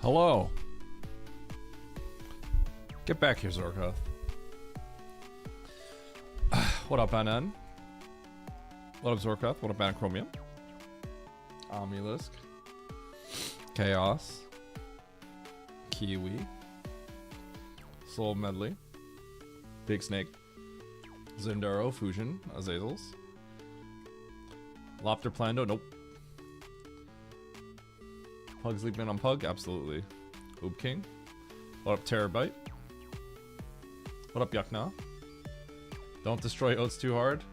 Hello. Get back here, Zorka. What up, NN? What up, Zorka? What up, Anachromium? Omnilisk. Chaos. Kiwi. Soul Medley. Big Snake. Zendaro, Fusion, Azazels. Lopter Plando, nope. Pug sleeping on Pug, absolutely. Oob King. What up, Terabyte? What up, Yuckna? Don't destroy Oats too hard.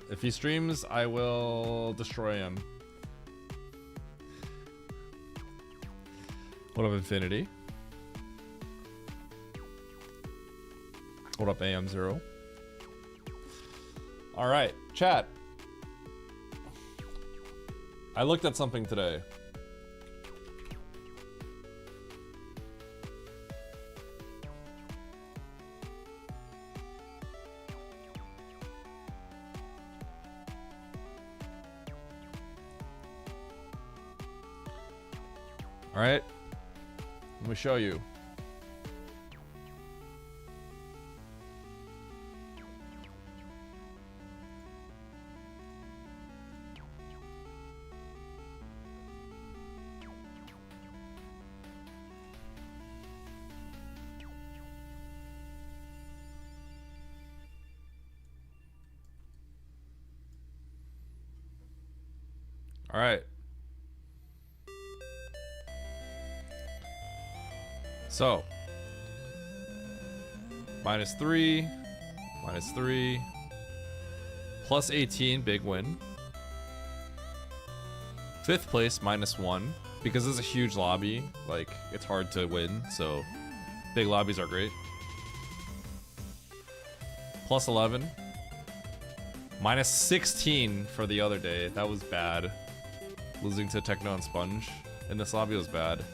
If he streams, I will destroy him. What up, Infinity? What up, AM0? Alright, chat. I looked at something today. Alright, let me show you. Alright. So, -3, -3, plus 18, big win. 5th place, -1, because this is a huge lobby, like, it's hard to win, so big lobbies are great. Plus 11. -16 for the other day, that was bad. Losing to Techno and Sponge in this lobby was bad.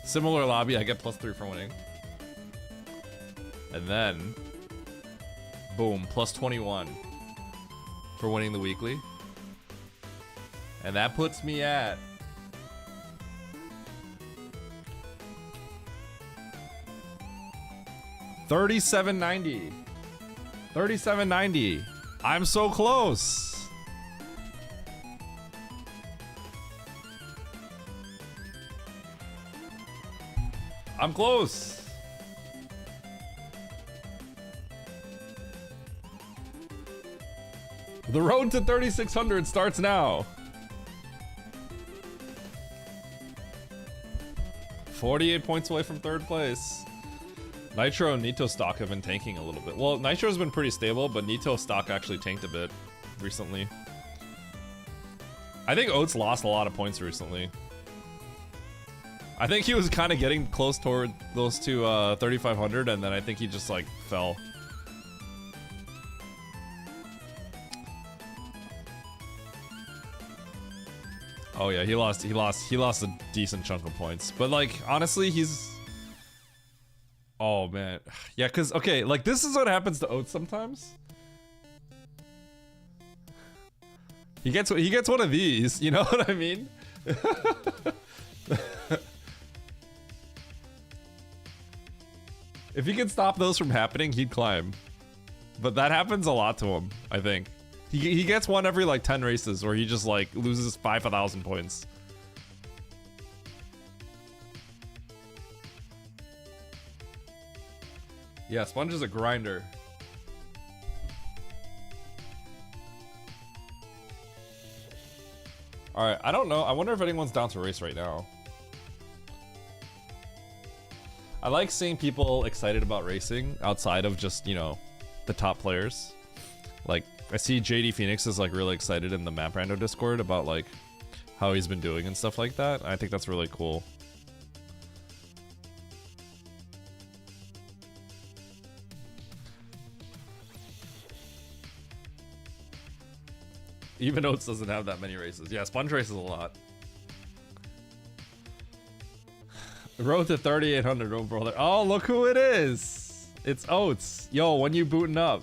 Similar lobby, I get +3 for winning. And then, boom, +21 for winning the weekly. And that puts me at $37.90. $37.90. I'm so close. I'm close. The road to 3,600 starts now. 48 points away from 3rd place. Nitro and Nito stock have been tanking a little bit. Well, Nitro's been pretty stable, but Nito stock actually tanked a bit recently. I think Oats lost a lot of points recently. I think he was kind of getting close toward those two 3,500, and then I think he just like fell. Oh yeah, he lost a decent chunk of points. But like honestly, he's oh man. Yeah, cuz okay, like this is what happens to Oats sometimes. He gets one of these, you know what I mean? If he could stop those from happening, he'd climb. But that happens a lot to him, I think. He gets one every like 10 races where he just like loses 5,000 points. Yeah, Sponge is a grinder. Alright, I don't know. I wonder if anyone's down to race right now. I like seeing people excited about racing outside of just, you know, the top players. Like, I see JD Phoenix is like really excited in the Map Rando Discord about like how he's been doing and stuff like that. I think that's really cool. Even Oats doesn't have that many races. Yeah, Sponge races a lot. Road to 3,800 overall. Oh, look who it is! It's Oats. Yo, when you booting up?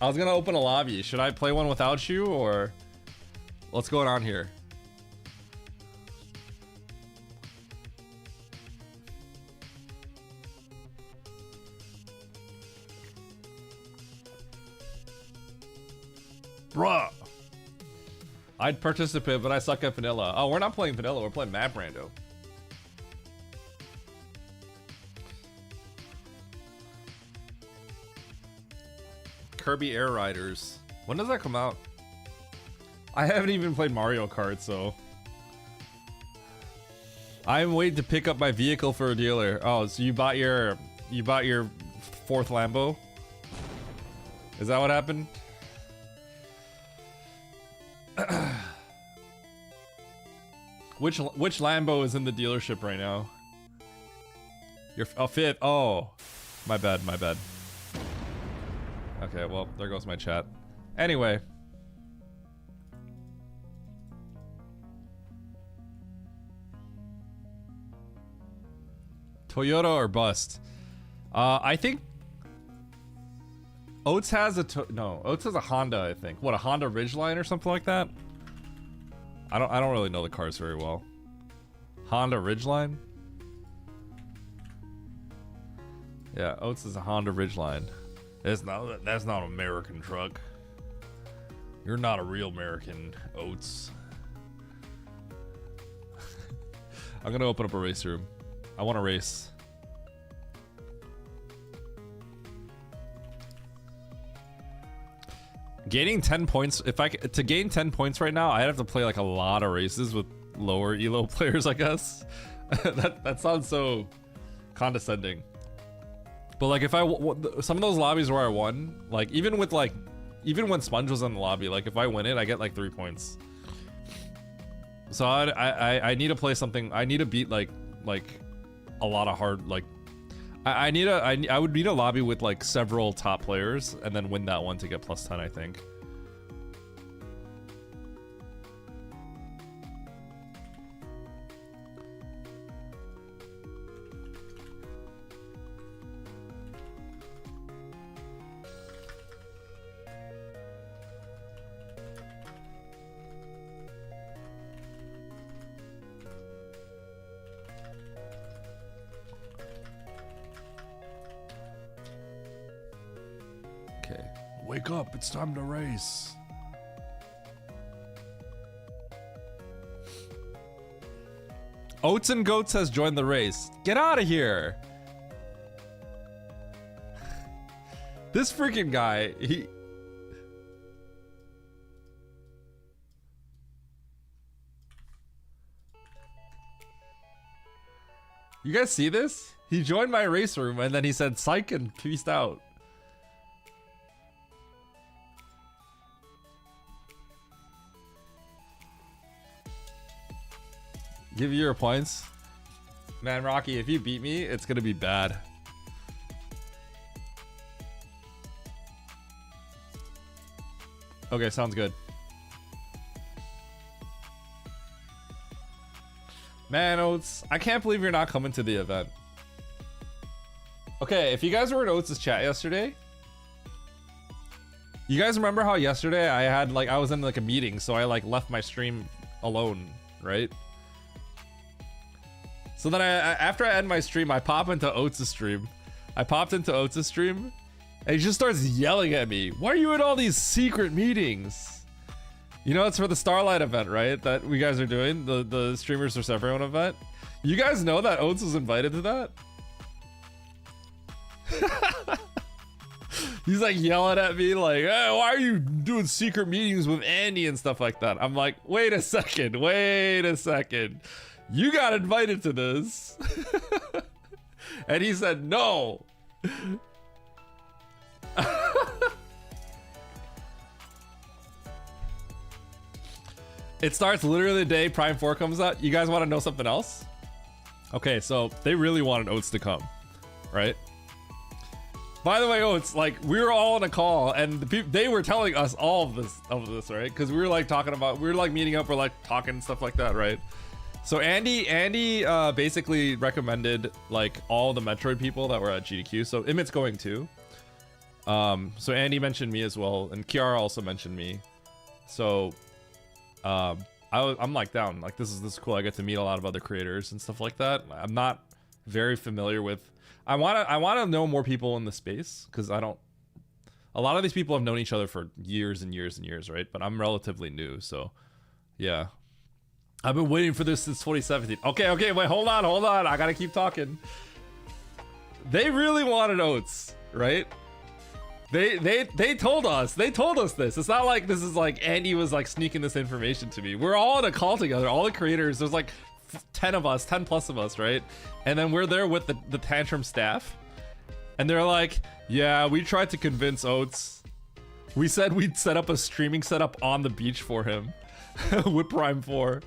I was gonna open a lobby. Should I play one without you, or what's going on here? Bruh. I'd participate, but I suck at vanilla. Oh, we're not playing vanilla. We're playing map rando. Kirby Air Riders. When does that come out? I haven't even played Mario Kart, so I'm waiting to pick up my vehicle for a dealer. Oh, so you bought your fourth Lambo? Is that what happened? Which Lambo is in the dealership right now? Your fifth. Oh, my bad. Okay, well, there goes my chat. Anyway. Toyota or bust? I think Oats has Oats has a Honda, I think. What, a Honda Ridgeline or something like that? I don't really know the cars very well. Honda Ridgeline? Yeah, Oats is a Honda Ridgeline. That's not an American truck. You're not a real American, Oats. I'm gonna open up a race room. I want to race. Gaining 10 points. To gain 10 points right now, I'd have to play like a lot of races with lower elo players, I guess. that sounds so condescending. But like if some of those lobbies where I won, like even when Sponge was in the lobby, like if I win it, I get like 3 points. So I need to play something. I need to beat like a lot of hard, like I would need a lobby with like several top players and then win that one to get plus 10, I think. Wake up, it's time to race. Oats and Goats has joined the race. Get out of here. This freaking guy, You guys see this? He joined my race room and then he said psych and peaced out. Give you your points. Man, Rocky, if you beat me, it's gonna be bad. Okay, sounds good. Man, Oats, I can't believe you're not coming to the event. Okay, if you guys were in Oats' chat yesterday, you guys remember how yesterday I was in like a meeting, so I like left my stream alone, right? So then after I end my stream, I pop into Oats' stream. I popped into Oats' stream, and he just starts yelling at me. Why are you in all these secret meetings? You know, it's for the Starlight event, right? That we guys are doing, the Streamers vs. Everyone event. You guys know that Oats was invited to that? He's like yelling at me like, hey, why are you doing secret meetings with Andy and stuff like that? I'm like, wait a second. You got invited to this. And he said no. It starts literally the day Prime 4 comes out. You guys want to know something else? Okay, so they really wanted Oats to come, right? By the way, Oats, like we were all on a call and they were telling us all of this, right? Because we were like meeting up, we're like talking stuff like that, right? So Andy basically recommended like all the Metroid people that were at GDQ. So Immit's going too. So Andy mentioned me as well, and Kiara also mentioned me. So I'm like down. Like this is cool. I get to meet a lot of other creators and stuff like that. I'm not very familiar with. I wanna know more people in the space because I don't a lot of these people have known each other for years and years and years, right? But I'm relatively new, so yeah. I've been waiting for this since 2017. Okay, wait, hold on. I gotta keep talking. They really wanted Oats, right? They told us this. It's not like this is like Andy was like sneaking this information to me. We're all in a call together, all the creators. There's like 10 of us, 10 plus of us, right? And then we're there with the Tantrum staff. And they're like, yeah, we tried to convince Oats. We said we'd set up a streaming setup on the beach for him with Prime 4.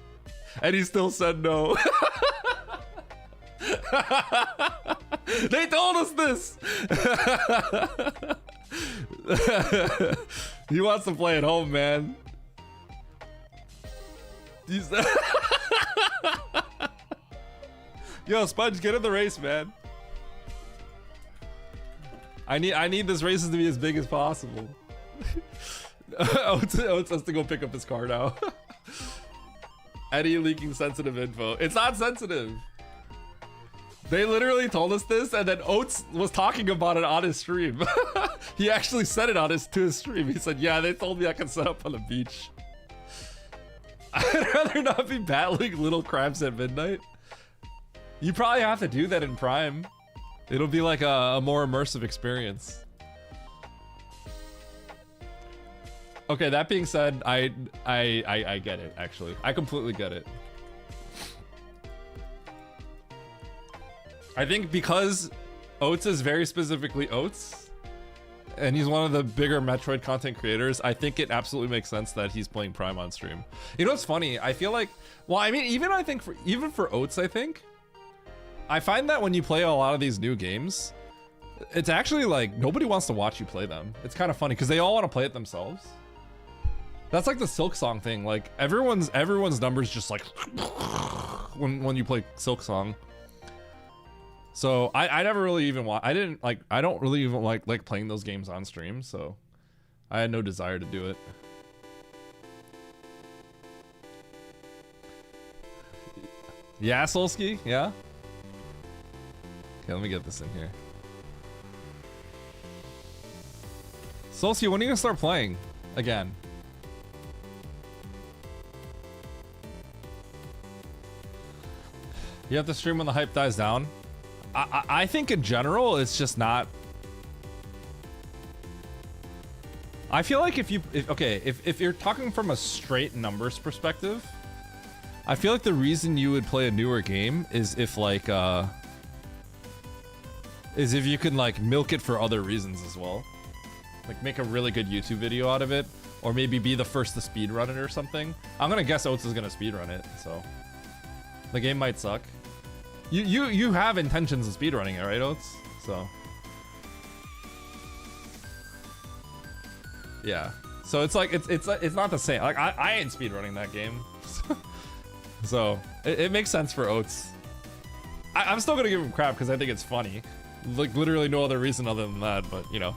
And he still said no. They told us this. He wants to play at home, man. Yo, Sponge, get in the race, man. I need this races to be as big as possible. Oats has to go pick up his car now. Eddie leaking sensitive info. It's not sensitive. They literally told us this, and then Oats was talking about it on his stream. He actually said it to his stream. He said, yeah, they told me I can set up on the beach. I'd rather not be battling little crabs at midnight. You probably have to do that in Prime. It'll be like a more immersive experience. Okay, that being said, I get it, actually. I completely get it. I think because Oats is very specifically Oats, and he's one of the bigger Metroid content creators, I think it absolutely makes sense that he's playing Prime on stream. You know what's funny? I feel like, well, I mean, even for Oats, I think, I find that when you play a lot of these new games, it's actually like nobody wants to watch you play them. It's kind of funny because they all want to play it themselves. That's like the Silk Song thing. Like everyone's numbers just like when you play Silk Song. So I never really even I don't really even like playing those games on stream, so I had no desire to do it. Yeah, Solsky, yeah. Okay, let me get this in here. Solsky, when are you gonna start playing again? You have to stream when the hype dies down. I think in general, it's just not. I feel like if you're talking from a straight numbers perspective, I feel like the reason you would play a newer game is if like is if you can like milk it for other reasons as well, like make a really good YouTube video out of it, or maybe be the first to speedrun it or something. I'm gonna guess Oats is gonna speedrun it, so the game might suck. You have intentions of speedrunning it, right, Oats? So yeah, so it's like it's not the same. Like I ain't speedrunning that game, so it makes sense for Oats. I'm still gonna give him crap because I think it's funny. Like literally no other reason other than that, but you know.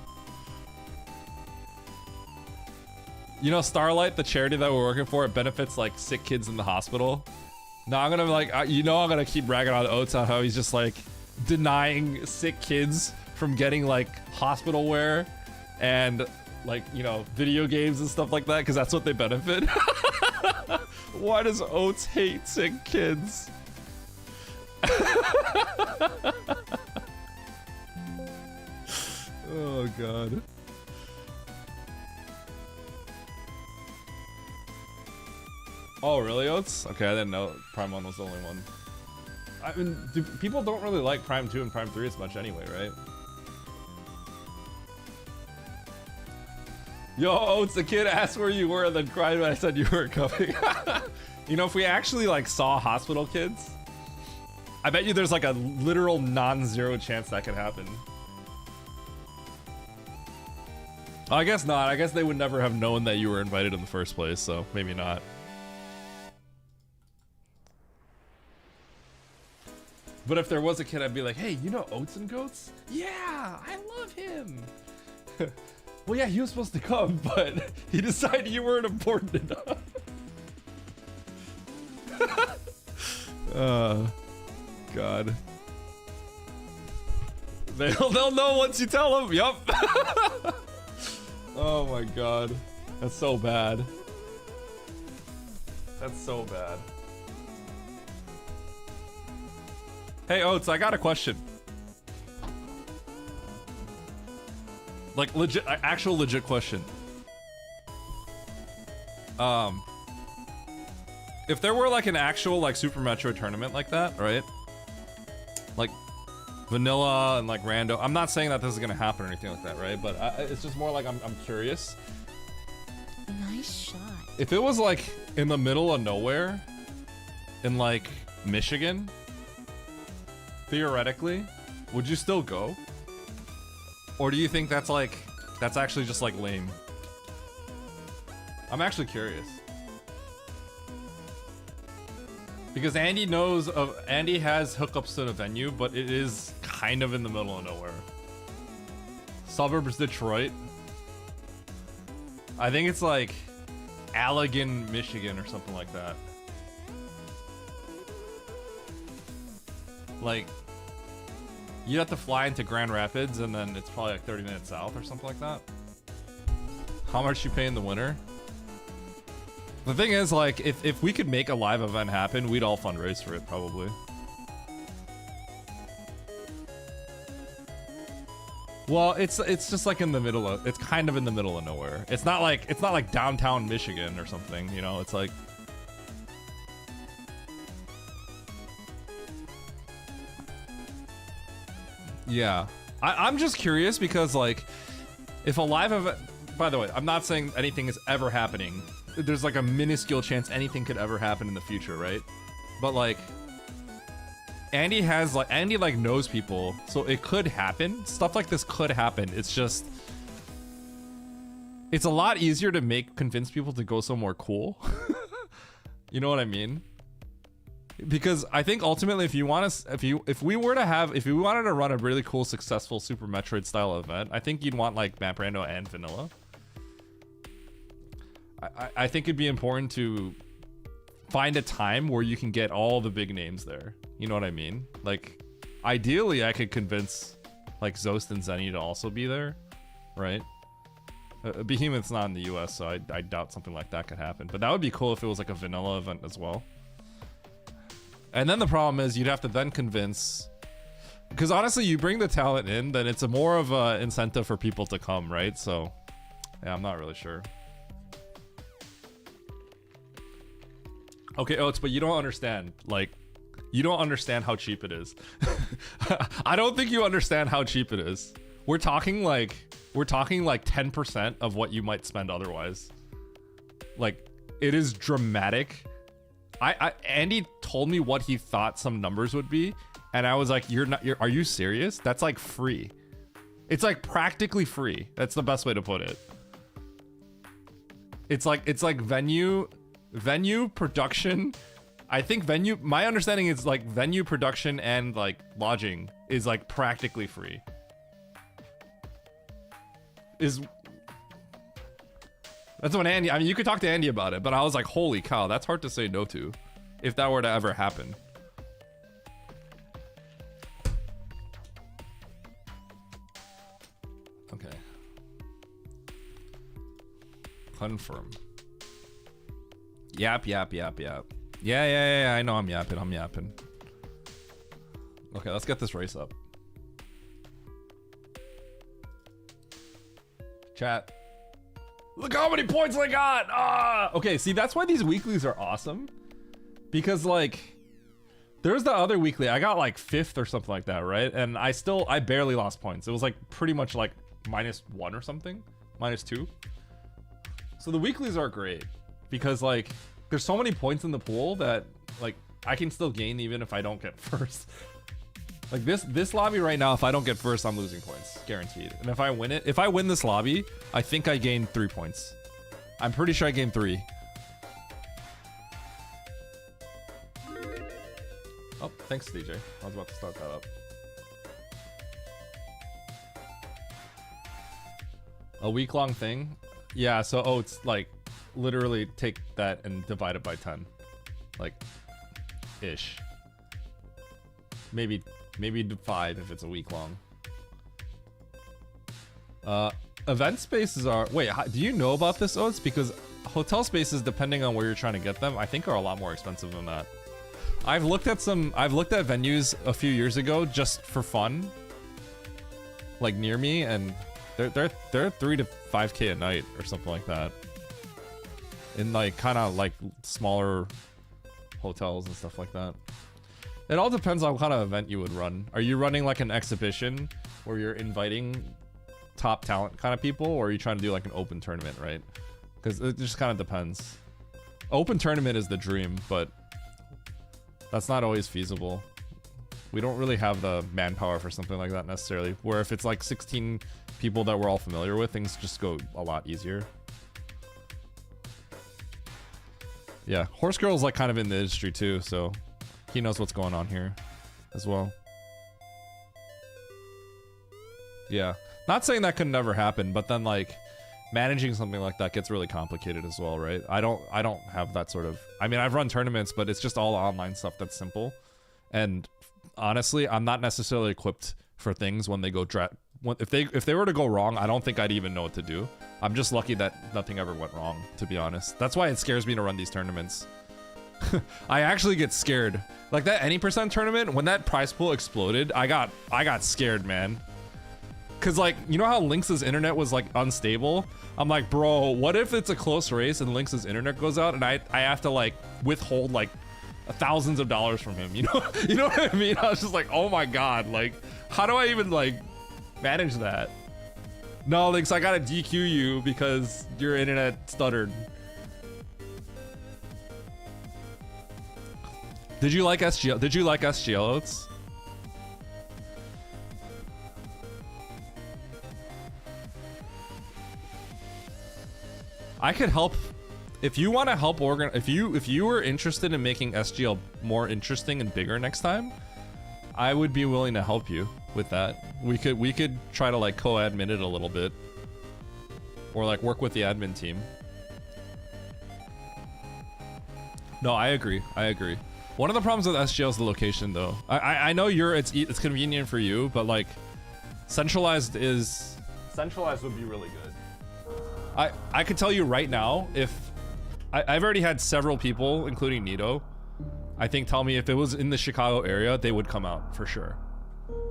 You know, Starlight, the charity that we're working for, it benefits like sick kids in the hospital. Now I'm gonna like, I'm gonna keep ragging on Oats on how he's just like denying sick kids from getting like hospital wear and like, you know, video games and stuff like that because that's what they benefit. Why does Oats hate sick kids? Oh god. Oh really, Oats? Okay, I didn't know Prime 1 was the only one. I mean, people don't really like Prime 2 and Prime 3 as much anyway, right? Yo, Oats, the kid asked where you were and then cried when I said you weren't coming. You know, if we actually like saw hospital kids, I bet you there's like a literal non-zero chance that could happen. I guess not. I guess they would never have known that you were invited in the first place, so maybe not. But if there was a kid, I'd be like, hey, you know Oats and Goats? Yeah, I love him. Well, yeah, he was supposed to come, but he decided you weren't important enough. God. They'll know once you tell them. Yup. Oh my god. That's so bad. That's so bad. Hey Oates, I got a question. Like legit, actual legit question. If there were like an actual like Super Metroid tournament like that, right? Like vanilla and like rando. I'm not saying that this is gonna happen or anything like that, right? But it's just more like I'm curious. Nice shot. If it was like in the middle of nowhere, in like Michigan, theoretically, would you still go? Or do you think that's like, that's actually just like lame? I'm actually curious. Because Andy has hookups to the venue, but it is kind of in the middle of nowhere. Suburbs Detroit. I think it's like Allegan, Michigan or something like that. Like, you'd have to fly into Grand Rapids and then it's probably like 30 minutes south or something like that. How much you pay in the winter? The thing is, like, if we could make a live event happen, we'd all fundraise for it, probably. Well, it's just like in the middle of, it's kind of in the middle of nowhere. It's not like downtown Michigan or something, you know? It's like, yeah. I'm just curious because, like, if a live event, by the way, I'm not saying anything is ever happening. There's like a minuscule chance anything could ever happen in the future, right? But like, Andy knows people, so it could happen. Stuff like this could happen. It's just, it's a lot easier to convince people to go somewhere cool. You know what I mean? Because I think ultimately, if we wanted to run a really cool, successful Super Metroid style event, I think you'd want like Map Rando and Vanilla. I think it'd be important to find a time where you can get all the big names there. You know what I mean? Like, ideally, I could convince like Zost and Zenny to also be there, right? Behemoth's not in the US, so I doubt something like that could happen. But that would be cool if it was like a vanilla event as well. And then the problem is you'd have to then convince, because honestly, you bring the talent in, then it's a more of a incentive for people to come, right? So, yeah, I'm not really sure. Okay, Oates, but you don't understand. Like, you don't understand how cheap it is. I don't think you understand how cheap it is. We're talking like 10% of what you might spend otherwise. Like, it is dramatic. Andy told me what he thought some numbers would be, and I was like, are you serious? That's like free. It's like practically free. That's the best way to put it. It's like venue production. I think my understanding is like venue production and like lodging is like practically free. That's what Andy, I mean, you could talk to Andy about it, but I was like, holy cow, that's hard to say no to if that were to ever happen. Okay. Confirm. Yap. Yeah, I know I'm yapping. Okay, let's get this race up. Chat. Look how many points I got! Ah! Okay, see, that's why these weeklies are awesome. Because, like, there's the other weekly. I got, like, 5th or something like that, right? And I barely lost points. It was, like, pretty much, like, -1 or something. -2. So the weeklies are great. Because, like, there's so many points in the pool that, like, I can still gain even if I don't get first. Like, this lobby right now, if I don't get first, I'm losing points. Guaranteed. And if I win this lobby, I think I gain 3 points. I'm pretty sure I gain 3. Oh, thanks, DJ. I was about to start that up. A week-long thing? Yeah, so, it's like, literally take that and divide it by 10. Like, ish. Maybe 5 if it's a week long. Event spaces are, wait, do you know about this, Oats? Because hotel spaces, depending on where you're trying to get them, I think are a lot more expensive than that. I've looked at venues a few years ago just for fun, like near me, and they're 3 to 5K a night or something like that. In like kind of like smaller hotels and stuff like that. It all depends on what kind of event you would run. Are you running like an exhibition where you're inviting top talent kind of people, or are you trying to do like an open tournament, right? Because it just kind of depends. Open tournament is the dream, but that's not always feasible. We don't really have the manpower for something like that necessarily, where if it's like 16 people that we're all familiar with, things just go a lot easier. Yeah, Horse Girl's like kind of in the industry too, so he knows what's going on here as well. Yeah, not saying that could never happen, but then like managing something like that gets really complicated as well, right? I don't have that sort of, I mean, I've run tournaments, but it's just all online stuff that's simple. And honestly, I'm not necessarily equipped for things when they go if they were to go wrong, I don't think I'd even know what to do. I'm just lucky that nothing ever went wrong, to be honest. That's why it scares me to run these tournaments. I actually get scared. Like that any percent tournament, when that prize pool exploded, I got scared, man. Cause like, you know how Lynx's internet was like unstable? I'm like, bro, what if it's a close race and Lynx's internet goes out and I have to like withhold like thousands of dollars from him, you know? You know what I mean? I was just like, oh my God, like, how do I even like manage that? No, Lynx, I gotta DQ you because your internet stuttered. Did you like SGL? Did you like SGL Oats? I could help if you want to help if you were interested in making SGL more interesting and bigger next time, I would be willing to help you with that. We could try to like co-admin it a little bit, or like work with the admin team. No, I agree. One of the problems with SGL is the location, though. I know it's convenient for you, but like centralized would be really good. I could tell you right now, if I've already had several people, including Nito, I think tell me if it was in the Chicago area, they would come out for sure.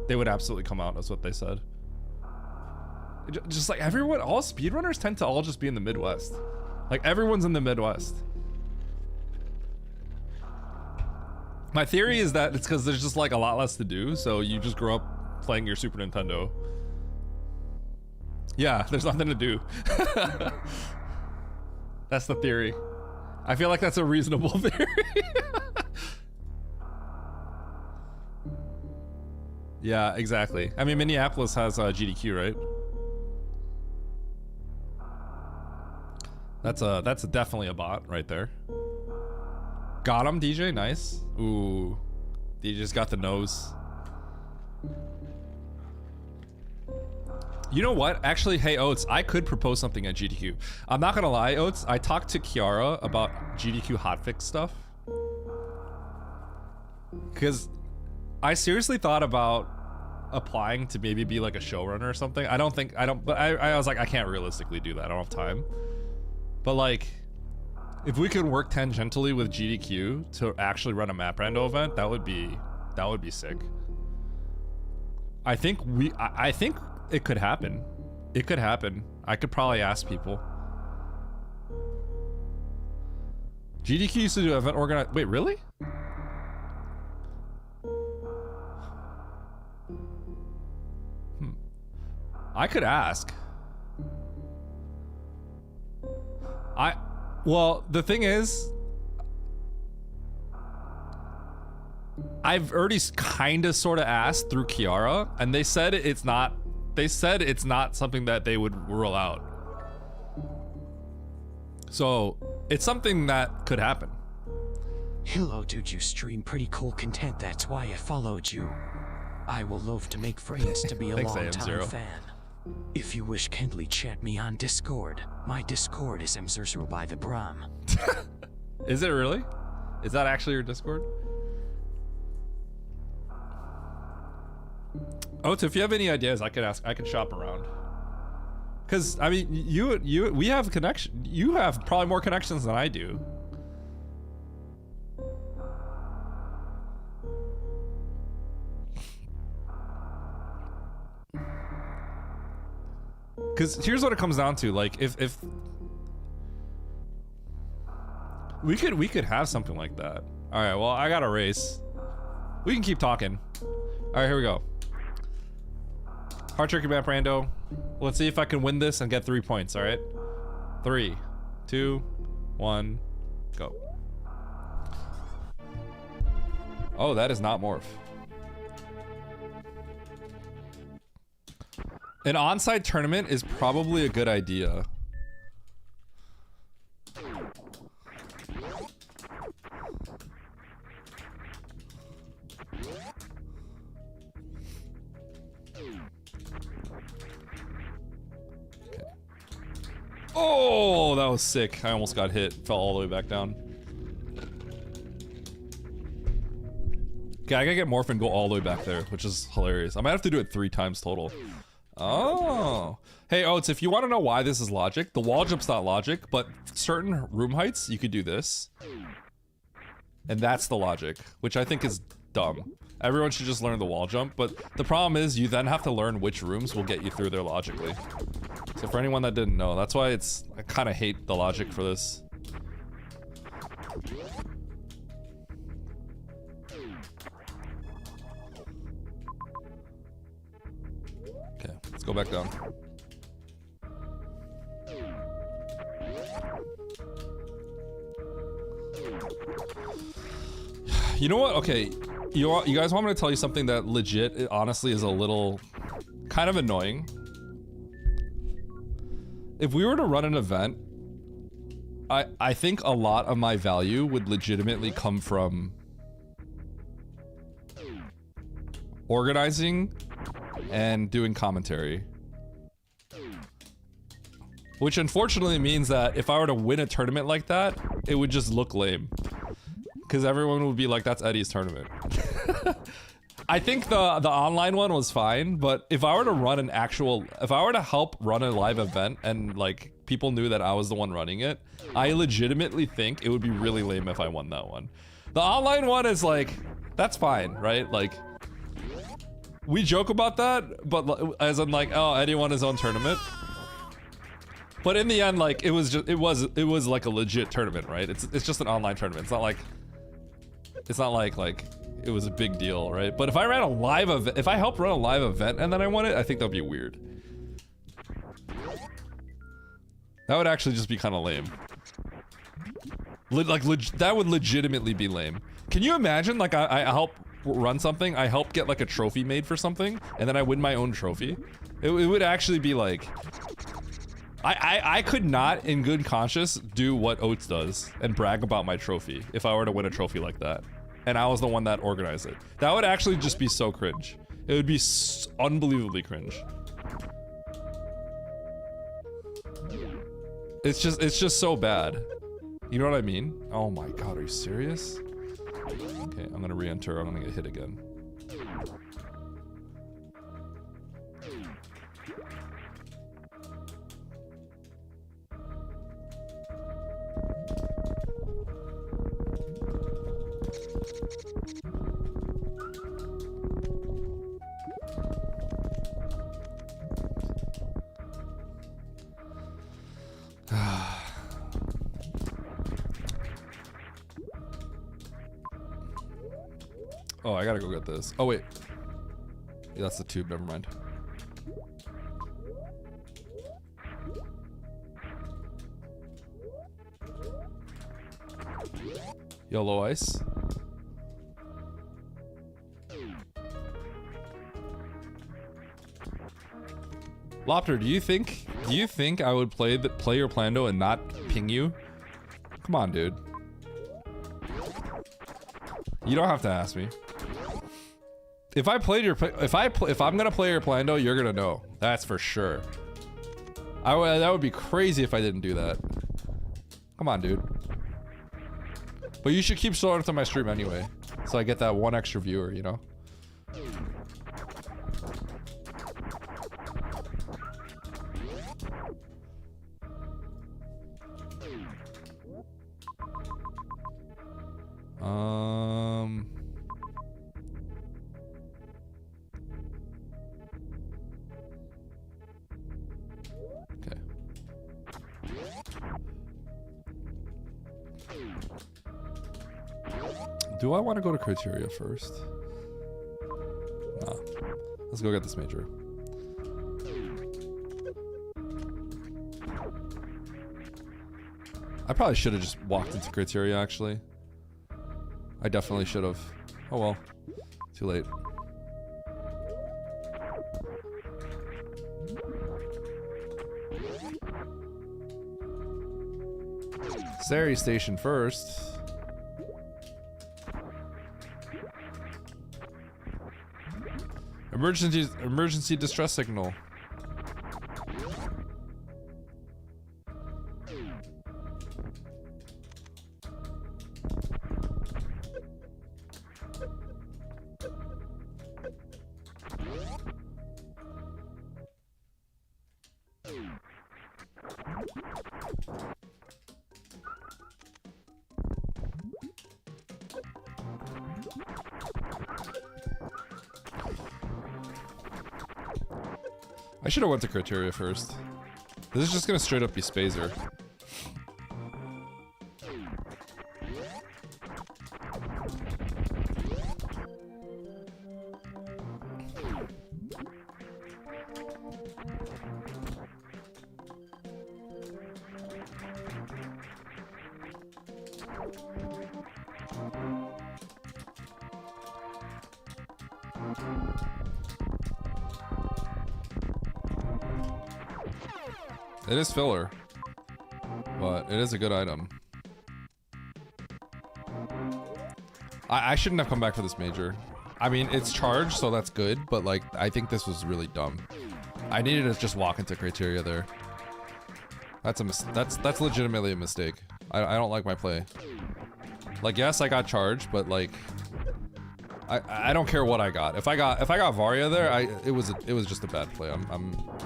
They would absolutely come out. That's what they said. Just like everyone, all speedrunners tend to all just be in the Midwest. Like everyone's in the Midwest. My theory is that it's because there's just like a lot less to do, so you just grow up playing your Super Nintendo. Yeah, there's nothing to do. That's the theory. I feel like that's a reasonable theory. Yeah, exactly. I mean, Minneapolis has GDQ, right? That's definitely a bot right there. Got him, DJ. Nice. Ooh, DJ's got the nose. You know what? Actually, hey Oats, I could propose something at GDQ. I'm not gonna lie, Oats. I talked to Kiara about GDQ hotfix stuff, because I seriously thought about applying to maybe be like a showrunner or something. But I was like, I can't realistically do that. I don't have time. But like, if we could work tangentially with GDQ to actually run a map rando event, that would be sick. I think it could happen. It could happen. I could probably ask people. GDQ used to do event organize. Wait, really? I could ask. Well, the thing is, I've already kind of sort of asked through Kiara, and they said it's not something that they would rule out. So it's something that could happen. Hello, dude, you stream pretty cool content, that's why I followed you. I will love to make friends to be a long-time fan. If you wish, kindly chat me on Discord. My Discord is M00 by the Brom. Is it really? Is that actually your Discord? Oh, so if you have any ideas, I could shop around. Because I mean, we have connection. You have probably more connections than I do. Because here's what it comes down to. Like, if we could have something like that. All right. Well, I got a race. We can keep talking. All right, here we go. Hard tricky map, Rando. Let's see if I can win this and get 3 points. All right. 3, 2, 1, go. Oh, that is not morph. An on-site tournament is probably a good idea. Okay. Oh, that was sick. I almost got hit. Fell all the way back down. Okay, I gotta get morph and go all the way back there, which is hilarious. I might have to do it 3 times total. Oh. Hey, Oats, if you want to know why this is logic, the wall jump's not logic, but certain room heights, you could do this. And that's the logic, which I think is dumb. Everyone should just learn the wall jump, but the problem is you then have to learn which rooms will get you through there logically. So for anyone that didn't know, that's why I kind of hate the logic for this. Okay, let's go back down. You know what? Okay, you guys want me to tell you something that legit, honestly, is a little kind of annoying? If we were to run an event, I think a lot of my value would legitimately come from organizing and doing commentary. Which unfortunately means that if I were to win a tournament like that, it would just look lame. Because everyone would be like, that's Eddie's tournament. I think the online one was fine, but if I were to run an actual, if I were to help run a live event and like people knew that I was the one running it, I legitimately think it would be really lame if I won that one. The online one is like, that's fine, right? Like, we joke about that, but as in like, oh, Eddie won his own tournament. But in the end, like, it was like a legit tournament, right? It's just an online tournament. It's not like it was a big deal, right? But if I ran a live event, if I helped run a live event and then I won it, I think that'd be weird. That would actually just be kind of lame. That would legitimately be lame. Can you imagine, like, I help run something, I help get like a trophy made for something, and then I win my own trophy? It would actually be like, I could not, in good conscience, do what Oats does and brag about my trophy if I were to win a trophy like that. And I was the one that organized it. That would actually just be so cringe. It would be unbelievably cringe. It's just so bad. You know what I mean? Oh my god, are you serious? Okay, I'm gonna re-enter, I'm gonna get hit again. Oh, I gotta go get this. Oh, wait. Yeah, that's the tube, never mind. Yellow ice. Lopter, do you think I would play your Plando and not ping you? Come on, dude. You don't have to ask me. If I played your if I'm gonna play your Plando, you're gonna know. That's for sure. That would be crazy if I didn't do that. Come on, dude. But you should keep showing it to my stream anyway, so I get that one extra viewer, you know? Do I want to go to criteria first? Nah. Let's go get this major. I probably should have just walked into criteria, actually. I definitely should have. Oh well. Too late. Sari station first. Emergency distress signal. I should have went to criteria first. This is just gonna straight up be Spazer. It is filler, but it is a good item. I shouldn't have come back for this major. I mean, it's charged, so that's good, but like, I think this was really dumb. I needed to just walk into criteria there. That's legitimately a mistake. I don't like my play. Like, yes, I got charged, but like, I don't care what I got. If I got Varia there, it was just a bad play.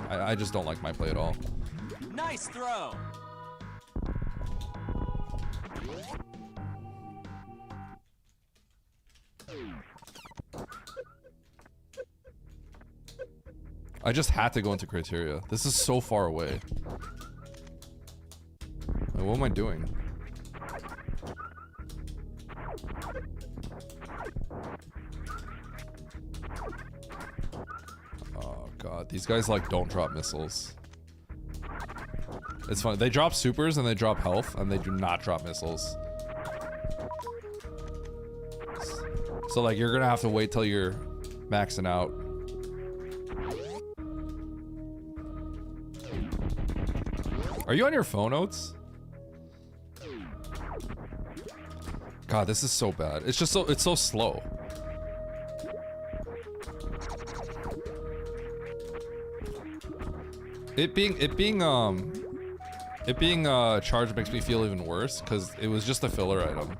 I just don't like my play at all. Nice throw. I just had to go into criteria. This is so far away. Like, what am I doing? Oh god, these guys like don't drop missiles. It's funny. They drop supers and they drop health, and they do not drop missiles. So like, you're gonna have to wait till you're maxing out. Are you on your phone, Oats? God, this is so bad. It's just it's so slow. It being charged makes me feel even worse because it was just a filler item,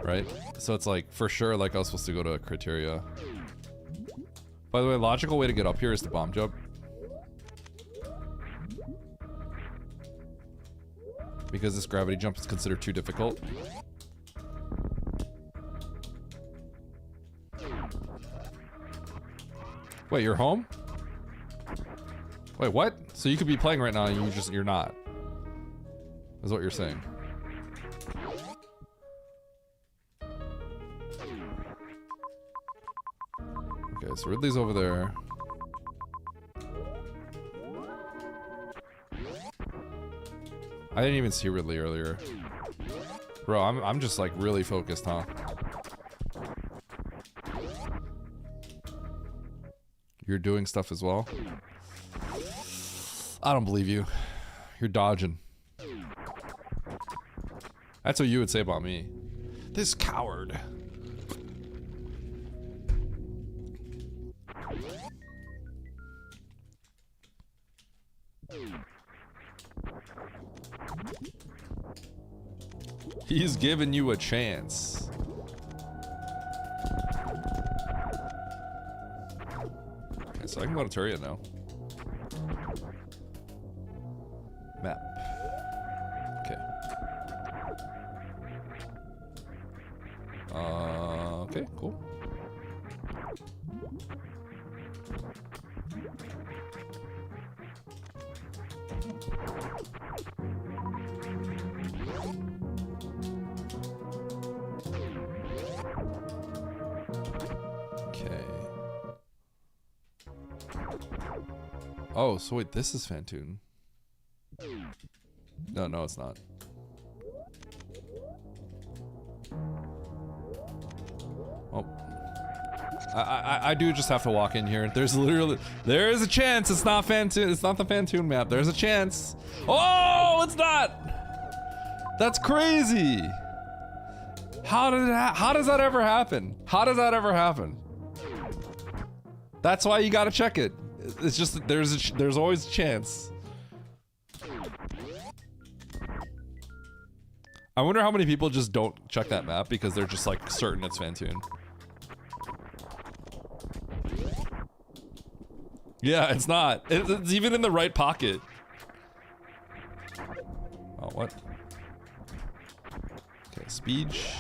right? So it's like, for sure, like I was supposed to go to criteria. By the way, logical way to get up here is to bomb jump. Because this gravity jump is considered too difficult. Wait, you're home? Wait, what? So you could be playing right now and you're not. Is what you're saying. Okay, so Ridley's over there. I didn't even see Ridley earlier. Bro, I'm just like really focused, huh? You're doing stuff as well? I don't believe you. You're dodging. That's what you would say about me. This coward. He's giving you a chance. Okay, so I can go to Turia now. Map. Okay. Okay, cool. Oh, so wait, this is Fantoon. No, it's not. Oh. I do just have to walk in here. There is a chance it's not Fantoon. It's not the Fantoon map. There's a chance. Oh, it's not. That's crazy. How does that ever happen? How does that ever happen? That's why you gotta check it. It's just that there's always a chance. I wonder how many people just don't check that map because they're just like certain it's Fantoon. Yeah, it's not. It's even in the right pocket. Oh, what? Okay, speech.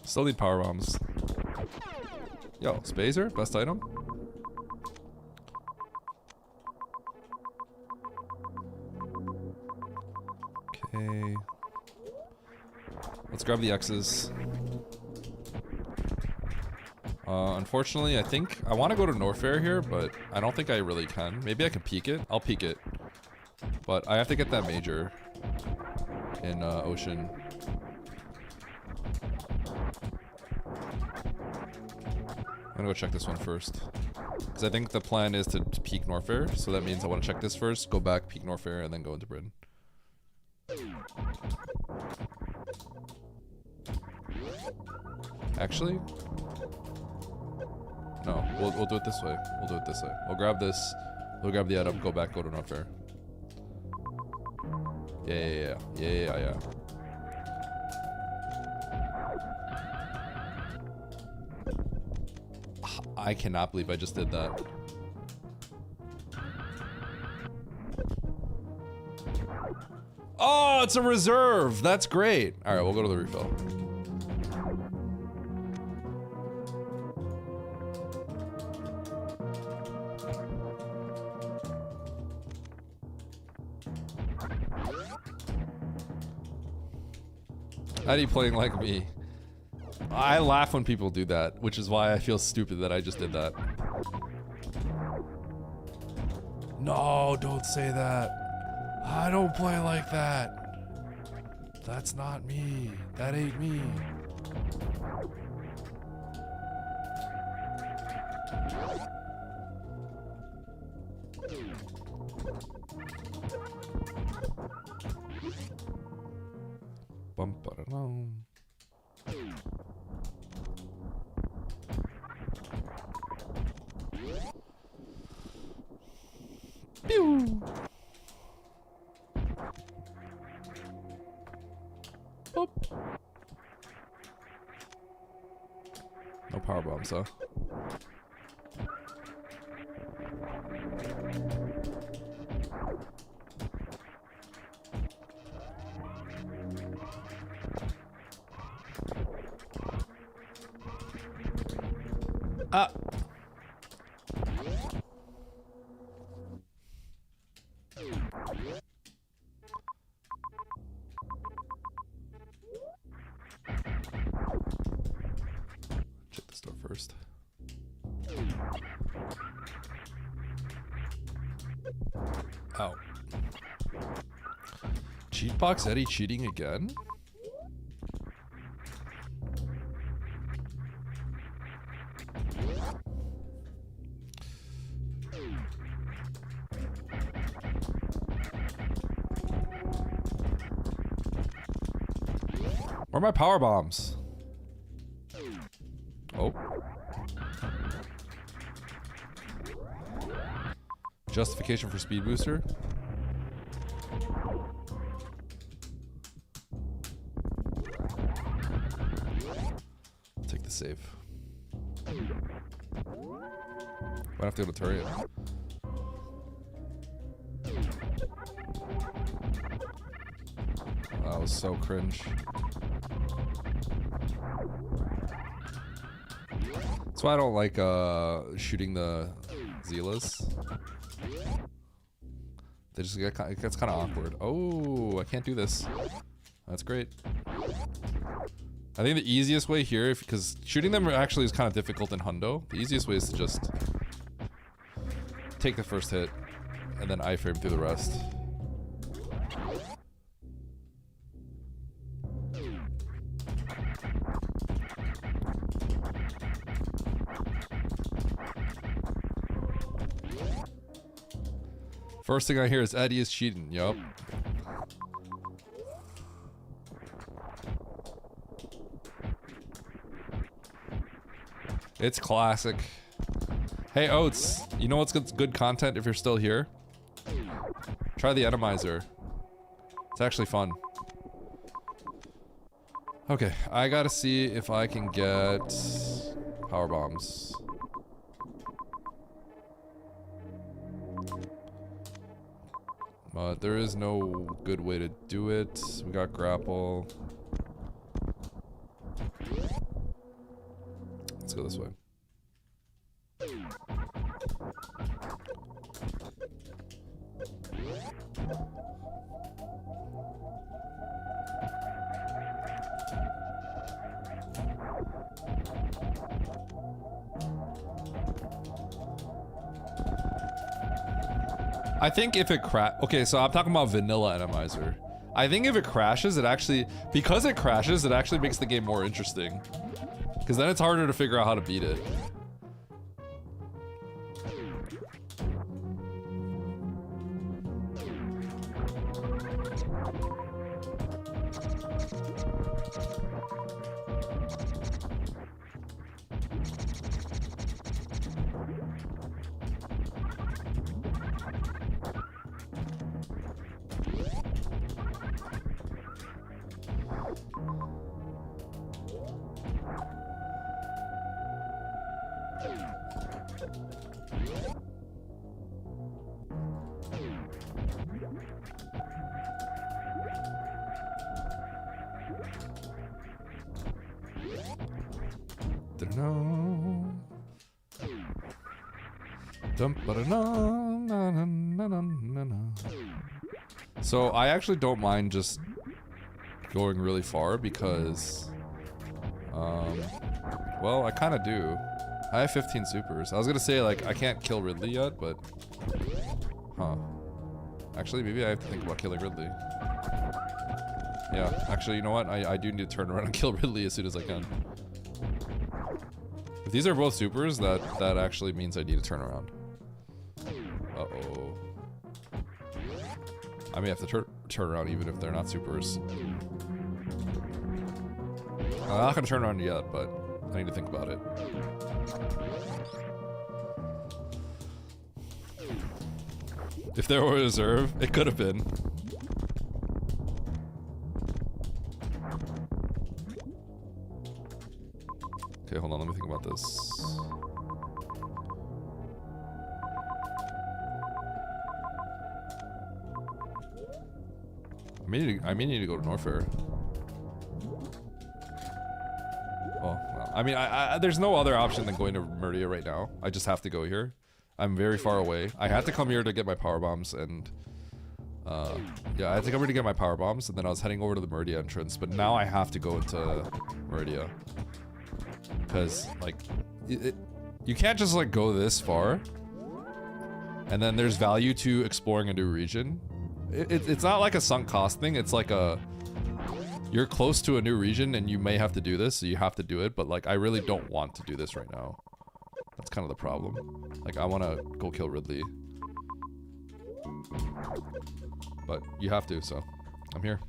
Still need power bombs. Yo, Spazer, best item. Okay. Let's grab the X's. Unfortunately, I think I want to go to Norfair here, but I don't think I really can. Maybe I can peek it. I'll peek it. But I have to get that major in Ocean. I'm gonna go check this one first. Because I think the plan is to peek Norfair, so that means I want to check this first, go back, peek Norfair, and then go into Britain. Actually? No, we'll do it this way. We'll do it this way. We'll grab this, we'll grab the item, go back, go to Norfair. Yeah. I cannot believe I just did that. Oh, it's a reserve. That's great. All right, we'll go to the refill. How are you playing like me? I laugh when people do that, which is why I feel stupid that I just did that. No, don't say that. I don't play like that. That's not me. That ain't me. Bum-ba-da-dum. Pew. Boop. No power bombs, huh? Ah. Check this door first. Ow. Cheatbox Eddie cheating again? Where are my power bombs? Oh. Justification for speed booster. Take the save. Might have to go to turret. That was so cringe. That's why I don't like shooting the Zeelas. They just get, it gets kind of awkward. Oh, I can't do this. That's great. I think the easiest way here, because shooting them actually is kind of difficult in Hundo, the easiest way is to just take the first hit and then iframe through the rest. First thing I hear is Eddie is cheating. Yup. It's classic. Hey Oats, you know what's good content if you're still here? Try the atomizer. It's actually fun. Okay, I gotta see if I can get power bombs. But there is no good way to do it. We got grapple. Let's go this way. I think if it okay, so I'm talking about vanilla atomizer. I think if it crashes, it actually, because it crashes, it actually makes the game more interesting. Because then it's harder to figure out how to beat it. So I actually don't mind just going really far because, well, I kind of do. I have 15 supers. I was gonna say, like, I can't kill Ridley yet, but, huh. Actually, maybe I have to think about killing Ridley. Yeah, actually, you know what? I do need to turn around and kill Ridley as soon as I can. If these are both supers, that actually means I need to turn around. Uh-oh. I may have to turn around even if they're not supers. I'm not gonna turn around yet, but I need to think about it. If there were a reserve, it could have been. Okay, hold on, let me think about this. I may need to go to Norfair. Well, I mean, there's no other option than going to Murdia right now. I just have to go here. I'm very far away. I had to come here to get my power bombs, and yeah, I had to come here to get my power bombs, and then I was heading over to the Murdia entrance. But now I have to go into Murdia because, like, you can't just like go this far, and then there's value to exploring a new region. It's not like a sunk cost thing. It's like you're close to a new region and you may have to do this, so you have to do it. But like, I really don't want to do this right now. That's kind of the problem. Like, I want to go kill Ridley, but you have to, so I'm here.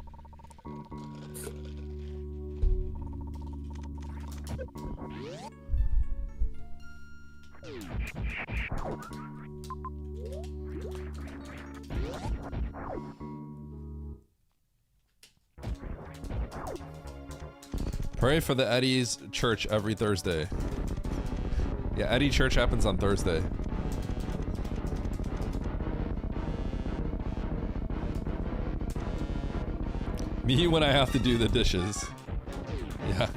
Pray for the Eddie's church every Thursday. Yeah, Eddie church happens on Thursday. Me when I have to do the dishes. Yeah.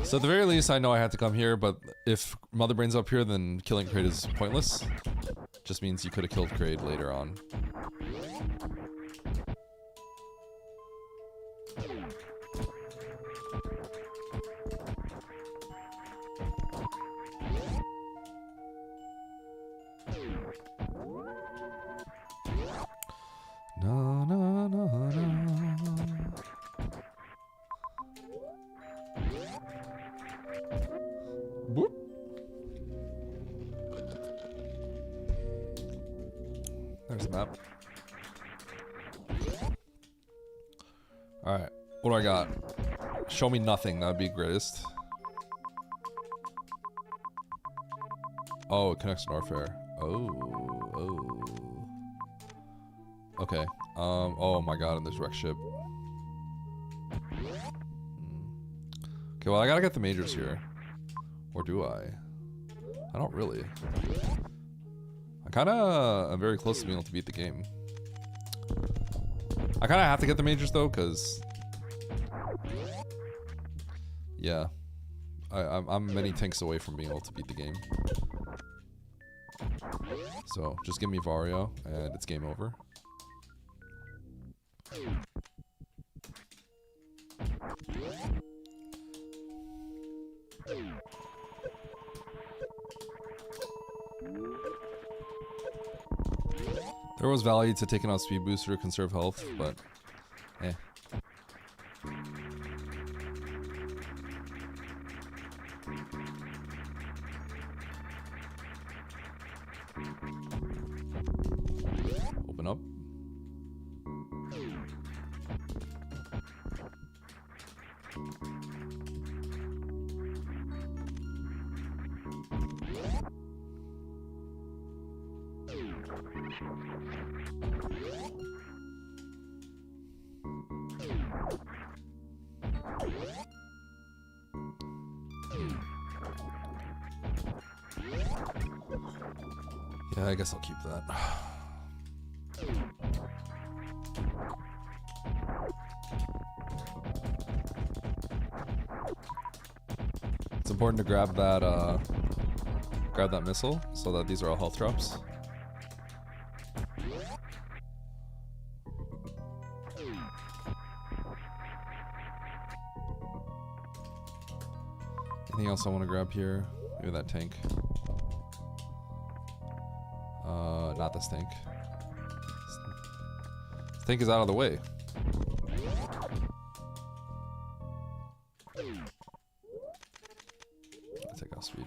So at the very least, I know I had to come here, but if Mother Brain's up here, then killing Kraid is pointless. Just means you could have killed Kraid later on. No, no, no, no. Boop. There's the map. Alright, what do I got? Show me nothing, that would be greatest. Oh, it connects to Norfair. Oh. Okay. Oh my god, and there's wreck ship. Okay, well I gotta get the majors here. Or do I? I don't really. I kinda am very close to being able to beat the game. I kinda have to get the majors though, cause yeah. I'm many tanks away from being able to beat the game. So just give me Vario and it's game over. There was value to taking out Speed Booster to conserve health, but eh. Open up. Yeah, I guess I'll keep that. It's important to grab that missile so that these are all health drops. Anything else I want to grab here? Maybe that tank. Not this tank. This tank is out of the way. Let's take out speed.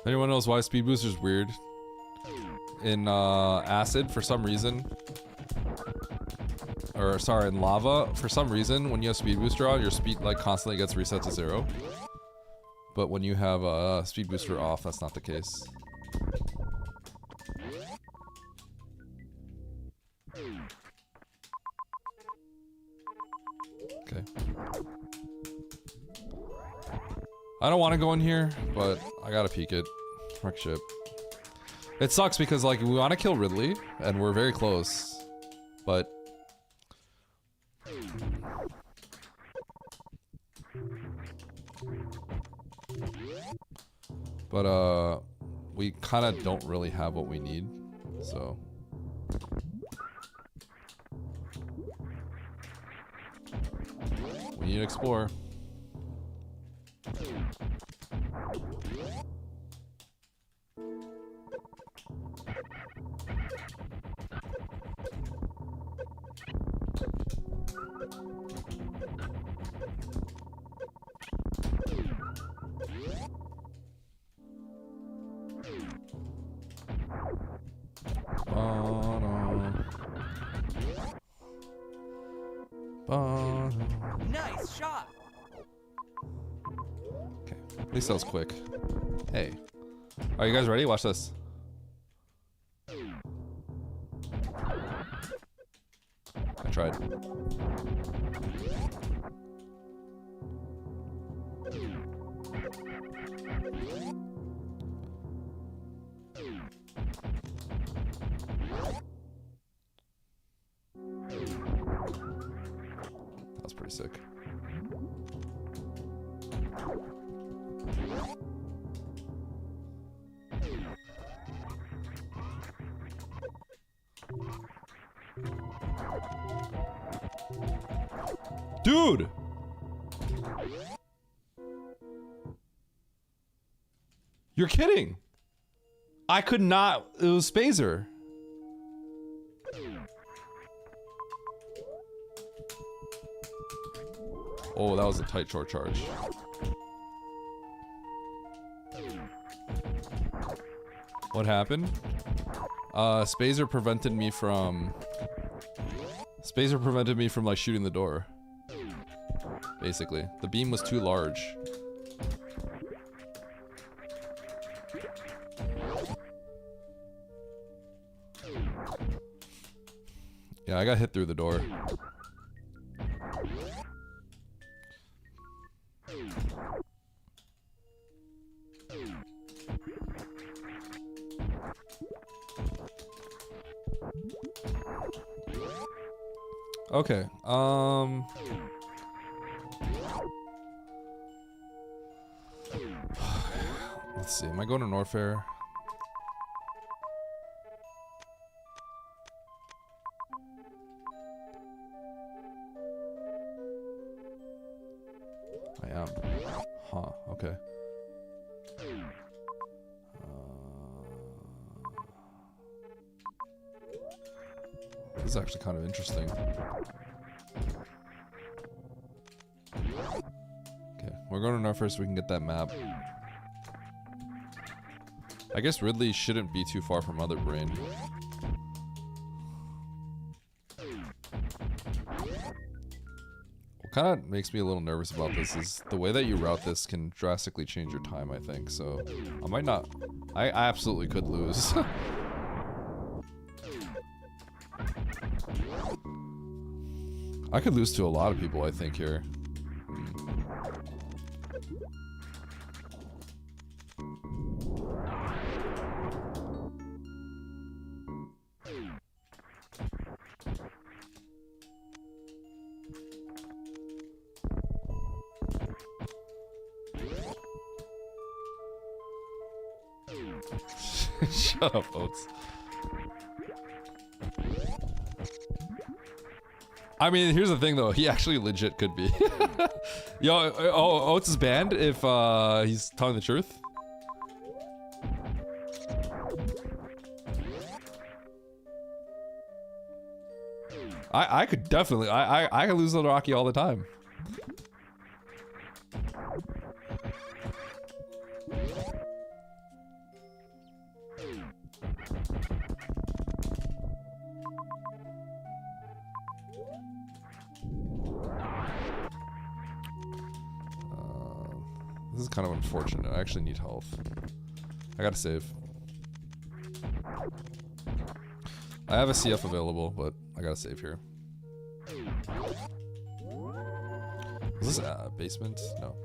Anyone knows why speed booster is weird? In acid, for some reason, or sorry, in lava, for some reason, when you have speed booster on, your speed like constantly gets reset to 0. But when you have speed booster off, that's not the case. Okay. I don't want to go in here, but I gotta peek it. Wreck ship. It sucks because like we want to kill Ridley, and we're very close, but we kind of don't really have what we need, so. We need to explore. Nice shot. Okay, at least that was quick. Hey, are you guys ready? Watch this. I tried. pretty sick. Dude! You're kidding! I could not. It was Spazer. Oh, that was a tight short charge. What happened? Spazer prevented me from like shooting the door. Basically, the beam was too large. Yeah, I got hit through the door. Okay, let's see, am I going to Norfair? I am. Huh, okay. This is actually kind of interesting. Okay, we're going to North first so we can get that map. I guess Ridley shouldn't be too far from Other Brain. What kind of makes me a little nervous about this is the way that you route this can drastically change your time, I think. So I might not. I absolutely could lose. I could lose to a lot of people, I think, here. Shut up, Oates. I mean, here's the thing, though. He actually legit could be. Yo, Oates is banned if he's telling the truth. I could definitely. I could lose to Rocky all the time. This is kind of unfortunate. I actually need health. I gotta save. I have a CF available, but I gotta save here. Is this a basement? No.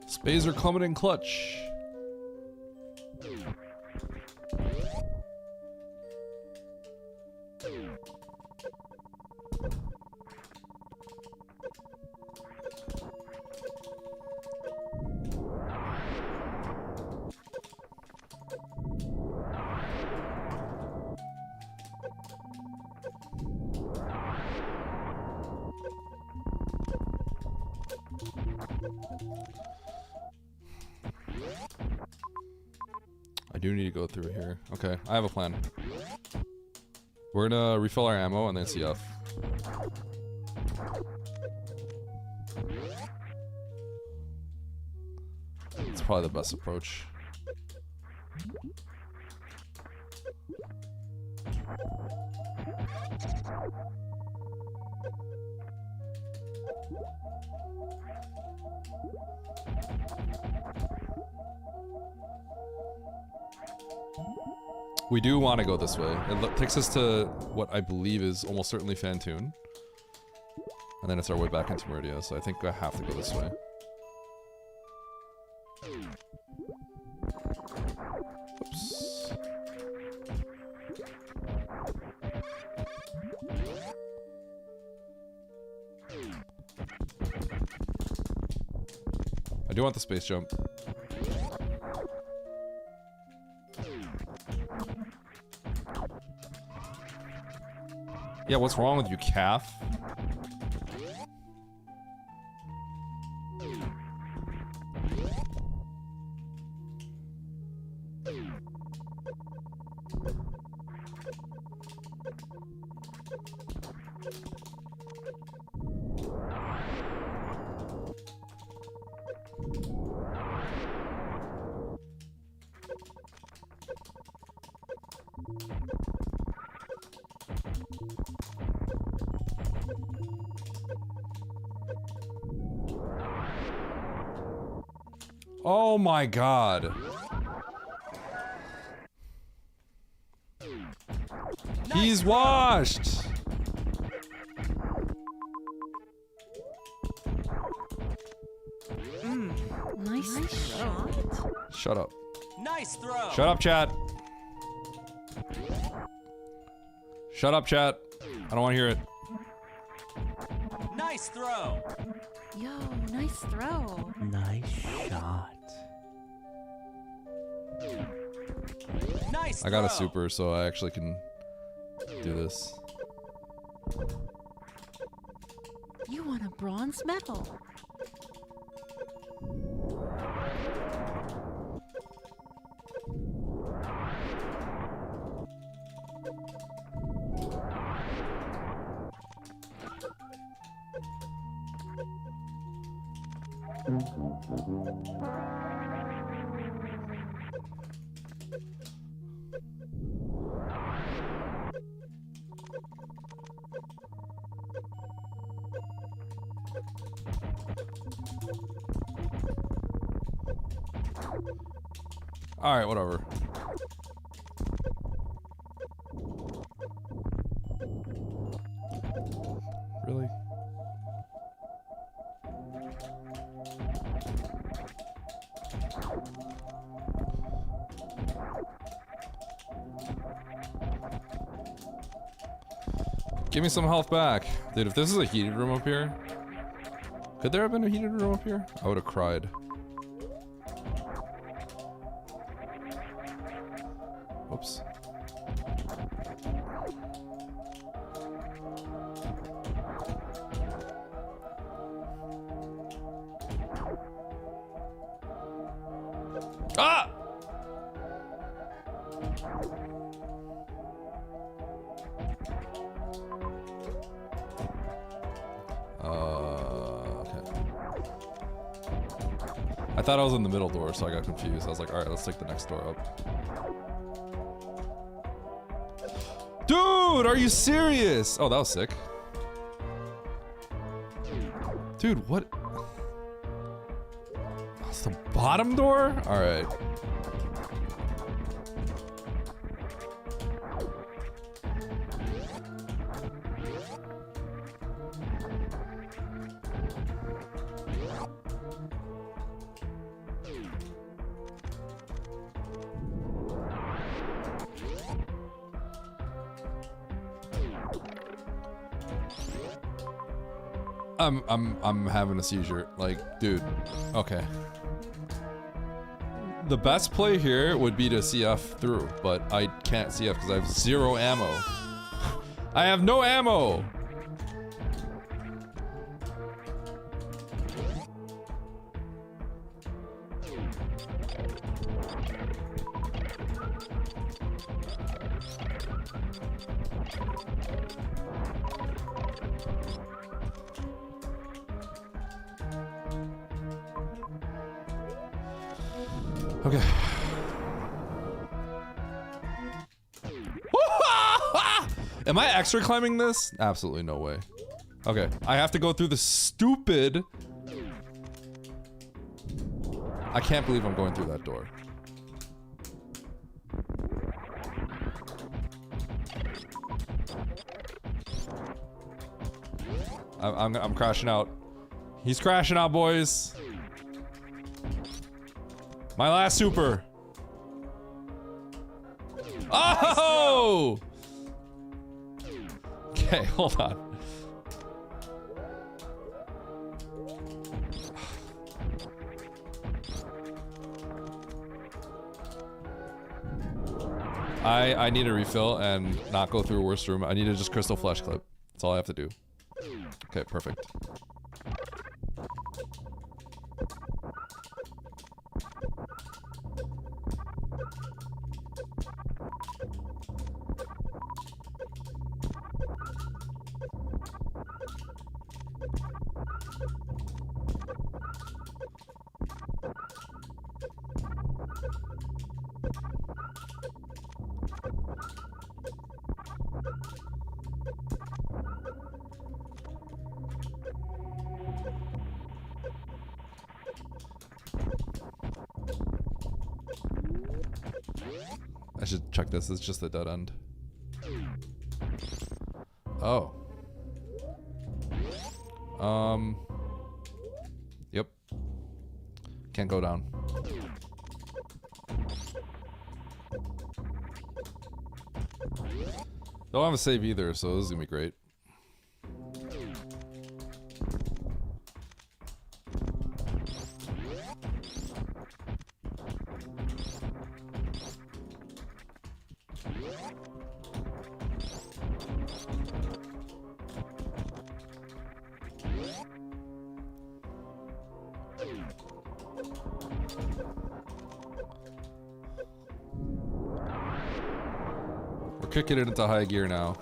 Spazer coming in clutch. I do need to go through here. Okay, I have a plan. We're gonna refill our ammo and then CF. It's probably the best approach. We do want to go this way. It takes us to what I believe is almost certainly Fantoon. And then it's our way back into Meridia, so I think I have to go this way. Oops. I do want the space jump. Yeah, what's wrong with you, calf? Oh my god. He's washed! Nice shot. Shut up. Nice throw. Shut up, chat. Shut up, chat. I don't want to hear it. Nice throw. Yo, nice throw. Nice shot. Nice I got a throw. super, so I actually can do this. You won a bronze medal. Alright, whatever. Really? Give me some health back. Dude, if this is a heated room up here... Could there have been a heated room up here? I would have cried. Whoops. Ah! Okay. I thought I was in the middle door, so I got confused. I was like, alright, let's take the next door up. Dude, are you serious? Oh, that was sick. Dude, what? That's the bottom door? Alright. I'm having a seizure. Like, dude. Okay. The best play here would be to CF through, but I can't CF because I have 0 ammo. I have no ammo! Okay. Am I extra climbing this? Absolutely no way. Okay, I have to go through the stupid... I can't believe I'm going through that door. I'm crashing out. He's crashing out, boys. My last super. Oh! Okay, hold on. I need a refill and not go through a worse room. I need to just crystal flesh clip. That's all I have to do. Okay, perfect. I should check this. It's just a dead end. Oh. Yep. Can't go down. Don't have a save either, so this is gonna be great. Kicking it into high gear now.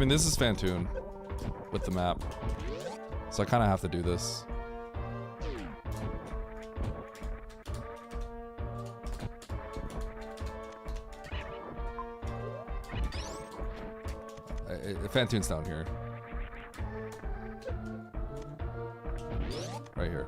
This is Fantoon with the map. So I kind of have to do this. Fantoon's down here. Right here.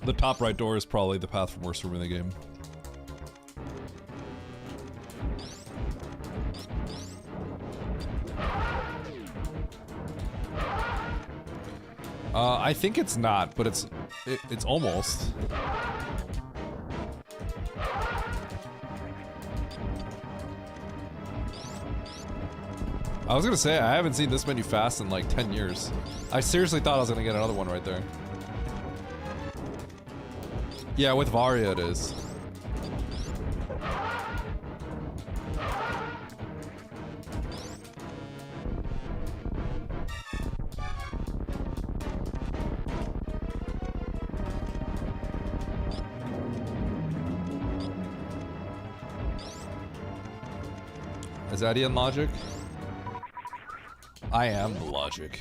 The top right door is probably the path from worst room in the game. I think it's not, but it's almost. I was gonna say, I haven't seen this menu fast in like 10 years. I seriously thought I was gonna get another one right there. Yeah, with Varia it is. Is that Ian logic? I am the logic.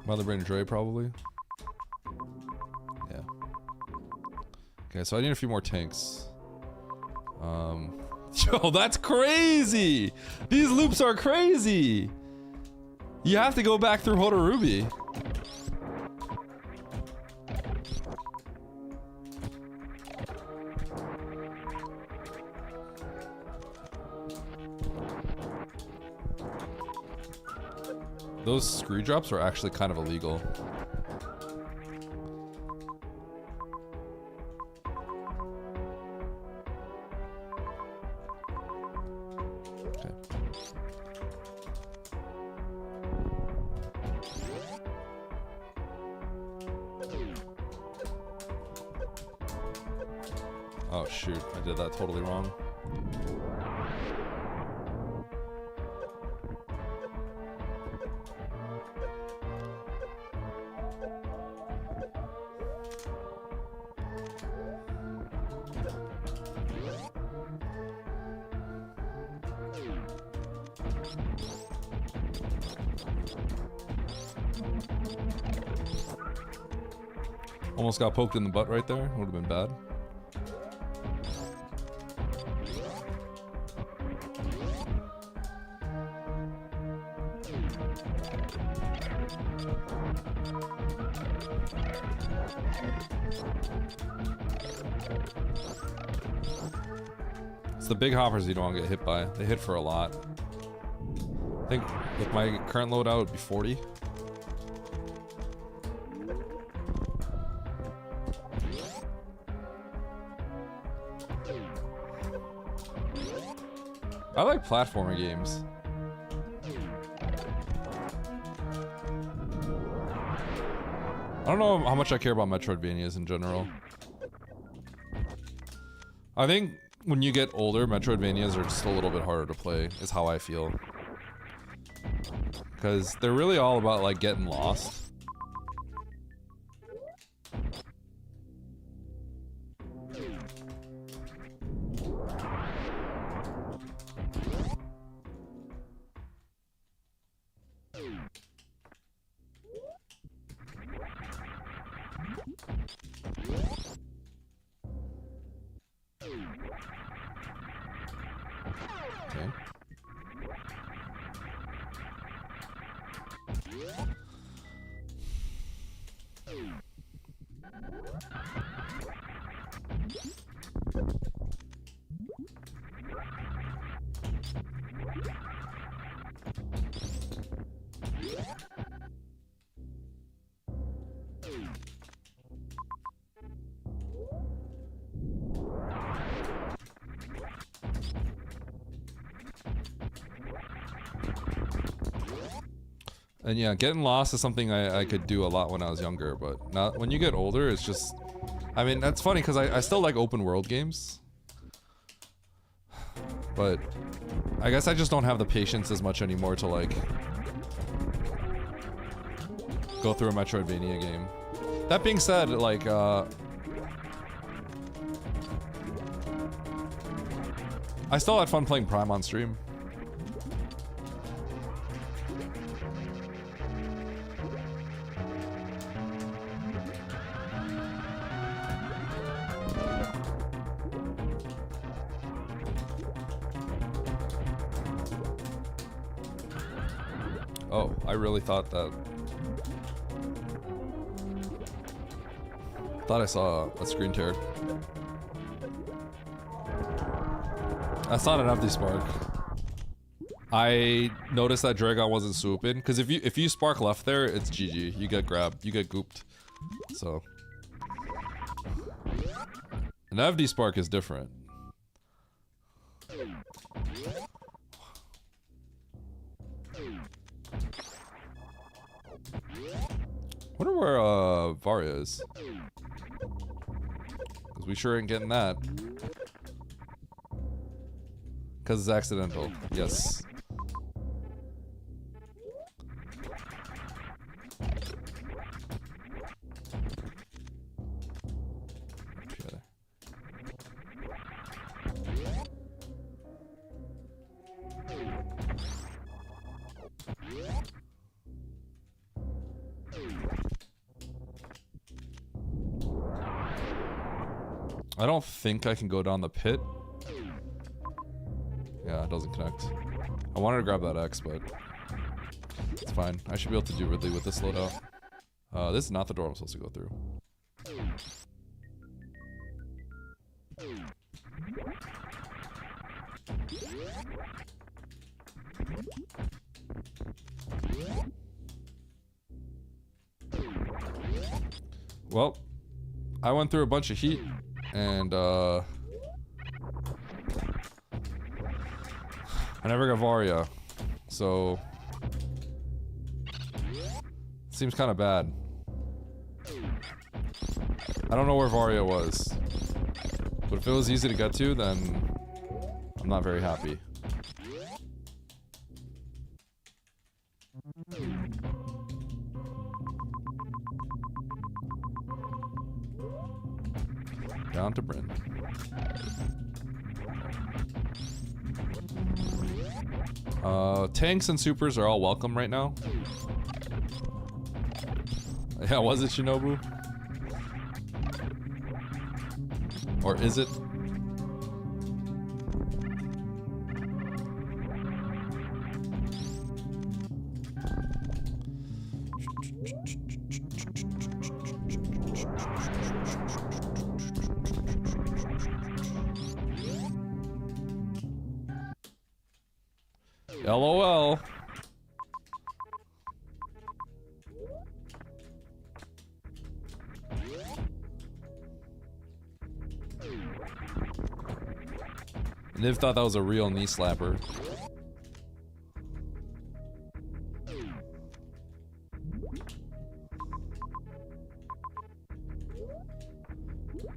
Mother Brain Dre, probably. Yeah. Okay, so I need a few more tanks. Yo, that's crazy! These loops are crazy! You have to go back through Hodorubi. Those screw drops are actually kind of illegal. Okay. Oh shoot, I did that totally wrong. Almost got poked in the butt right there. Would have been bad. It's the big hoppers you don't want to get hit by. They hit for a lot. I think with my current loadout it would be 40. I like platformer games. I don't know how much I care about Metroidvanias in general. I think when you get older, Metroidvanias are just a little bit harder to play, is how I feel. Because they're really all about like getting lost. Okay. And yeah, getting lost is something I could do a lot when I was younger, but not when you get older. It's just, I mean, that's funny because I still like open world games, but I guess I just don't have the patience as much anymore to like go through a Metroidvania game. That being said, like I still had fun playing Prime on stream. Oh, I really thought that. Thought I saw a screen tear. That's not an empty spark. I noticed that Dragon wasn't swooping because if you spark left there, it's GG. You get grabbed. You get gooped. So an FD spark is different. Wonder where Varia is. Cause we sure ain't getting that. Cause it's accidental. Yes. Okay. I don't think I can go down the pit. Yeah, it doesn't connect. I wanted to grab that X, but it's fine. I should be able to do Ridley with this loadout. This is not the door I'm supposed to go through. Well, I went through a bunch of heat, and I never got Varia, so seems kind of bad. I don't know where Varia was. But if it was easy to get to, then I'm not very happy. Down to Bryn. Tanks and supers are all welcome right now. Yeah, was it Shinobu? Or is it? LOL. Niv thought that was a real knee slapper.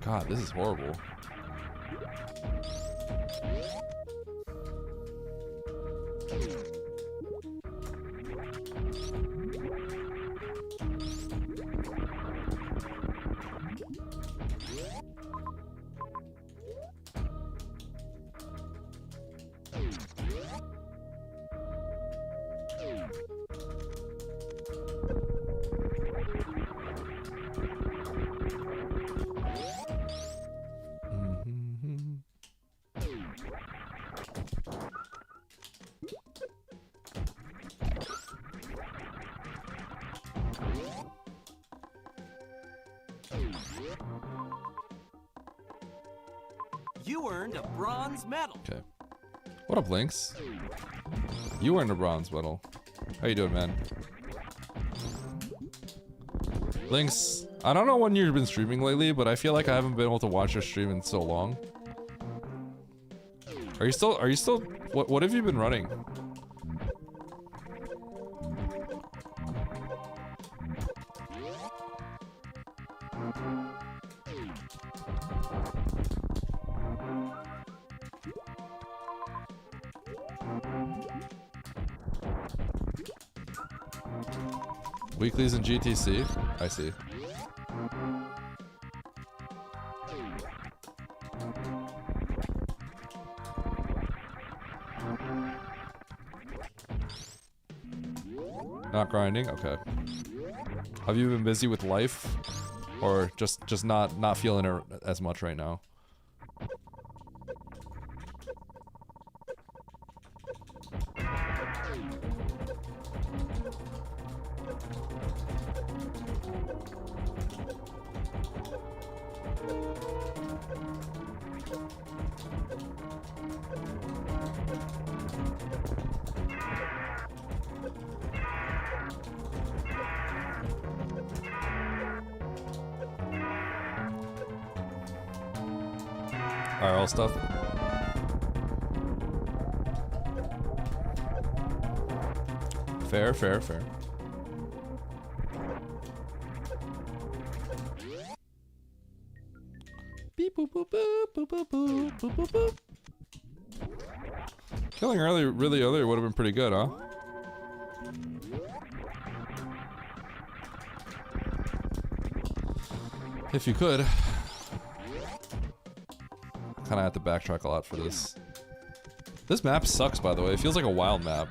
God, this is horrible. You earned a bronze medal. Okay. What up, Lynx? You earned a bronze medal. How you doing, man? Lynx, I don't know when you've been streaming lately, but I feel like I haven't been able to watch your stream in so long. Are you still, what have you been running? Weeklies in GTC? I see. Not grinding? Okay. Have you been busy with life? Or just not feeling it as much right now? IRL stuff. Fair, fair, fair. Beep boop boop boop boop boop boop boop boop boop. Killing really early would have been pretty good, huh? If you could. Kind of have to backtrack a lot for this. This map sucks, by the way. It feels like a wild map.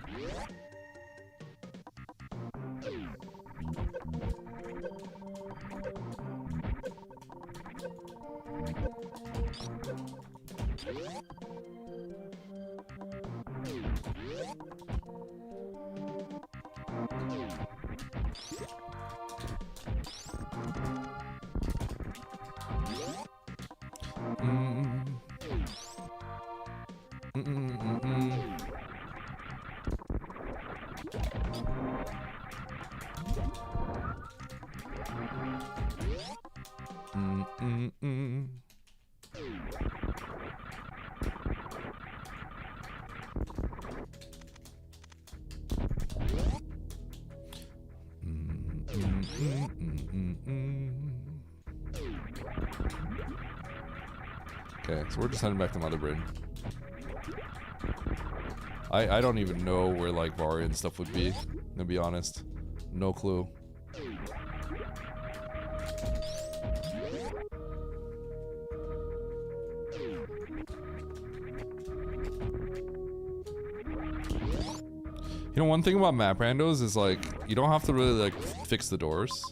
Okay, so we're just heading back to Mother Brain. I don't even know where like Vari and stuff would be, to be honest. No clue. You know, one thing about map randos is like, you don't have to really like fix the doors.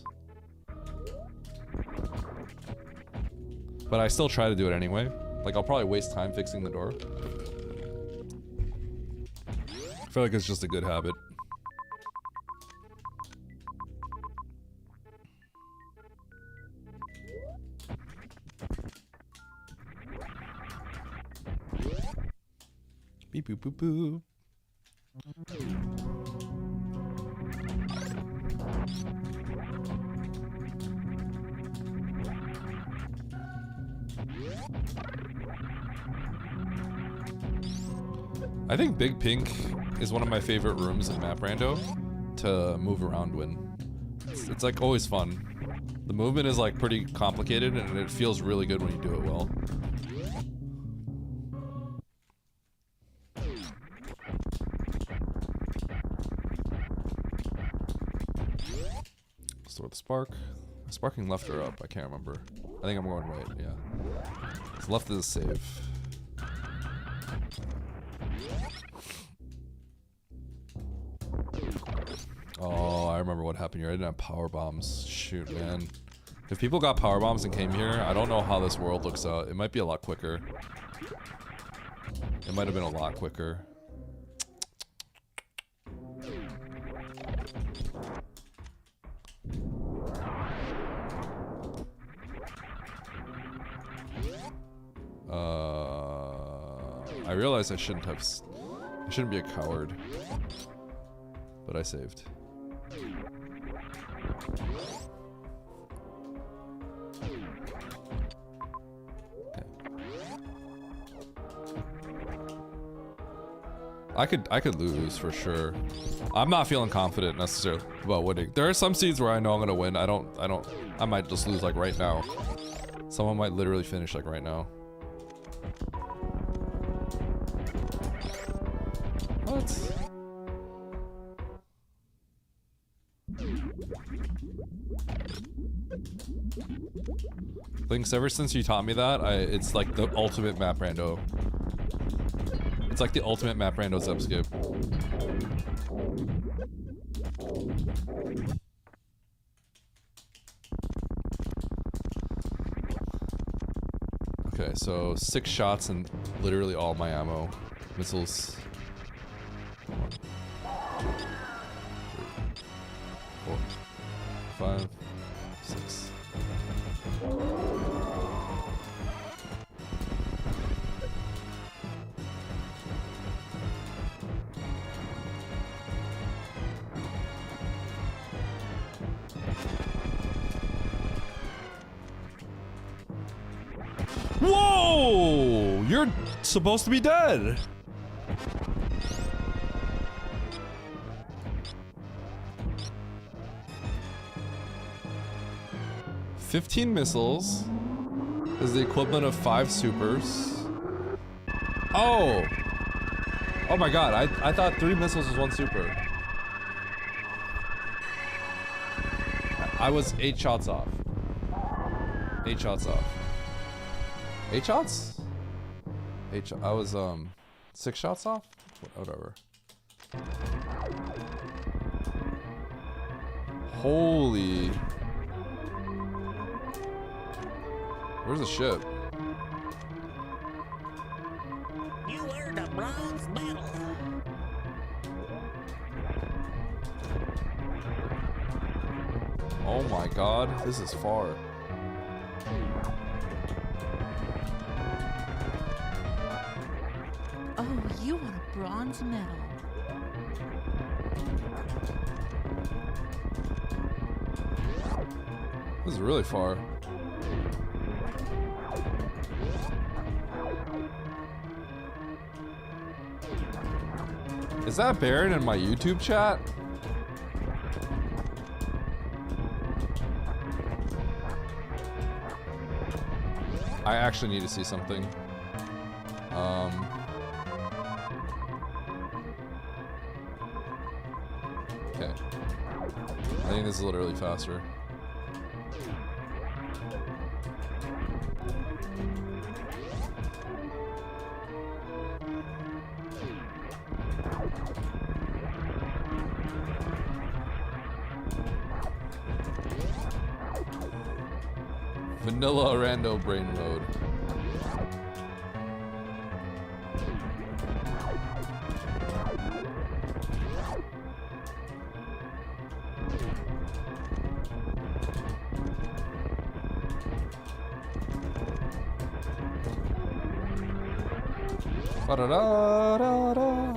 But I still try to do it anyway. Like, I'll probably waste time fixing the door. I feel like it's just a good habit. Beep boop boop boop. I think Big Pink is one of my favorite rooms in Map Rando to move around in. It's like always fun. The movement is like pretty complicated and it feels really good when you do it well. Store the spark. Sparking left or up? I can't remember. I think I'm going right, yeah. So left is a save. Oh, I remember what happened here. I didn't have power bombs. Shoot, man. If people got power bombs and came here, I don't know how this world looks out. It might be a lot quicker. It might have been a lot quicker. I realized I shouldn't be a coward. But I saved. Okay. I could lose for sure. I'm not feeling confident necessarily about winning. There are some seeds where I know I'm gonna win. I might just lose like right now. Someone might literally finish like right now. What? Links, ever since you taught me that, it's like the ultimate map rando. It's like the ultimate map rando zep skip. Okay, so 6 shots and literally all my ammo. Missiles. 1, 2, 3, 4, 5, 6. Whoa! You're supposed to be dead. "15 missiles is the equivalent of 5 supers." Oh! Oh my god, I thought 3 missiles was 1 super. I was 8 shots off. 8 shots off. 8 shots? I was 6 shots off? Whatever. Holy. Where's the ship? You earned a bronze medal. Oh my god, this is far. Oh, you want a bronze medal. This is really far. Is that Baron in my YouTube chat? I actually need to see something. Okay. I think this is literally faster. Vanilla Rando brain mode. Ba-da-da-da-da.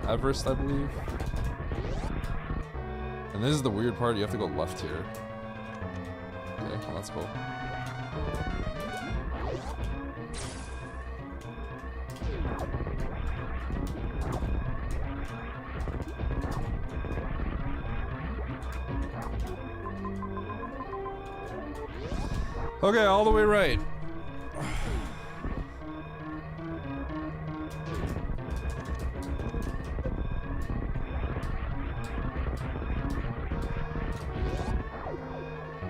Everest, I believe. And this is the weird part, you have to go left here. Okay, well, that's cool. Okay, all the way right.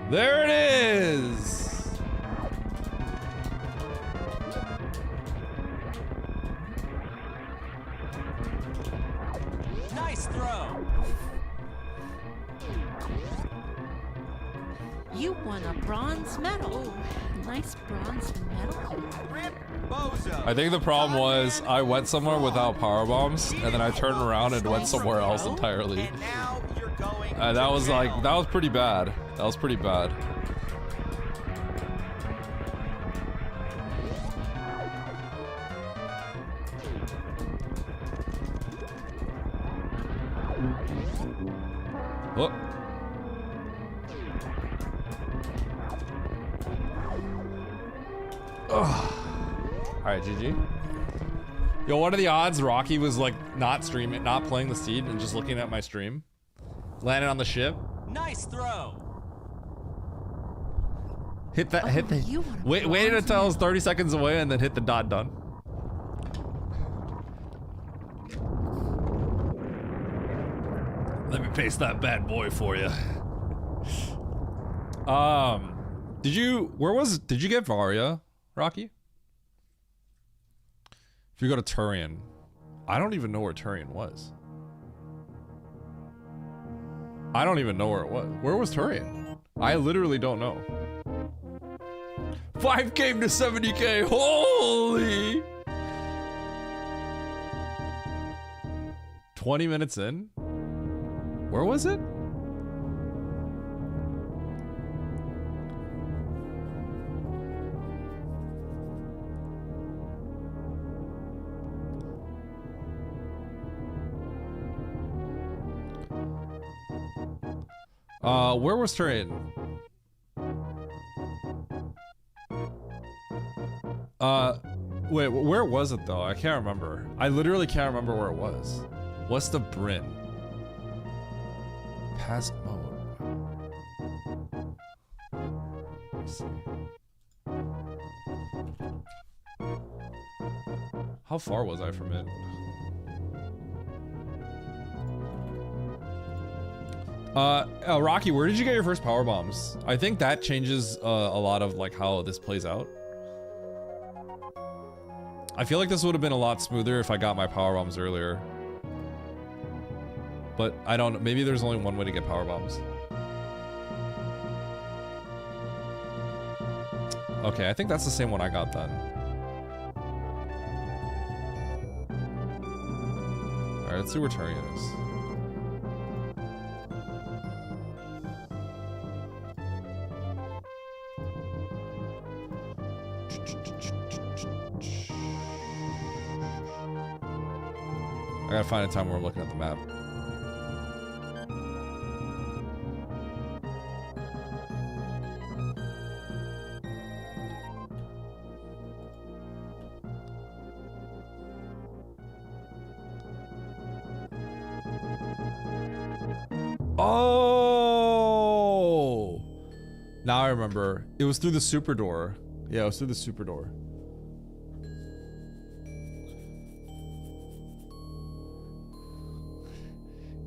There it is! Nice throw! You won a bronze medal. Nice bronze medal. I think the problem was I went somewhere without power bombs, and then I turned around and went somewhere else entirely. And now you're going That was like, that was pretty bad. That was pretty bad. Oh. Alright, GG. Yo, what are the odds Rocky was like not streaming, not playing the seed and just looking at my stream? Landed on the ship. Nice throw! Hit that, hit the, You want a waited bronze until I was 30 seconds away and then hit the dot done. Let me paste that bad boy for you. Did you get Varia, Rocky? If you go to Turian, I don't even know where Turian was. I don't even know where it was. Where was Turian? I literally don't know. 5K to 70K, holy! 20 minutes in? Where was it? Where was Turian? Wait, where was it though? I can't remember. I literally can't remember where it was. What's the Bryn? Past mode. Let's see. How far was I from it? Rocky, where did you get your first power bombs? I think that changes a lot of like how this plays out. I feel like this would have been a lot smoother if I got my power bombs earlier. But I don't know, maybe there's only one way to get power bombs. Okay, I think that's the same one I got then. Alright, let's see where Turian is. I gotta find a time where I'm looking at the map. Oh! Now I remember. It was through the super door. Yeah, it was through the super door.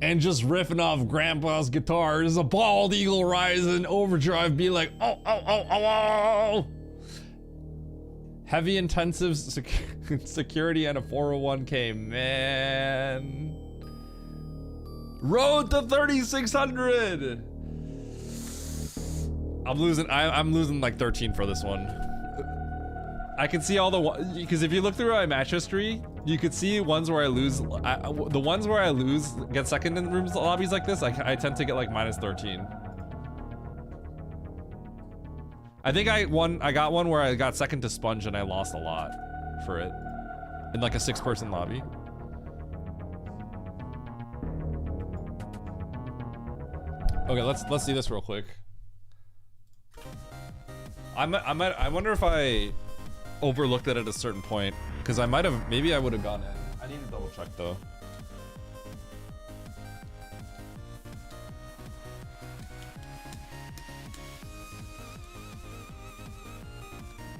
And just riffing off Grandpa's guitar. There's a bald eagle rising, overdrive, be like, oh, oh, oh, oh, oh. Heavy intensive security and a 401k, man. Road to 3,600. I'm losing like 13 for this one. I can see all the, because if you look through my match history, you could see ones where I lose. The ones where I lose, get second in rooms lobbies like this, I tend to get like minus 13. I think I got one where I got second to Sponge and I lost a lot for it in like a 6-person lobby. Okay, let's see this real quick. I wonder if I overlooked it at a certain point, because I might have, maybe I would have gone in. I need to double check though.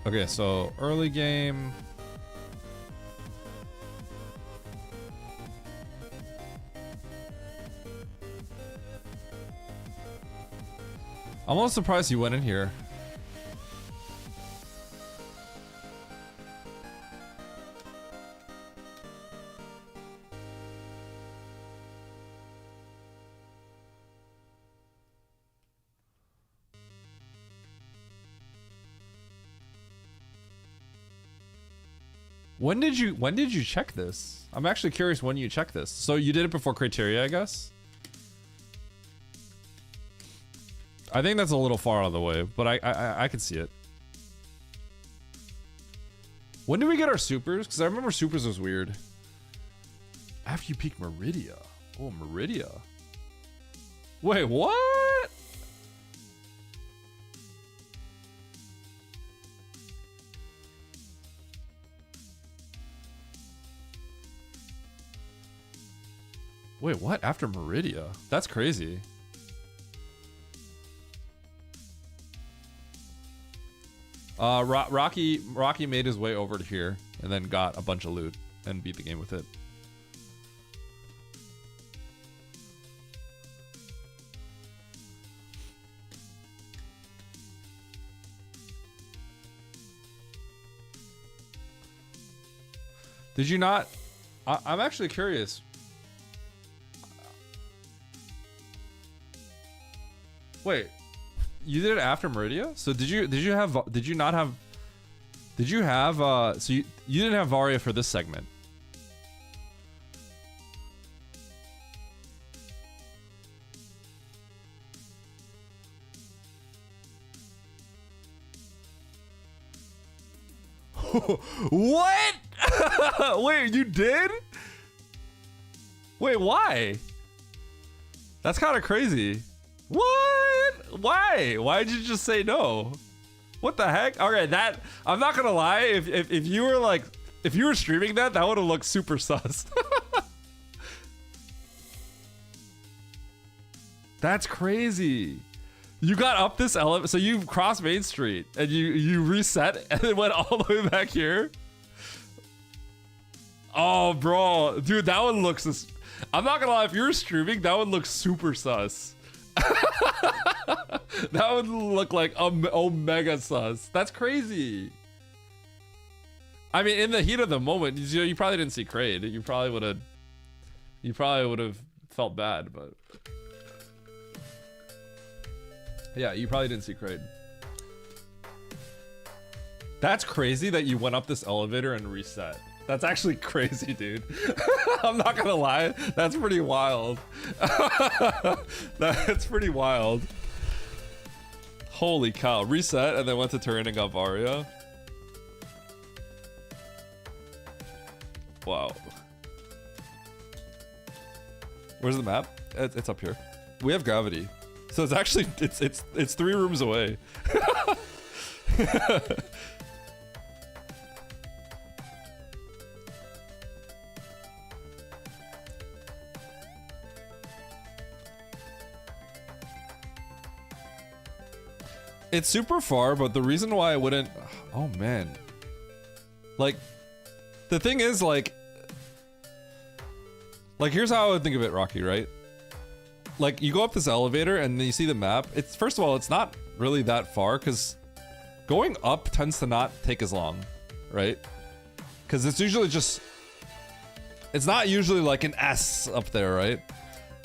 Okay, so early game. I'm a little surprised you went in here. When did you check this? I'm actually curious when you checked this. So you did it before criteria, I guess? I think that's a little far out of the way, but I can see it. When did we get our supers? Because I remember supers was weird. After you peak Meridia. Oh, Meridia. Wait, what? Wait, what? After Meridia? That's crazy. Rocky made his way over to here and then got a bunch of loot and beat the game with it. Did you not? I'm actually curious. Wait, you did it after Meridia? So did you didn't have Varia for this segment? What? Wait, you did? Wait, why? That's kind of crazy. What? Why? Why'd you just say no? What the heck? Okay, that, I'm not gonna lie, if you were like, if you were streaming that would have looked super sus. That's crazy. You got up this elevator, so you crossed Main Street and you reset and then went all the way back here. Oh, bro, dude, that one looks. I'm not gonna lie, if you were streaming, that would look super sus. That would look like omega sus. That's crazy. I mean, in the heat of the moment, you probably didn't see Kraid. You probably would have felt bad, but yeah, you probably didn't see Kraid. That's crazy that you went up this elevator and reset. That's actually crazy, dude. I'm not gonna lie, that's pretty wild. That's pretty wild. Holy cow, reset and then went to terrain and got Varia. Wow. Where's the map? It's up here. We have gravity. So it's actually, it's 3 rooms away. It's super far, but the reason why I wouldn't... Oh, man. Like, the thing is, like, here's how I would think of it, Rocky, right? Like, you go up this elevator and then you see the map. It's, first of all, it's not really that far because going up tends to not take as long, right? Because it's usually just... It's not usually like an S up there, right?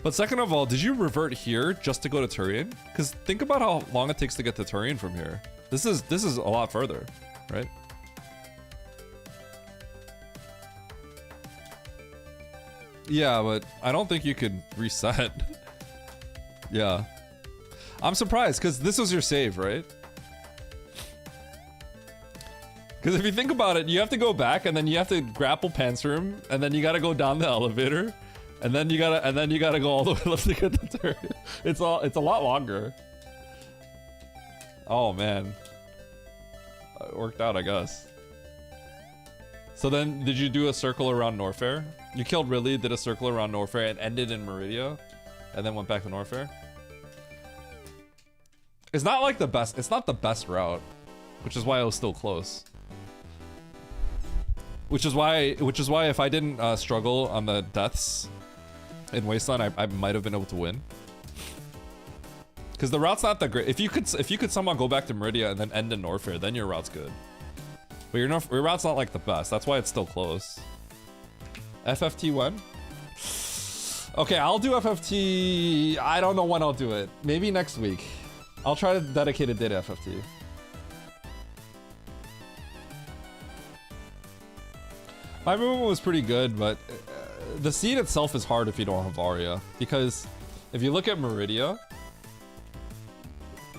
But second of all, did you revert here just to go to Turian? Because think about how long it takes to get to Turian from here. This is a lot further, right? Yeah, but I don't think you could reset. Yeah. I'm surprised, because this was your save, right? Because if you think about it, you have to go back, and then you have to grapple Panserum, and then you gotta go down the elevator, and then you gotta go all the way left to get the turret. It's a lot longer. Oh man. It worked out, I guess. So then, did you do a circle around Norfair? You killed Ridley, did a circle around Norfair, and ended in Meridia, and then went back to Norfair? It's not like the best, it's not the best route, which is why it was still close. Which is why if I didn't struggle on the deaths in Wasteland, I might have been able to win. Because the route's not that great. If you could somehow go back to Meridia and then end in Norfair, then your route's good. But your route's not like the best. That's why it's still close. FFT1? Okay, I'll do FFT. I don't know when I'll do it. Maybe next week. I'll try to dedicate a day to FFT. My movement was pretty good, but the seed itself is hard if you don't have Aria. Because if you look at Meridia,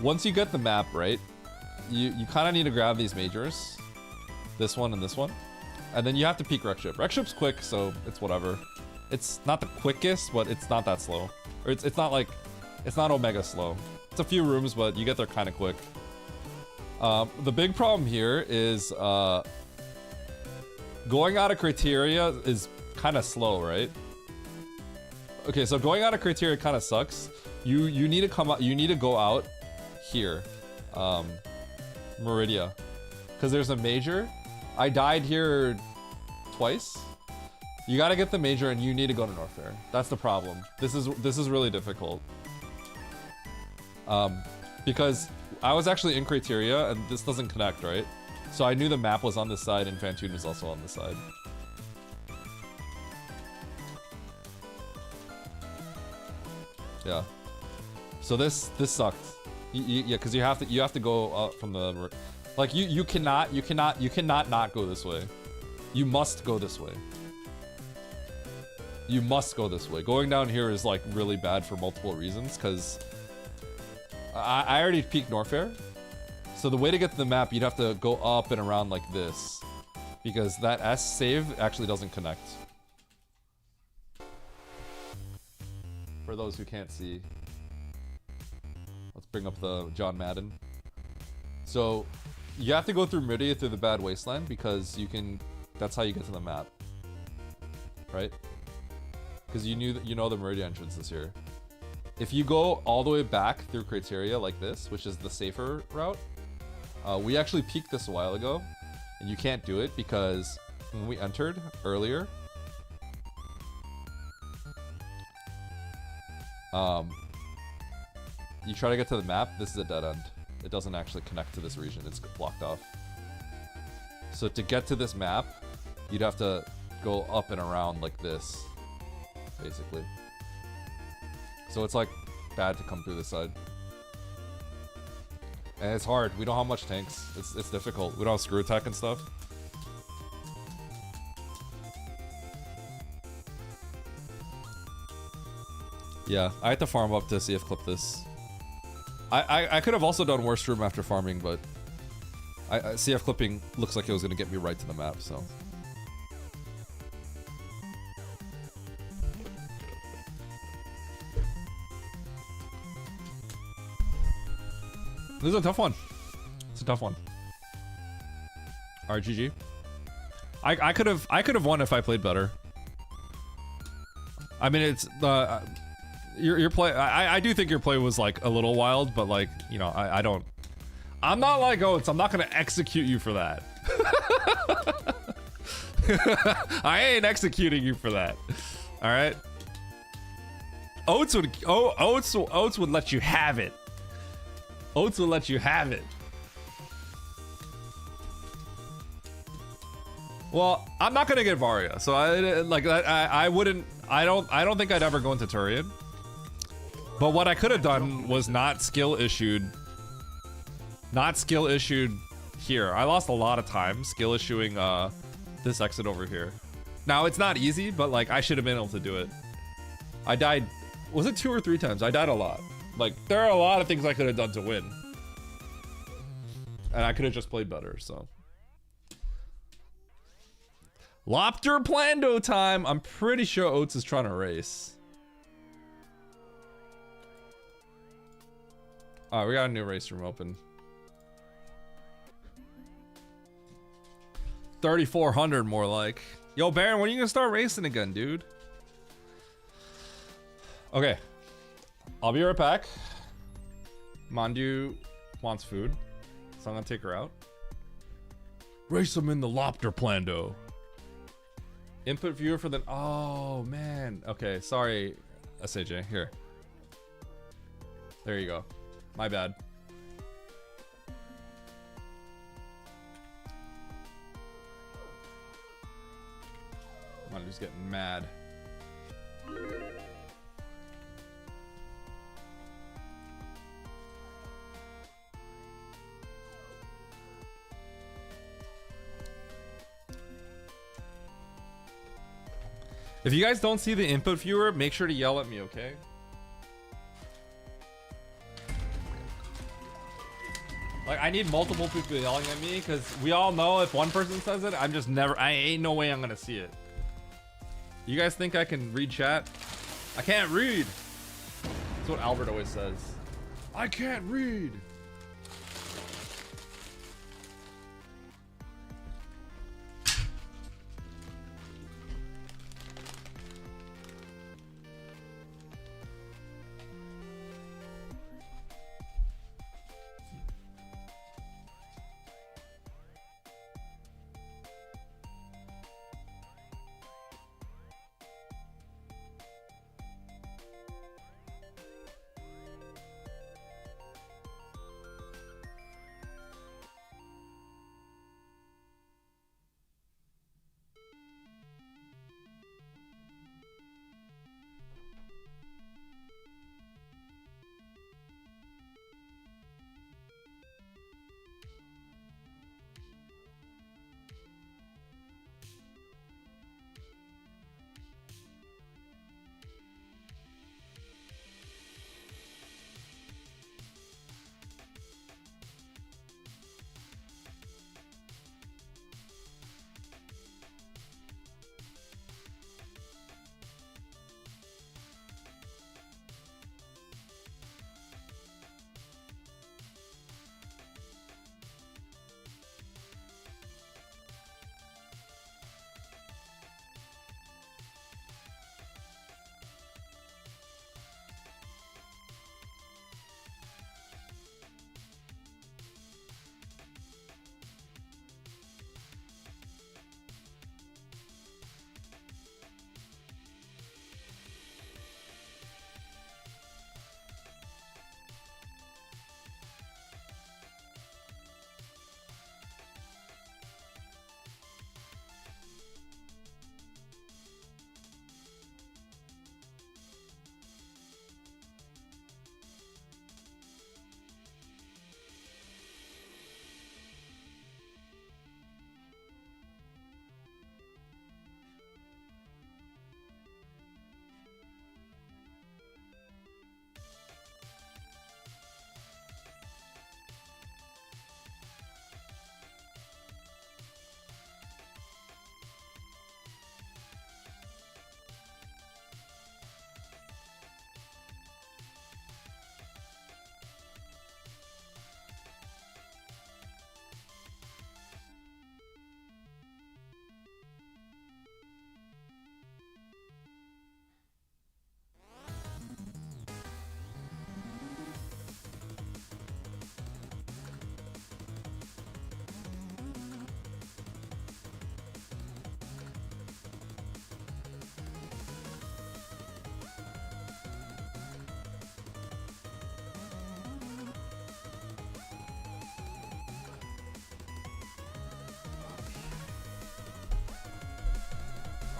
once you get the map right, you kind of need to grab these majors. This one and this one. And then you have to peek Wreck Ship. Wreck Ship's quick, so it's whatever. It's not the quickest, but it's not that slow. Or it's not like, it's not Omega slow. It's a few rooms, but you get there kind of quick. The big problem here is going out of criteria is kind of slow, right? Okay, so going out of criteria kind of sucks. You need to come out. You need to go out here, Meridia, because there's a major. I died here twice. You got to get the major, and you need to go to Norfair. That's the problem. This is really difficult. Because I was actually in criteria, and this doesn't connect, right? So I knew the map was on this side, and Fantoon was also on this side. Yeah. So this sucked. Yeah, because you have to go up from the, like you cannot not go this way. You must go this way. You must go this way. Going down here is like really bad for multiple reasons, because I already peaked Norfair. So the way to get to the map, you'd have to go up and around like this, because that S save actually doesn't connect. For those who can't see. Let's bring up the John Madden. So you have to go through Meridia through the bad wasteland, because you can, that's how you get to the map. Right? Because you know the Meridia entrance is here. If you go all the way back through criteria like this, which is the safer route, we actually peaked this a while ago, and you can't do it because when we entered earlier, you try to get to the map, this is a dead end. It doesn't actually connect to this region, it's blocked off. So to get to this map, you'd have to go up and around like this, basically. So it's like bad to come through this side. And it's hard, we don't have much tanks. It's difficult. We don't have screw attack and stuff. Yeah, I had to farm up to CF clip this. I could have also done worse room after farming, but CF clipping looks like it was gonna get me right to the map, so. This is a tough one. It's a tough one. Alright, GG. I could have won if I played better. I mean, it's your play. I do think your play was like a little wild, but like, you know, I don't. I'm not like Oates. I'm not gonna execute you for that. I ain't executing you for that. All right. Oates would let you have it. Oates will let you have it. Well, I'm not gonna get Varia, so I wouldn't. I don't think I'd ever go into Turian. But what I could have done was not skill issued here. I lost a lot of time skill issuing this exit over here. Now it's not easy, but like I should have been able to do it. I died, was it 2 or 3 times? I died a lot. Like there are a lot of things I could have done to win. And I could have just played better, so. Lobster Plando time. I'm pretty sure Oates is trying to race. Alright, we got a new race room open. 3,400 more like. Yo, Baron, when are you gonna start racing again, dude? Okay. I'll be right back. Mandu wants food, so I'm gonna take her out. Race him in the Lobster Plando. Input viewer for the... Oh, man. Okay, sorry, SAJ. Here. There you go. My bad. I'm just getting mad. If you guys don't see the input viewer, make sure to yell at me, okay? Like, I need multiple people yelling at me, because we all know if one person says it, I'm just never, I ain't no way I'm gonna see it. You guys think I can read chat? I can't read! That's what Albert always says. I can't read!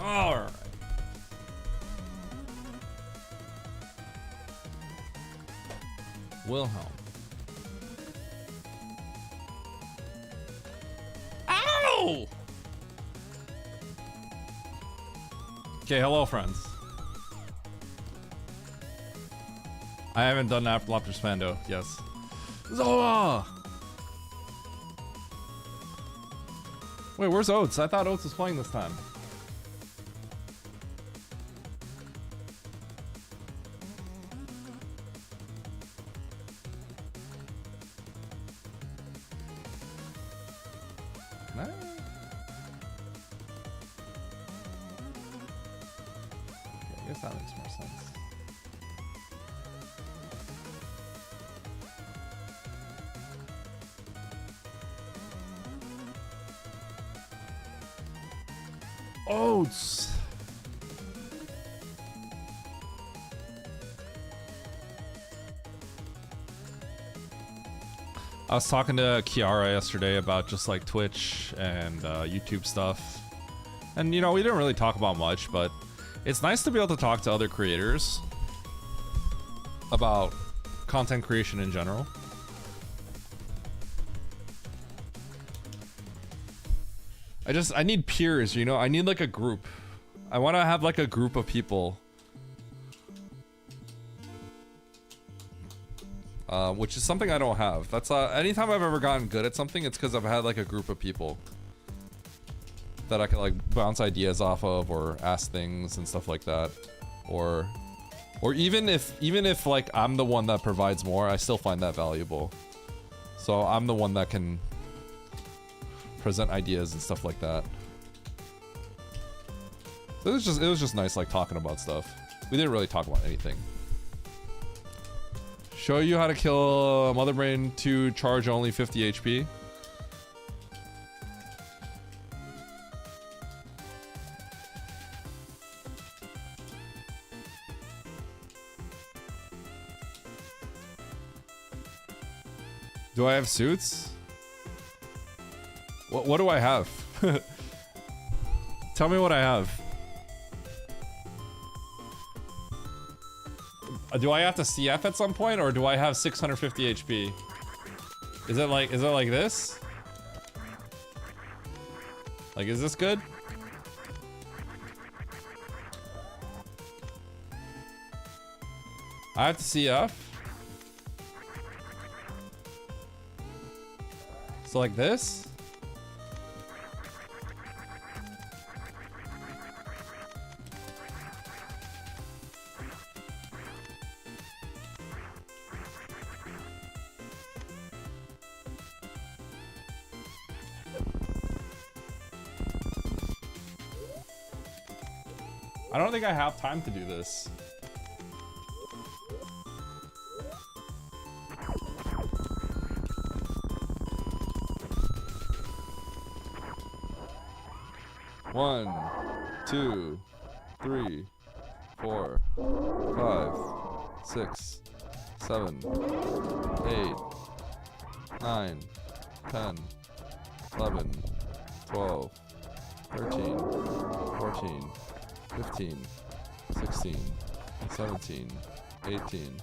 All right. Wilhelm. Ow! Okay, hello, friends. I haven't done Lopter Spando. Yes. Zoa! Wait, where's Oates? I thought Oates was playing this time. Can I? Okay, I guess that makes more sense. Oats. I was talking to Kiara yesterday about just like Twitch and YouTube stuff. And you know, we didn't really talk about much, but it's nice to be able to talk to other creators about content creation in general. I need peers, you know? I need like a group. I want to have like a group of people. Which is something I don't have. That's anytime I've ever gotten good at something, it's because I've had like a group of people that I can like bounce ideas off of or ask things and stuff like that. Or even if like I'm the one that provides more, I still find that valuable. So I'm the one that can present ideas and stuff like that. So it was just nice like talking about stuff. We didn't really talk about anything. Show you how to kill Mother Brain to charge only 50 HP. Do I have suits? What do I have? Tell me what I have. Do I have to CF at some point, or do I have 650 HP? Is it like this? Like, is this good? I have to CF. So like this? I don't think I have time to do this. One, 2, 3, 4, 5, 6, 7, 8, 9, 10, 11, 12, 13, 14, 15, 16, 17, 18,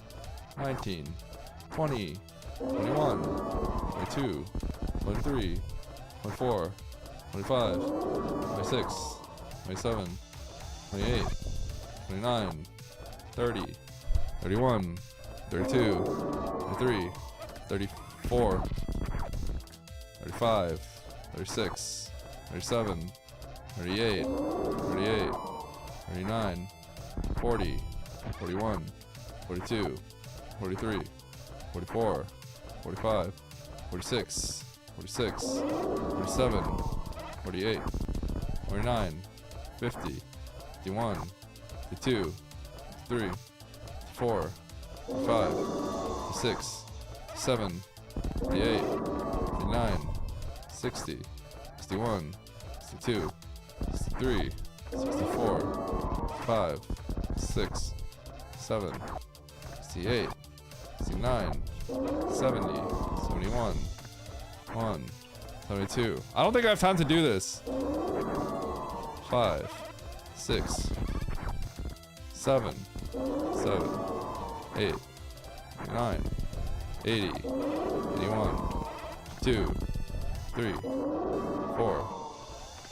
19, 20, 21, 22, 23, 24, 25, 26, 27, 28, 29, 30, 31, 32, 33, 34, 35, 36, 37, 38, 38, 39, 40, 41, 42, 43, 44, 45, 46, 46, 47, 48, 49, 50, 51, 52, 53, 54, 55, 56, 57, 58, 59, 60, 61, 62, 63, 64, 65, 66, 67, 68, 69, 70, 71, 1, 72. I don't think I have time to do this. 5, 6, 7, 8, 9, 80, 81, 2, 3, 4,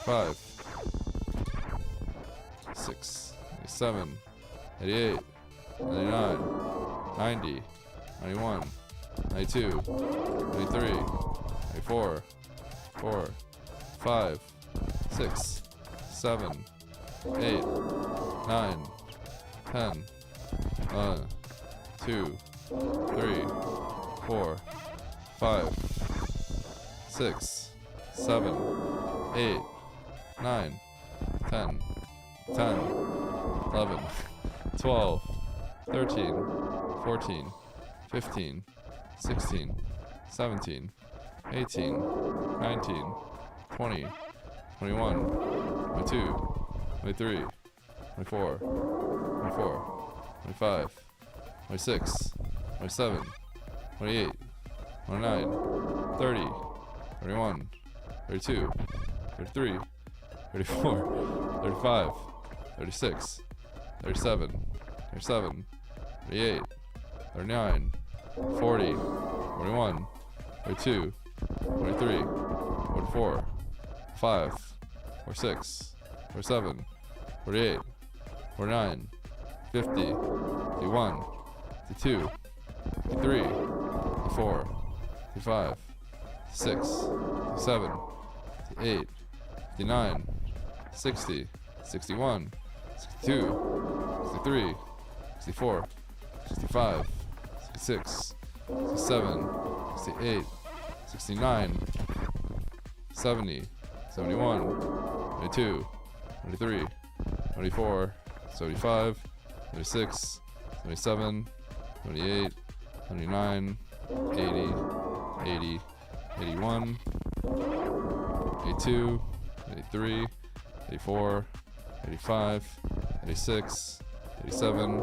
5, 6, 7, 88, 99, 90, 91, 92, 93, 94, 4, 5, 6, 7, 8, 9, 10, 2, 3, 4, 5, 6, 7, 8, 9, 10, 10, 11, 12, 13, 14, 15, 16, 17, 18, 19, 20, 21, 22, 23, 24, 24, 25, 26, 27, 28, 29, 30, 31, 32, 33, 34, 35, 36, 37, 37, 38, 39, 40, 41, 42, 43, 44, 5, 46, 47, 48, 49, 50, 51, 52, 53, 54, 55, 56, 57, 58, 59, 60, 61, 62, 63, 64, 65, 66, 67, 68, 69, 70, 71, 72, 73, 74, 75, 76, 77, 78, 79, 80, 80, 81, 82, 83, 84, 85, 86, 87,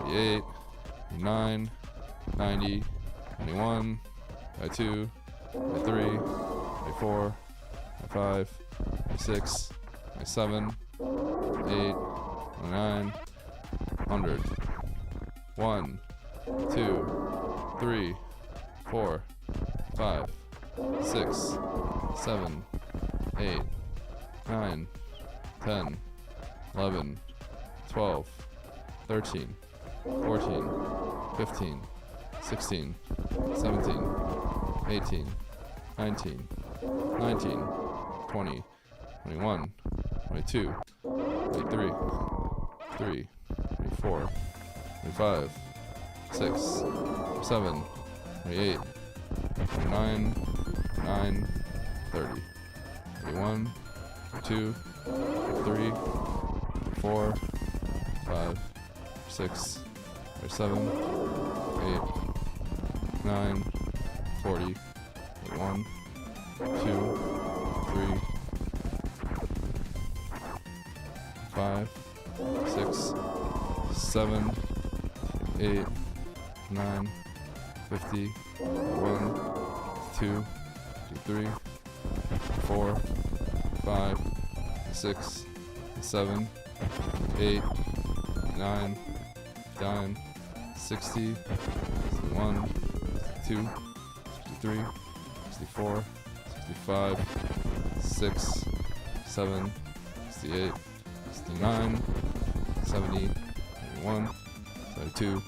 88, 89, 90, 91, 92, 93, 94, 95, 96, 97, 8, 99, 100, 1, 2, 3, 4, 5, 6, 7, 8, 9, 10, 11, 12, 13, 14, 15, 16, 17, 18, 19, 19, 20, 21, 22, 23, 3, 24, 25, 6, 7, 28, 29, 9, 30, 31, 2, 3, 4, 5, 6, 7, 8, 9, 40, 41, 2, 3, 5, 6, 7, 8, 9, 50, 1, 2, 3, 4, 5, 6, 7, 8, 9, 10, 60, 61, 62, 63, 64, 65, 6, 7, 68, 69, 70, 71, 72,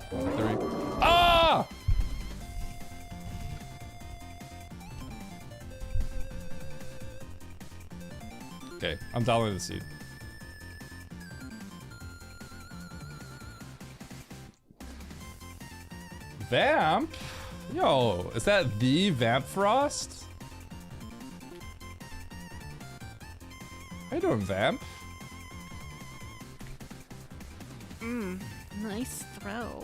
73. Ah! Okay, I'm downloading the seed. Vamp? Yo, is that the Vamp Frost? How you doing, Vamp? Nice throw.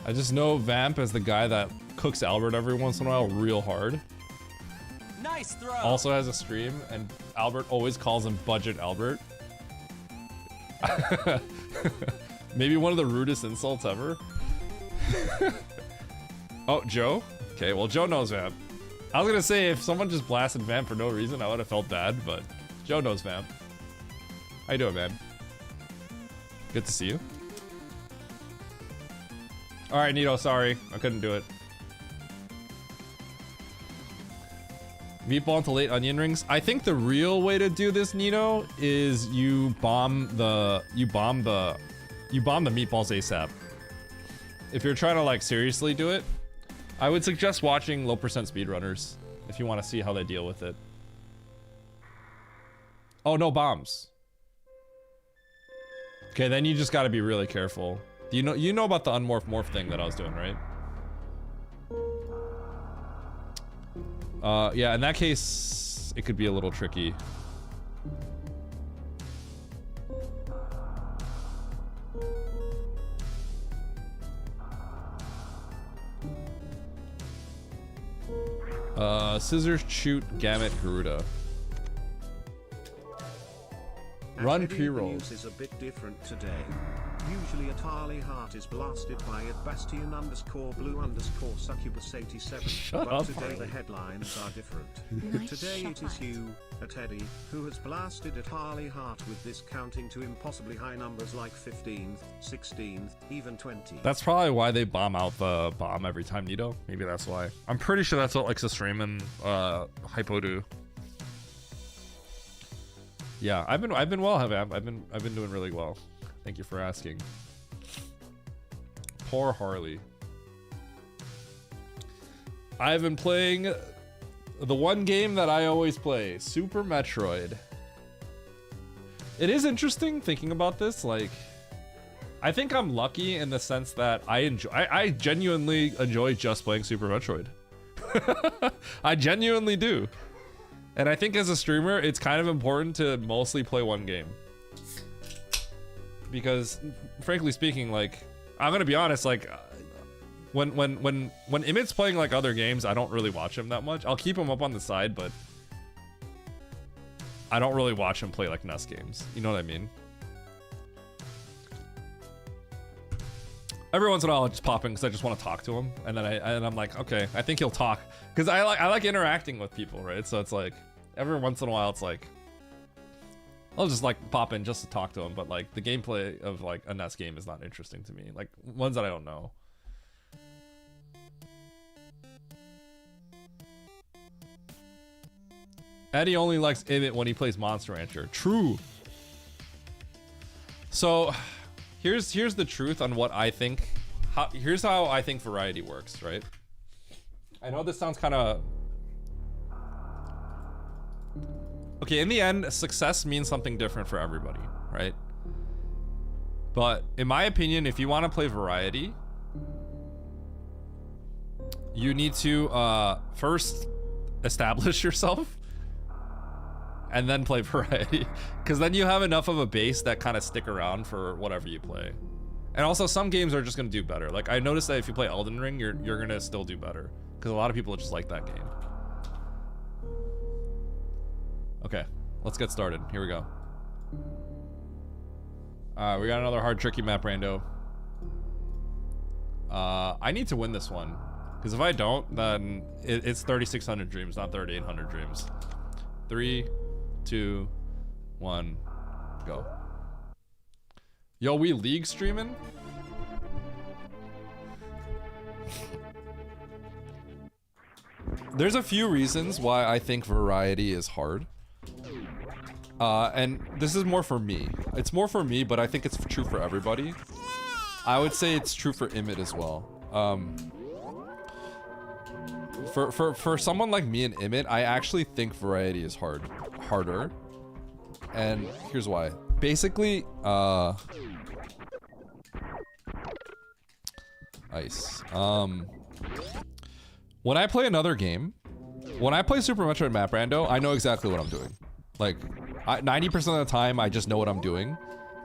I just know Vamp as the guy that cooks Albert every once in a while real hard. Nice throw. Also has a stream, and Albert always calls him Budget Albert. Maybe one of the rudest insults ever. Oh, Joe? Okay, well, Joe knows Vamp. I was gonna say, if someone just blasted Vamp for no reason, I would have felt bad, but Joe knows Vamp. How you doing, man? Good to see you. All right, Nito, sorry. I couldn't do it. Meatball into late onion rings. I think the real way to do this, Nito, is you bomb the meatballs ASAP. If you're trying to like seriously do it, I would suggest watching low percent speedrunners if you want to see how they deal with it. Oh, no bombs. Okay, then you just got to be really careful. You know about the unmorph thing that I was doing, right? Yeah, in that case, it could be a little tricky. Scissors, shoot, gamut, Garuda. Run pre-rolls. Is a bit different today. Usually at Harley Heart is blasted by at Bastion_Blue_Succubus87. Shut but up, today Harley. the headlines are different. Nice Today it shot. is you, a Teddy, who has blasted at Harley Heart with this counting to impossibly high numbers like 15th, 16th, even 20. That's probably why they bomb out the bomb every time, Nito. Maybe that's why. I'm pretty sure that's what like Stream and Hypo do. Yeah, I've been well, I've been doing really well. Thank you for asking. Poor Harley. I've been playing the one game that I always play, Super Metroid. It is interesting thinking about this. Like, I think I'm lucky in the sense that I genuinely enjoy just playing Super Metroid. I genuinely do. And I think as a streamer, it's kind of important to mostly play one game. Because, frankly speaking, like, I'm gonna be honest, like, when Immit's playing like other games, I don't really watch him that much. I'll keep him up on the side, but I don't really watch him play like NES games. You know what I mean? Every once in a while, I'll just pop in because I just want to talk to him, and then I'm like, okay, I think he'll talk, because I like interacting with people, right? So it's like every once in a while, it's like I'll just like pop in just to talk to him, but like the gameplay of like a NES game is not interesting to me. Like ones that I don't know. Eddie only likes Immit when he plays Monster Rancher. True. So here's the truth on what I think. Here's how I think variety works, right? I know this sounds kind of... Okay, in the end, success means something different for everybody, right? But in my opinion, if you want to play variety, you need to first establish yourself and then play variety, because then you have enough of a base that kind of stick around for whatever you play. And also, some games are just gonna do better. Like I noticed that if you play Elden Ring, you're gonna still do better, because a lot of people just like that game. Okay, let's get started. Here we go. We got another hard, tricky map, Rando. I need to win this one, because if I don't, then it's 3,600 dreams, not 3,800 dreams. 3, 2, 1, go. Yo, we league streaming? There's a few reasons why I think variety is hard. And this is more for me. It's more for me, but I think it's true for everybody. I would say it's true for Immit as well. For someone like me and Immit, I actually think variety is harder. And here's why. Basically, ice. When I play another game, when I play Super Metroid Map Rando, I know exactly what I'm doing. Like, 90% of the time, I just know what I'm doing.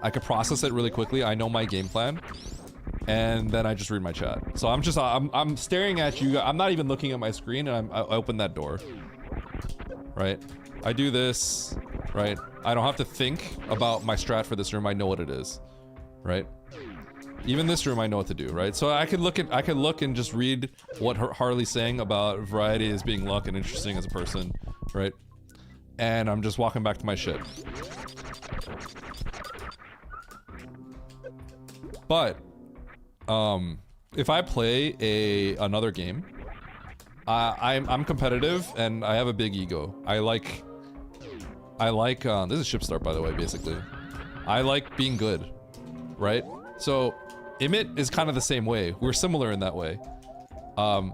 I could process it really quickly. I know my game plan. And then I just read my chat. So I'm staring at you. I'm not even looking at my screen, and I open that door. Right? I do this, right? I don't have to think about my strat for this room. I know what it is, right? Even this room, I know what to do, right? So I could look and just read what Harley's saying about variety as being luck and interesting as a person, right? And I'm just walking back to my shit. But if I play another game, I'm competitive and I have a big ego. I like this is ship start, by the way, basically. I like being good, right? So Imit is kind of the same way. We're similar in that way.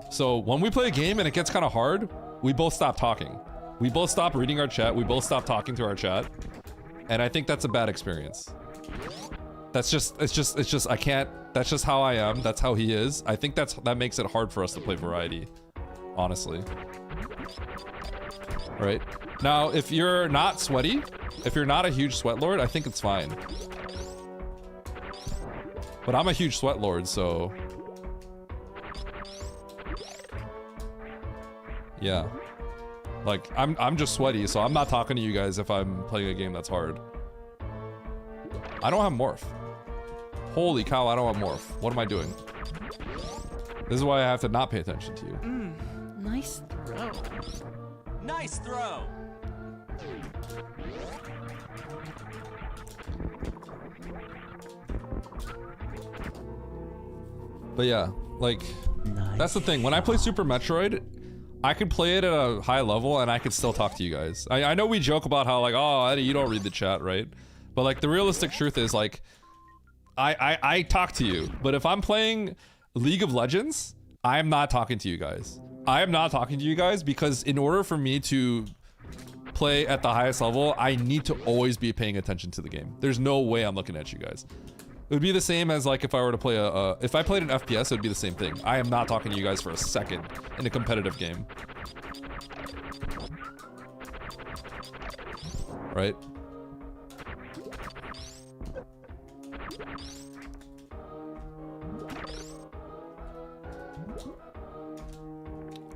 So when we play a game and it gets kind of hard, we both stop talking. We both stop reading our chat. We both stop talking to our chat. And I think that's a bad experience. It's just, I can't, that's just how I am. That's how he is. I think that makes it hard for us to play variety, honestly. Right? Now, if you're not sweaty, if you're not a huge sweat lord, I think it's fine. But I'm a huge sweat lord, so... yeah. Like, I'm just sweaty, so I'm not talking to you guys if I'm playing a game that's hard. I don't have morph. Holy cow, I don't have morph. What am I doing? This is why I have to not pay attention to you. Nice throw. Nice throw. But yeah, like, that's the thing. When I play Super Metroid, I could play it at a high level and I could still talk to you guys. I know we joke about how like, oh, Eddie, you don't read the chat, right? But like, the realistic truth is like, I talk to you. But if I'm playing League of Legends, I am not talking to you guys. I am not talking to you guys because in order for me to play at the highest level, I need to always be paying attention to the game. There's no way I'm looking at you guys. It would be the same as like if I were to play if I played an FPS, it would be the same thing. I am not talking to you guys for a second in a competitive game. Right?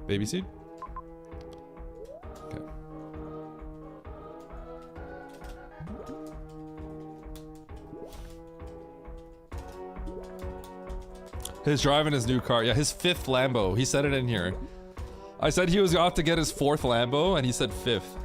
Baby seed? Okay. His driving his new car. Yeah, his 5th Lambo. He said it in here. I said he was off to get his 4th Lambo, and he said 5th.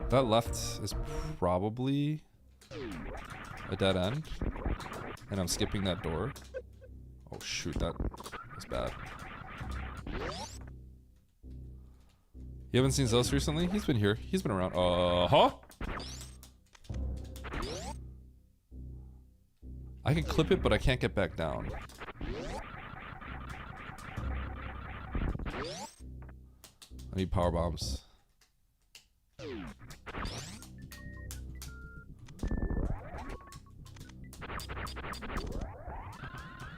That left is probably a dead end, and I'm skipping that door. Oh shoot, that was bad. You haven't seen Zeus recently? He's been here. He's been around. Huh? I can clip it, but I can't get back down. I need power bombs.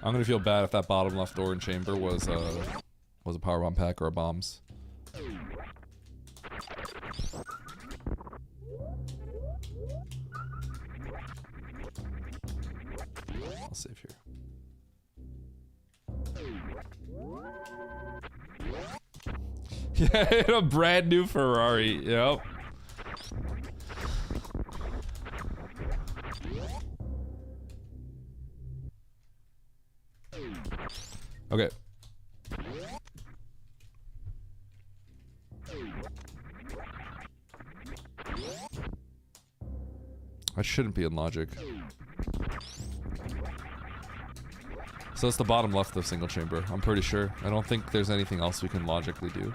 I'm gonna feel bad if that bottom left door in chamber was a powerbomb pack or a bombs. I'll save here. Yeah, a brand new Ferrari. Yep. Okay. I shouldn't be in logic. So it's the bottom left of single chamber, I'm pretty sure. I don't think there's anything else we can logically do.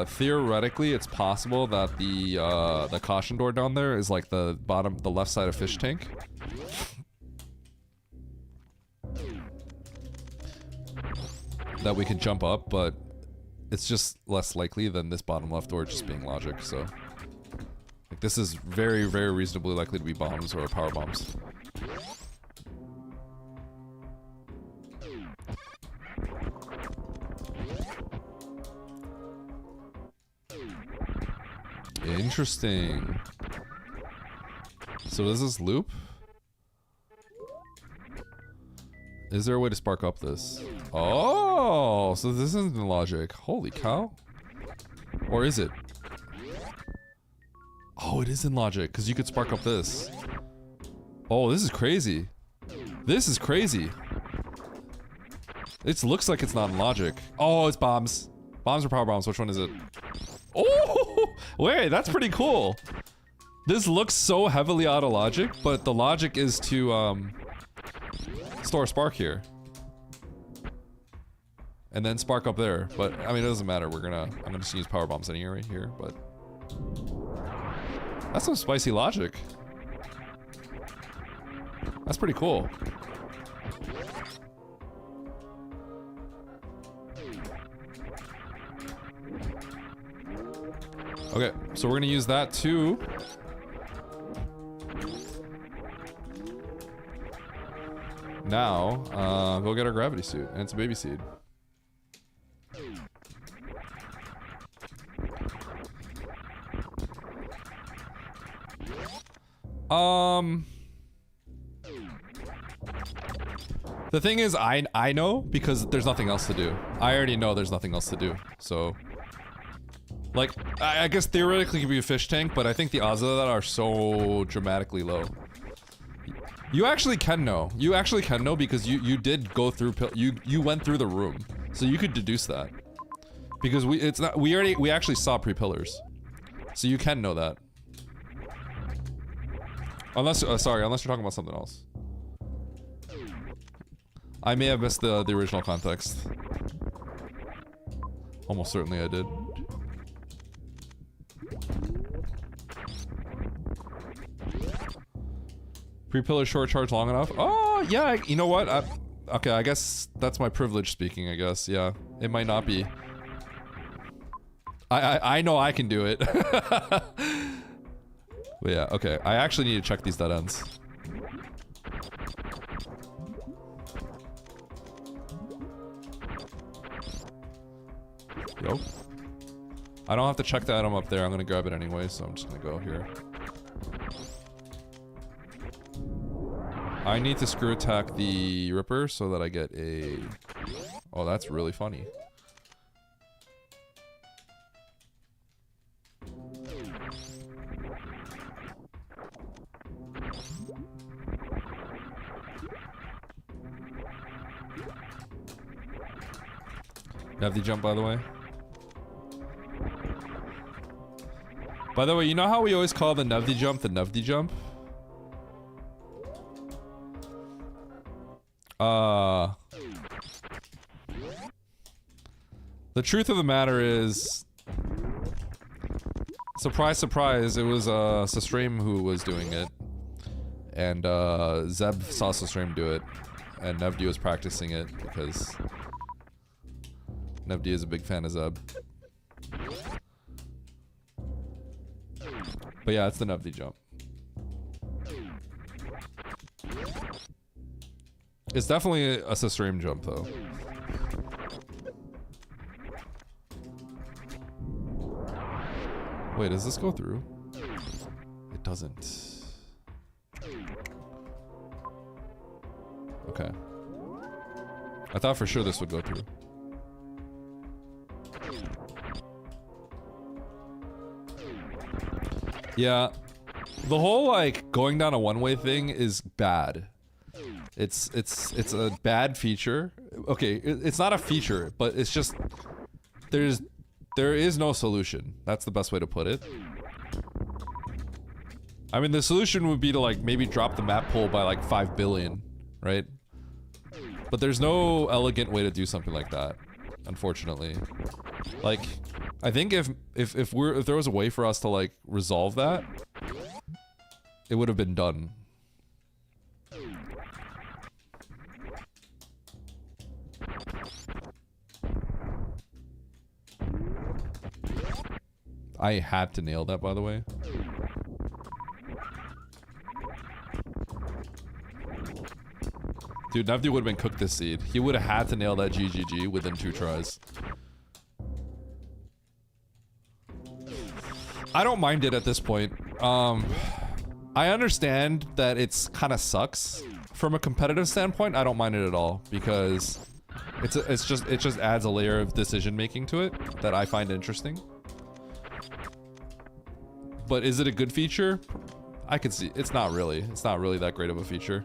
Theoretically, it's possible that the caution door down there is like the left side of fish tank. That we can jump up, but it's just less likely than this bottom left door just being logic, so. Like, this is very, very reasonably likely to be bombs or power bombs. Interesting. So does this loop? Is there a way to spark up this? Oh, so this isn't logic. Holy cow. Or is it? Oh, it is in logic, because you could spark up this. Oh, this is crazy. This is crazy. It looks like it's not in logic. Oh, it's bombs. Bombs or power bombs? Which one is it? Oh, wait, that's pretty cool. This looks so heavily out of logic, but the logic is to store a spark here. And then spark up there. But I mean, it doesn't matter. I'm gonna just use power bombs anyway right here, but that's some spicy logic. That's pretty cool. Okay, so we're gonna use that too. Now, go get our gravity suit, and it's a baby seed. The thing is, I know because there's nothing else to do. I already know there's nothing else to do, so... Like, I guess theoretically it could be a fish tank, but I think the odds of that are so dramatically low. You actually can know. You actually can know because you did go through you went through the room, so you could deduce that. Because we actually saw pre-pillars, so you can know that. Unless sorry, unless you're talking about something else. I may have missed the original context. Almost certainly I did. Pre-pillar short charge long enough? Oh, yeah, you know what? Okay, I guess that's my privilege speaking, I guess. Yeah, it might not be. I know I can do it. But yeah, okay. I actually need to check these dead ends. Yo. I don't have to check the item up there. I'm gonna grab it anyway, so I'm just gonna go here. I need to screw attack the Ripper so that I get a... Oh, that's really funny. Have the jump, by the way. By the way, you know how we always call the Nuvdi jump the Nuvdi jump? The truth of the matter is, surprise, surprise, it was Sestream who was doing it, and Zeb saw Sestream do it, and Nuvdi was practicing it because Nuvdi is a big fan of Zeb. But yeah, it's the Nuvdi jump. It's definitely a Sestream jump though. Wait, does this go through? It doesn't. Okay. I thought for sure this would go through. Yeah. The whole, like, going down a one-way thing is bad. It's a bad feature. Okay, it's not a feature, but it's just... There is no solution. That's the best way to put it. I mean, the solution would be to, like, maybe drop the map pool by, like, 5 billion, right? But there's no elegant way to do something like that, unfortunately. Like, I think if there was a way for us to, like, resolve that, it would have been done. I had to nail that, by the way. Dude, Nuvdi would have been cooked this seed. He would have had to nail that GGG within 2 tries. I don't mind it at this point. I understand that it's kind of sucks. From a competitive standpoint, I don't mind it at all because It just adds a layer of decision making to it that I find interesting. But is it a good feature? I could see it's not really that great of a feature.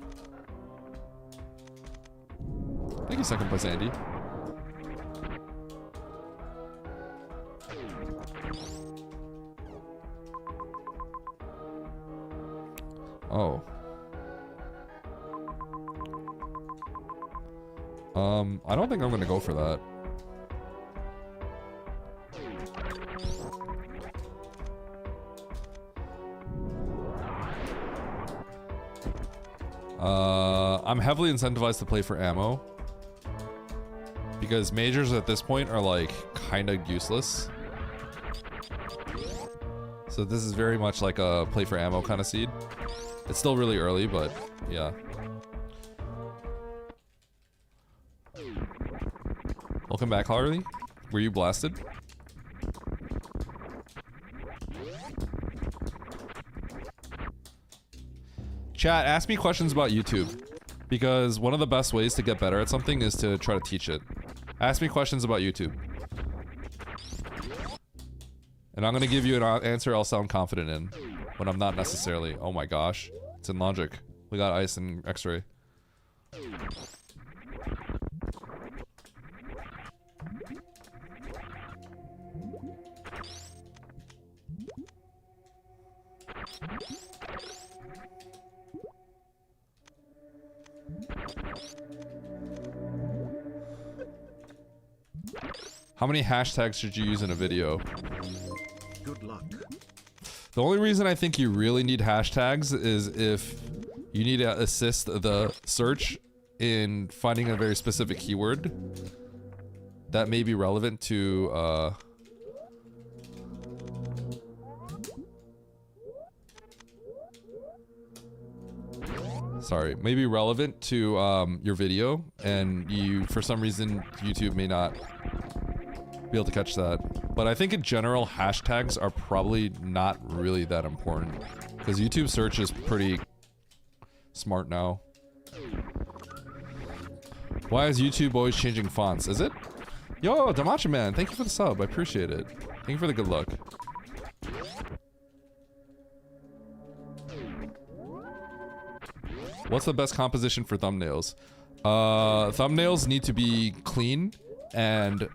Thank you, second place, Andy. Oh. I don't think I'm gonna go for that. I'm heavily incentivized to play for ammo. Because majors at this point are like kinda useless. So this is very much like a play for ammo kind of seed. It's still really early, but yeah. Welcome back, Harley. Were you blasted? Chat, ask me questions about YouTube. Because one of the best ways to get better at something is to try to teach it. Ask me questions about YouTube. And I'm gonna give you an answer I'll sound confident in. When I'm not necessarily. Oh my gosh. It's in logic. We got ice and x-ray. How many hashtags should you use in a video? Good luck. The only reason I think you really need hashtags is if you need to assist the search in finding a very specific keyword that may be relevant to maybe relevant to your video, and you, for some reason, YouTube may not be able to catch that. But I think in general, hashtags are probably not really that important, because YouTube search is pretty smart now. Why is YouTube always changing fonts? Is it? Yo, Damacha Man, thank you for the sub. I appreciate it. Thank you for the good luck. What's the best composition for thumbnails? Thumbnails need to be clean, and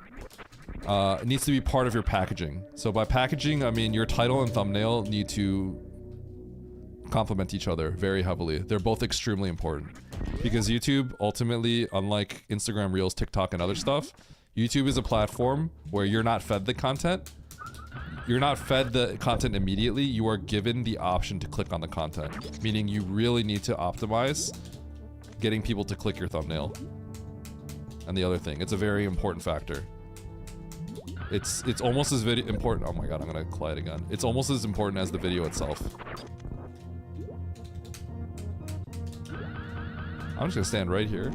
it needs to be part of your packaging. So by packaging, I mean your title and thumbnail need to complement each other very heavily. They're both extremely important. Because YouTube, ultimately, unlike Instagram Reels, TikTok, and other stuff, YouTube is a platform where you're not fed the content. You're not fed the content immediately, you are given the option to click on the content. Meaning you really need to optimize getting people to click your thumbnail. And the other thing, it's a very important factor. It's almost as important. Oh my god, I'm gonna collide again. It's almost as important as the video itself. I'm just gonna stand right here.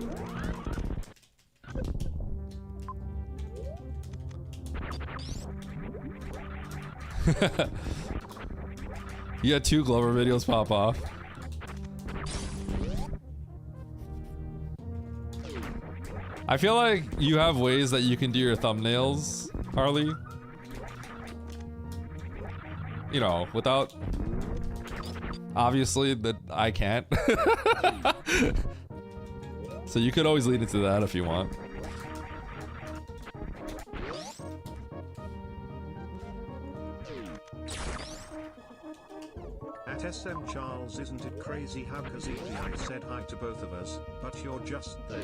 You had 2 Glover videos pop off. I feel like you have ways that you can do your thumbnails, Harley. You know, without... Obviously, that I can't. So you could always lead into that if you want. At SM Charles, isn't it crazy how Kaziki said hi to both of us, but you're just there?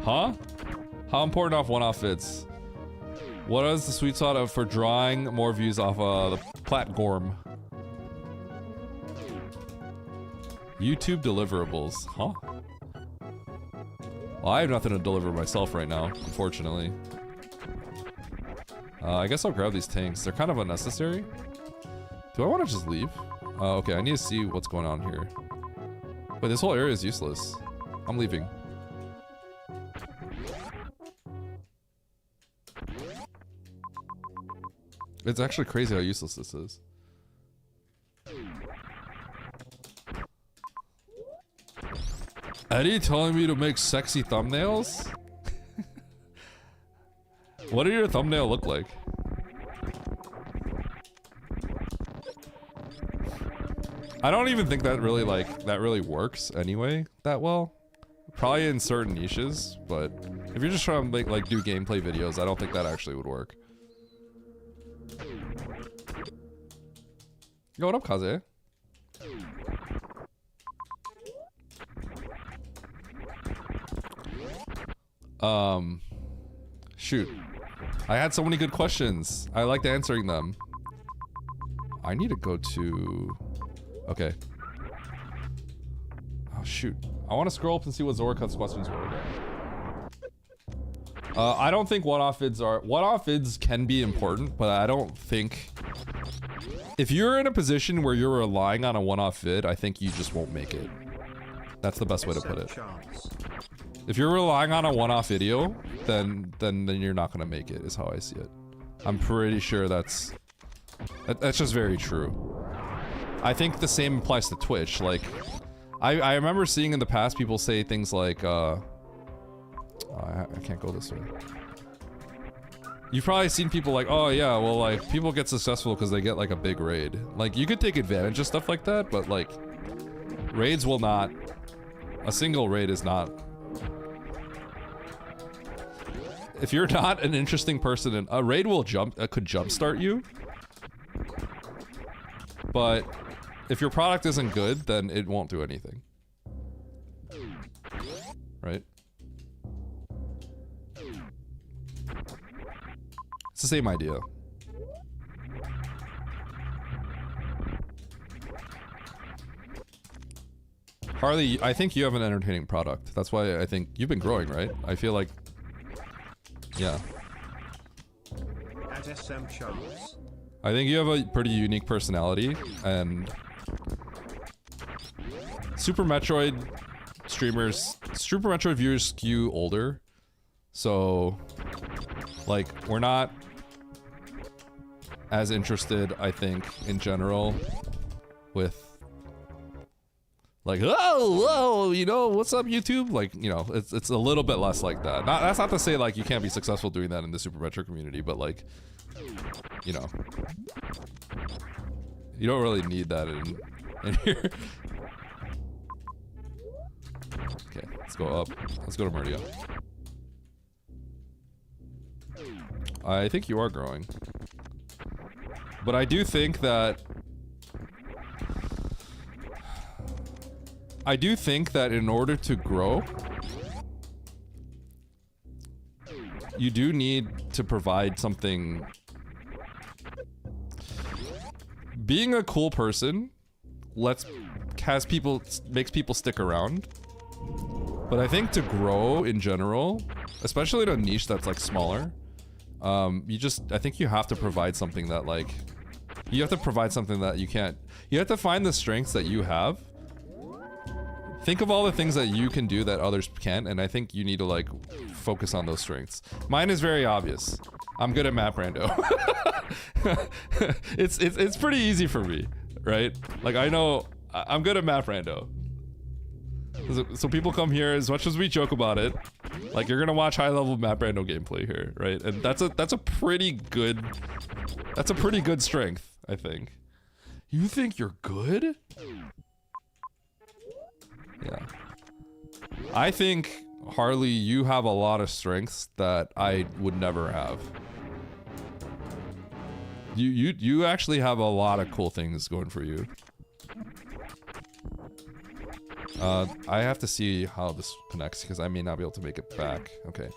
Huh? How important off one-off vids? What is the sweet spot for drawing more views off the platform? YouTube deliverables, huh? Well, I have nothing to deliver myself right now, unfortunately. I guess I'll grab these tanks. They're kind of unnecessary. Do I want to just leave? Okay, I need to see what's going on here. Wait, this whole area is useless. I'm leaving. It's actually crazy how useless this is. Eddie telling me to make sexy thumbnails? What did your thumbnail look like? I don't even think that really works anyway that well. Probably in certain niches, but if you're just trying to make do gameplay videos, I don't think that actually would work. Yo, what up, Kaze? Shoot. I had so many good questions. I liked answering them. I need to go to... Okay. Oh, shoot. I want to scroll up and see what Zorkut's questions were again. I don't think one-off vids are... One-off vids can be important, but I don't think... If you're in a position where you're relying on a one-off vid, I think you just won't make it. That's the best way to put it. If you're relying on a one-off video, then you're not gonna make it, is how I see it. I'm pretty sure that's just very true. I think the same applies to Twitch. Like, I remember seeing in the past people say things like, I can't go this way. You've probably seen people like, oh yeah, well like, people get successful because they get like a big raid. Like, you could take advantage of stuff like that, but like, raids will not, a single raid is not. If you're not an interesting person, and a raid will could jumpstart you. But if your product isn't good, then it won't do anything. Right? It's the same idea. Harley, I think you have an entertaining product. That's why I think you've been growing, right? I feel like... Yeah. At SM Charles. I think you have a pretty unique personality, and... Super Metroid streamers... Super Metroid viewers skew older. So... Like, we're not... as interested, I think, in general, with... Like, oh, you know, what's up, YouTube? Like, you know, it's a little bit less like that. That's not to say, like, you can't be successful doing that in the Super Metro community, but, like, you know, you don't really need that in here. Okay, let's go up. Let's go to Murdia. I think you are growing. But I do think that... in order to grow, you do need to provide something. Being a cool person makes people stick around. But I think to grow in general, especially in a niche that's like smaller, I think you have to provide something that like, you have to provide something that you can't, you have to find the strengths that you have. Think of all the things that you can do that others can't, and I think you need to like focus on those strengths. Mine is very obvious. I'm good at map rando. It's pretty easy for me, right? Like I know I'm good at map rando. So people come here, as much as we joke about it, like you're gonna watch high level map rando gameplay here, right? And that's a pretty good strength, I think. You think you're good? Yeah. I think, Harley, you have a lot of strengths that I would never have. You actually have a lot of cool things going for you. I have to see how this connects, because I may not be able to make it back. Okay.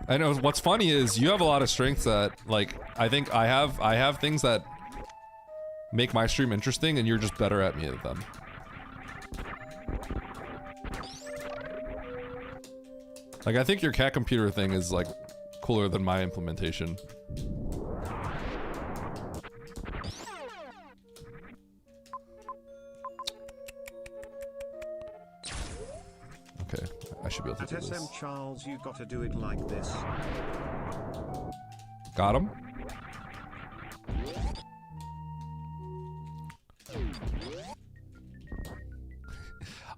I know what's funny is you have a lot of strengths that, like, I think I have things that make my stream interesting, and you're just better at me at them. Like, I think your cat computer thing is like cooler than my implementation. Okay, I should be able to do this. At SM Charles, you gotta do it like this. Got him.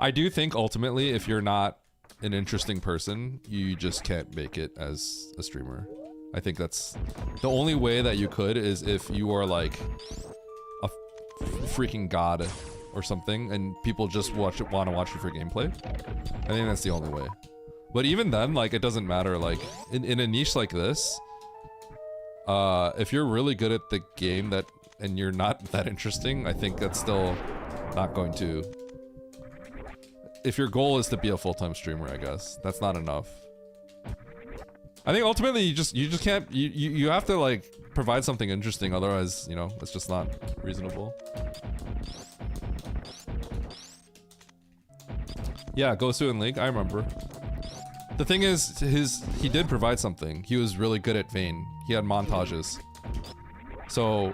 I do think ultimately, if you're not an interesting person, you just can't make it as a streamer. I think that's the only way that you could is if you are like a freaking god or something, and people just want to watch you for gameplay. I think that's the only way. But even then, like, it doesn't matter. Like, in a niche like this, if you're really good at the game and you're not that interesting, I think that's still not going to. If your goal is to be a full-time streamer, I guess that's not enough. I think ultimately you just can't. You have to like provide something interesting, otherwise, you know, it's just not reasonable. Yeah, Gosu in League, I remember. The thing is, he did provide something. He was really good at Vayne. He had montages. So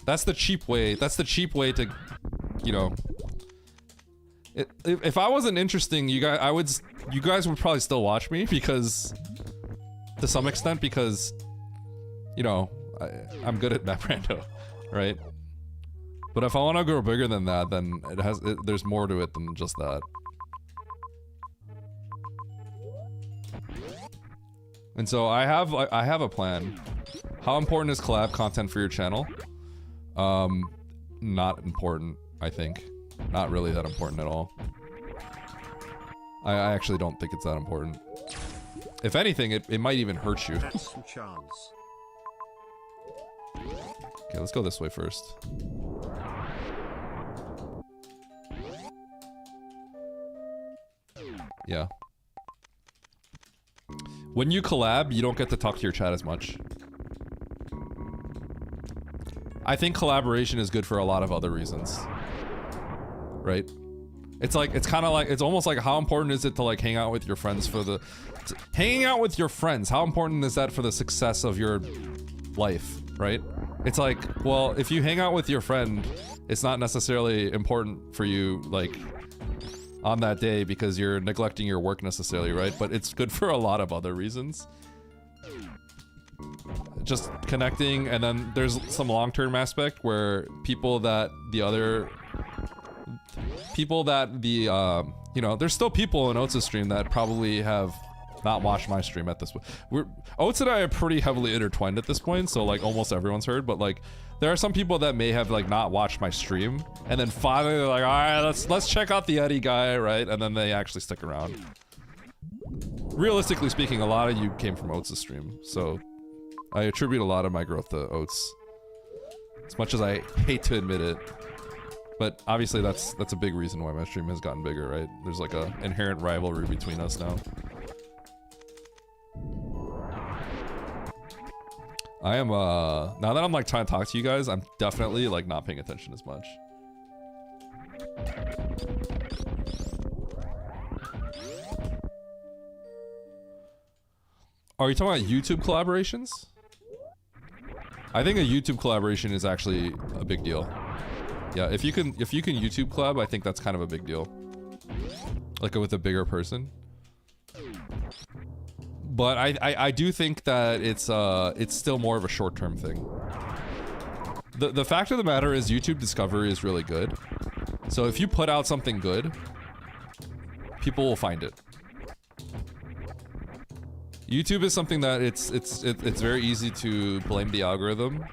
that's the cheap way. That's the cheap way to, you know. If I wasn't interesting, you guys would probably still watch me because, to some extent, because, you know, I'm good at map rando, right? But if I want to grow bigger than that, then there's more to it than just that. And so I have a plan. How important is collab content for your channel? Not important, I think. Not really that important at all. I actually don't think it's that important. If anything, it might even hurt you. That's some chance. Okay, let's go this way first. Yeah. When you collab, you don't get to talk to your chat as much. I think collaboration is good for a lot of other reasons. Right? It's like, it's kind of like, it's almost like how important is it to like hang out with your friends for the... Hanging out with your friends, how important is that for the success of your life, right? It's like, well, if you hang out with your friend, it's not necessarily important for you, like, on that day because you're neglecting your work necessarily, right? But it's good for a lot of other reasons. Just connecting, and then there's some long-term aspect where people that you know, there's still people in Oates' stream that probably have not watched my stream at this point. Oates and I are pretty heavily intertwined at this point, so like almost everyone's heard, but like there are some people that may have like not watched my stream, and then finally they're like, all right, let's check out the Eddie guy, right? And then they actually stick around. Realistically speaking, a lot of you came from Oates' stream, so I attribute a lot of my growth to Oates. As much as I hate to admit it. But obviously that's a big reason why my stream has gotten bigger, right? There's like a inherent rivalry between us now. I am now that I'm like trying to talk to you guys, I'm definitely like not paying attention as much. Are you talking about YouTube collaborations? I think a YouTube collaboration is actually a big deal. Yeah, if you can YouTube collab, I think that's kind of a big deal. Like with a bigger person. But I do think that it's still more of a short-term thing. The fact of the matter is YouTube discovery is really good. So if you put out something good, people will find it. YouTube is something that it's very easy to blame the algorithm.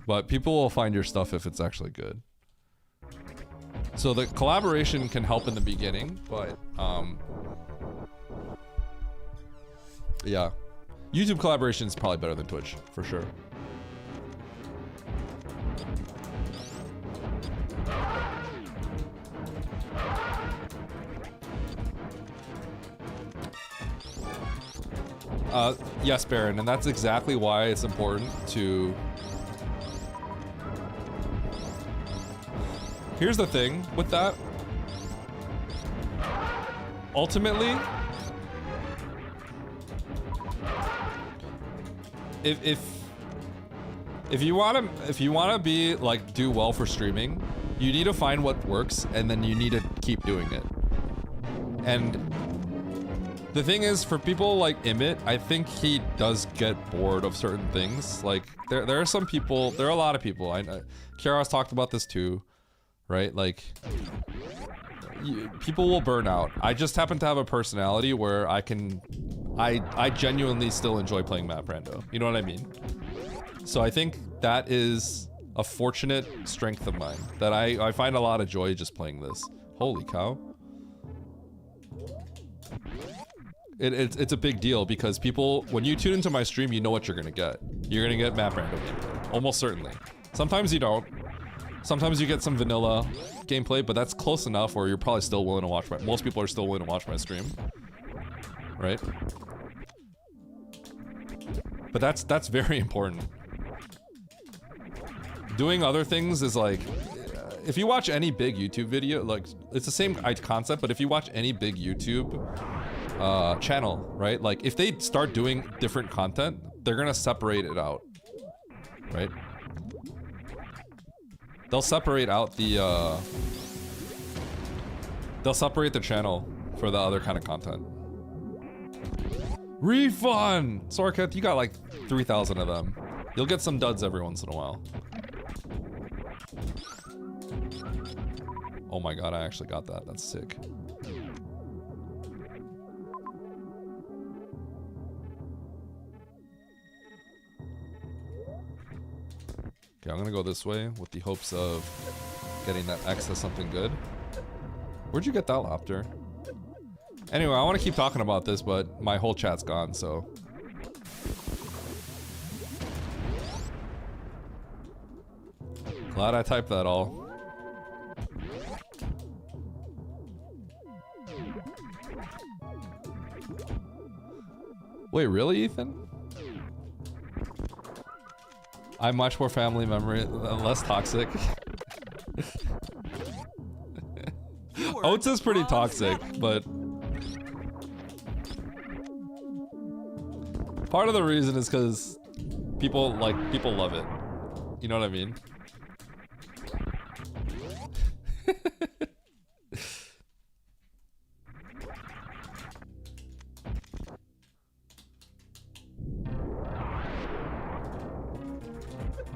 But people will find your stuff if it's actually good. So the collaboration can help in the beginning, but yeah. YouTube collaboration is probably better than Twitch, for sure. Yes, Baron, and that's exactly why it's important to... Here's the thing with that. Ultimately, if you wanna be like do well for streaming, you need to find what works and then you need to keep doing it. And the thing is, for people like Emmett, I think he does get bored of certain things. Like there are some people, there are a lot of people. Kiara's talked about this too. right? Like, people will burn out. I just happen to have a personality where I genuinely still enjoy playing map rando. You know what I mean? So I think that is a fortunate strength of mine, that I find a lot of joy just playing this. Holy cow. It's a big deal because people, when you tune into my stream, you know what you're gonna get. You're gonna get map rando gameplay, almost certainly. Sometimes you don't. Sometimes you get some vanilla gameplay, but that's close enough where you're probably still willing to watch most people are still willing to watch my stream. Right? But that's very important. Doing other things is like, if you watch any big YouTube video, like, it's the same concept, but if you watch any big YouTube channel, right? Like, if they start doing different content, they're gonna separate it out, right? They'll separate out the, they'll separate the channel for the other kind of content. Refund! Sorkat, you got like 3,000 of them. You'll get some duds every once in a while. Oh my god, I actually got that. That's sick. Okay, I'm gonna go this way with the hopes of getting that X as something good. Where'd you get that lobster? Anyway, I want to keep talking about this, but my whole chat's gone, so... Glad I typed that all. Wait, really, Ethan? I'm much more family memory, less toxic. Oats is pretty toxic, but... part of the reason is because people love it. You know what I mean?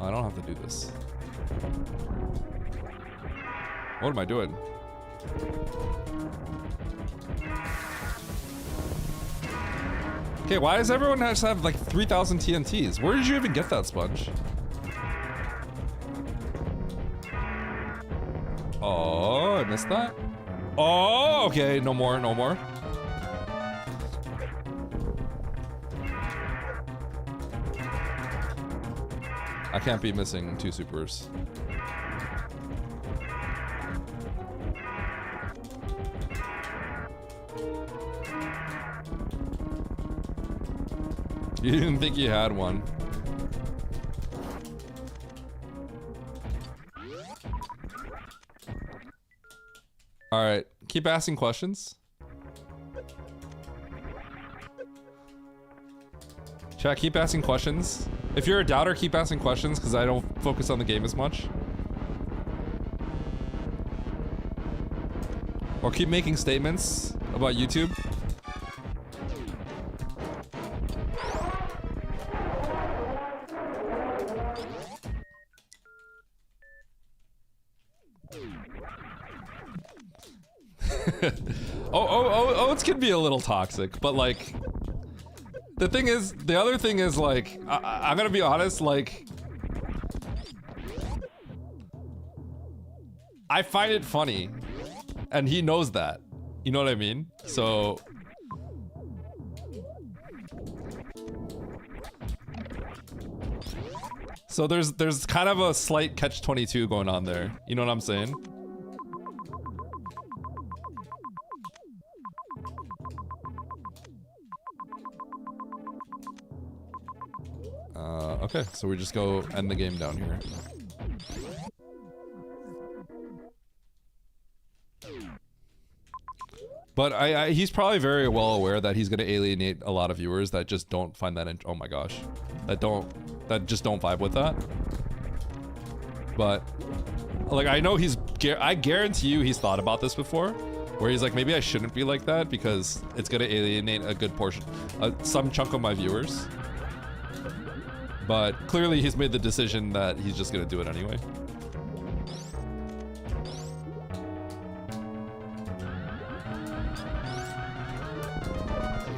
I don't have to do this. What am I doing? Okay, why does everyone have to have like 3,000 TNTs? Where did you even get that, Sponge? Oh, I missed that. Oh, okay, no more, no more. I can't be missing 2 supers. You didn't think you had one. All right, keep asking questions. Chat, keep asking questions. If you're a doubter, keep asking questions because I don't focus on the game as much. Or keep making statements about YouTube. Oats can be a little toxic, but like, the other thing is like, I'm gonna be honest, like, I find it funny, and he knows that. You know what I mean? So, there's kind of a slight catch-22 going on there. You know what I'm saying? Okay, so we just go end the game down here. But he's probably very well aware that he's gonna alienate a lot of viewers that just don't find that oh my gosh. That just don't vibe with that. But, like, I know I guarantee you he's thought about this before, where he's like, maybe I shouldn't be like that because it's gonna alienate a good portion, some chunk of my viewers. But clearly he's made the decision that he's just gonna do it anyway.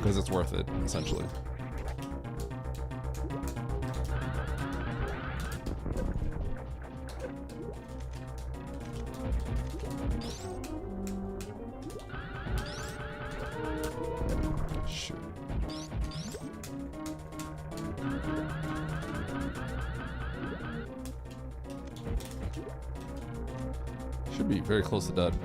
because it's worth it, essentially. Shoot. Should be very close to dead.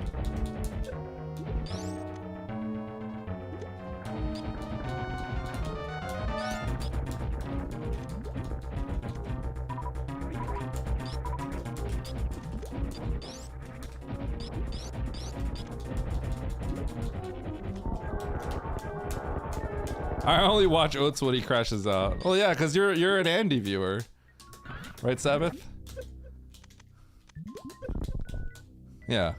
I only watch Oates when he crashes out. Well, yeah, because you're an Andy viewer, right, Sabbath? Yeah.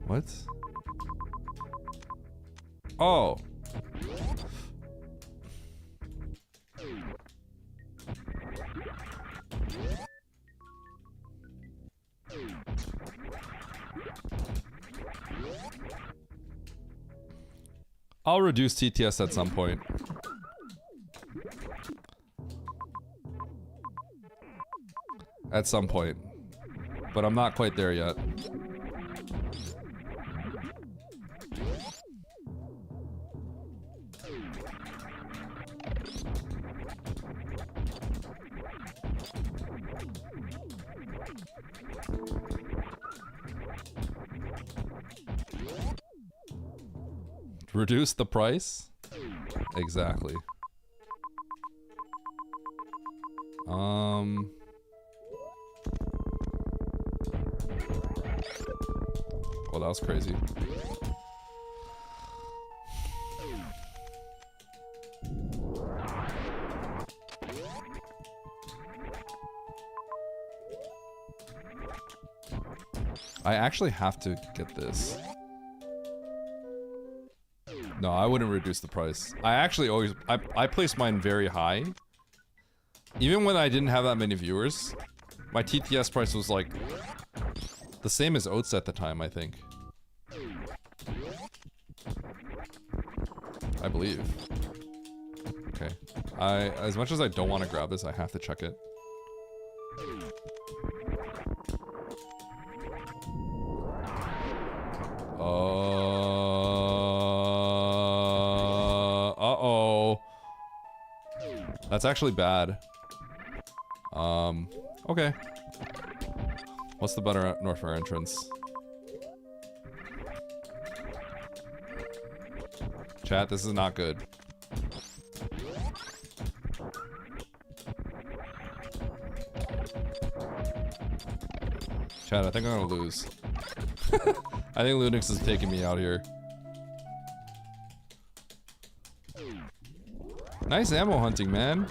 What? Oh. I'll reduce TTS at some point. At some point. But I'm not quite there yet. Reduce the price? Exactly. Well, that was crazy. I actually have to get this. No, I wouldn't reduce the price. I actually always... I place mine very high. Even when I didn't have that many viewers, my TTS price was like... the same as Oats at the time, I think. I believe. Okay. As much as I don't want to grab this, I have to check it. Uh-oh. That's actually bad. Okay. What's the better Norfair entrance? Chat, this is not good. Chat, I think I'm gonna lose. I think Lunix is taking me out here. Nice ammo hunting, man.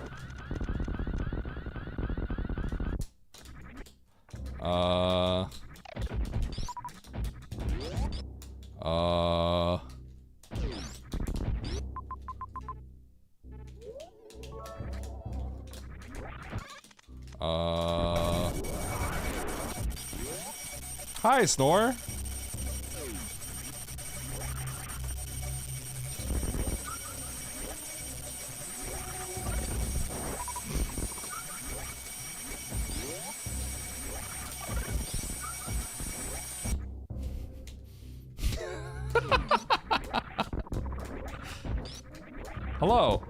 Hi, Snore. Hello.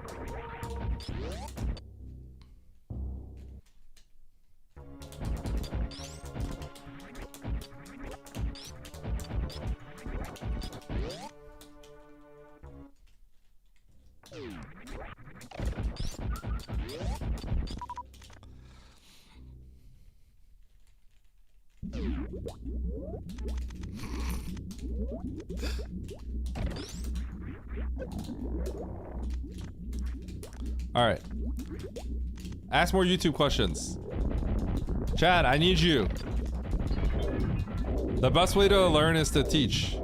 All right. Ask more YouTube questions. Chad, I need you. The best way to learn is to teach.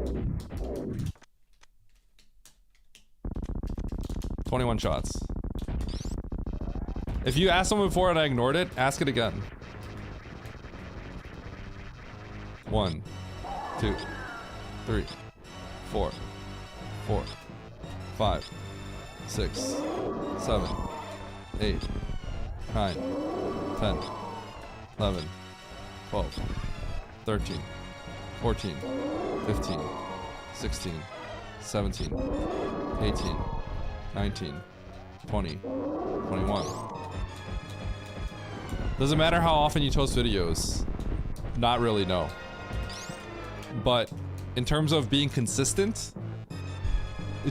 21 shots. If you asked someone before and I ignored it, ask it again. 1, 2, 3, 4, 5, 6, 7, 8, 9, 10, 11, 12, 13, 14, 15, 16, 17, 18, 19, 20, 21. Doesn't matter how often you toast videos. Not really, no. But in terms of being consistent,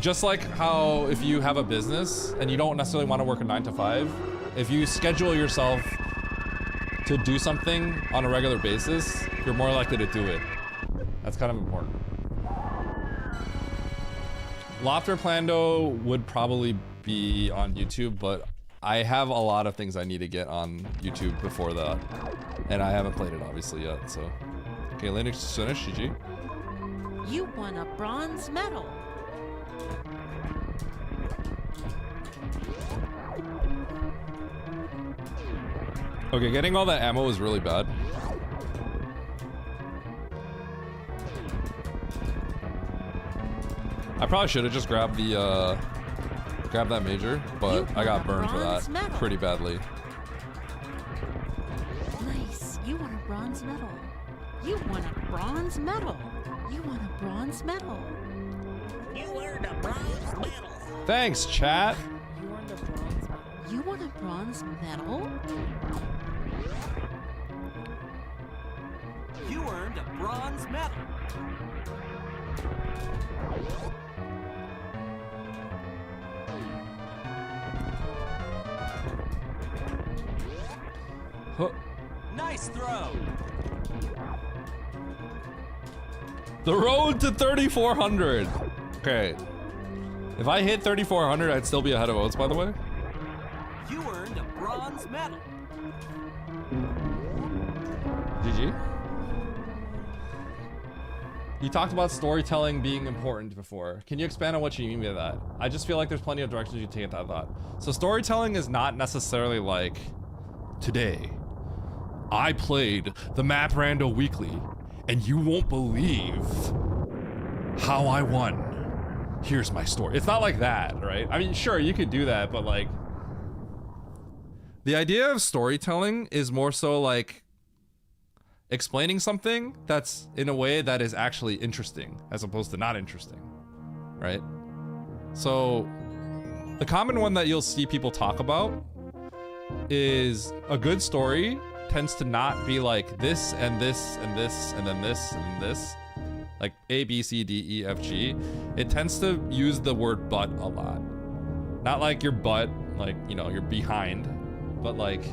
just like how if you have a business and you don't necessarily want to work a 9 to 5, if you schedule yourself to do something on a regular basis, you're more likely to do it. That's kind of important. Lofter Plando would probably be on YouTube, but I have a lot of things I need to get on YouTube before that. And I haven't played it obviously yet, so. Okay, Linux finished, GG. You won a bronze medal. Okay, getting all that ammo is really bad. I probably should have just grabbed the, grab that major, but I got burned for that pretty badly. Nice. You won a bronze medal. You won a bronze medal. You won a bronze medal. You earned a bronze medal. Thanks, chat. You won a bronze medal? You earned a bronze medal. Huh. Nice throw. The road to 3,400. Okay. If I hit 3,400, I'd still be ahead of Oates, by the way. You earned a bronze medal. GG. You talked about storytelling being important before. Can you expand on what you mean by that? I just feel like there's plenty of directions you take that thought. So storytelling is not necessarily like, today, I played the Map Rando Weekly, and you won't believe how I won. Here's my story. It's not like that, right? I mean, sure, you could do that, but like, the idea of storytelling is more so like explaining something that's in a way that is actually interesting as opposed to not interesting, right? So the common one that you'll see people talk about is a good story tends to not be like this and this and this and then this and this, like A, B, C, D, E, F, G. It tends to use the word but a lot. Not like your butt, like, you know, you're behind, but like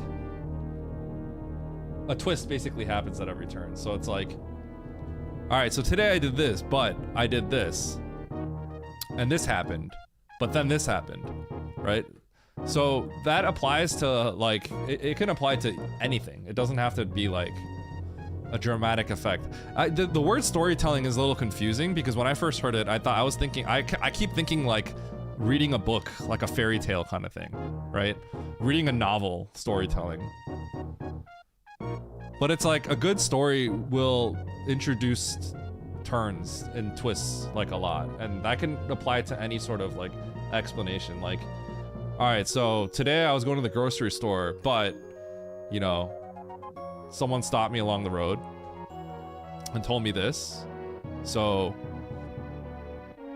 a twist basically happens at every turn. So it's like, all right, so today I did this, but I did this, and this happened, but then this happened, right? So that applies to like, it can apply to anything. It doesn't have to be like a dramatic effect. The word storytelling is a little confusing because when I first heard it, I was thinking, I keep thinking like reading a book, like a fairy tale kind of thing, right? Reading a novel, storytelling. But it's like a good story will introduce turns and twists like a lot. And that can apply to any sort of like explanation. Like, all right, so today I was going to the grocery store, but, you know, someone stopped me along the road and told me this. So,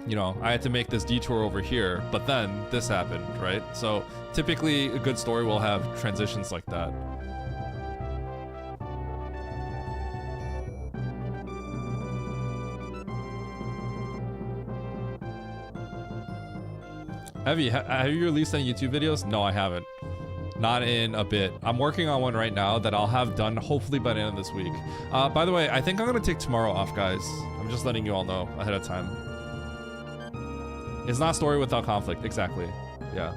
you know, I had to make this detour over here, but then this happened, right? So typically a good story will have transitions like that. Have you released any YouTube videos? No, I haven't. Not in a bit. I'm working on one right now that I'll have done hopefully by the end of this week. By the way, I think I'm gonna take tomorrow off, guys. I'm just letting you all know ahead of time. It's not story without conflict, exactly. Yeah.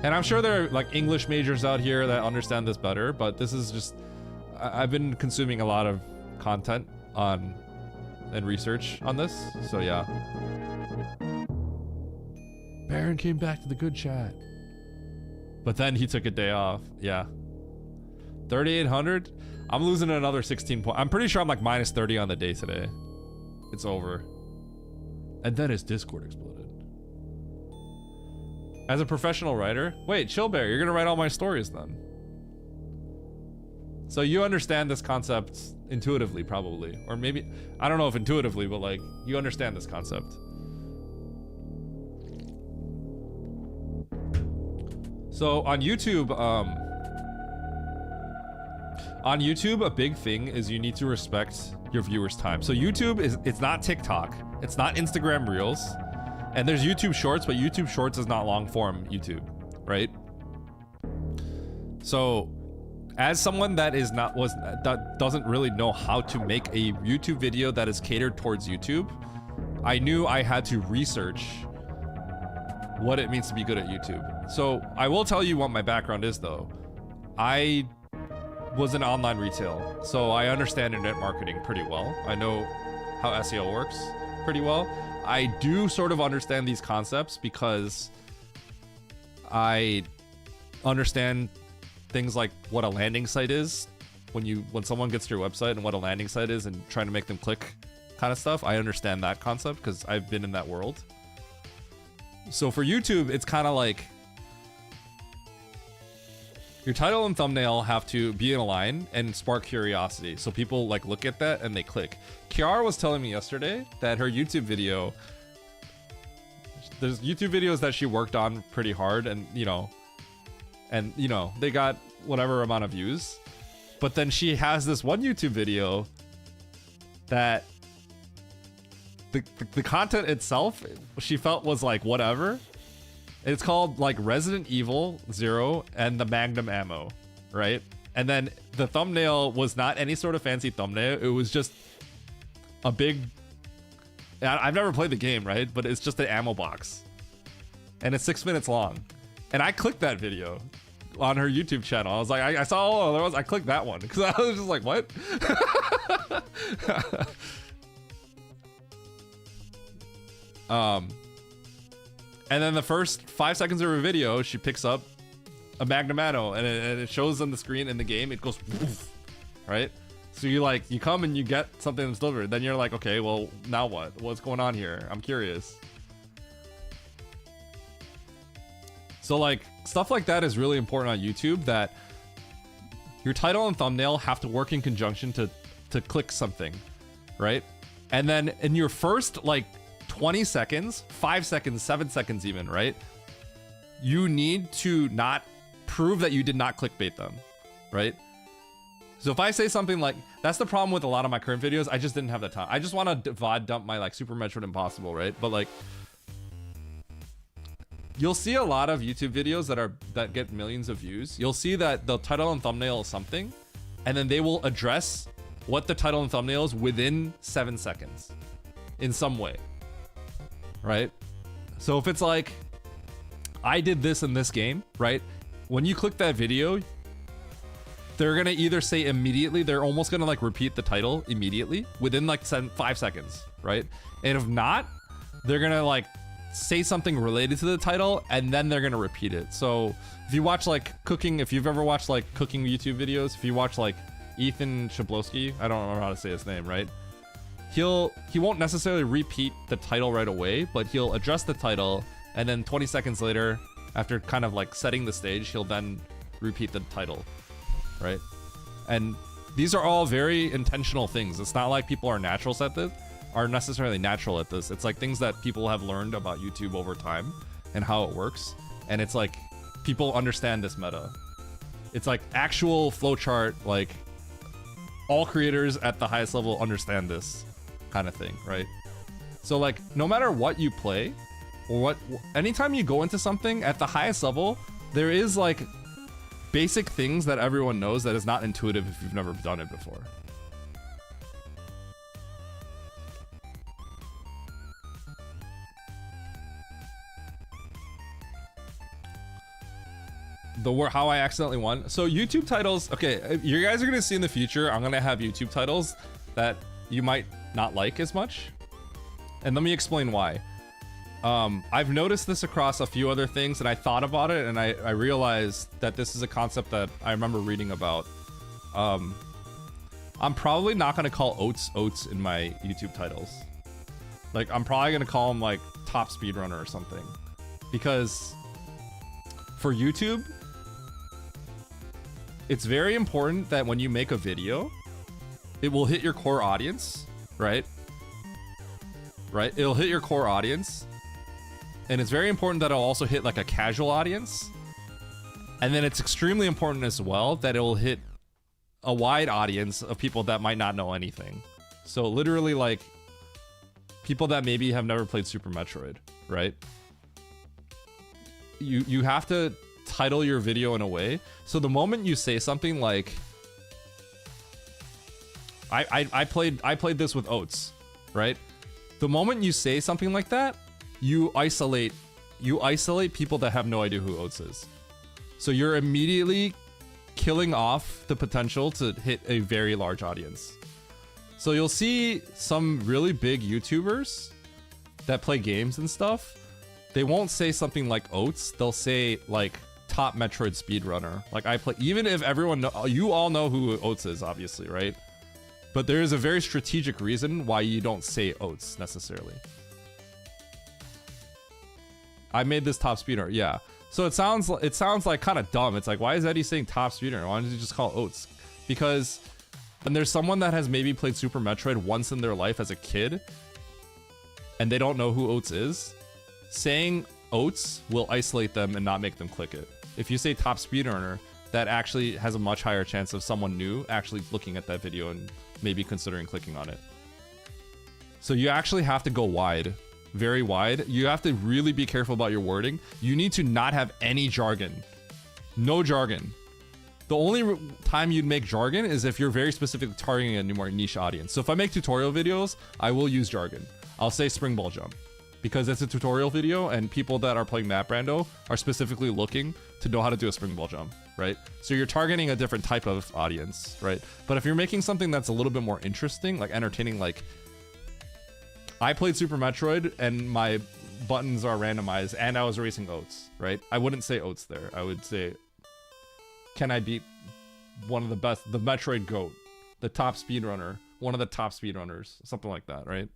And I'm sure there are like English majors out here that understand this better, but this is just, I've been consuming a lot of content on and research on this, so yeah. Baron came back to the good chat. But then he took a day off. Yeah. 3,800? I'm losing another 16 points. I'm pretty sure I'm like minus 30 on the day today. It's over. And then his Discord exploded. As a professional writer? Wait, Chill Bear, you're gonna write all my stories then. So you understand this concept intuitively, probably. Or maybe, I don't know if intuitively, but like, you understand this concept. So on YouTube, a big thing is you need to respect your viewers' time. So YouTube it's not TikTok, it's not Instagram Reels, and there's YouTube Shorts, but YouTube Shorts is not long form YouTube, right? So as someone that doesn't really know how to make a YouTube video that is catered towards YouTube, I knew I had to research what it means to be good at YouTube. So I will tell you what my background is though. I was in online retail, so I understand internet marketing pretty well. I know how SEO works pretty well. I do sort of understand these concepts because I understand things like what a landing site is when someone gets to your website, and what a landing site is and trying to make them click kind of stuff. I understand that concept because I've been in that world. So for YouTube, it's kind of like your title and thumbnail have to be in a line and spark curiosity. So people like look at that and they click. Kiara was telling me yesterday that her YouTube video, there's YouTube videos that she worked on pretty hard and you know, they got whatever amount of views. But then she has this one YouTube video that the content itself she felt was like whatever. It's called like Resident Evil 0 and the Magnum ammo, right? And then the thumbnail was not any sort of fancy thumbnail. It was just a big, I've never played the game, right? But it's just an ammo box and it's 6 minutes long. And I clicked that video on her YouTube channel. I was like, I saw all the others. I clicked that one because I was just like, what? And then the first 5 seconds of her video, she picks up a Magnum ammo and it shows on the screen in the game. It goes, woof, right? So you come and you get something that's delivered. Then you're like, okay, well, now what? What's going on here? I'm curious. So like stuff like that is really important on YouTube, that your title and thumbnail have to work in conjunction to click something, right? And then in your first like 20 seconds, 5 seconds, 7 seconds even, right? You need to not prove that you did not clickbait them, right? So if I say something like, that's the problem with a lot of my current videos, I just didn't have the time. I just want to VOD dump my like Super Metroid Impossible, right? But like, you'll see a lot of YouTube videos that get millions of views. You'll see that the title and thumbnail is something, and then they will address what the title and thumbnail is within 7 seconds in some way, right? So if it's like, I did this in this game, right? When you click that video, they're gonna either say immediately, they're almost gonna like repeat the title immediately within like 5 seconds, right? And if not, they're gonna like say something related to the title and then they're gonna repeat it. So if you watch like cooking, if you've ever watched like cooking YouTube videos, if you watch like Ethan Shablowski, I don't know how to say his name, right? He won't necessarily repeat the title right away, but he'll address the title, and then 20 seconds later, after kind of like setting the stage, he'll then repeat the title, right? And these are all very intentional things. It's not like people are naturals at this, are necessarily natural at this. It's like things that people have learned about YouTube over time and how it works. And it's like people understand this meta. It's like actual flowchart, like all creators at the highest level understand this kind of thing, right? So like no matter what you play or anytime you go into something at the highest level, there is like basic things that everyone knows that is not intuitive if you've never done it before. How I accidentally won. So YouTube titles, okay, you guys are gonna see in the future, I'm gonna have YouTube titles that you might not like as much. And let me explain why. I've noticed this across a few other things, and I thought about it, and I realized that this is a concept that I remember reading about. I'm probably not gonna call oats in my YouTube titles. Like, I'm probably gonna call them like top speedrunner or something, because for YouTube, it's very important that when you make a video, it will hit your core audience, right? Right? It'll hit your core audience. And it's very important that it'll also hit like a casual audience. And then it's extremely important as well that it will hit a wide audience of people that might not know anything. So literally like people that maybe have never played Super Metroid, right? You have to title your video in a way so the moment you say something like I played this with oats, right? The moment you say something like that, you isolate people that have no idea who oats is. So you're immediately killing off the potential to hit a very large audience. So you'll see some really big YouTubers that play games and stuff. They won't say something like oats. They'll say like top Metroid speedrunner. Like I play, even if everyone you all know who oats is, obviously, right? But there is a very strategic reason why you don't say oats necessarily. I made this top speedrunner, yeah. So it sounds like kind of dumb. It's like, why is Eddie saying top speedrunner? Why don't you just call it oats? Because when there's someone that has maybe played Super Metroid once in their life as a kid, and they don't know who oats is, saying oats will isolate them and not make them click it. If you say top speedrunner, that actually has a much higher chance of someone new actually looking at that video and maybe considering clicking on it. So you actually have to go wide, very wide. You have to really be careful about your wording. You need to not have any jargon. No jargon. The only time you'd make jargon is if you're very specifically targeting a more niche audience. So if I make tutorial videos, I will use jargon. I'll say spring ball jump because it's a tutorial video and people that are playing Map Rando are specifically looking to know how to do a spring ball jump, right? So you're targeting a different type of audience, right? But if you're making something that's a little bit more interesting, like entertaining, like I played Super Metroid and my buttons are randomized and I was racing oats, right? I wouldn't say oats there. I would say, can I beat one of the best, the Metroid GOAT, the top speedrunner, one of the top speedrunners, something like that, right?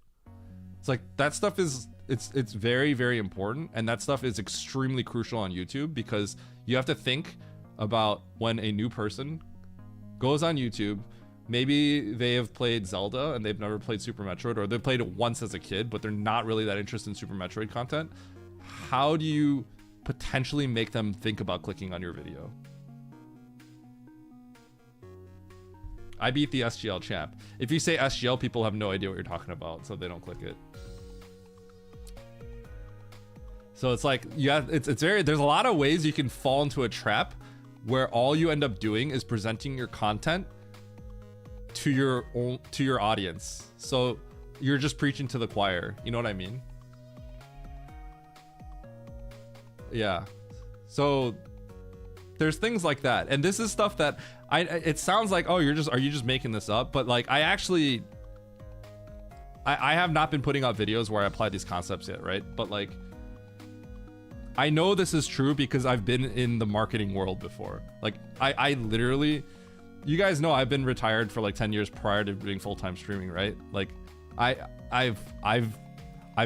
It's like that stuff is, it's very, very important. And that stuff is extremely crucial on YouTube because you have to think about when a new person goes on YouTube, maybe they have played Zelda and they've never played Super Metroid, or they've played it once as a kid, but they're not really that interested in Super Metroid content. How do you potentially make them think about clicking on your video? I beat the SGL champ. If you say SGL, people have no idea what you're talking about, so they don't click it. So it's like, it's very, there's a lot of ways you can fall into a trap where all you end up doing is presenting your content to your audience. So you're just preaching to the choir. You know what I mean? Yeah. So there's things like that. And this is stuff that it sounds like, oh, are you just making this up? But like, I have not been putting out videos where I apply these concepts yet, right? But like, I know this is true because I've been in the marketing world before. Like I literally, you guys know I've been retired for like 10 years prior to doing full-time streaming, right? Like I've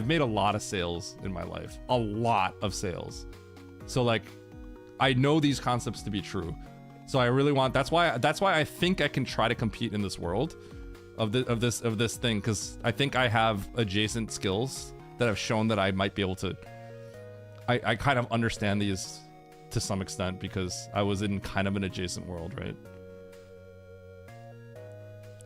made a lot of sales in my life, a lot of sales. So like, I know these concepts to be true. So I really want, that's why I think I can try to compete in this world of this thing. Cause I think I have adjacent skills that have shown that I might be able to, I kind of understand these to some extent because I was in kind of an adjacent world, right?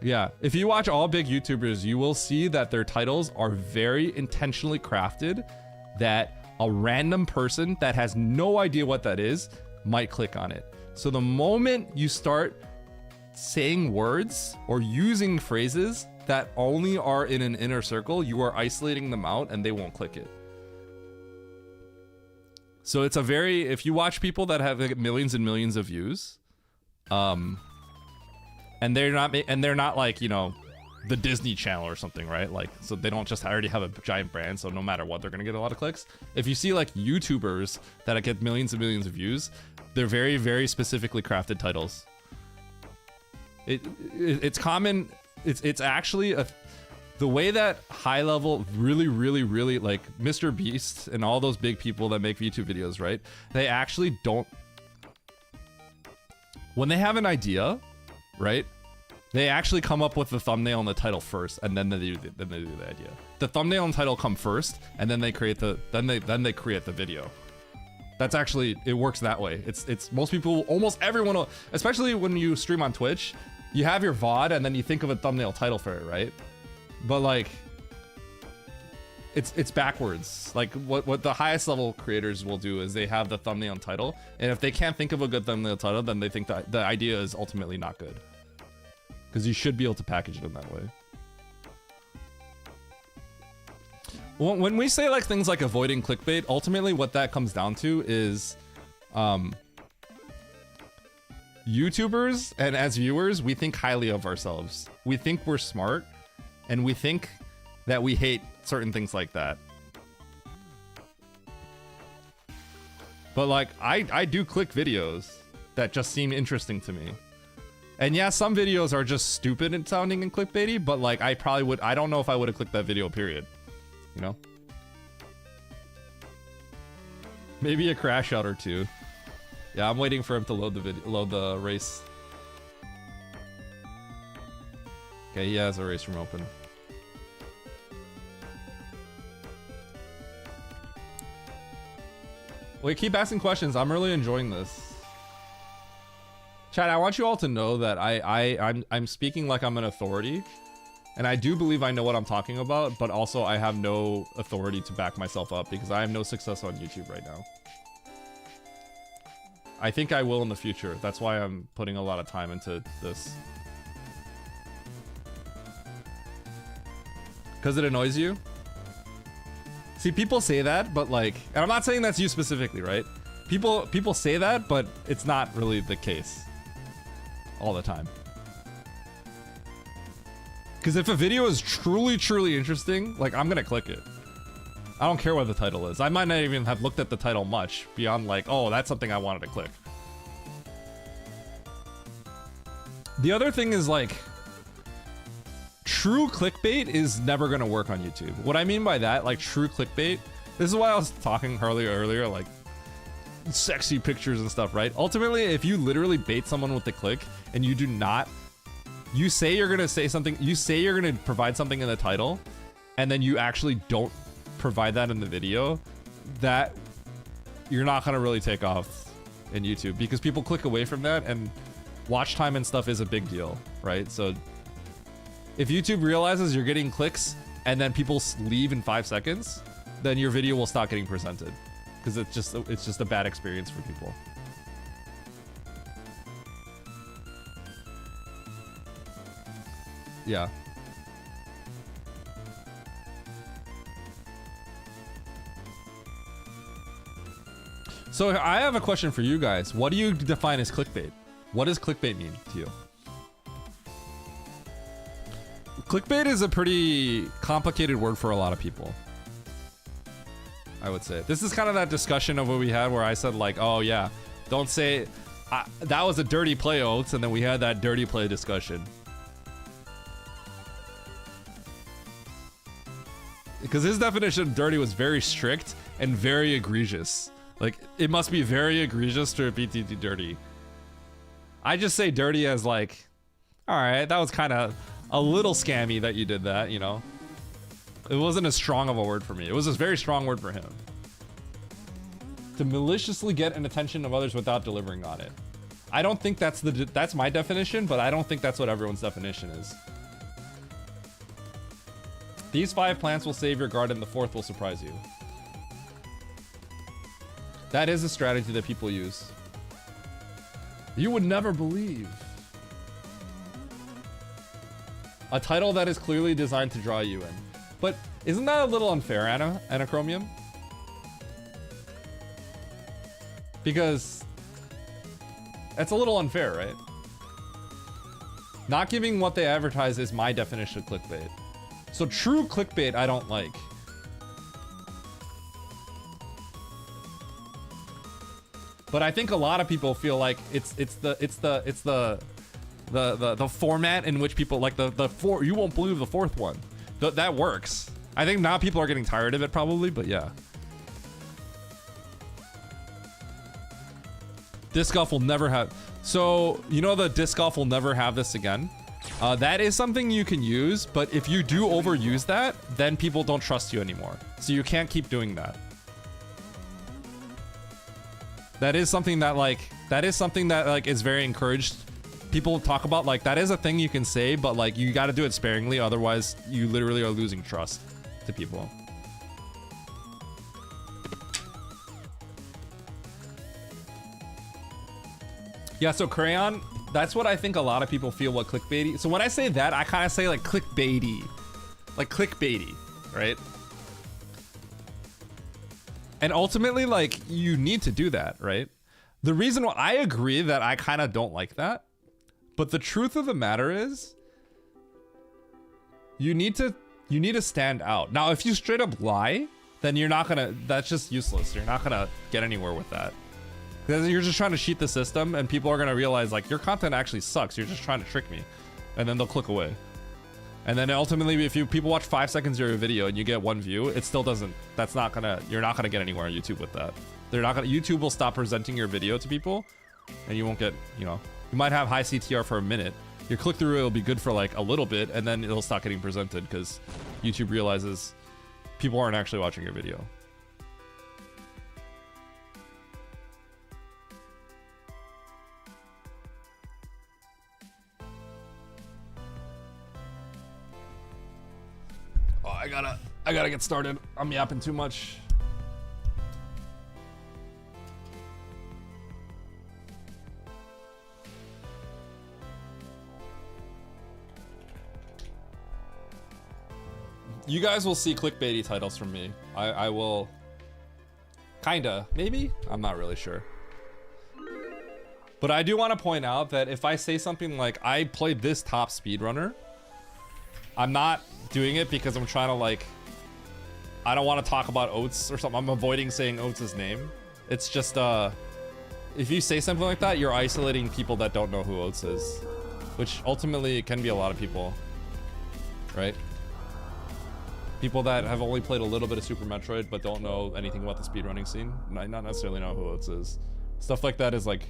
Yeah, if you watch all big YouTubers, you will see that their titles are very intentionally crafted that a random person that has no idea what that is might click on it. So the moment you start saying words or using phrases that only are in an inner circle, you are isolating them out and they won't click it. So it's a very, if you watch people that have like millions and millions of views, and they're not like, you know, the Disney Channel or something, right? Like, so they don't just already have a giant brand, so no matter what, they're gonna get a lot of clicks. If you see like YouTubers that get millions and millions of views, they're very, very specifically crafted titles. It's common. It's actually the way that high level, really like Mr. Beast and all those big people that make YouTube videos, right? They actually don't. When they have an idea, right? They actually come up with the thumbnail and the title first, and then they do the idea. The thumbnail and title come first, and then they create then they create the video. That's actually, it works that way. It's most people, almost everyone, especially when you stream on Twitch, you have your VOD and then you think of a thumbnail title for it, right? But like, it's backwards. Like what the highest level creators will do is they have the thumbnail and title, and if they can't think of a good thumbnail title, then they think that the idea is ultimately not good. Because you should be able to package it in that way. When we say like things like avoiding clickbait, ultimately what that comes down to is YouTubers and as viewers, we think highly of ourselves. We think we're smart, and we think that we hate certain things like that. But like, I do click videos that just seem interesting to me. And yeah, some videos are just stupid and sounding and clickbaity, but like I don't know if I would have clicked that video, period. You know? Maybe a crash out or two. Yeah, I'm waiting for him to load the race. Okay, he has a race room open. Wait, keep asking questions. I'm really enjoying this. Chat, I want you all to know that I'm speaking like I'm an authority, and I do believe I know what I'm talking about, but also I have no authority to back myself up because I have no success on YouTube right now. I think I will in the future. That's why I'm putting a lot of time into this. Because it annoys you? See, people say that, but like, and I'm not saying that's you specifically, right? People say that, but it's not really the case all the time. Because if a video is truly interesting, like, I'm gonna click it. I don't care what the title is. I might not even have looked at the title much beyond like, oh, that's something I wanted to click. The other thing is like, true clickbait is never gonna work on YouTube. What I mean by that, like true clickbait, this is why I was talking earlier, like sexy pictures and stuff, right? Ultimately, if you literally bait someone with the click and you do not, you say you're gonna say something, you say you're gonna provide something in the title, and then you actually don't provide that in the video, that you're not gonna really take off in YouTube because people click away from that, and watch time and stuff is a big deal, right? So if YouTube realizes you're getting clicks and then people leave in 5 seconds, then your video will stop getting presented because it's just a bad experience for people. Yeah. So I have a question for you guys. What do you define as clickbait? What does clickbait mean to you? Clickbait is a pretty complicated word for a lot of people, I would say. This is kind of that discussion of what we had where I said like, oh yeah, don't say, that was a dirty play, Oats, and then we had that dirty play discussion. Because his definition of dirty was very strict and very egregious. Like, it must be very egregious to repeat dirty. I just say dirty as like, all right, that was kind of a little scammy that you did that, you know? It wasn't as strong of a word for me. It was a very strong word for him. To maliciously get an attention of others without delivering on it. I don't think that's my definition, but I don't think that's what everyone's definition is. These 5 plants will save your garden, the 4th will surprise you. That is a strategy that people use. You would never believe. A title that is clearly designed to draw you in. But isn't that a little unfair, Anachromium? Because that's a little unfair, right? Not giving what they advertise is my definition of clickbait. So true clickbait I don't like. But I think a lot of people feel like it's the format in which people like you won't believe the fourth one. That works. I think now people are getting tired of it probably, but yeah. Disc golf will never have. So, you know, the disc golf will never have this again. That is something you can use, but if you do overuse that, then people don't trust you anymore. So you can't keep doing that. That is something that is very encouraged. People talk about, like, that is a thing you can say, but like you got to do it sparingly, otherwise you literally are losing trust to people. Yeah, so Crayon, that's what I think a lot of people feel what clickbaity. So when I say that, I kind of say like clickbaity. Like clickbaity, right? And ultimately, like, you need to do that, right? The reason why I agree that I kind of don't like that, but the truth of the matter is you need to stand out. Now, if you straight up lie, then you're not gonna, that's just useless. You're not gonna get anywhere with that. Because you're just trying to cheat the system and people are gonna realize like your content actually sucks. You're just trying to trick me. And then they'll click away. And then ultimately, if people watch 5 seconds of your video and you get 1 view, it still doesn't, you're not gonna get anywhere on YouTube with that. YouTube will stop presenting your video to people and you won't get, you know, you might have high CTR for a minute. Your click through rate will be good for like a little bit and then it'll stop getting presented because YouTube realizes people aren't actually watching your video. Oh, I gotta get started. I'm yapping too much. You guys will see clickbaity titles from me. I will, kinda, maybe? I'm not really sure. But I do want to point out that if I say something like, I played this top speedrunner, I'm not doing it because I'm trying to like, I don't want to talk about Oates or something. I'm avoiding saying Oates' name. It's just, if you say something like that, you're isolating people that don't know who Oates is. Which ultimately can be a lot of people, right? People that have only played a little bit of Super Metroid but don't know anything about the speedrunning scene. Might not necessarily know who Oates is. Stuff like that is like,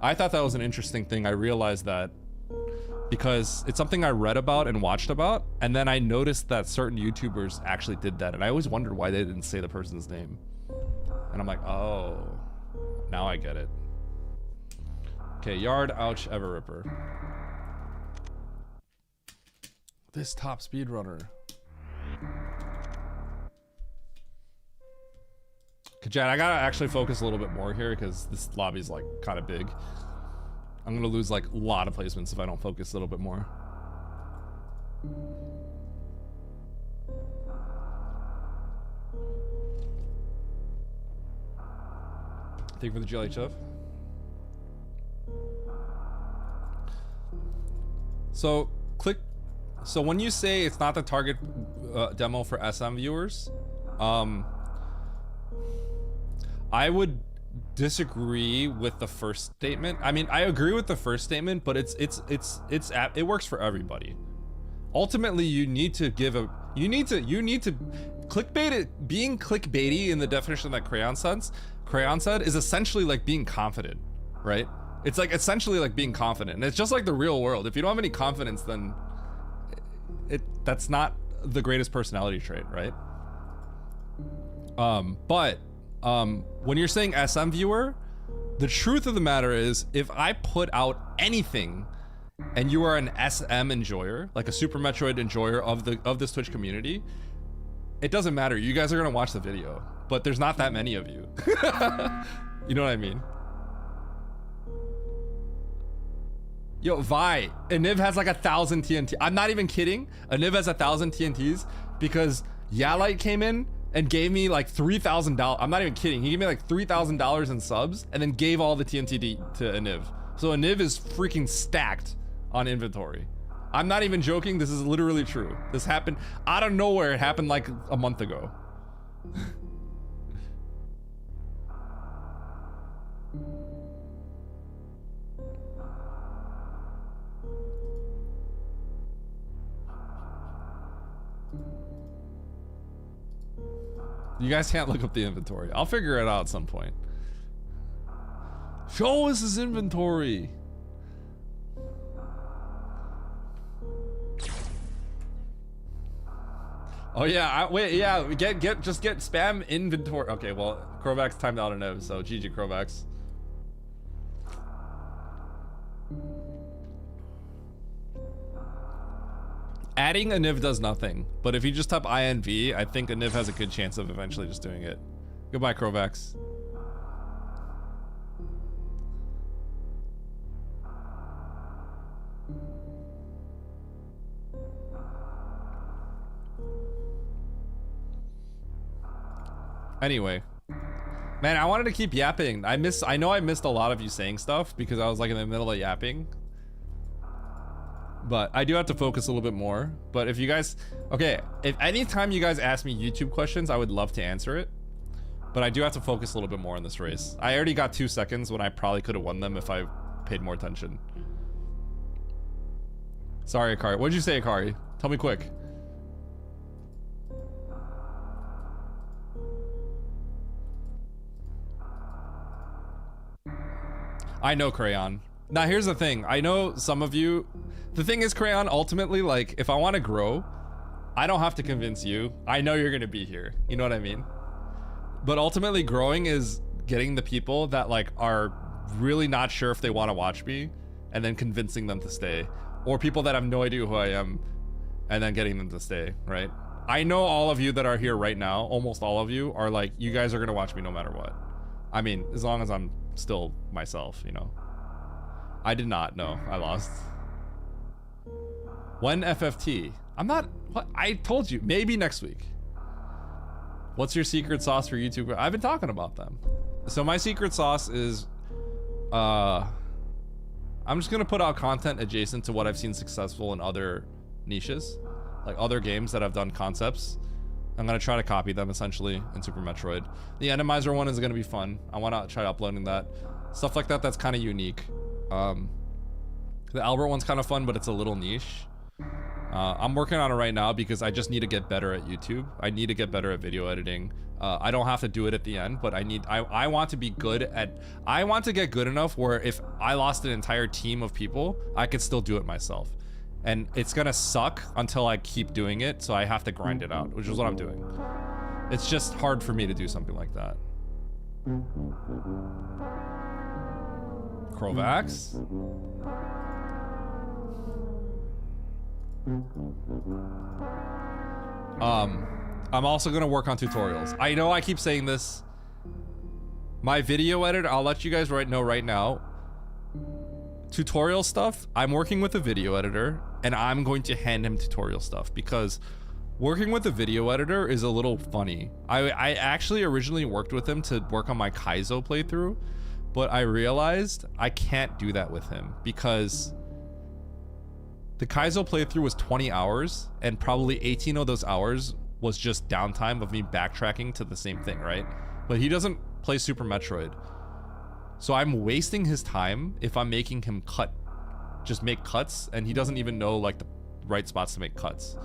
I thought that was an interesting thing. I realized that because it's something I read about and watched about, and then I noticed that certain YouTubers actually did that, and I always wondered why they didn't say the person's name. And I'm like, oh, now I get it. Okay, Yard, ouch, Ever Ripper. This top speedrunner. Okay, Chad, I gotta actually focus a little bit more here because this lobby's like kind of big. I'm gonna lose like a lot of placements if I don't focus a little bit more. Thank you for the GLHF. So when you say it's not the target demo for SM viewers, I would disagree with the first statement. I mean, I agree with the first statement, but it works for everybody. Ultimately, you need to clickbait it. Being clickbaity in the definition that Crayon said is essentially like being confident, right? It's like essentially like being confident, and it's just like the real world. If you don't have any confidence, then that's not the greatest personality trait, right? When you're saying SM viewer, the truth of the matter is, if I put out anything and you are an SM enjoyer, like a Super Metroid enjoyer of this Twitch community, it doesn't matter. You guys are gonna watch the video, but there's not that many of you. You know what I mean? Yo, Vi, Aniv has like 1,000 TNT. I'm not even kidding. Aniv has 1,000 TNTs because Yalite came in and gave me like $3,000. I'm not even kidding. He gave me like $3,000 in subs and then gave all the TNT to Aniv. So Aniv is freaking stacked on inventory. I'm not even joking. This is literally true. This happened out of nowhere. It happened like a month ago. You guys can't look up the inventory. I'll figure it out at some point. Show us his inventory. Oh yeah, wait, yeah, just get spam inventory. Okay, well, Krovax timed out a Niv, so GG Krovax. Adding a Niv does nothing, but if you just type INV, I think a Niv has a good chance of eventually just doing it. Goodbye, Krovax. Anyway, man, I wanted to keep yapping. I know I missed a lot of you saying stuff because I was like in the middle of yapping. But I do have to focus a little bit more. But if you guys, okay, if anytime you guys ask me YouTube questions, I would love to answer it. But I do have to focus a little bit more in this race. I already got 2 seconds when I probably could have won them if I paid more attention. Sorry, Akari. What'd you say, Akari? Tell me quick. I know, Crayon. Now, here's the thing. I know some of you... The thing is, Crayon, ultimately, like, if I want to grow, I don't have to convince you. I know you're going to be here. You know what I mean? But ultimately, growing is getting the people that, like, are really not sure if they want to watch me and then convincing them to stay. Or people that have no idea who I am and then getting them to stay, right? I know all of you that are here right now, almost all of you, are like, you guys are going to watch me no matter what. I mean, as long as I'm still myself, you know. I did not. No, I lost. When FFT? I'm not. What? I told you. Maybe next week. What's your secret sauce for YouTube? I've been talking about them. So my secret sauce is, I'm just gonna put out content adjacent to what I've seen successful in other niches, like other games that have done concepts. I'm gonna try to copy them essentially in Super Metroid. The Enemizer one is gonna be fun. I wanna try uploading that. Stuff like that that's kind of unique. The Albert one's kind of fun, but it's a little niche. I'm working on it right now because I just need to get better at YouTube. I need to get better at video editing. I don't have to do it at the end, but I want to be good at, I want to get good enough where if I lost an entire team of people, I could still do it myself. And it's gonna suck until I keep doing it, so I have to grind it out, which is what I'm doing. It's just hard for me to do something like that. Krovax? I'm also gonna work on tutorials. I know I keep saying this. My video editor, I'll let you guys know right now. Tutorial stuff, I'm working with a video editor and I'm going to hand him tutorial stuff because working with a video editor is a little funny. I actually originally worked with him to work on my Kaizo playthrough, but I realized I can't do that with him because the Kaizo playthrough was 20 hours and probably 18 of those hours was just downtime of me backtracking to the same thing, right? But he doesn't play Super Metroid. So I'm wasting his time if I'm making him just make cuts, and he doesn't even know like the right spots to make cuts.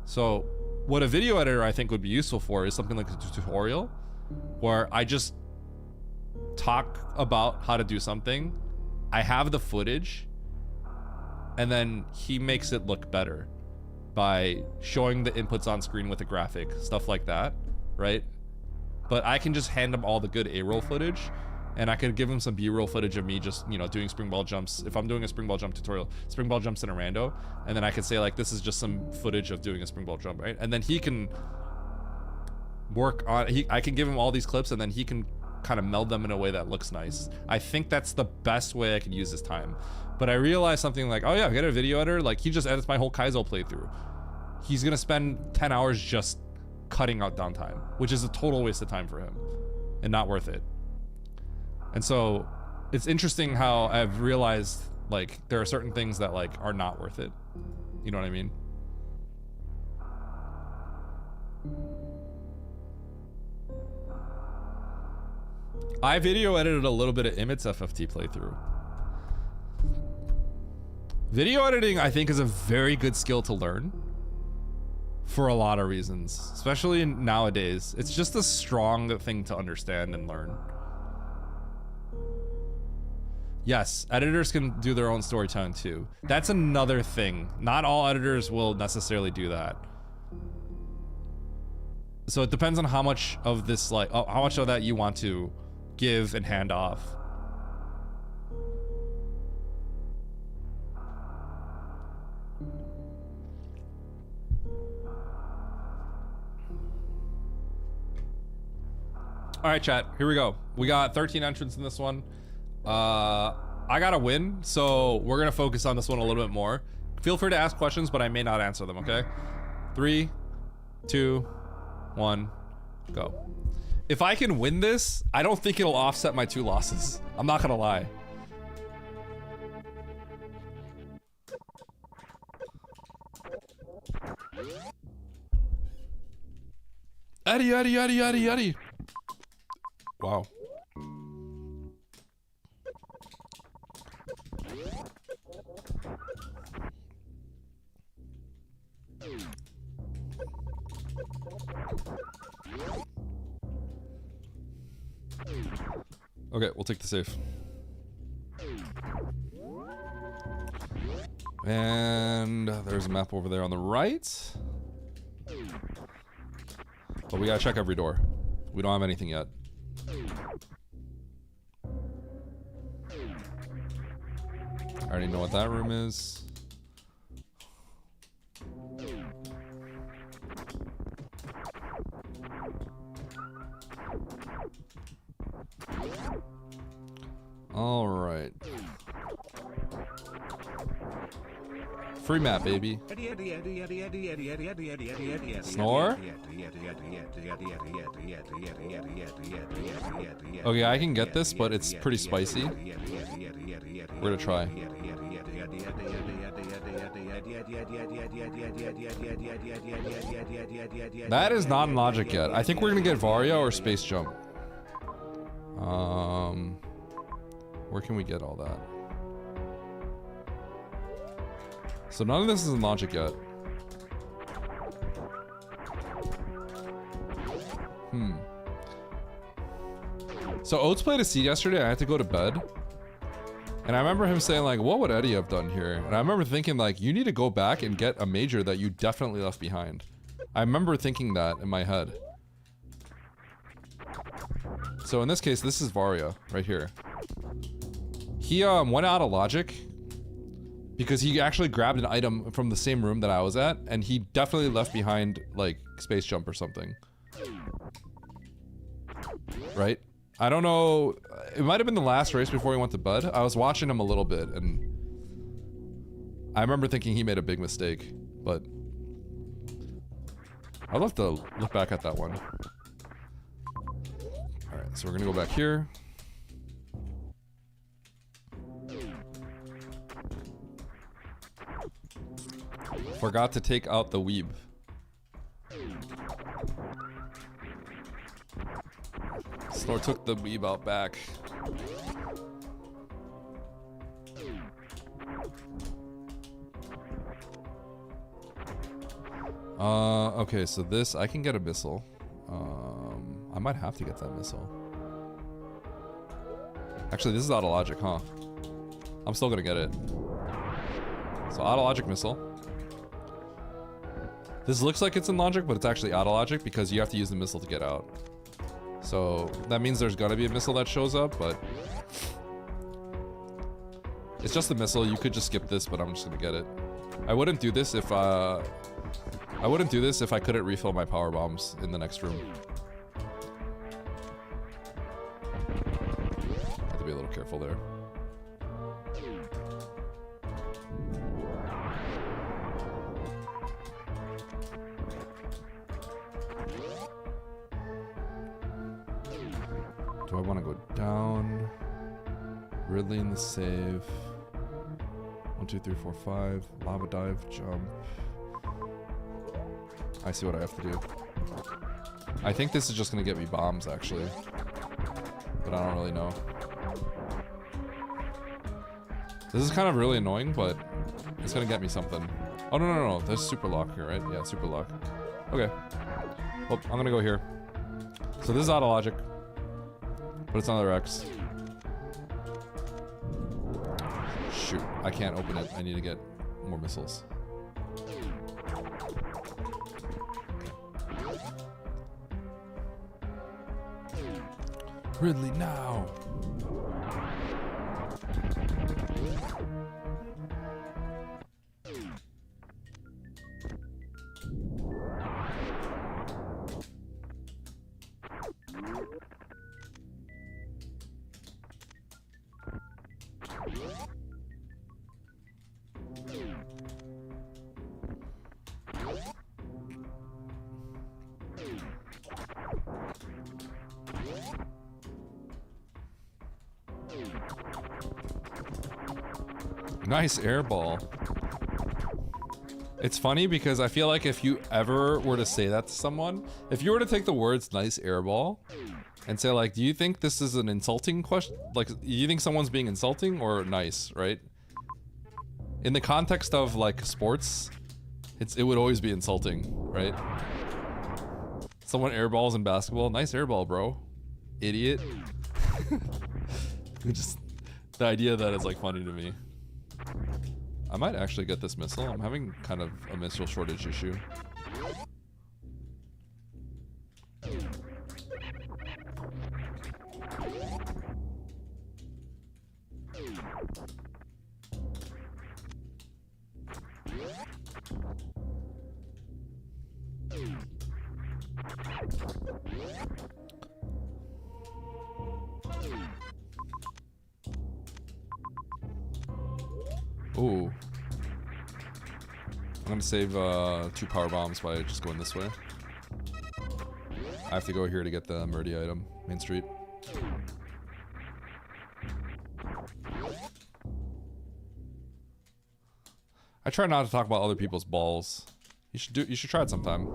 So what a video editor I think would be useful for is something like a tutorial where I just talk about how to do something. I have the footage and then he makes it look better by showing the inputs on screen with a graphic, stuff like that, right? But I can just hand him all the good A-roll footage, and I could give him some B-roll footage of me just, you know, doing spring ball jumps. If I'm doing a spring ball jump tutorial, spring ball jumps in a rando, and then I could say like, this is just some footage of doing a spring ball jump, right? And then he can work on, I can give him all these clips, and then he can kind of meld them in a way that looks nice. I think that's the best way I could use this time. But I realized something like, oh yeah, get a video editor, like he just edits my whole Kaizo playthrough. He's gonna spend 10 hours just cutting out downtime, which is a total waste of time for him and not worth it. And so it's interesting how I've realized Like, there are certain things that like are not worth it. You know what I mean? I video edited a little bit of Imit's FFT playthrough. Video editing, I think, is a very good skill to learn for a lot of reasons, especially nowadays. It's just a strong thing to understand and learn. Yes, editors can do their own storytelling too. That's another thing. Not all editors will necessarily do that. So it depends on how much of this, like, how much of that you want to give and hand off. All right, chat, here we go. We got 13 entrants in this one. I gotta win, so we're gonna focus on this one a little bit more. Feel free to ask questions, but I may not answer them, okay? 3, 2, 1, go. If I can win this, I don't think it'll offset my 2 losses. I'm not gonna lie. Eddie, Eddie, Eddie, Eddie, Eddie. Wow. Okay, we'll take the safe. And there's a map over there on the right. But we gotta check every door. We don't have anything yet. I already know what that room is. All right. Free map, baby. Snore? Okay, I can get this, but it's pretty spicy. We're gonna try. That is not in logic yet. I think we're gonna get Varia or Space Jump. Where can we get all that? So none of this is in logic yet. So Oates played a seed yesterday. I had to go to bed. And I remember him saying like, what would Eddie have done here? And I remember thinking like, you need to go back and get a major that you definitely left behind. I remember thinking that in my head. So in this case, this is Varia right here. He went out of logic because he actually grabbed an item from the same room that I was at, and he definitely left behind like Space Jump or something. Right? I don't know. It might have been the last race before he went to bed. I was watching him a little bit, and I remember thinking he made a big mistake, but I'd love to look back at that one. Alright, so we're gonna go back here. Forgot to take out the weeb. Snore took the weeb out back. Okay, so this, I can get a missile. I might have to get that missile. Actually, this is out of logic, huh? I'm still gonna get it. So out of logic missile. This looks like it's in logic, but it's actually out of logic because you have to use the missile to get out. So that means there's gotta be a missile that shows up, but it's just a missile. You could just skip this, but I'm just gonna get it. I wouldn't do this if I couldn't refill my power bombs in the next room. I have to be a little careful there. Do I want to go down? Ridley in the save. 1, 2, 3, 4, 5. Lava dive, jump. I see what I have to do. I think this is just gonna get me bombs, actually. But I don't really know. This is kind of really annoying, but it's gonna get me something. Oh, no. There's super lock here, right? Yeah, super lock. Okay. Well, I'm gonna go here. So this is out of logic. But it's another X. Shoot, I can't open it. I need to get more missiles. Ridley, now! Nice air ball. It's funny because I feel like if you ever were to say that to someone, if you were to take the words nice air ball and say like, do you think this is an insulting question? Like, do you think someone's being insulting or nice, right? In the context of like sports, it would always be insulting, right? Someone airballs in basketball, nice airball, bro. Idiot. Just the idea that is like funny to me. I might actually get this missile. I'm having kind of a missile shortage issue. Ooh. I'm gonna save 2 power bombs by just going this way. I have to go here to get the Murdy item. Main Street. I try not to talk about other people's balls. You should try it sometime.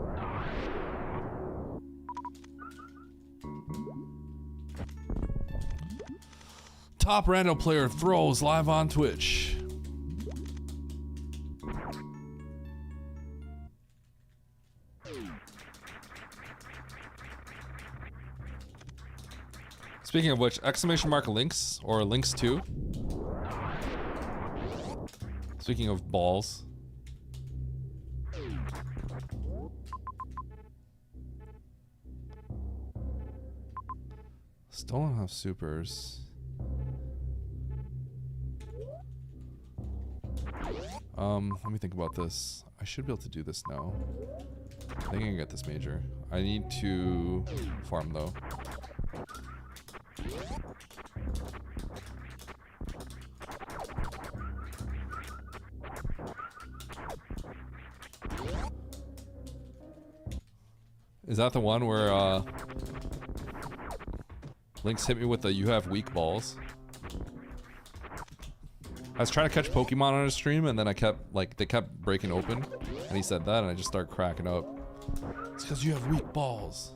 Top Rando player throws live on Twitch. Speaking of which, exclamation mark links or links to. Speaking of balls. Still don't have supers. Let me think about this. I should be able to do this now. I think I can get this major. I need to farm though. Is that the one where Lynx hit me with the "you have weak balls"? I was trying to catch Pokemon on his stream, and then I kept they kept breaking open, and he said that, and I just started cracking up. It's because you have weak balls.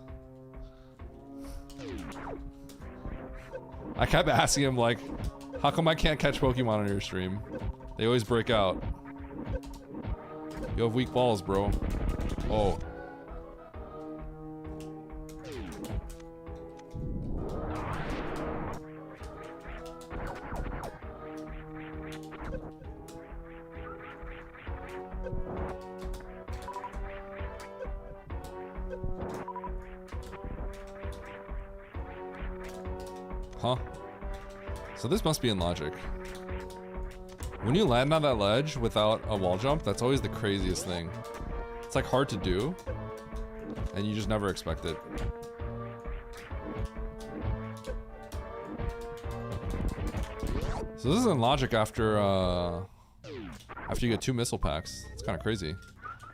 I kept asking him like, how come I can't catch Pokemon on your stream? They always break out. You have weak balls, bro. Oh. Huh? So this must be in logic. When you land on that ledge without a wall jump, that's always the craziest thing. It's like hard to do, and you just never expect it. So this is in logic after you get 2 missile packs. It's kind of crazy.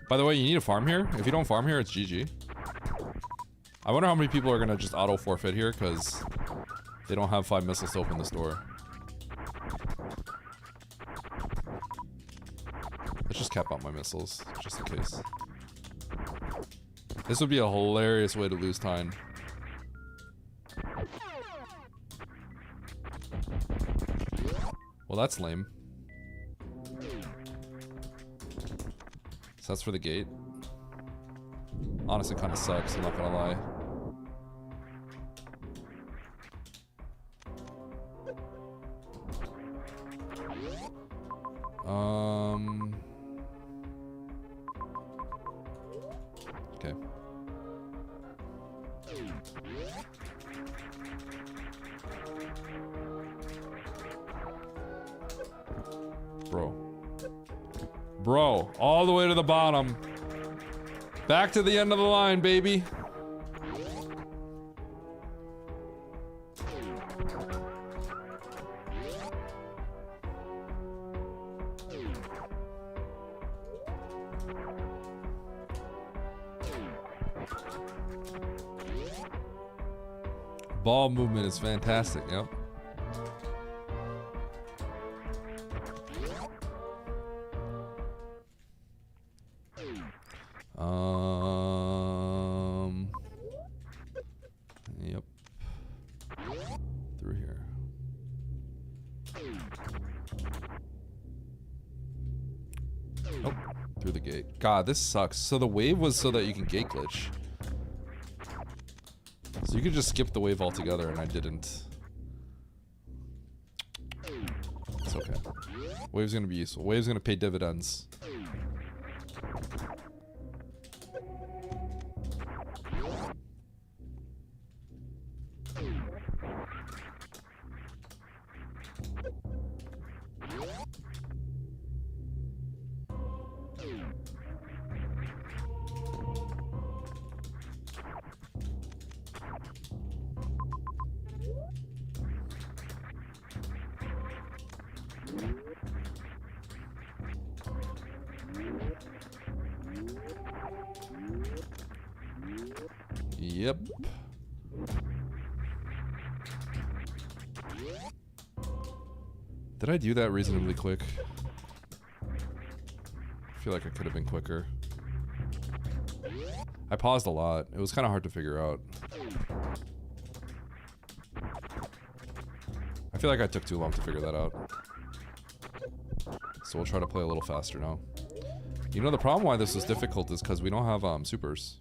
By the way, you need to farm here. If you don't farm here, it's GG. I wonder how many people are gonna just auto forfeit here because they don't have 5 missiles to open this door. cap out my missiles, just in case. This would be a hilarious way to lose time. Well, that's lame. So that's for the gate. Honestly, kind of sucks, I'm not gonna lie. Okay. Bro, all the way to the bottom. Back to the end of the line, baby. Ball movement is fantastic, yep. Yep. Through here. Oh, through the gate. God, this sucks. So the wave was so that you can gate glitch. So you could just skip the wave altogether, and I didn't. It's okay. Wave's gonna be useful. Wave's gonna pay dividends. Yep. Did I do that reasonably quick? I feel like I could have been quicker. I paused a lot. It was kind of hard to figure out. I feel like I took too long to figure that out. So we'll try to play a little faster now. You know, the problem why this is difficult is because we don't have supers.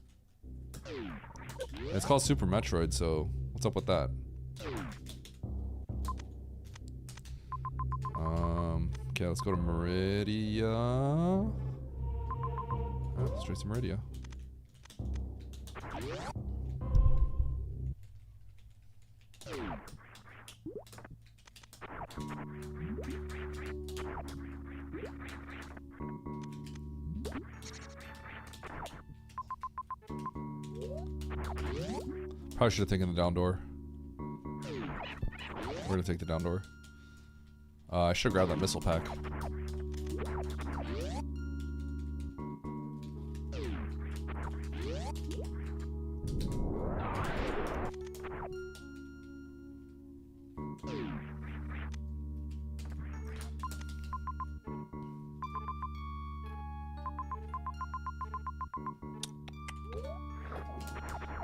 It's called Super Metroid, so what's up with that? Okay, let's go to Meridia. Oh, straight to Meridia. Probably should have taken the down door. We're gonna take the down door. I should have grabbed that missile pack.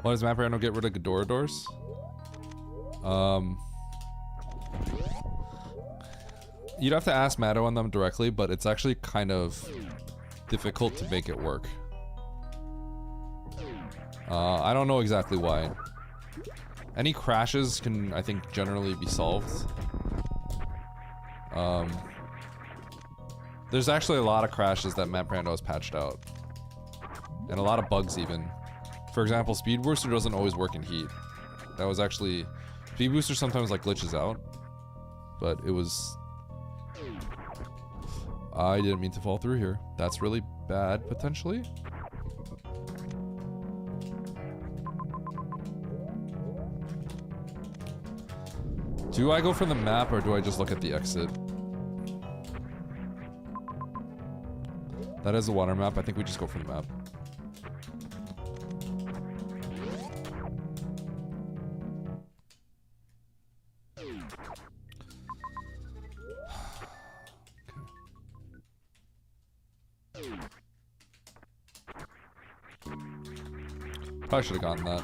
Why does Map Rando get rid of Ghidorah doors? You'd have to ask Matto on them directly, but it's actually kind of difficult to make it work. I don't know exactly why. Any crashes can, I think, generally be solved. There's actually a lot of crashes that Map Rando has patched out. And a lot of bugs even. For example, Speed Booster doesn't always work in heat. That was actually... Speed Booster sometimes like glitches out. But it was... I didn't mean to fall through here. That's really bad, potentially. Do I go for the map or do I just look at the exit? That is the water map. I think we just go for the map. Probably should have gotten that.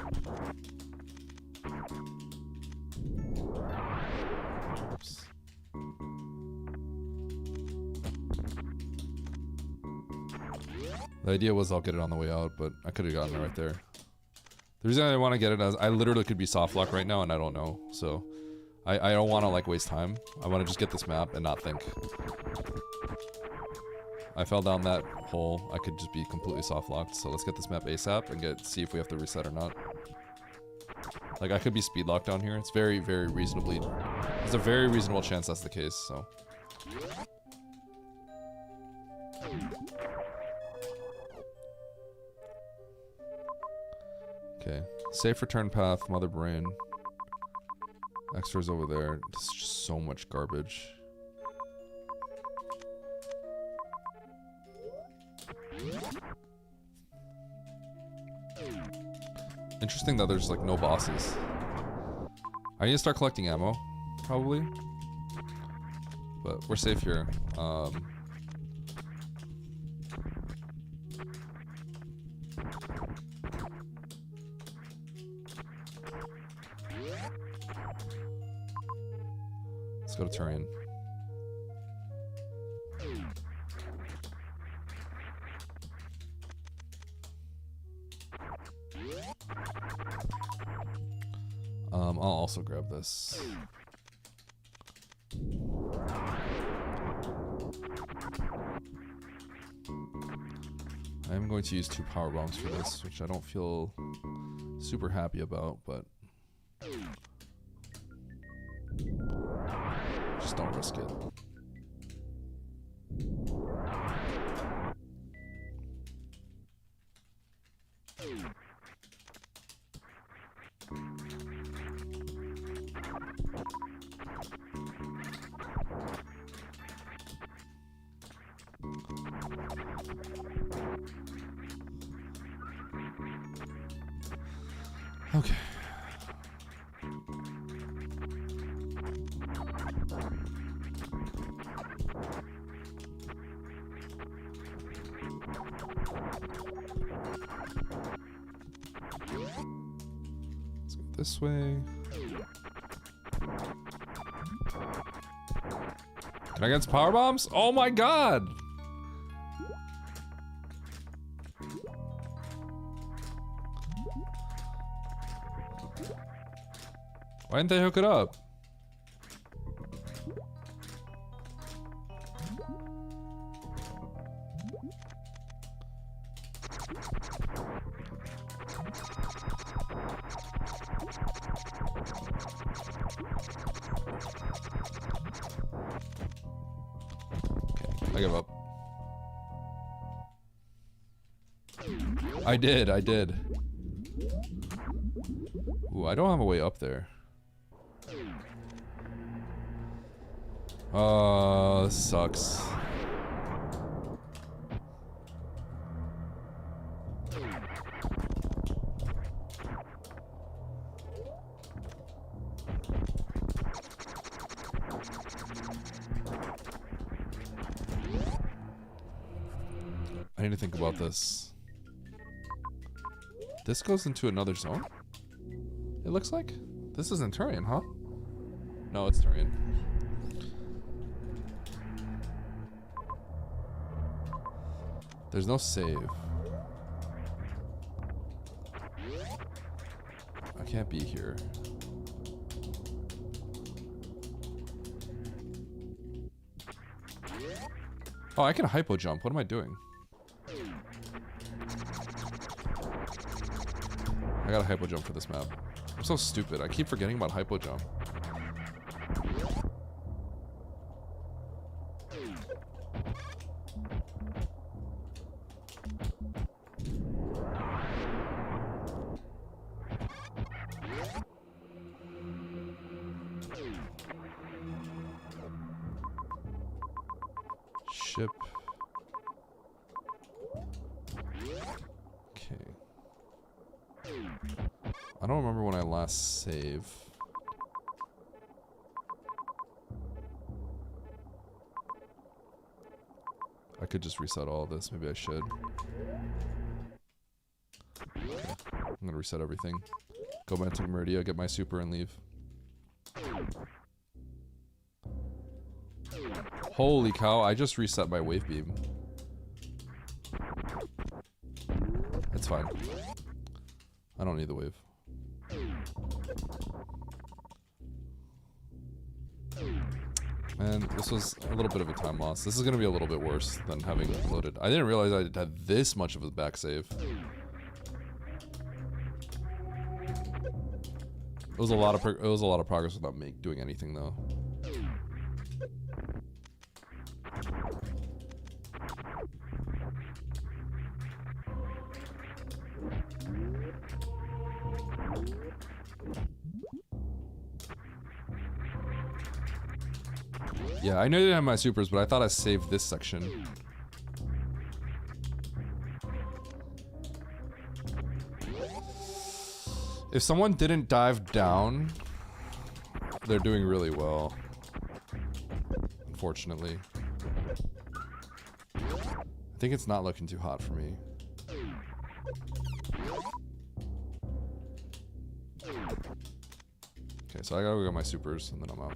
Oops. The idea was I'll get it on the way out, but I could have gotten it right there. The reason I want to get it is I literally could be soft lock right now and I don't know. So I don't want to like waste time. I want to just get this map and not think. I fell down that hole. I could just be completely soft locked. So let's get this map ASAP and see if we have to reset or not. Like I could be speed locked down here. It's very, very reasonably. There's a very reasonable chance that's the case. So. Okay. Safe return path, mother brain. Extras over there. This is just so much garbage. Interesting that there's like no bosses. I need to start collecting ammo, probably. But we're safe here. Let's go to Turian. I'll also grab this. I'm going to use 2 power bombs for this, which I don't feel super happy about, but just don't risk it. Okay. Let's go this way. Can I get some power bombs? Oh my god! Why didn't they hook it up? Okay, I give up. I did. Ooh, I don't have a way up there. This sucks. I need to think about this. This goes into another zone? It looks like? This isn't Turian, huh? No, it's Turian. There's no save. I can't be here. Oh, I can hypo jump. What am I doing? I gotta hypo jump for this map. I'm so stupid. I keep forgetting about hypo jump. Ship. Okay. I don't remember when I last saved. I could just reset all of this. Maybe I should. Okay. I'm gonna reset everything. Go back to Meridia, get my super, and leave. Holy cow, I just reset my wave beam. It's fine. I don't need the wave. Man, this was a little bit of a time loss. This is gonna be a little bit worse than having loaded. I didn't realize I had this much of a back save. It was a lot of progress without me doing anything though. Yeah, I know I didn't have my supers, but I thought I saved this section. If someone didn't dive down, they're doing really well. Unfortunately. I think it's not looking too hot for me. Okay, so I gotta go get my supers and then I'm out.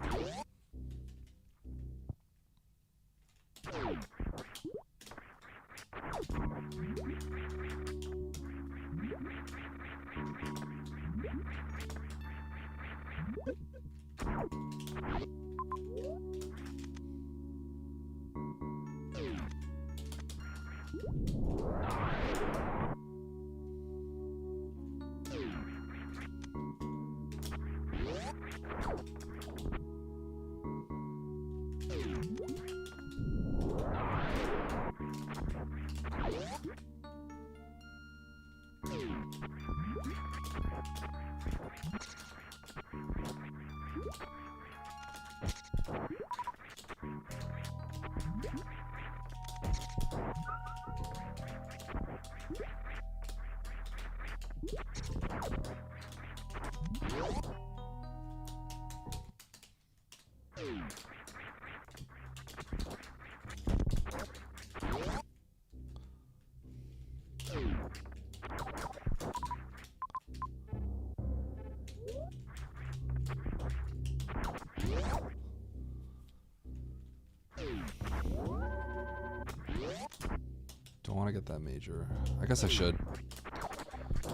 Don't want to get that major. I guess I should.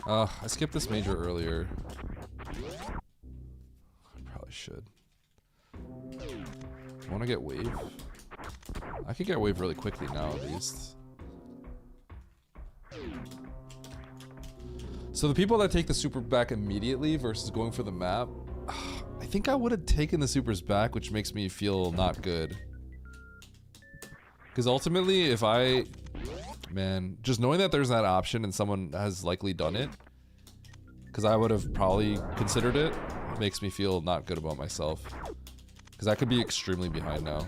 I skipped this major earlier. I probably should. Want to get wave? I could get wave really quickly now, at least. So the people that take the super back immediately versus going for the map, I think I would have taken the supers back, which makes me feel not good. Because ultimately, if I... Man, just knowing that there's that option and someone has likely done it, because I would have probably considered it, makes me feel not good about myself. Because I could be extremely behind now.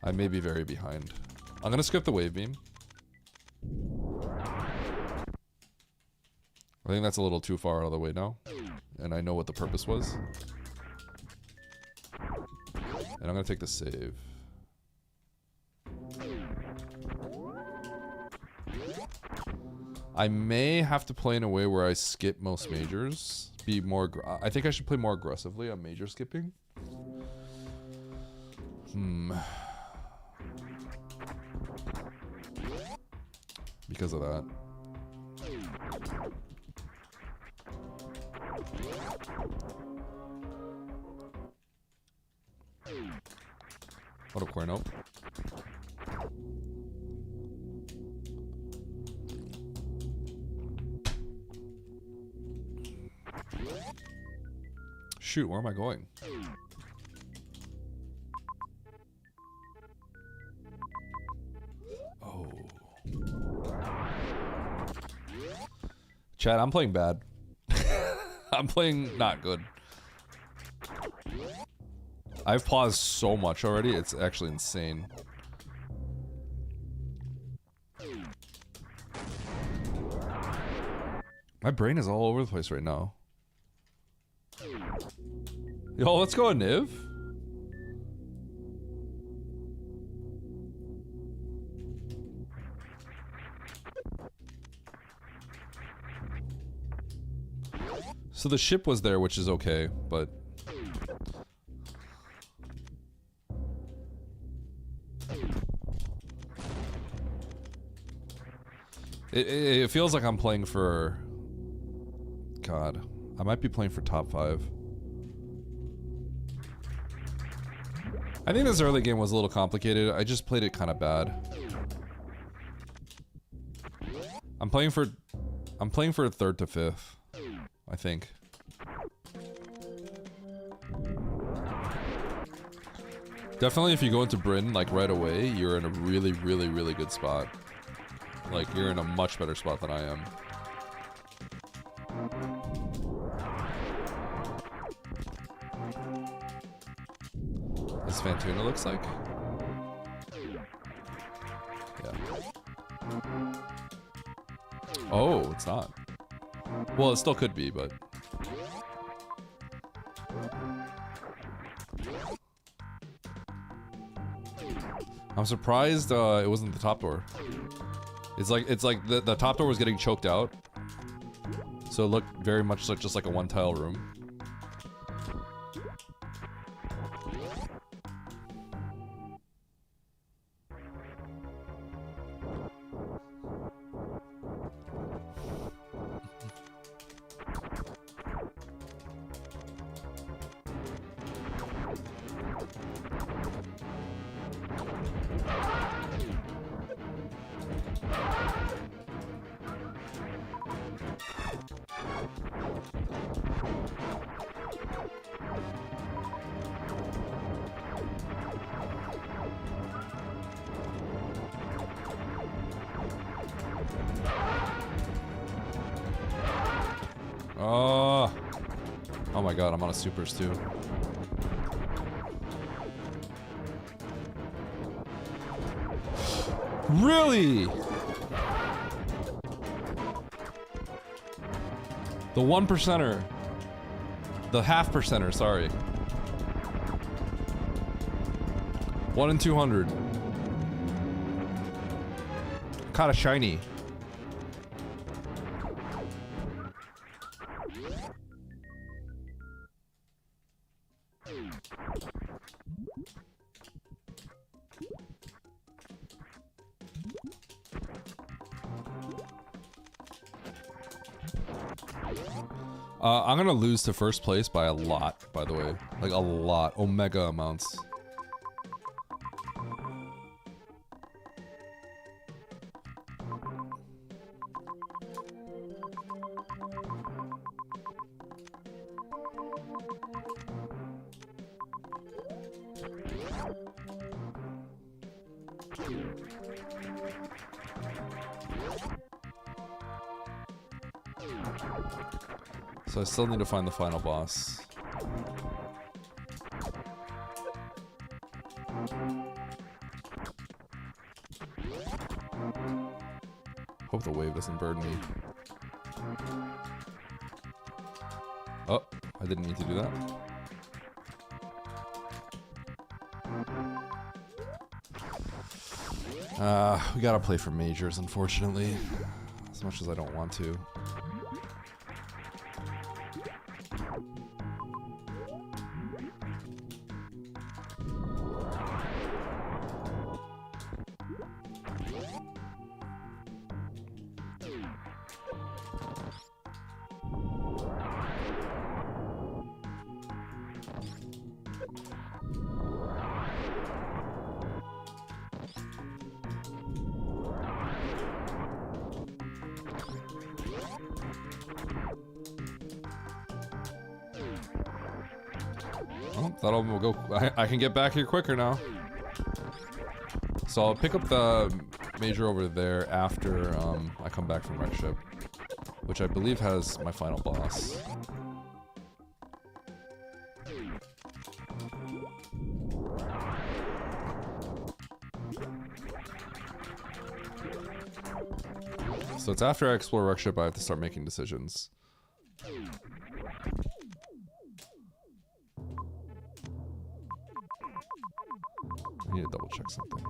I may be very behind. I'm gonna skip the wave beam. I think that's a little too far out of the way now. And I know what the purpose was. And I'm gonna take the save. I may have to play in a way where I skip most majors. Be more. I think I should play more aggressively on major skipping. Because of that. What a Cuerno. Shoot, where am I going? Oh. Chad, I'm playing bad. I'm playing not good. I've paused so much already, it's actually insane. My brain is all over the place right now. Yo, let's go, Niv. So the ship was there, which is okay, but... It feels like I'm playing for... God. I might be playing for top 5. I think this early game was a little complicated. I just played it kind of bad. I'm playing for 3rd to 5th, I think. Definitely if you go into Britain like right away, you're in a really, really, really good spot. Like, you're in a much better spot than I am. As Fantuna looks like? Yeah. Oh, it's not. Well, it still could be, but... I'm surprised it wasn't the top door. It's like the top door was getting choked out. So it looked very much like just like a one-tile room. Oh my god, I'm on a supers too. Really? The 1%er. The half percenter, sorry. 1 in 200. Kinda shiny. I'm gonna lose to first place by a lot, by the way. Like, a lot. Omega amounts. So I still need to find the final boss. Hope the wave doesn't burn me. Oh, I didn't need to do that. We gotta play for majors, unfortunately. As much as I don't want to. That'll go. I can get back here quicker now. So I'll pick up the major over there after I come back from Wreck Ship, which I believe has my final boss. So it's after I explore Wreck Ship I have to start making decisions. I need to double check something.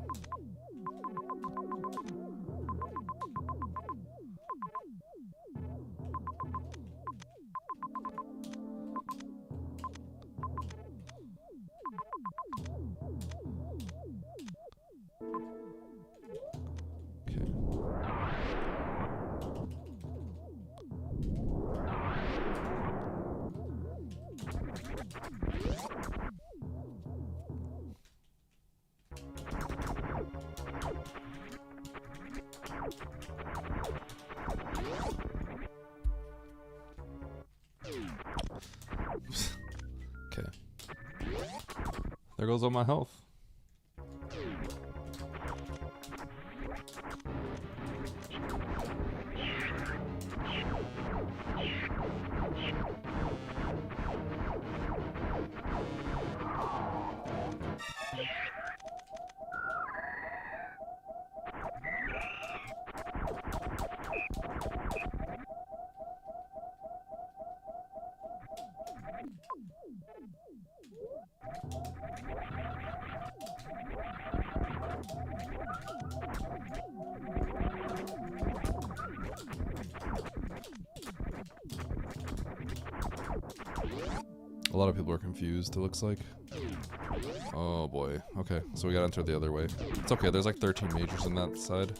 There goes all my health. A lot of people are confused, it looks like. Oh boy. Okay, so we gotta enter the other way. It's okay, there's like 13 majors on that side.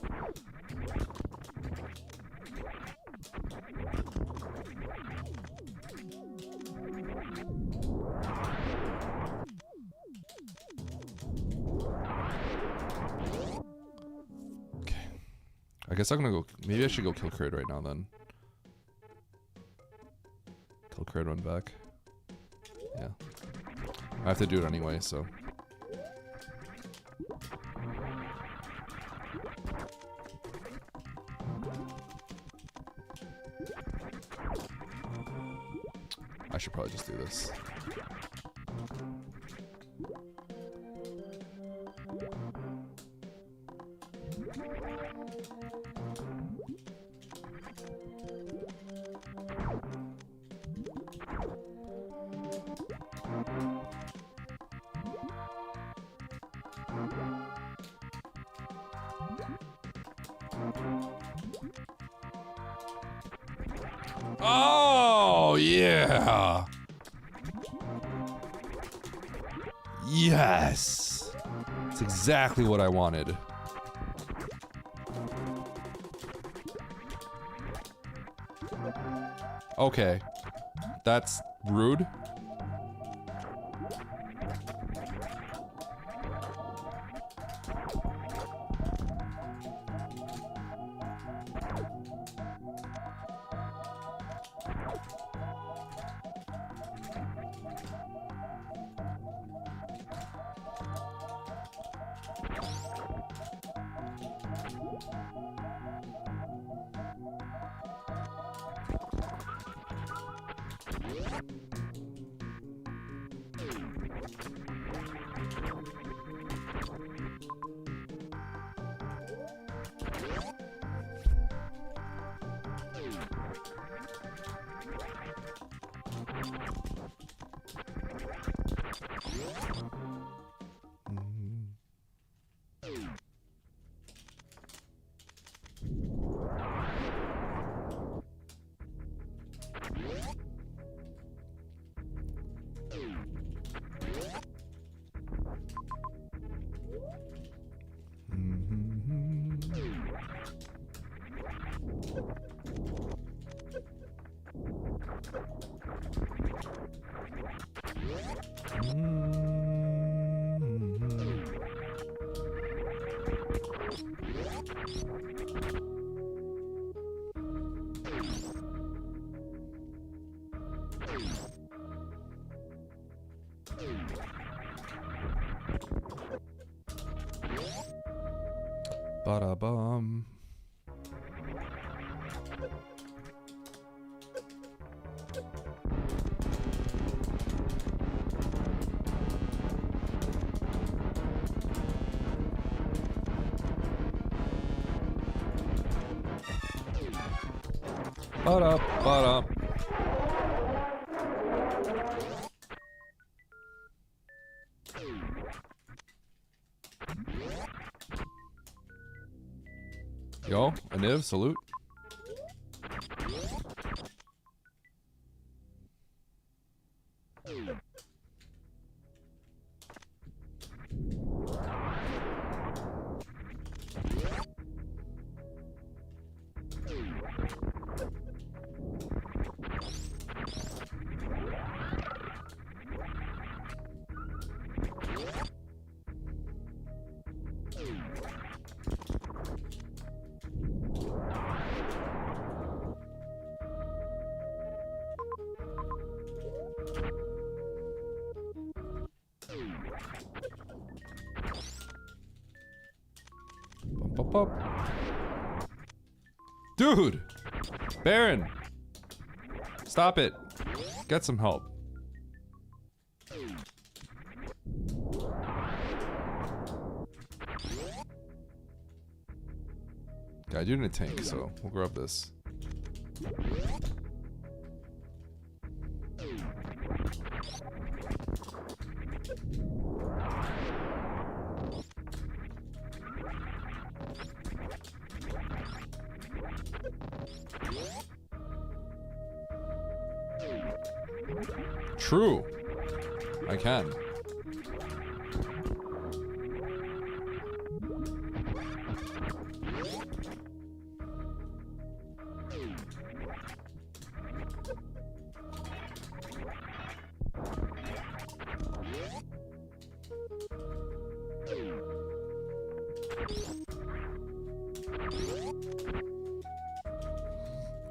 Okay. I guess I'm gonna go. Maybe I should go kill Kraid right now then. Kill Kraid, run back. Yeah. I have to do it anyway, so. I should probably just do this. Oh, yeah. Yes. That's exactly what I wanted. Okay. That's rude. Ba-da-bum. Ba-da, ba-da. Yo, Aniv, salute. Up, up, up. Dude! Baron! Stop it. Get some help. Yeah, I do need a tank, so we'll grab this. True. I can.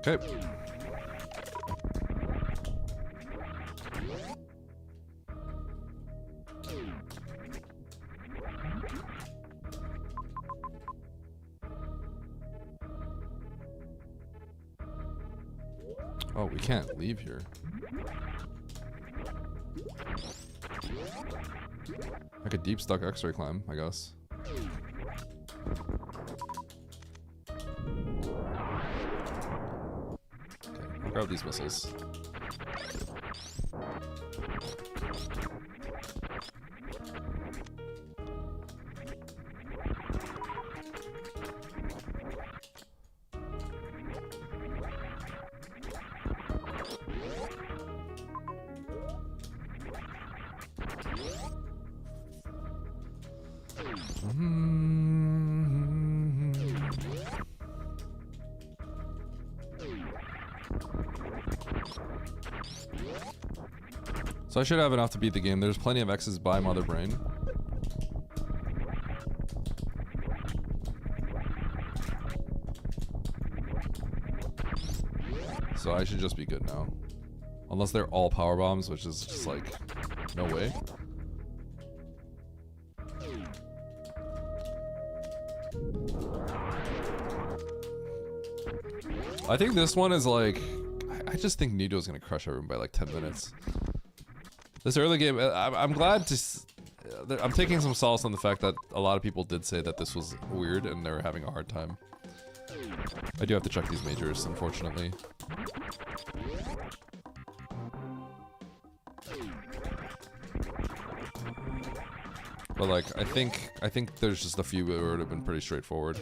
Okay. Oh, we can't leave here. Like a deep stuck X-ray climb, I guess. Okay, I'll grab these missiles. So I should have enough to beat the game. There's plenty of X's by Mother Brain. So I should just be good now. Unless they're all power bombs, which is just like, no way. I think this one is like, I just think Nido's gonna crush everyone by like 10 minutes. This early game, I'm glad to, I'm taking some solace on the fact that a lot of people did say that this was weird and they were having a hard time. I do have to check these majors, unfortunately. But like, I think there's just a few that would have been pretty straightforward.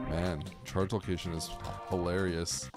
Man, charge location is hilarious.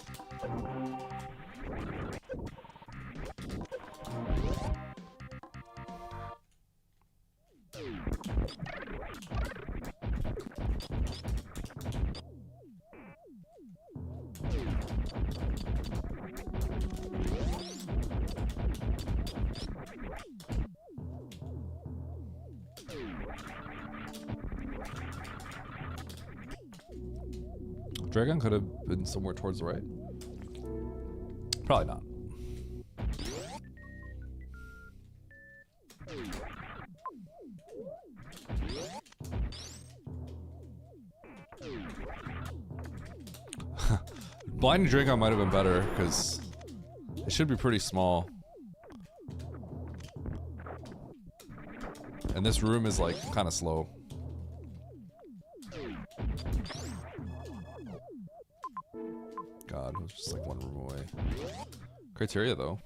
Dragon could have been somewhere towards the right. Probably not. Blinding Dragon might have been better because it should be pretty small. And this room is like kind of slow. God, it was just like one room away. Criteria though.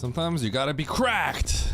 Sometimes you gotta be cracked.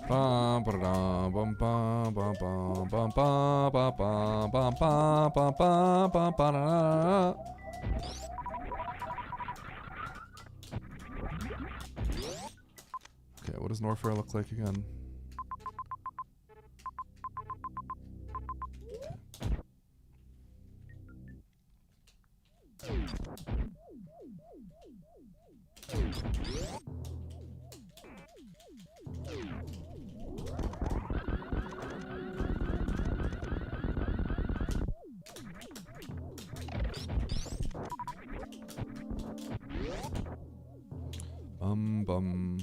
Bum, ba-da-dum, bum, bum, bum, bum, bum, bum, bum, bum, bum, bum, bum, bum, bum, ba-da-da. Okay, what does Norfair look like again? Bum.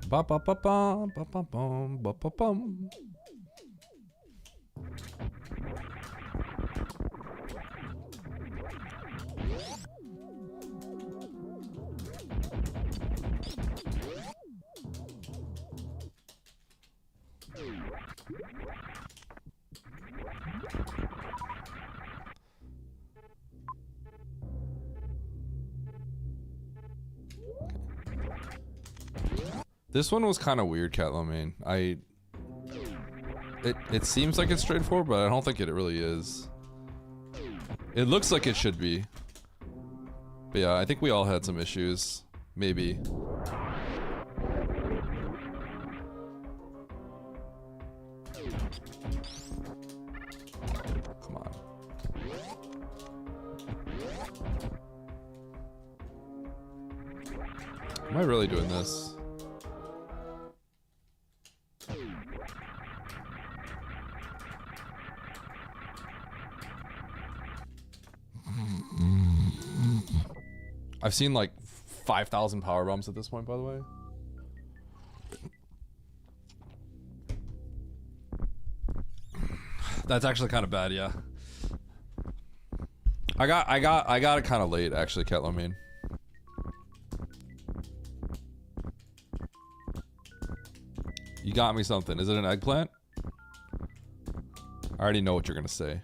Ba ba ba ba ba ba bum ba ba bum. This one was kind of weird, Catlomain. It seems like it's straightforward, but I don't think it really is. It looks like it should be. But yeah, I think we all had some issues. Maybe. Come on. Am I really doing this? I've seen like 5,000 power bombs at this point, by the way. That's actually kind of bad, yeah. I got it kind of late, actually, Catlomain. You got me something. Is it an eggplant? I already know what you're gonna say.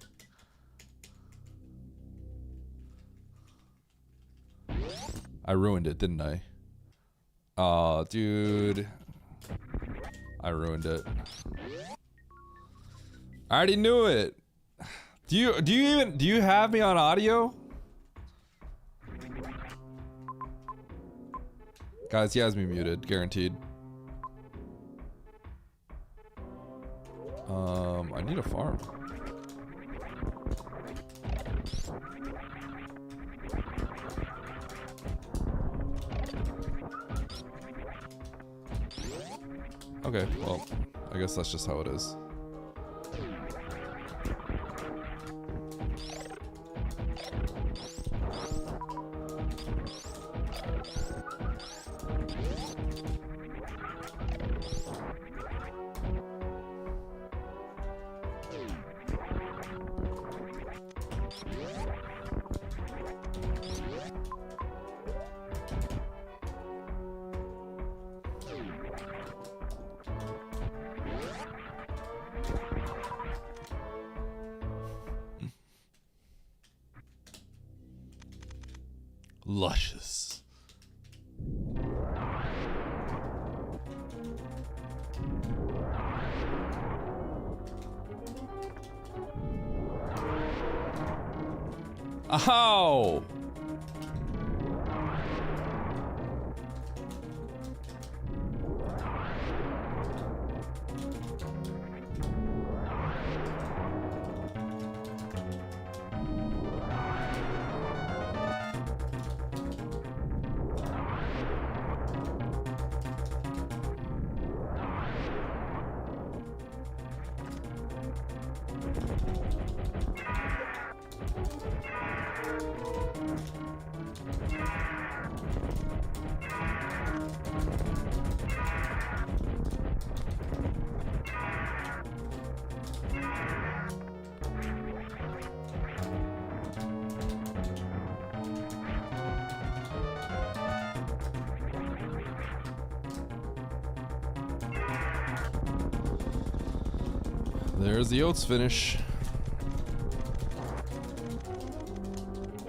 I ruined it, didn't I? Aw, dude. I ruined it. I already knew it. Do you have me on audio? Guys, he has me muted, guaranteed. I need a farm. Okay, well, I guess that's just how it is. Luscious. Ow! There's the oats finish.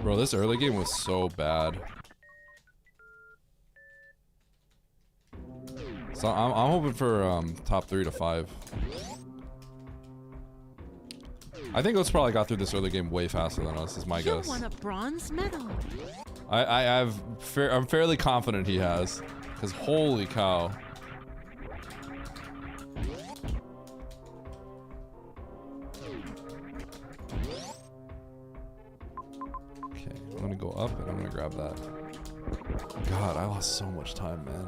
Bro, this early game was so bad. So I'm hoping for top 3 to 5. I think Oats probably got through this early game way faster than us, is my guess. You won a bronze medal. I'm fairly confident he has, because holy cow. Okay, I'm gonna go up and I'm gonna grab that. God, I lost so much time, man.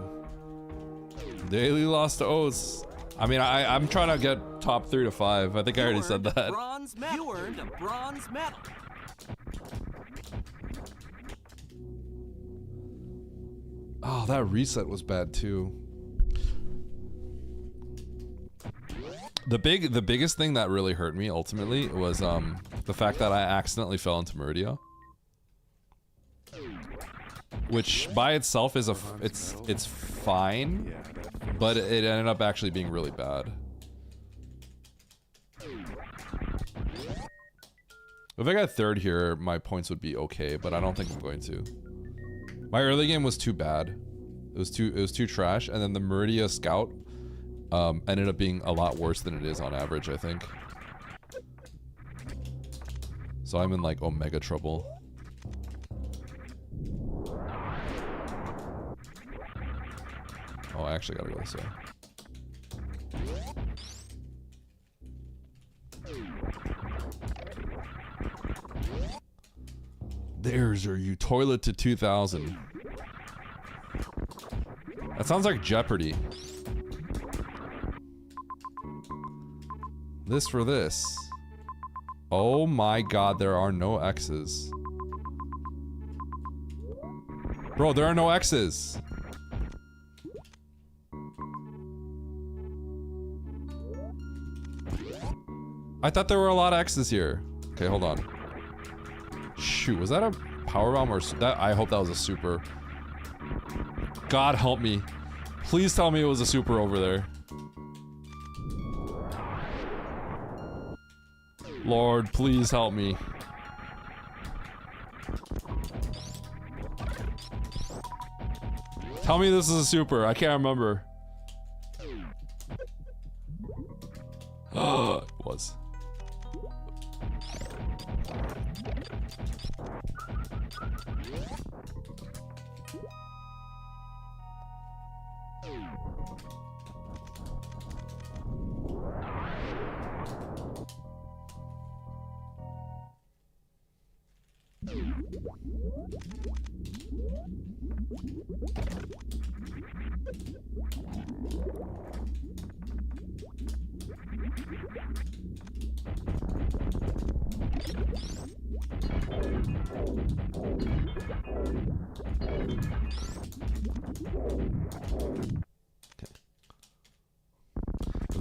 Daily lost to Oats. I mean, I'm trying to get top 3 to 5. I think I already said that. Bronze medal. You earned a bronze medal. Oh, that reset was bad too. The biggest thing that really hurt me ultimately was the fact that I accidentally fell into Meridia. Which by itself is it's fine, but it ended up actually being really bad. If I got third here, my points would be okay, but I don't think I'm going to. My early game was too bad. It was too trash, and then the Meridia Scout ended up being a lot worse than it is on average, I think. So I'm in like omega trouble. Oh, I actually gotta go this way. There's you toilet to 2000. That sounds like Jeopardy. This for this. Oh my god, there are no X's. Bro, there are no X's. I thought there were a lot of X's here. Okay, hold on. Shoot, was that a power bomb or that? I hope that was a super. God help me. Please tell me it was a super over there. Lord, please help me. Tell me this is a super. I can't remember. Oh, it was.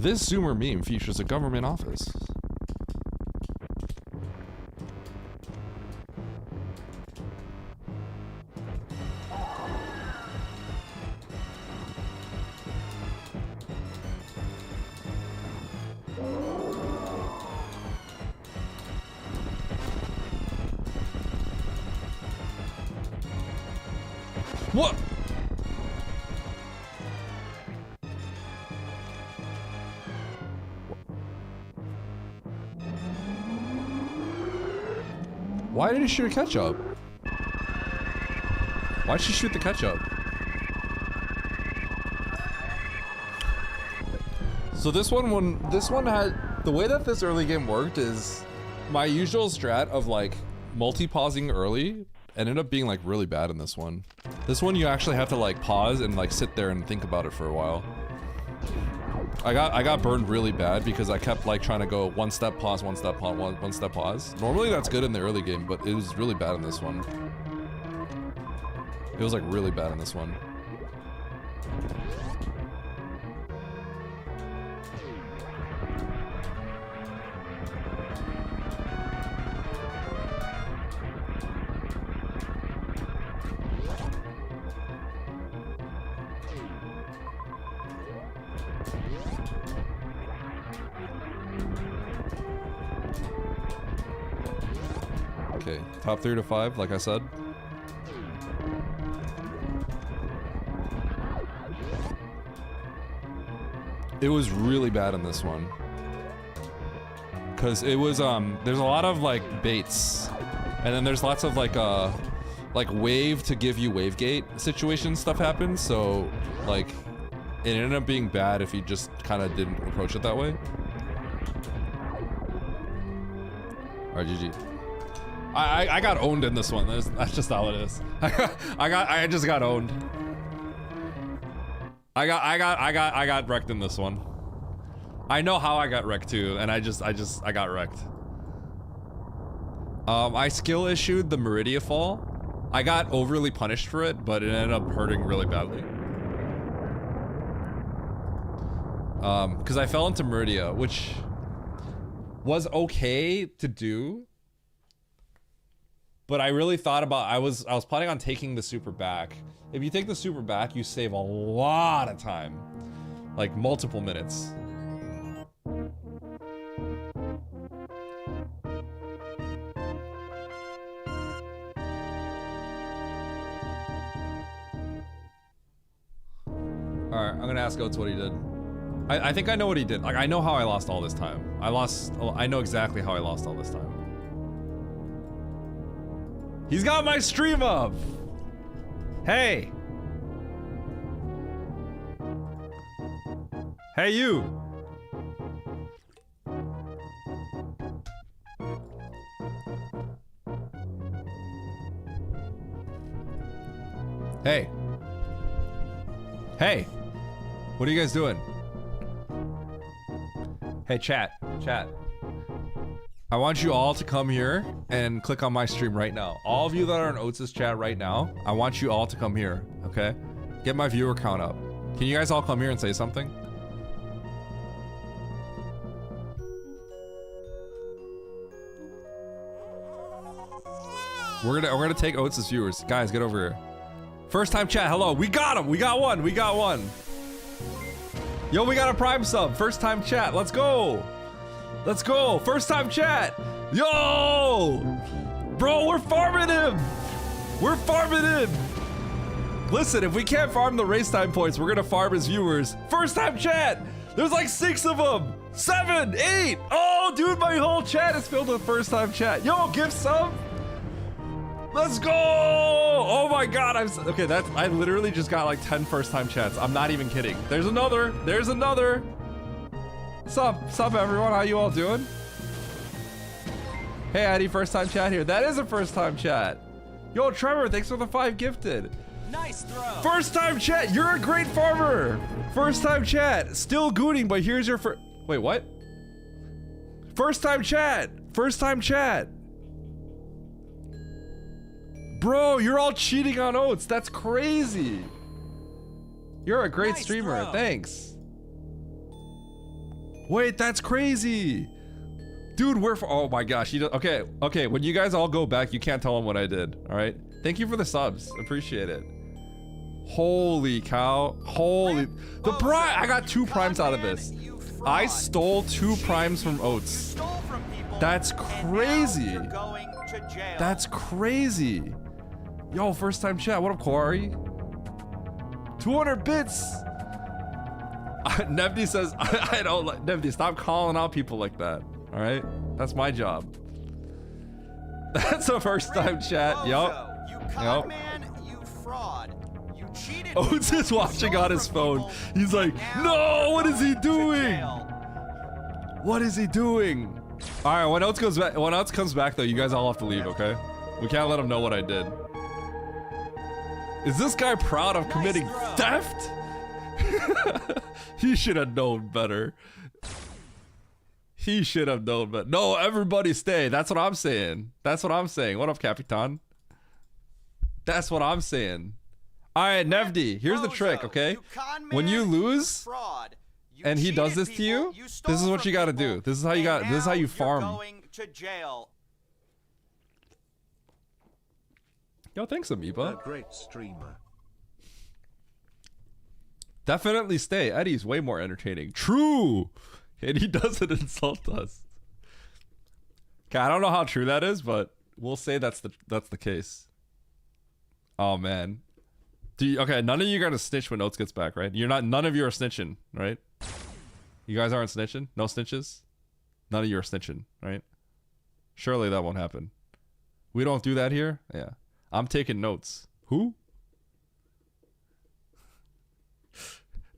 This Zoomer meme features a government office. What? Why did he shoot a ketchup? Why'd she shoot the ketchup? So this one had, the way that this early game worked is my usual strat of like multi-pausing early ended up being like really bad in this one. This one you actually have to like pause and like sit there and think about it for a while. I got burned really bad because I kept like trying to go one step pause, one step pause, one step pause. Normally that's good in the early game, but it was really bad in this one. It was like really bad in this one. Okay, top 3 to 5, like I said. It was really bad in this one. Cause it was, there's a lot of like baits. And then there's lots of like wave to give you wave gate situation stuff happens. So like, it ended up being bad if you just kind of didn't approach it that way. Alright, GG. I got owned in this one. That's just how it is. I just got owned. I got wrecked in this one. I know how I got wrecked too, and I got wrecked. I skill issued the Meridia fall. I got overly punished for it, but it ended up hurting really badly. Because I fell into Meridia, which was okay to do. But I really thought about, I was planning on taking the super back. If you take the super back, you save a lot of time. Like multiple minutes. Alright, I'm gonna ask Oates what he did. I think I know what he did. Like, I know how I lost all this time. I know exactly how I lost all this time. He's got my stream up! Hey! Hey, you! Hey! Hey! What are you guys doing? Hey, chat. I want you all to come here and click on my stream right now. All of you that are in Oates' chat right now, I want you all to come here, okay? Get my viewer count up. Can you guys all come here and say something? We're gonna take Oates' viewers. Guys, get over here. First time chat, hello. We got him. We got one. Yo, we got a prime sub. First time chat. Let's go. First time chat. Yo! Bro, we're farming him. Listen, if we can't farm the race time points, we're gonna farm his viewers. First time chat. There's like 6 of them. 7, 8. Oh, dude, my whole chat is filled with first time chat. Yo, give some. Let's go! Oh my god, okay, I literally just got like 10 first time chats. I'm not even kidding. There's another. Sup everyone, how you all doing? Hey Eddie, first time chat here. That is a first time chat. Yo, Trevor, thanks for the 5 gifted. Nice throw. First time chat, you're a great farmer. First time chat, still gooning, but here's your wait, what? First time chat. Bro, you're all cheating on Oates. That's crazy. You're a great streamer. Throw. Thanks. Wait, that's crazy. Dude, oh my gosh. Okay. When you guys all go back, you can't tell him what I did. All right. Thank you for the subs. Appreciate it. Holy cow. The prime. I got 2 primes out of this. I stole 2 primes from Oates. That's crazy. That's crazy. Yo, first time chat. What up, Quarry? 200 bits. Nevdi says, I don't like Nevdi. Stop calling out people like that. All right, that's my job. That's the first time chat. Yup. You con man, you fraud. You cheated. Oates is watching on his phone. He's like, no, what is he doing? What is he doing? All right, when Oates comes back though, you guys all have to leave, okay? We can't let him know what I did. Is this guy proud of committing theft? He should have known better. He should have known better. No, everybody stay. That's what I'm saying. That's what I'm saying. What up, Capitan? That's what I'm saying. All right, Nevdi, here's the trick, okay? When you lose and he does this to you, this is what you got to do. This is how this is how you farm. Going to jail. Yo, thanks, Amoeba. A great streamer. Definitely stay. Eddie's way more entertaining. True. And he doesn't insult us. Okay, I don't know how true that is, but we'll say that's the case. Oh man. Okay, none of you are gonna snitch when Oates gets back, right? None of you are snitching, right? You guys aren't snitching? No snitches? None of you are snitching, right? Surely that won't happen. We don't do that here? Yeah. I'm taking notes. Who?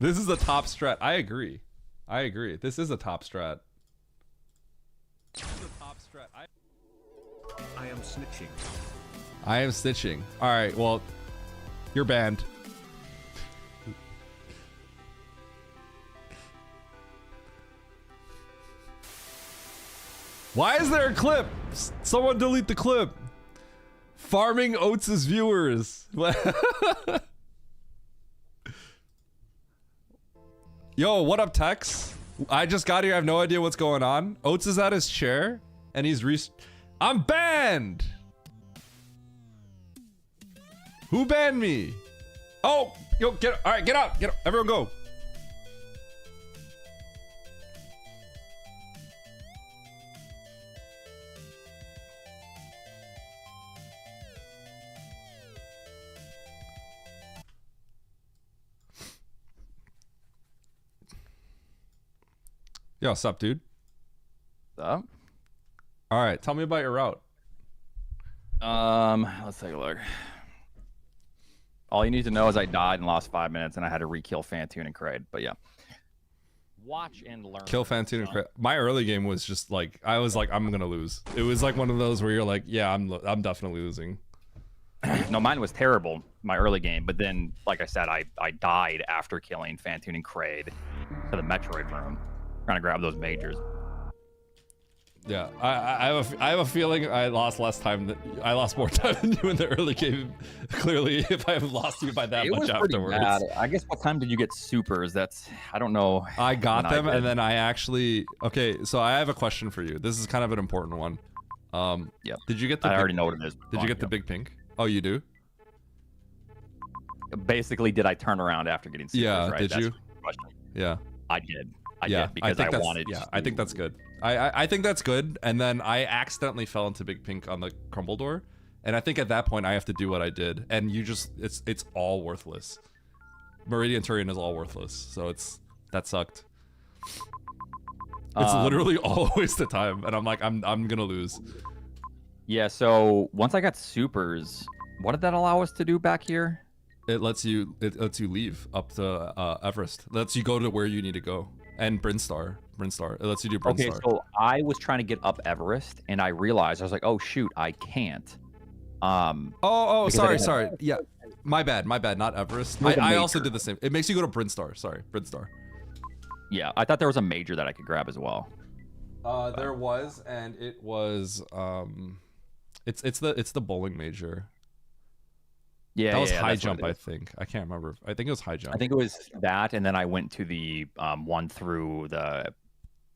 This is the top strat. I agree. I agree. This is a top strat. This is a top strat. I am snitching. I am snitching. All right, well, you're banned. Why is there a clip? Someone delete the clip. Farming Oates' viewers. Yo, what up, Tex? I just got here. I have no idea what's going on. Oates is at his chair, and he's I'm banned! Who banned me? Oh, yo, all right, get out. Everyone go. Yo, what's up, dude? What's up? All right, tell me about your route. Let's take a look. All you need to know is I died and lost 5 minutes, and I had to re-kill Fantoon and Kraid. But yeah, watch and learn. Kill Fantoon and Kraid. My early game was just like I'm gonna lose. It was like one of those where you're like, yeah, I'm definitely losing. No, mine was terrible, my early game. But then, like I said, I died after killing Fantoon and Kraid to the Metroid room, trying to grab those majors. Yeah, I have a feeling I lost less time I lost more time than you in the early game. Clearly, if I have lost you by that much afterwards. Bad. I guess what time did you get supers? I don't know. I got them, and then I actually. Okay, so I have a question for you. This is kind of an important one. Yeah. Did you get the? I already know what it is. Did you get the big pink? Oh, you do. Basically, did I turn around after getting supers? Yeah. Right? Did That's you? the question. Yeah. I did. I did because I wanted. Yeah, I think that's good. I think that's good. And then I accidentally fell into big pink on the crumble door, and I think at that point I have to do what I did. And you just it's all worthless. Meridian Turian is all worthless, so that sucked. It's literally all a waste of time, and I'm like I'm gonna lose. Yeah. So once I got supers, what did that allow us to do back here? It lets you leave up to Everest. It lets you go to where you need to go. And Brinstar. It lets you do Brinstar. Okay, so I was trying to get up Everest, and I realized I was like, "Oh shoot, I can't." Sorry. Yeah, my bad. Not Everest. I also did the same. It makes you go to Brinstar. Sorry, Brinstar. Yeah, I thought there was a major that I could grab as well. There was, and it was it's the bowling major. Yeah, that was high jump. I think I can't remember. I think it was high jump. I think it was that, and then I went to the one through the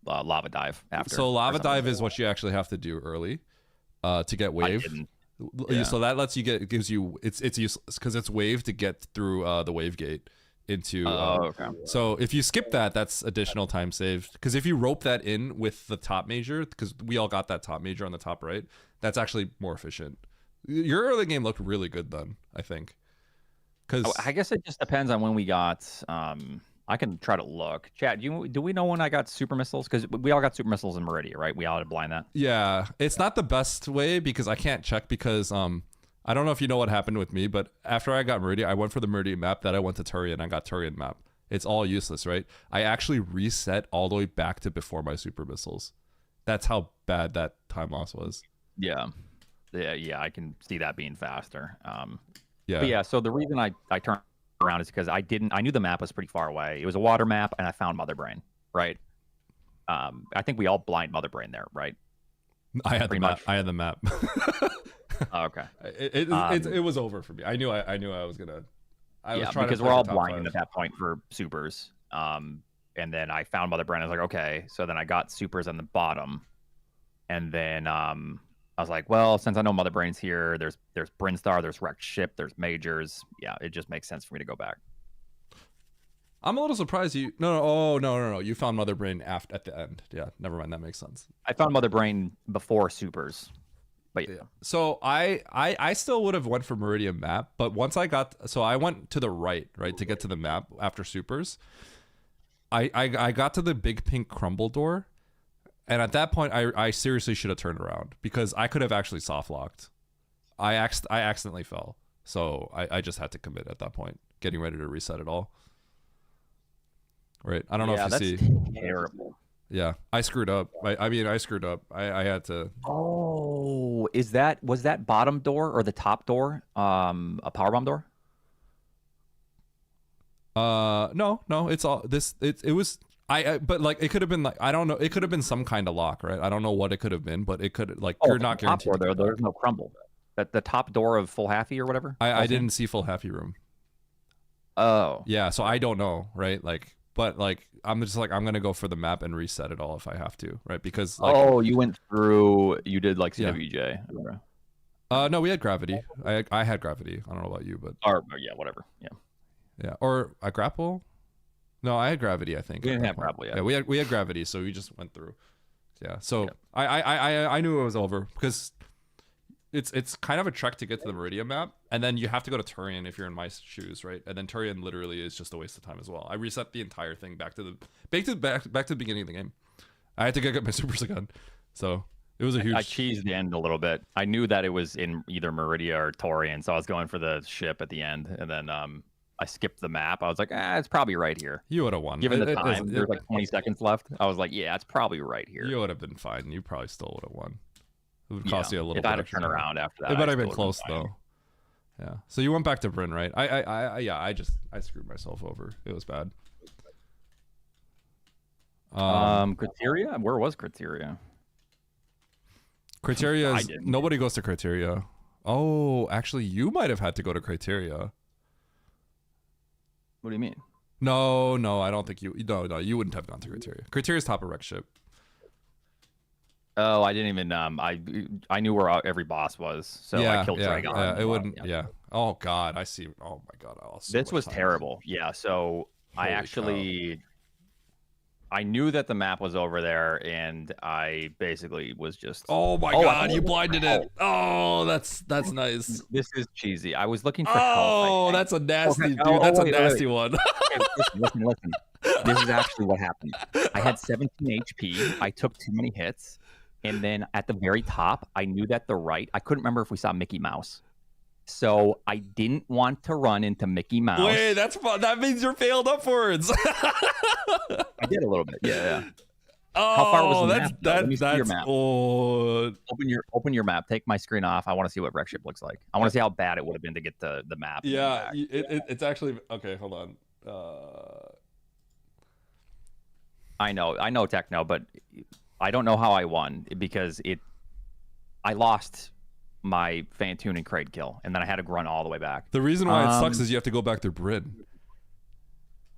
lava dive after. So lava dive is what you actually have to do early to get wave. Yeah. So that lets you gives you it's useless because it's wave to get through the wave gate into. Okay. So if you skip that, that's additional time saved. Because if you rope that in with the top major, because we all got that top major on the top right, that's actually more efficient. Your early game looked really good then, I think. Because I guess it just depends on when we got I can try to look. Chat, do we know when I got super missiles? Because we all got super missiles in Meridia, right? We all had to blind that. Yeah, it's not the best way because I can't check because I don't know if you know what happened with me, but after I got Meridia, I went for the Meridia map. That I went to Turian. I got Turian map. It's all useless, right? I actually reset all the way back to before my super missiles. That's how bad that time loss was. Yeah. Yeah, I can see that being faster. Yeah. But yeah, so the reason I turned around is because I knew the map was pretty far away. It was a water map, and I found Mother Brain, right? I think we all blind Mother Brain there, right? I had the map. I had the map. Oh, okay. It was over for me. I knew I was gonna. I was trying because to we're all top blinding 5. at that point for supers. And then I found Mother Brain. I was like, okay. So then I got supers on the bottom, and then I was like, well, since I know Mother Brain's here, there's Brinstar, there's Wrecked Ship, there's Majors. Yeah, it just makes sense for me to go back. I'm a little surprised you. No. You found Mother Brain at the end. Yeah, never mind. That makes sense. I found Mother Brain before supers. But yeah. So I still would have went for Meridian map, but once I went to the right to get to the map after supers. I got to the big pink crumble door, and at that point I seriously should have turned around because I could have actually soft locked. I accidentally fell, so I just had to commit at that point, getting ready to reset it all. Right? I don't know if you see. Terrible. Yeah, I screwed up. I screwed up. I had to. Oh, was that bottom door or the top door a powerbomb door? No, it's all this. It was but like it could have been like I don't know. It could have been some kind of lock, right? I don't know what it could have been, but it could like you're not guaranteed. Top door, there's no crumble. The top door of Full Happy or whatever. I didn't see Full Happy room. Oh. Yeah, so I don't know, right? Like, but like I'm just like I'm gonna go for the map and reset it all if I have to, right? Because like, you went through. You did like CWJ. Yeah. No, we had gravity. I had gravity. I don't know about you, but yeah, whatever. Yeah. Yeah, or a grapple. No, I had gravity. I think we didn't have grapple yet. Yeah, we had gravity, so we just went through. Yeah, so yeah. I knew it was over because it's kind of a trek to get to the Meridian map, and then you have to go to Turian if you're in my shoes, right? And then Turian literally is just a waste of time as well. I reset the entire thing back to the beginning of the game. I had to go get my supers again, so it was a huge. I cheesed the end a little bit. I knew that it was in either Meridia or Turian, so I was going for the ship at the end, and then I skipped the map. I was like, it's probably right here. You would have won. Given the time, there's like 20 seconds left. I was like, yeah, it's probably right here. You would have been fine. You probably still would have won. It would cost you a little bit. If I had to turn around after that. It might have been close though. Yeah. So you went back to Bryn, right? I screwed myself over. It was bad. Criteria? Where was Criteria? Criteria is nobody goes to Criteria. Oh, actually you might have had to go to Criteria. What do you mean? No, I don't think you. No, you wouldn't have gone to Criteria. Criteria's top of Wreck Ship. Oh, I didn't even. I knew where every boss was, so I killed Dragon. Yeah, it wouldn't. Yeah. Oh God, I see. Oh my God, this was terrible. Yeah, so I actually. I knew that the map was over there, and I basically was just. Oh my God! You blinded it. Oh, that's nice. This is cheesy. I was looking for. Oh, that's a nasty dude. That's a nasty one. Listen. This is actually what happened. I had 17 HP. I took too many hits, and then at the very top, I knew that the right. I couldn't remember if we saw Mickey Mouse. So I didn't want to run into Mickey Mouse. Wait, that's fun. That means you're failed upwards. I did a little bit. Yeah. Oh, how far was the map? That's your map. Open your map. Take my screen off. I want to see what Wreck Ship looks like. I want to see how bad it would have been to get the map. Yeah, it's actually okay. Hold on. I know Techno, but I don't know how I won because I lost my Fantoon and Kraid kill, and then I had to run all the way back. The reason why it sucks is you have to go back through Bryn.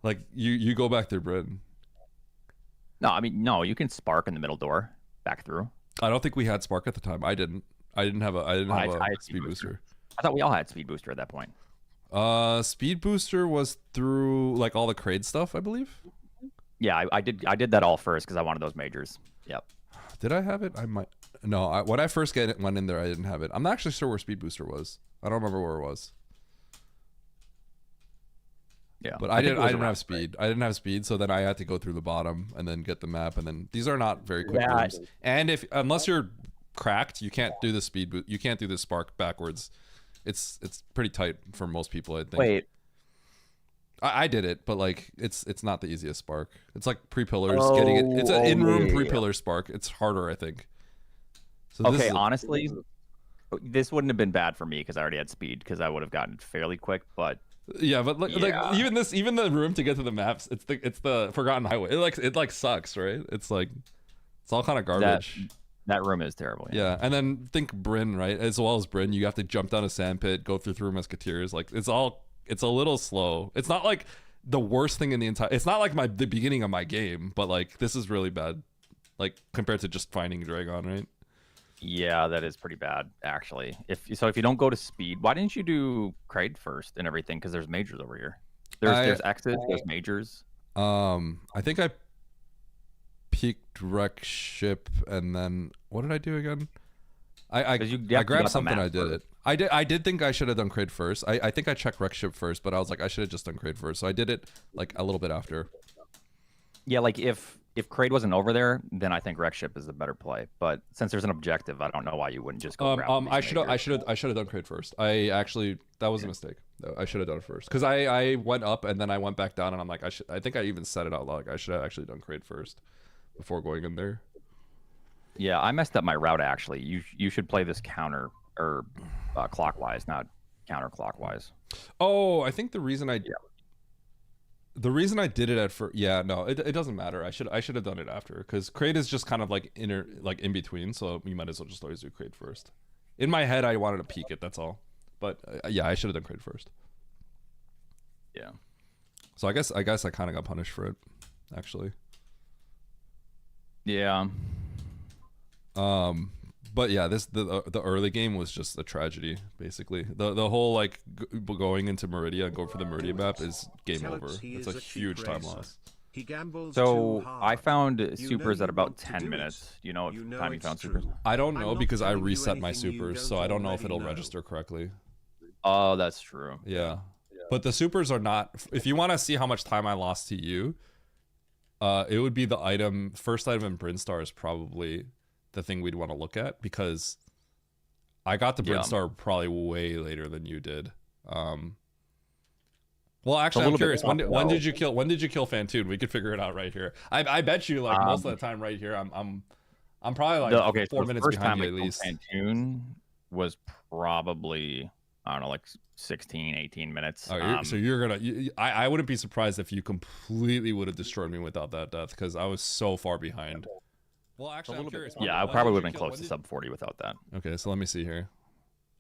Like you go back through Bryn. No, I mean no, you can spark in the middle door back through. I don't think we had spark at the time. I didn't have a speed booster. I thought we all had speed booster at that point. Speed booster was through like all the Kraid stuff, I believe. Yeah, I did that all first because I wanted those majors. Yep. Did I have it? I might. No, when I first went in there, I didn't have it. I'm not actually sure where speed booster was. I don't remember where it was. Yeah, But I think it didn't was have around speed. I didn't have speed, so then I had to go through the bottom and then get the map, and then these are not very quick That- rooms. And if unless you're cracked, you can't do the speed boot. You can't do the spark backwards. It's pretty tight for most people, I think. Wait. I did it, but like it's not the easiest spark. It's like pre-pillars getting it. It's an in-room pre-pillar spark. It's harder, I think. So this Okay, is honestly, this wouldn't have been bad for me because I already had speed because I would have gotten it fairly quick. But yeah, but like Yeah. even the room to get to the maps, it's the forgotten highway. It sucks, right? It's like it's all kind of garbage. that room is terrible. Yeah, and then think Bryn, right? As well as Bryn, you have to jump down a sand pit, go through three musketeers. Like it's a little slow. It's not like the worst thing in the entire. It's not like the beginning of my game, but like this is really bad, like compared to just finding Dragon, right? Yeah, that is pretty bad actually. If you don't go to speed, why didn't you do Kraid first and everything? Because there's majors over here. There's X's, there's majors. I think I peaked wreck ship, and then what did I do again? I grabbed something. I did it. I did think I should have done Kraid first. I think I checked wreck ship first, but I was like I should have just done Kraid first. So I did it like a little bit after. Yeah, like if Kraid wasn't over there, then I think wreck ship is the better play. But since there's an objective, I don't know why you wouldn't just go. I should have done Kraid first. That was a mistake. I should have done it first because I went up and then I went back down, and I'm like I think I even said it out loud. Like, I should have actually done Kraid first before going in there. Yeah, I messed up my route actually. You should play this counter or clockwise, not counterclockwise. Oh, I think the reason I did it at first, it doesn't matter. I should have done it after because Kraid is just kind of like in between, so you might as well just always do Kraid first. In my head, I wanted to peek it. That's all. But yeah, I should have done Kraid first. Yeah. So I guess I kind of got punished for it, actually. Yeah. But yeah, the early game was just a tragedy. Basically, the whole like going into Meridia and going for the Meridia map is game over. It's a huge time loss. He gambles So too hard. I found You know supers you at about want to 10 do it. minutes. You know, You know time you it's found true. supers. I don't I'm know not because I telling you reset my anything you supers, don't so I don't know if already it'll know. register correctly. Oh, that's true. Yeah. But the supers are not. If you want to see how much time I lost to you, it would be the first item in Brinstar is probably the thing we'd want to look at because I got the Brinstar probably way later than you did. Well, actually, I'm curious. When did you kill Fantoon? We could figure it out right here. I bet you like most of the time right here. I'm probably like 4 minutes behind you at least. Fantoon was probably, I don't know, like 16, 18 minutes. Oh, so you're gonna. I wouldn't be surprised if you completely would have destroyed me without that death because I was so far behind. Well, actually, I'm curious. Yeah, I probably would have been close to sub 40 without that. Okay, so let me see here.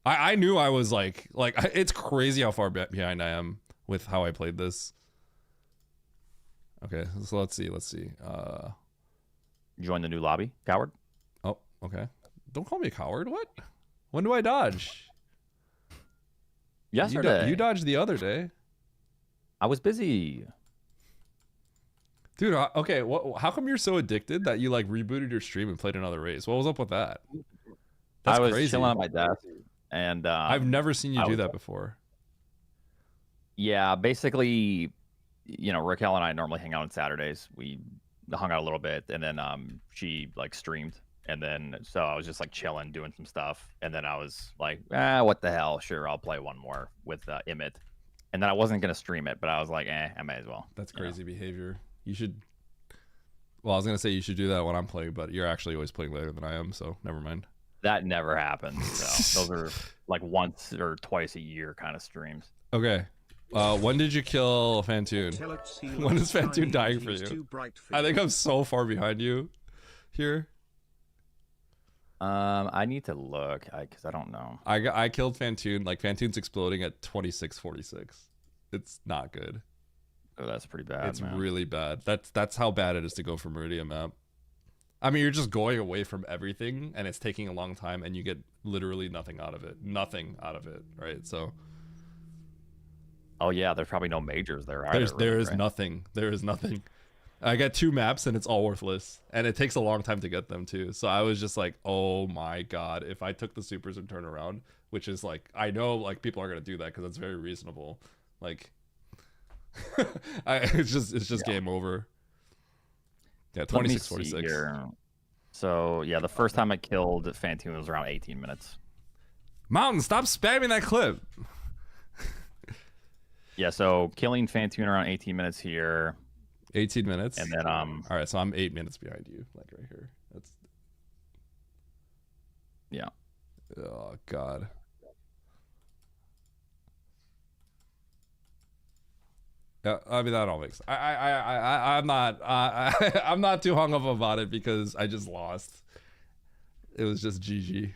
I knew I was like it's crazy how far behind I am with how I played this. Okay, so let's see. Join the new lobby, coward. Oh, okay. Don't call me a coward. What? When do I dodge? Yesterday. You dodged the other day. I was busy. Dude, okay, how come you're so addicted that you like rebooted your stream and played another race? What was up with that? That's I was crazy. chilling on my desk, and I've never seen you do that before. Yeah, basically, you know, Raquel and I normally hang out on Saturdays. We hung out a little bit, and then she like streamed, and then so I was just like chilling, doing some stuff, and then I was like, what the hell? Sure, I'll play one more with Emmett, and then I wasn't gonna stream it, but I was like, I may as well. That's crazy behavior. You should. Well, I was gonna say you should do that when I'm playing, but you're actually always playing later than I am, so never mind. That never happens. So those are like once or twice a year kind of streams. Okay. When did you kill Fantoon? When is Fantoon dying for you? I think I'm so far behind you here. I need to look because I don't know. I killed Fantoon. Like Fantoon's exploding at 26:46. It's not good. Oh, that's pretty bad. It's really bad. That's how bad it is to go for Meridia map. I mean, you're just going away from everything, and it's taking a long time, and you get literally nothing out of it. Nothing out of it, right? So. Oh yeah, there's probably no majors there either. There is nothing. There is nothing. I got 2 maps, and it's all worthless, and it takes a long time to get them too. So I was just like, oh my god, if I took the supers and turn around, which is like, I know like people are gonna do that because that's very reasonable. Like. It's just game over. Yeah, 26-46 here. So yeah, the first time I killed Fantune was around 18 minutes. Mountain, stop spamming that clip. Yeah, so killing Fantune around 18 minutes here. 18 minutes. And then all right, so I'm 8 minutes behind you, like right here. That's yeah. Oh God. Yeah, I mean that all makes. I'm not. I'm not too hung up about it because I just lost. It was just GG.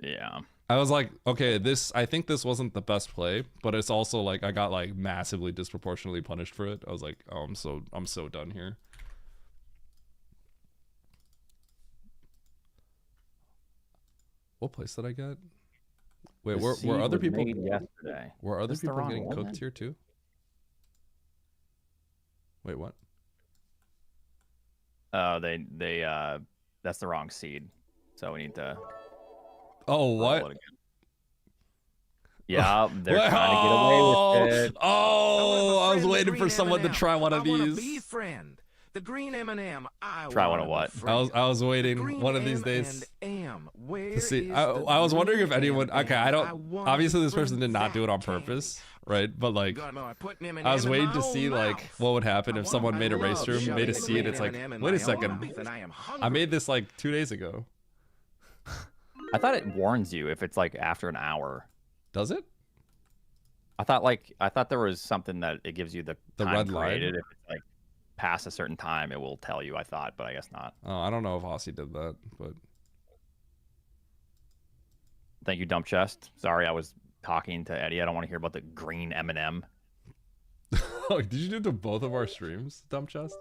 Yeah. I was like, okay, I think this wasn't the best play, but it's also like I got like massively disproportionately punished for it. I was like, oh, I'm so done here. What place did I get? Wait, were other people yesterday? Were other people getting cooked here too? Wait, what? They that's the wrong seed. So we need to. Oh, what? Yeah, they're trying to get away with it. Oh, I was waiting for someone to try one of these. The green M&M. Try one of what? I was waiting one of these days to see. I was wondering if anyone. Okay, I don't. Obviously, this person did not do it on purpose, right? But like, I was waiting to see like what would happen if someone made a race room, made a seed. It's like, wait a second, I made this like 2 days ago. I thought it warns you if it's like after an hour. Does it? I thought there was something that it gives you the time red line. created. If it's like past a certain time, it will tell you. I thought, but I guess not. Oh, I don't know if Aussie did that, but thank you, Dump Chest. Sorry, I was talking to Eddie. I don't want to hear about the green M&M. Oh, did you do it to both of our streams, Dump Chest?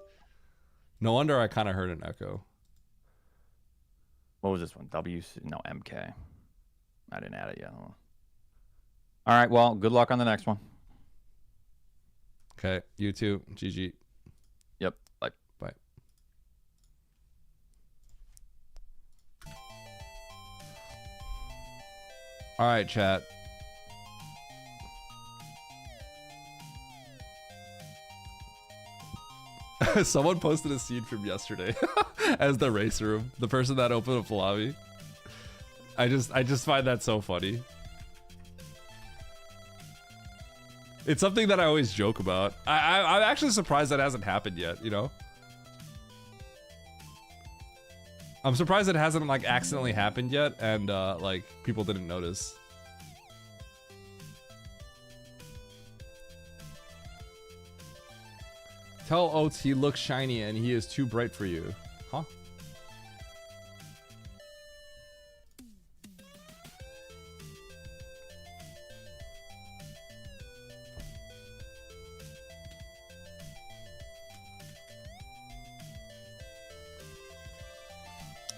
No wonder I kind of heard an echo. What was this one? MK. I didn't add it yet. All right, well, good luck on the next one. Okay, you too. GG. Yep, bye. Bye. All right, chat. Someone posted a scene from yesterday as the race room. The person that opened up the lobby. I just find that so funny. It's something that I always joke about. I'm actually surprised that hasn't happened yet, you know? I'm surprised it hasn't like accidentally happened yet and like people didn't notice. Tell Oates he looks shiny and he is too bright for you. Huh?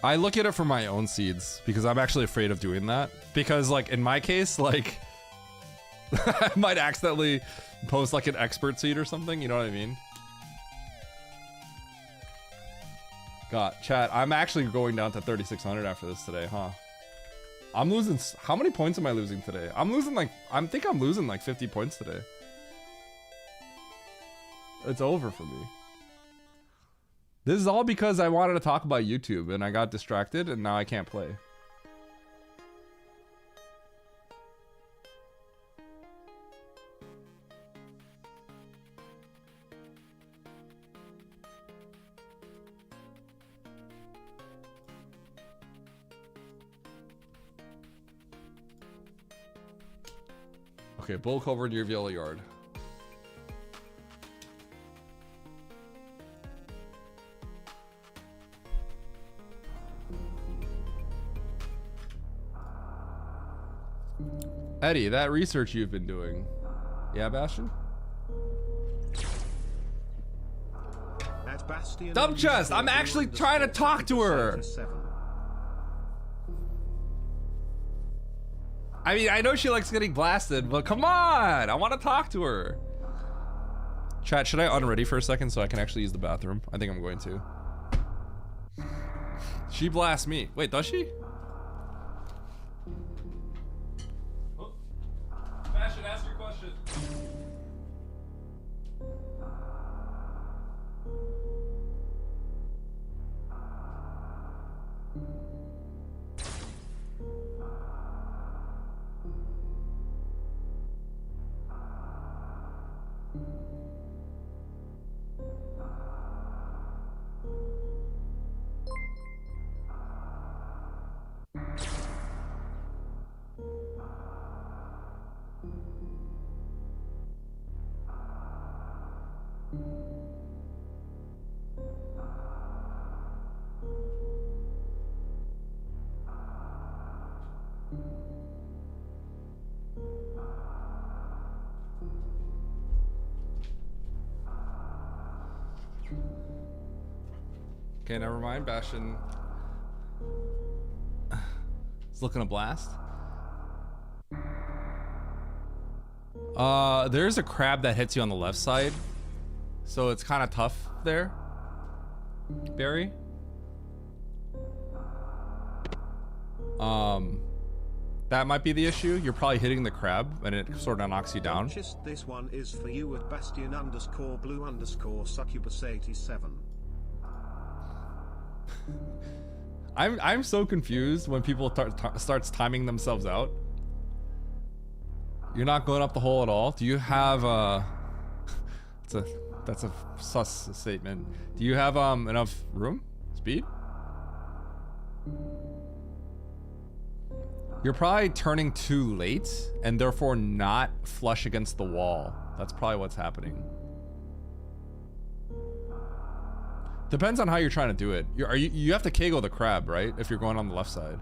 I look at it for my own seeds because I'm actually afraid of doing that. Because like in my case, like I might accidentally post like an expert seed or something, you know what I mean? God, chat, I'm actually going down to 3,600 after this today, huh? I'm losing, how many points am I losing today? I'm losing like, I think I'm losing like 50 points today. It's over for me. This is all because I wanted to talk about YouTube and I got distracted and now I can't play. Okay, bull covered your yellow yard. Eddie, that research you've been doing. Yeah, Bastion? Dumb chest, I'm actually trying to talk to her. I mean, I know she likes getting blasted, but come on, I want to talk to her. Chat, should I unready for a second so I can actually use the bathroom? I think I'm going to. She blasts me. Wait, does she? Bastion, ask Okay, never mind. Bastion is looking a blast. There's a crab that hits you on the left side, so it's kind of tough there, Barry. That might be the issue. You're probably hitting the crab and it sort of knocks you down. Just this one is for you at Bastion_blue_succubus87. I'm so confused when people starts timing themselves out. You're not going up the hole at all. Do you have that's a sus statement. Do you have enough room? Speed? You're probably turning too late and therefore not flush against the wall. That's probably what's happening. Depends on how you're trying to do it. You have to Kegel the crab, right? If you're going on the left side.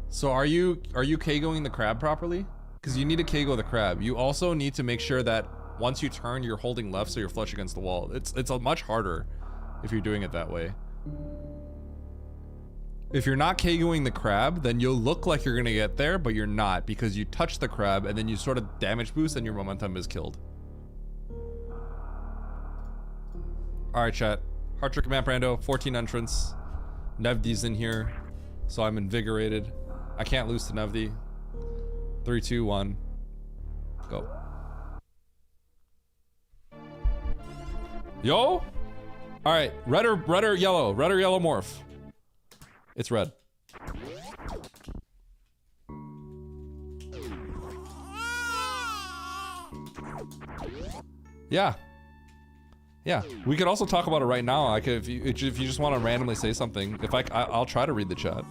So are you Kegoing the crab properly? Because you need to Kegel the crab. You also need to make sure that once you turn, you're holding left so you're flush against the wall. It's a much harder if you're doing it that way. If you're not Kegoing the crab, then you'll look like you're gonna get there, but you're not, because you touch the crab and then you sort of damage boost and your momentum is killed. Alright, chat. Heart Trick Map Rando, 14 entrants. Nevdi's in here, so I'm invigorated. I can't lose to Nevdi. 3, 2, 1. Go. Yo! Alright, red or yellow? Red or yellow morph? It's red. Yeah. Yeah. We could also talk about it right now. I could, if you just want to randomly say something. If I'll try to read the chat.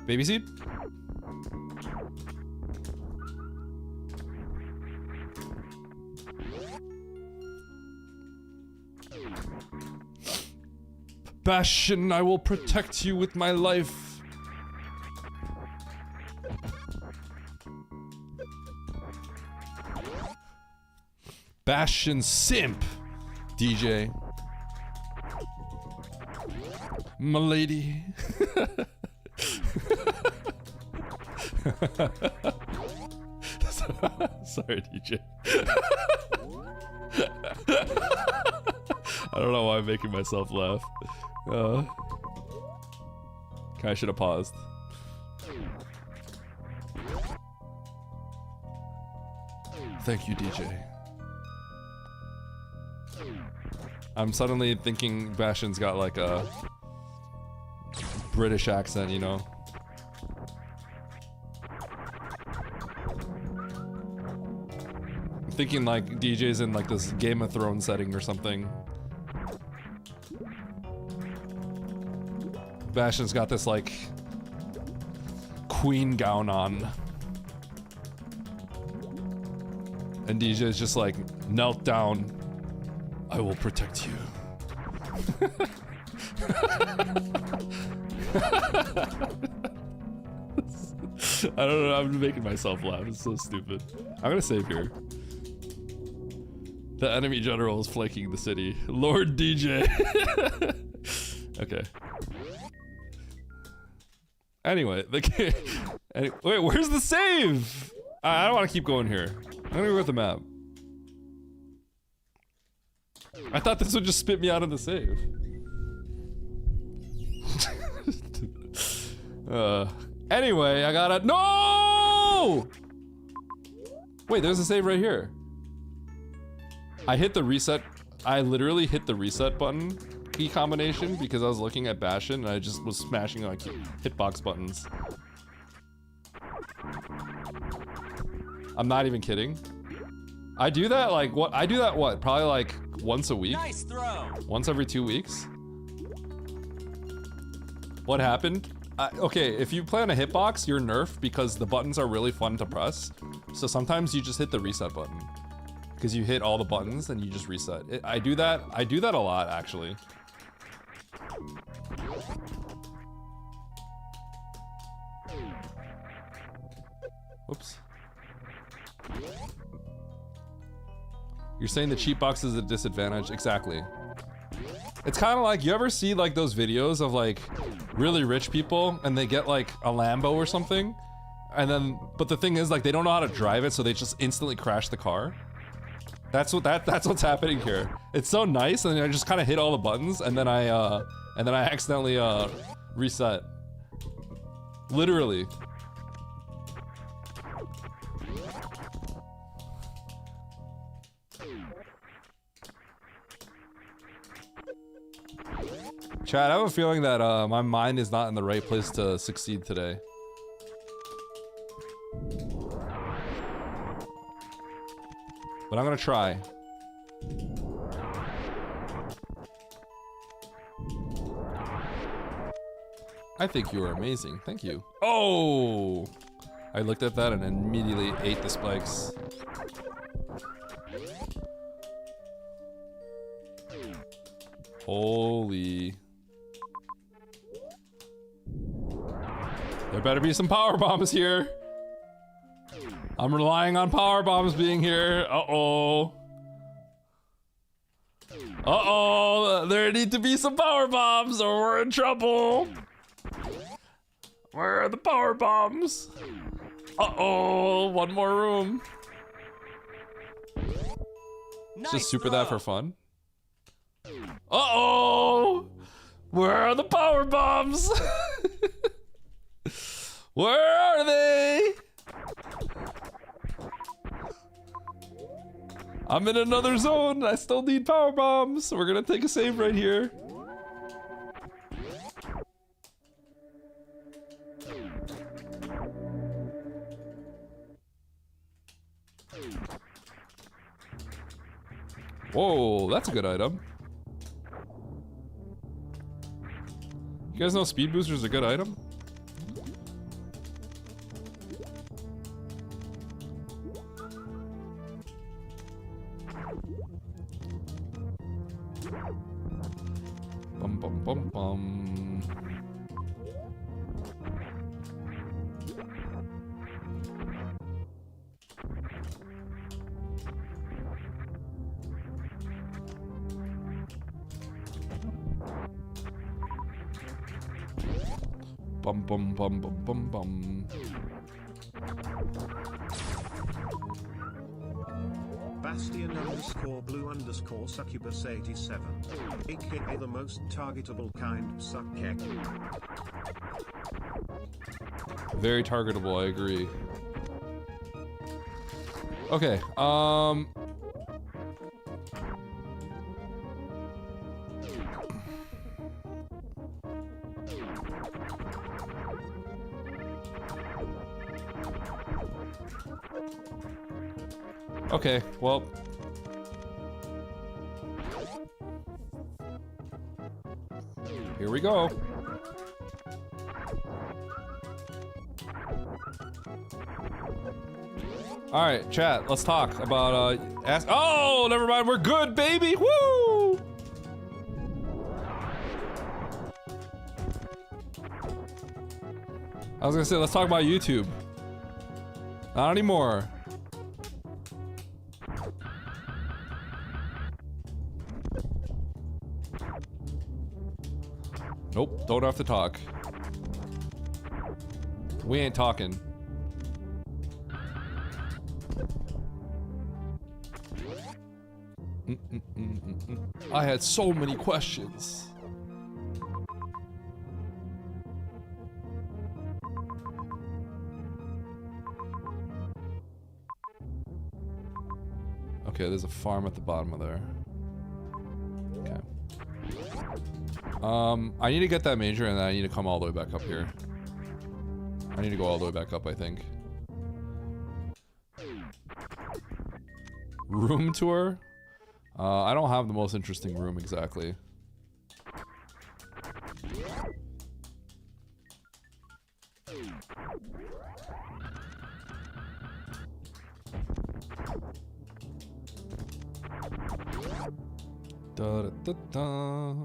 Baby seed? Bastion, I will protect you with my life. Bastion simp, DJ. M'lady. Sorry, DJ. I don't know why I'm making myself laugh. I should have paused. Thank you, DJ. I'm suddenly thinking Bastion's got like a British accent, you know? I'm thinking like DJ's in like this Game of Thrones setting or something. Bastion's got this like queen gown on. And DJ's just like, knelt down. I will protect you. I don't know, I'm making myself laugh. It's so stupid. I'm gonna save here. The enemy general is flanking the city. Lord DJ. Okay. Anyway, the game. Wait, where's the save? I don't want to keep going here. I'm gonna go with the map. I thought this would just spit me out of the save. Anyway, I gotta. No! Wait, there's a save right here. I hit the reset. I literally hit the reset button key combination because I was looking at Bastion and I just was smashing like hitbox buttons. I'm not even kidding. I do that like what? I do that what? Probably like once a week. Nice throw. Once every 2 weeks. What happened? Okay, if you play on a hitbox, you're nerfed because the buttons are really fun to press. So sometimes you just hit the reset button because you hit all the buttons and you just reset. I do that a lot actually. Whoops. You're saying the cheat box is a disadvantage? Exactly. It's kind of like, you ever see like those videos of like really rich people and they get like a Lambo or something, and then, but the thing is like they don't know how to drive it, so they just instantly crash the car. That's what's happening here. It's so nice, and I just kind of hit all the buttons, and then I accidentally reset. Literally. Chad, I have a feeling that my mind is not in the right place to succeed today. But I'm gonna try. I think you are amazing. Thank you. Oh! I looked at that and immediately ate the spikes. Holy. There better be some power bombs here. I'm relying on power bombs being here. Uh-oh. Uh-oh. There need to be some power bombs or we're in trouble. Where are the power bombs? Uh-oh. One more room. Nice Just super throw. that for fun. Uh-oh. Where are the power bombs? Where are they? I'm in another zone. I still need power bombs. We're gonna take a save right here. Whoa, that's a good item. You guys know speed booster is a good item? Bum bum bum bum. Bum bum bum bum bum bum. Bastion_blue_succubus87, aka the most targetable kind suck kek. Very targetable, I agree. Okay, okay, well. Here we go. All right, chat. Let's talk about ask. Oh, never mind. We're good, baby. Woo! I was gonna say, let's talk about YouTube. Not anymore. Nope, don't have to talk. We ain't talking. I had so many questions. Okay, there's a farm at the bottom of there. Okay. I need to get that major and then I need to come all the way back up here. I need to go all the way back up, I think. Room tour? I don't have the most interesting room exactly. Da da da da.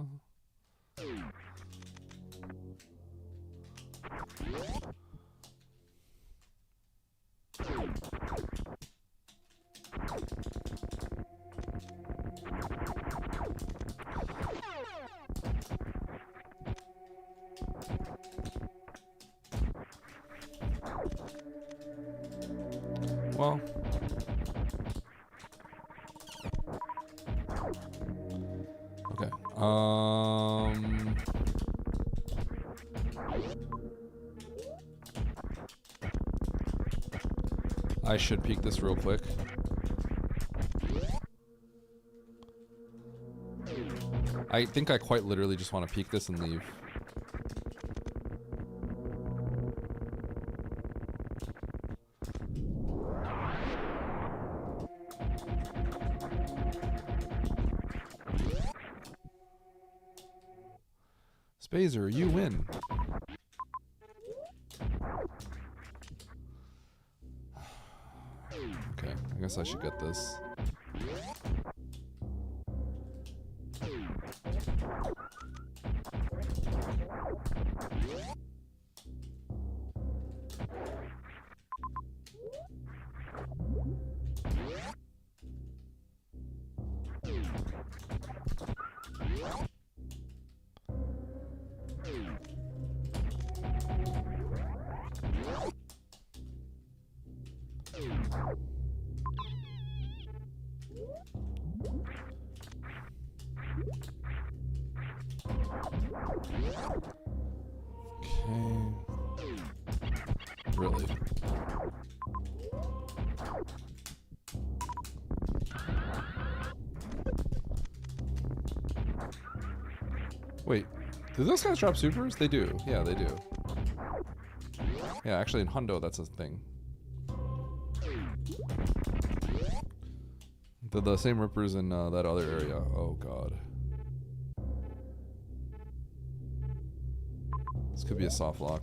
Well. Okay. I should peek this real quick. I think I quite literally just want to peek this and leave. Spazer, you win. Okay, I guess I should get this. Really? Wait, do those guys drop supers? They do. Yeah, they do. Yeah, actually in Hundo that's a thing. The same rippers in that other area. Oh god. This could be a soft lock.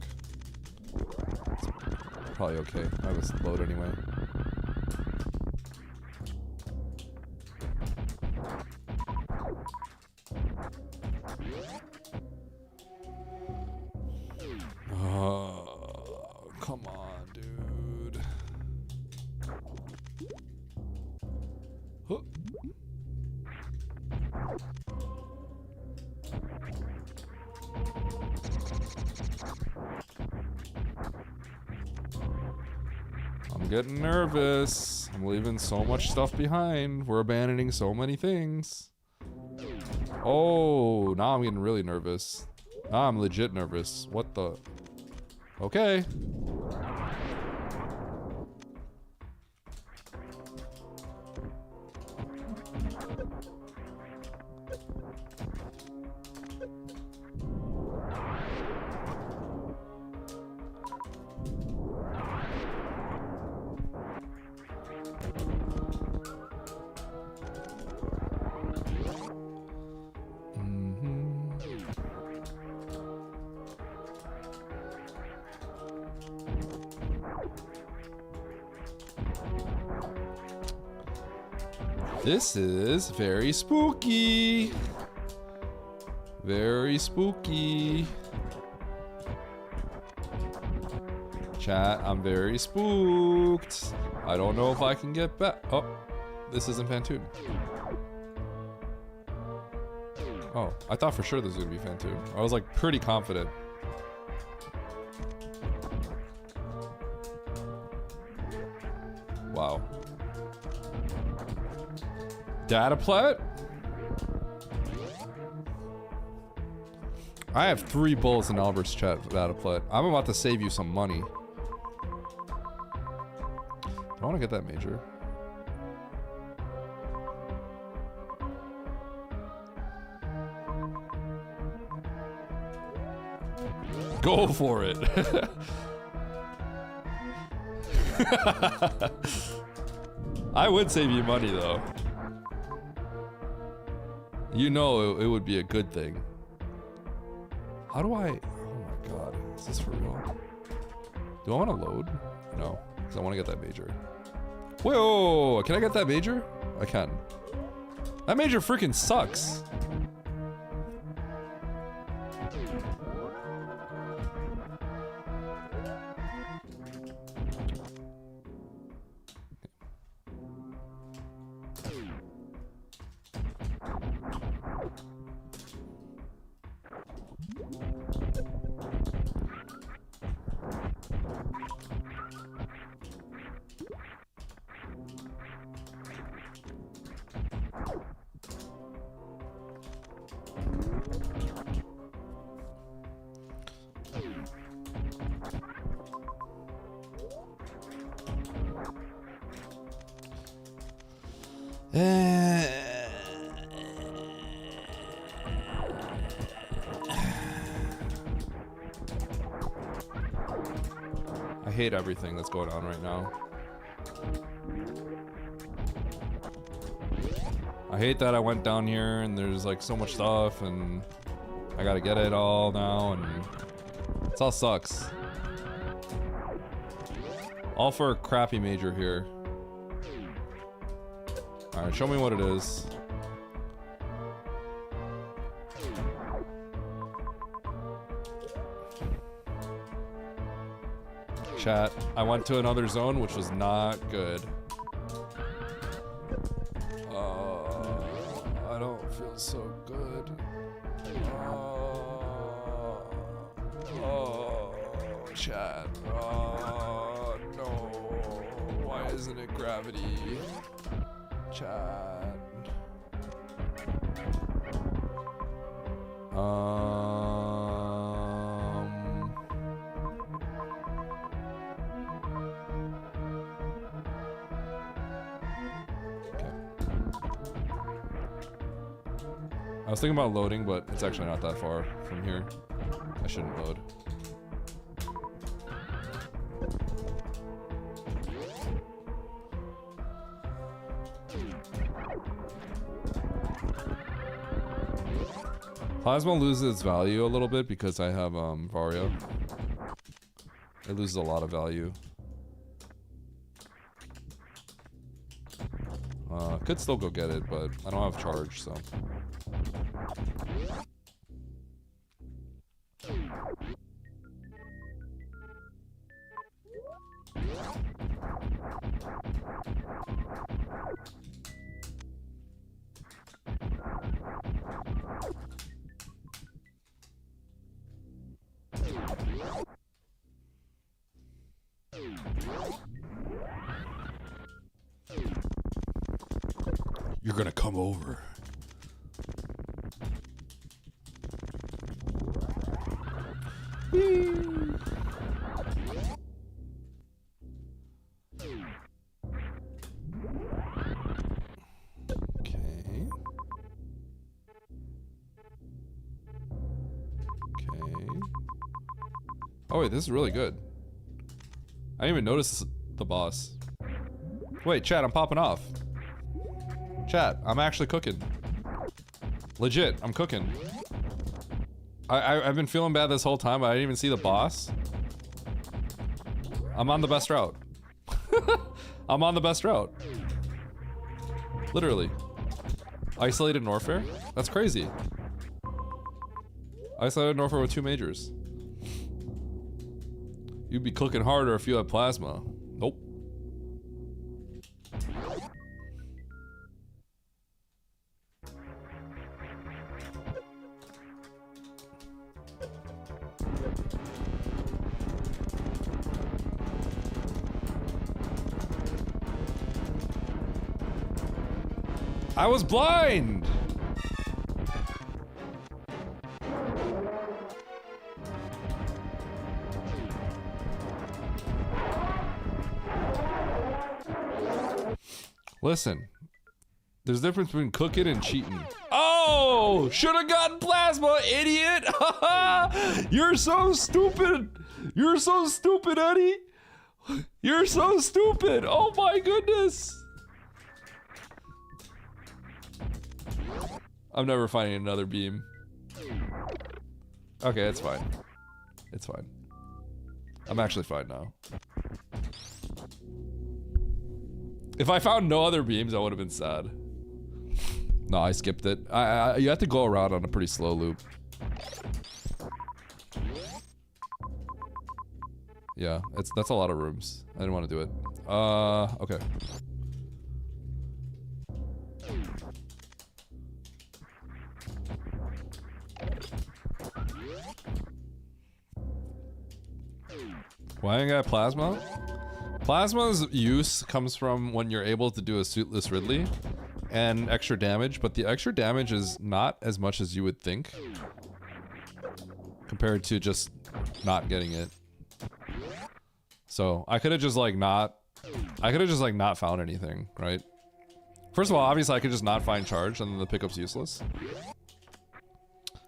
It's probably okay. I was load anyway. Oh, come on, dude. Huh. I'm getting nervous. I'm leaving so much stuff behind. We're abandoning so many things. Oh, now I'm getting really nervous. Now I'm legit nervous. What the? Okay. This is very spooky. Very spooky. Chat, I'm very spooked. I don't know if I can get back. Oh, this isn't Fantoon. Oh, I thought for sure this was gonna be Fantoon. I was like pretty confident. Wow. Data plat? I have 3 bullets in Albert's chat for data plat. I'm about to save you some money. I want to get that major. Go for it. I would save you money though. You know it would be a good thing. How do I... Oh my god. Is this for real? Do I want to load? No. Because I want to get that major. Whoa! Can I get that major? I can. That major freaking sucks. I hate everything that's going on right now. I hate that I went down here and there's like so much stuff and I gotta get it all now and it all sucks. All for a crappy major here. Alright, show me what it is. Chat, I went to another zone, which was not good. I don't feel so good. Chat. No. Why isn't it gravity? Chat. I was thinking about loading, but it's actually not that far from here. I shouldn't load. Plasma loses its value a little bit because I have Vario. It loses a lot of value. Could still go get it, but I don't have charge, so. You're gonna come over. Oh wait, this is really good. I didn't even notice the boss. Wait, chat, I'm popping off. Chat, I'm actually cooking. Legit, I'm cooking. I've been feeling bad this whole time, but I didn't even see the boss. I'm on the best route. I'm on the best route. Literally. Isolated Norfair? That's crazy. Isolated Norfair with 2 majors. You'd be cooking harder if you had plasma. Nope. I was blind! Listen, there's a difference between cooking and cheating. Oh, should have gotten plasma, idiot! You're so stupid! You're so stupid, Eddie! You're so stupid! Oh my goodness! I'm never finding another beam. Okay, it's fine. It's fine. I'm actually fine now. If I found no other beams, I would have been sad. No, I skipped it. You have to go around on a pretty slow loop. Yeah, that's a lot of rooms. I didn't want to do it. Okay. Why ain't got plasma? Plasma's use comes from when you're able to do a suitless Ridley, and extra damage, but the extra damage is not as much as you would think compared to just not getting it. So I could have just like not found anything, right? First of all, obviously I could just not find charge and then the pickup's useless.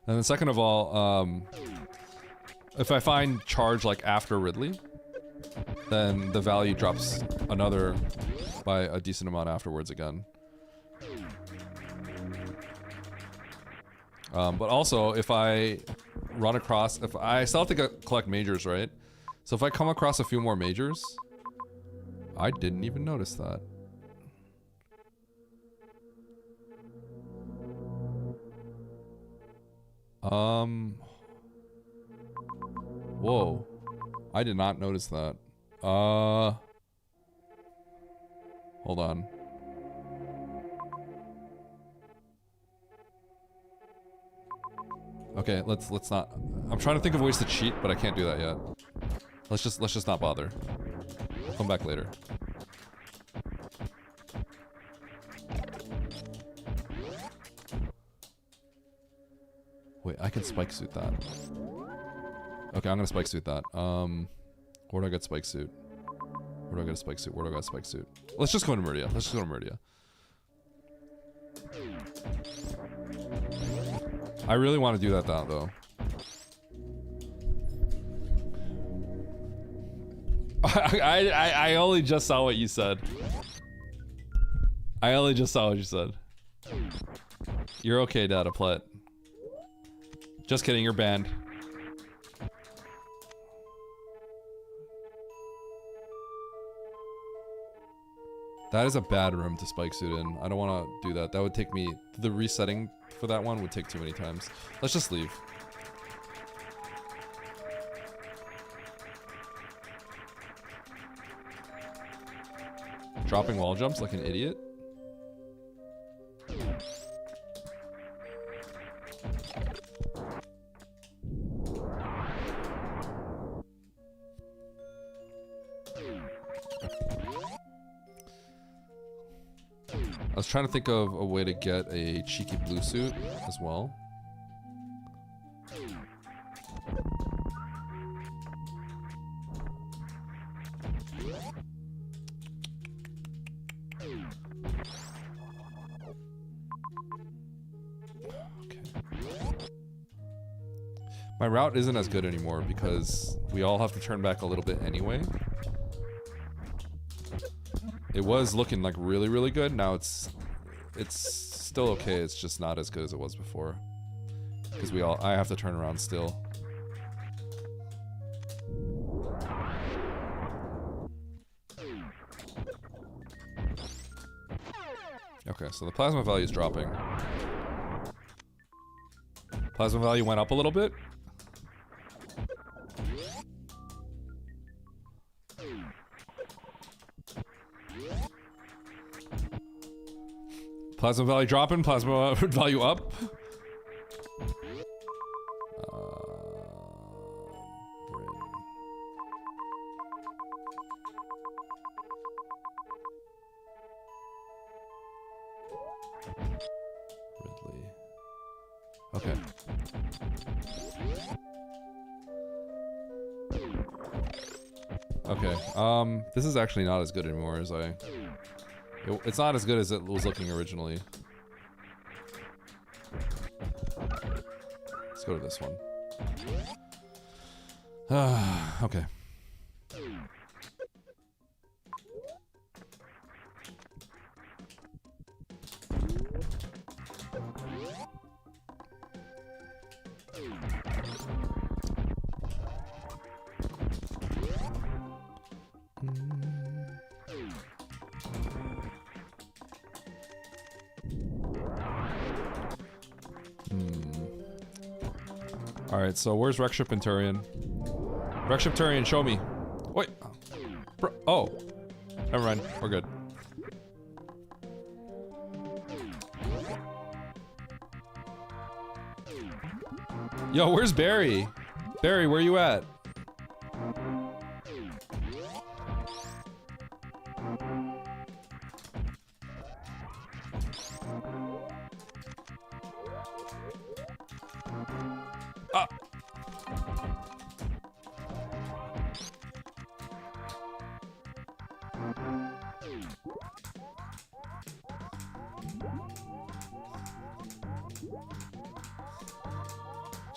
And then second of all, if I find charge like after Ridley, then the value drops another by a decent amount afterwards again. But also, if I run across, if I still have to collect majors, right? So if I come across a few more majors, I didn't even notice that. Whoa. I did not notice that. Hold on. Okay, let's not. I'm trying to think of ways to cheat, but I can't do that yet. Let's just not bother. I'll come back later. Wait, I can spike suit that. Okay, I'm gonna spike suit that. Where do I get spike suit? Where do I get a spike suit? Where do I get a spike suit? Let's just go to Meridia. Let's just go to Meridia. I really want to do that though. I only just saw what you said. I only just saw what you said. You're okay, Data Plet. Just kidding, you're banned. That is a bad room to spike suit in. I don't want to do that. That would take me... The resetting for that one would take too many times. Let's just leave. Dropping wall jumps like an idiot. I was trying to think of a way to get a cheeky blue suit as well. Okay. My route isn't as good anymore because we all have to turn back a little bit anyway. It was looking like really, really good. Now it's still okay. It's just not as good as it was before. Because I have to turn around still. Okay, so the plasma value is dropping. Plasma value went up a little bit. Plasma value dropping, plasma value up. Ridley. Okay. Okay, this is actually not as good anymore as it's not as good as it was looking originally. Let's go to this one. Okay. Alright, so where's Rekship and Turian? Rekship, Turian, show me. Wait. Bro, oh. Never mind. We're good. Yo, where's Barry? Barry, where you at?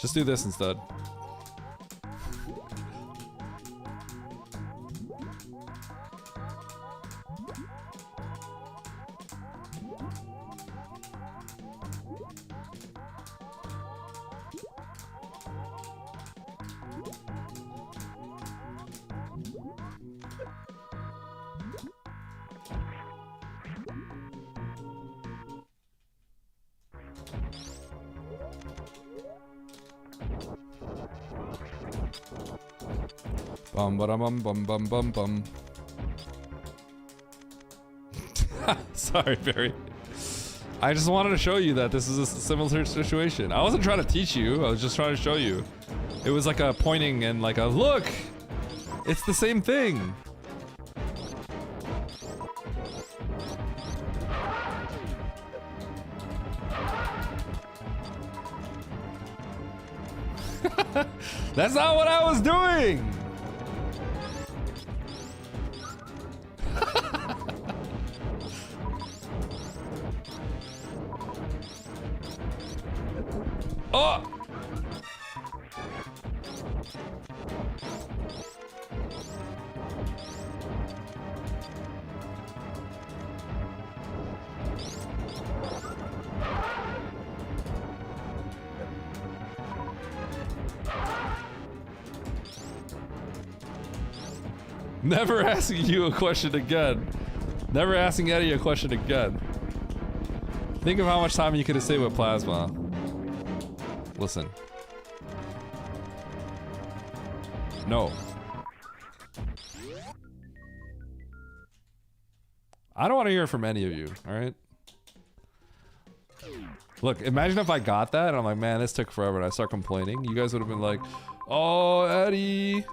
Just do this instead. Bum bum bum bum bum bum. Sorry, Barry. I just wanted to show you that this is a similar situation. I wasn't trying to teach you. I was just trying to show you. It was like a pointing and like a look. It's the same thing. That's not what I was doing. Oh! Never asking you a question again. Never asking Eddie a question again. Think of how much time you could have saved with Plasma. Listen. No. I don't want to hear from any of you, alright? Look, imagine if I got that and I'm like, man, this took forever, and I start complaining. You guys would have been like, oh, Eddie.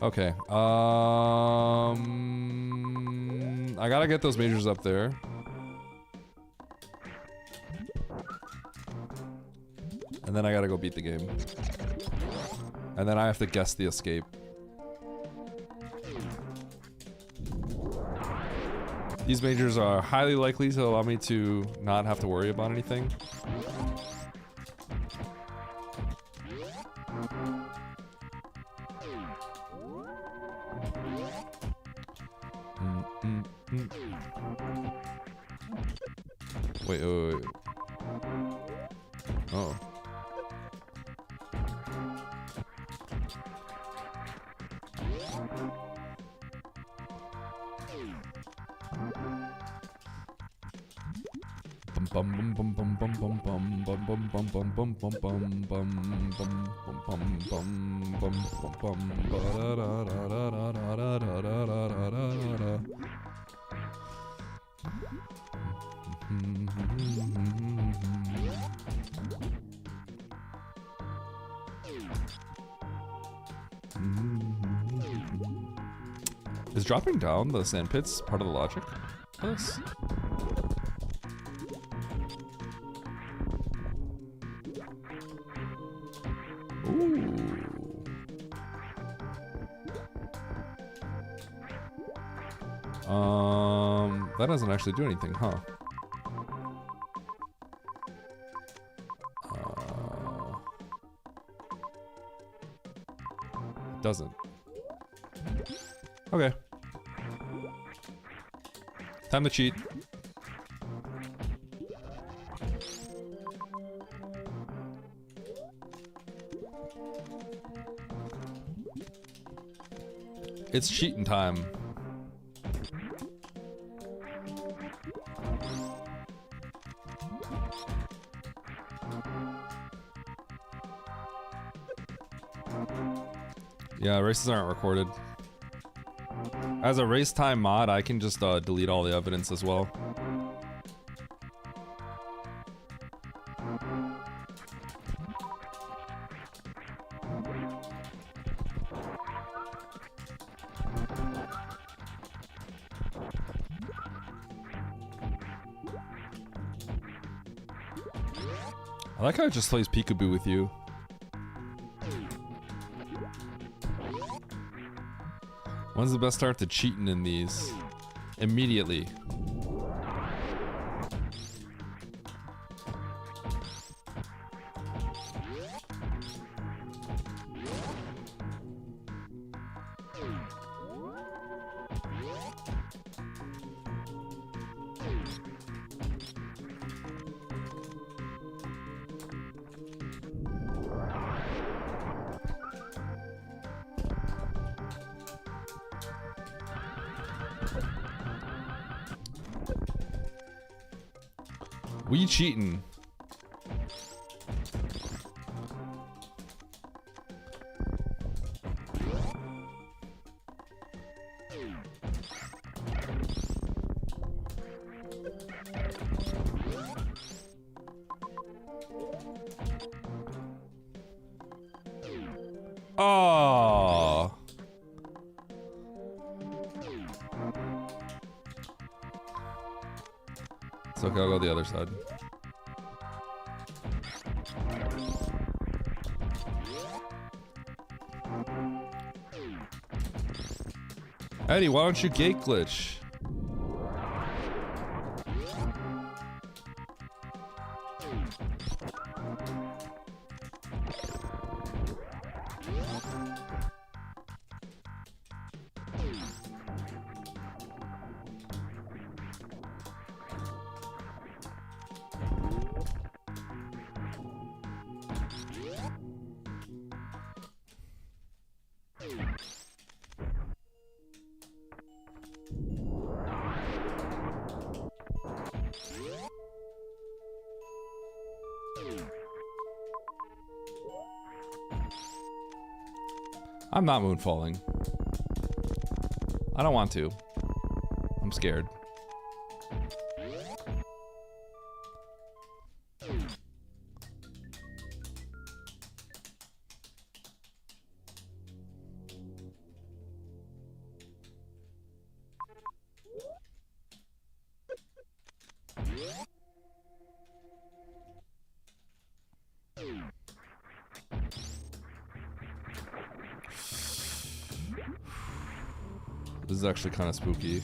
Okay, I gotta get those majors up there. And then I gotta go beat the game. And then I have to guess the escape. These majors are highly likely to allow me to not have to worry about anything. Wait. Oh. Is dropping down the sand pits part of the logic? Yes. Ooh. That doesn't actually do anything, huh? It doesn't. Okay. Time to cheat. It's cheating time. Yeah, races aren't recorded. As a race time mod, I can just delete all the evidence as well. I like how it just plays peekaboo with you. When's the best start to cheating in these? Immediately. We cheating. Oh. It's okay, I'll go the other side. Eddie, why don't you gate glitch? I'm not moonfalling. I don't want to. I'm scared. This is actually kind of spooky.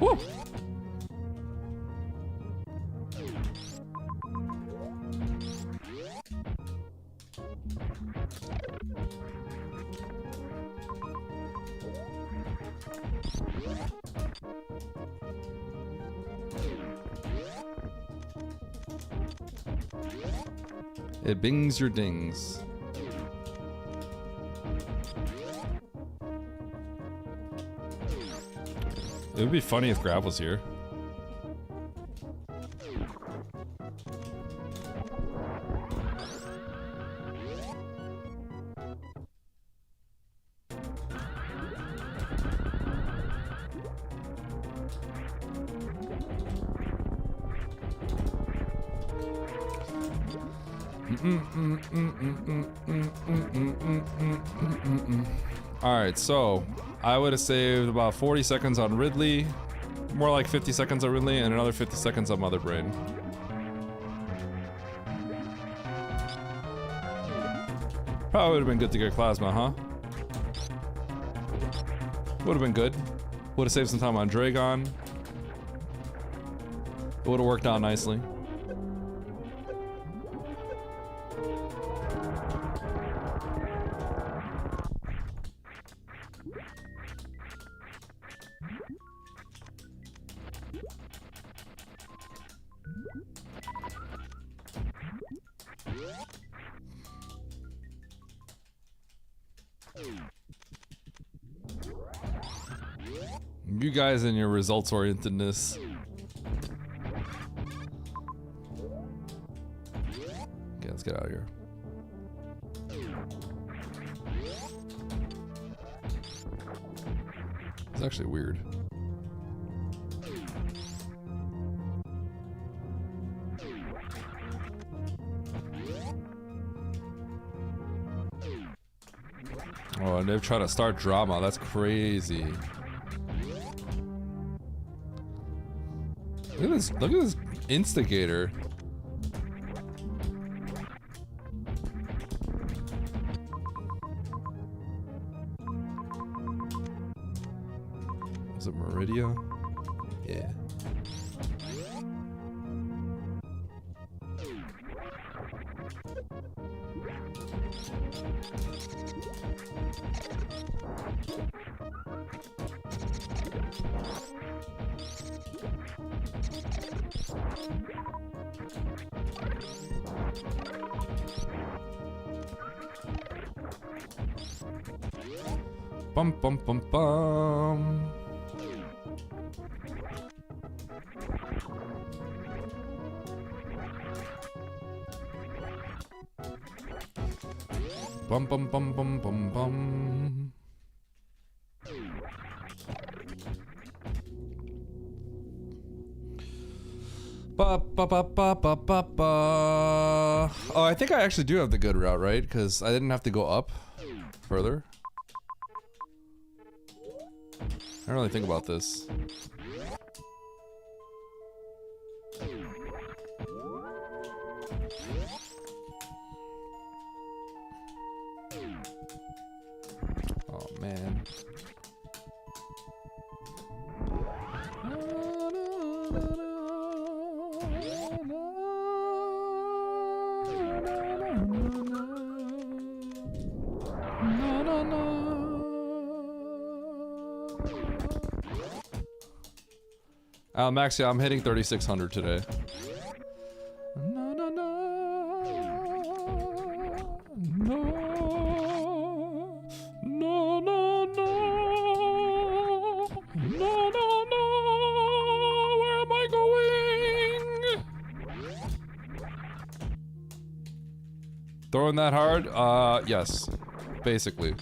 Woo! It bings your dings. It would be funny if Grab was here. Alright, so I would have saved about 40 seconds on Ridley, more like 50 seconds on Ridley, and another 50 seconds on Mother Brain. Probably would have been good to get Plasma, huh? Would have been good. Would have saved some time on Dragon. It would have worked out nicely. You guys and your results orientedness. Okay, let's get out of here. It's actually weird. Oh, and they've tried to start drama. That's crazy. Look at this instigator. Was it Meridia? Yeah. Bum bum bum bum. Bum bum bum bum bum bum. Ba ba ba ba ba ba ba. Oh, I think I actually do have the good route, right? Because I didn't have to go up further. I don't really think about this. Oh man. Max, yeah, I'm hitting 3,600 today. No, no, no. No. No, no, no. No, no, no. Where am I going? Throwing that hard? Yes. Basically.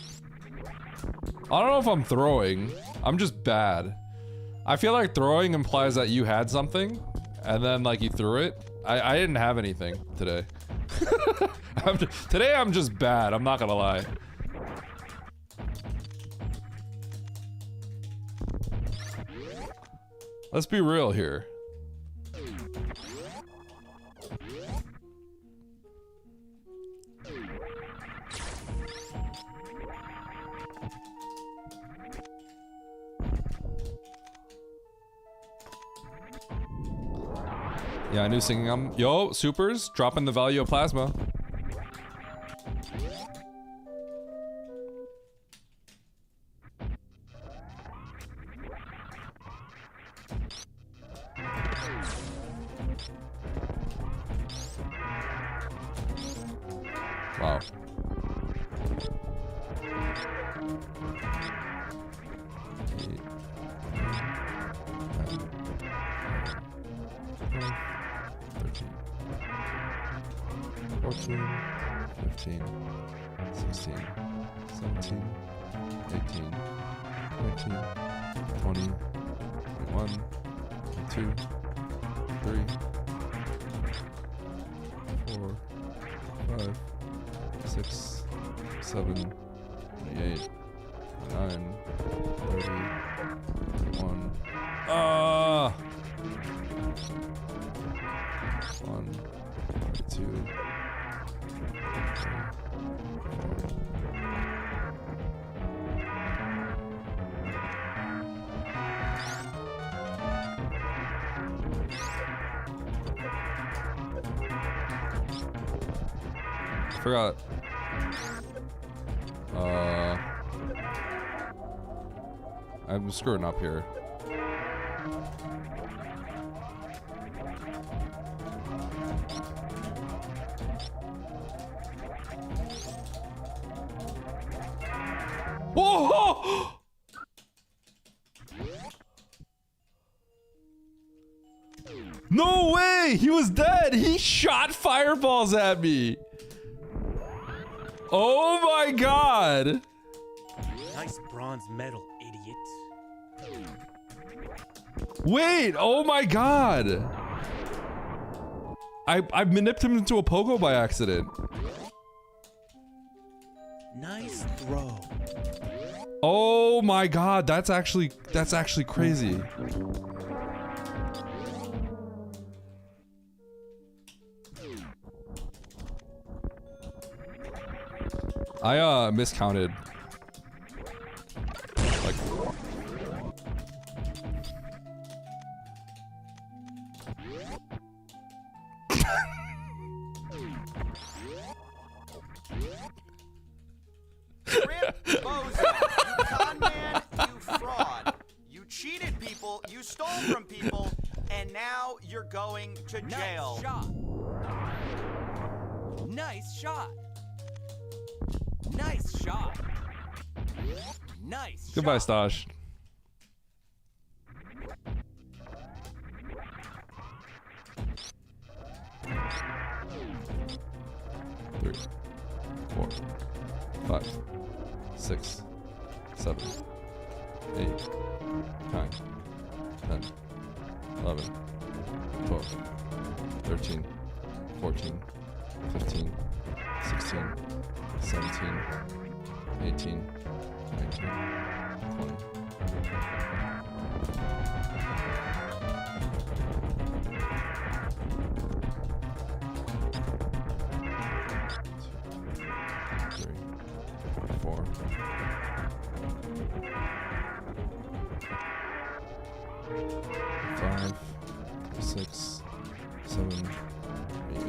I don't know if I'm throwing. I'm just bad. I feel like throwing implies that you had something, and then like you threw it. I didn't have anything today. Today I'm just bad, I'm not gonna lie. Let's be real here. Yeah, I knew singing. Yo, supers, dropping the value of plasma. Wow. Fourteen, 15, 16, 17, 18, 19, 20, 21, 22, 23, 4, 5, 6, 7, 28, 29, 30, 31. Ah! 1, 2. Forgot. I'm screwing up here. Whoa! No way! He was dead! He shot fireballs at me! Oh my god! Nice bronze medal, idiot. Wait! Oh my god! I manipulated him into a pogo by accident. Nice throw. Oh my god, that's actually crazy. I miscounted. Like Bozo, you con man, you fraud. You cheated people, you stole from people, and now you're going to jail. Nice shot. Nice shot. Nice shot. Nice Goodbye, shot. Stosh. Three, 4, 5, 6, 7, 8, 9, 10, 11, 12, 13, 14, 15, 16, 17, 18, 19, 20. Four. 5, 6, 7, 8,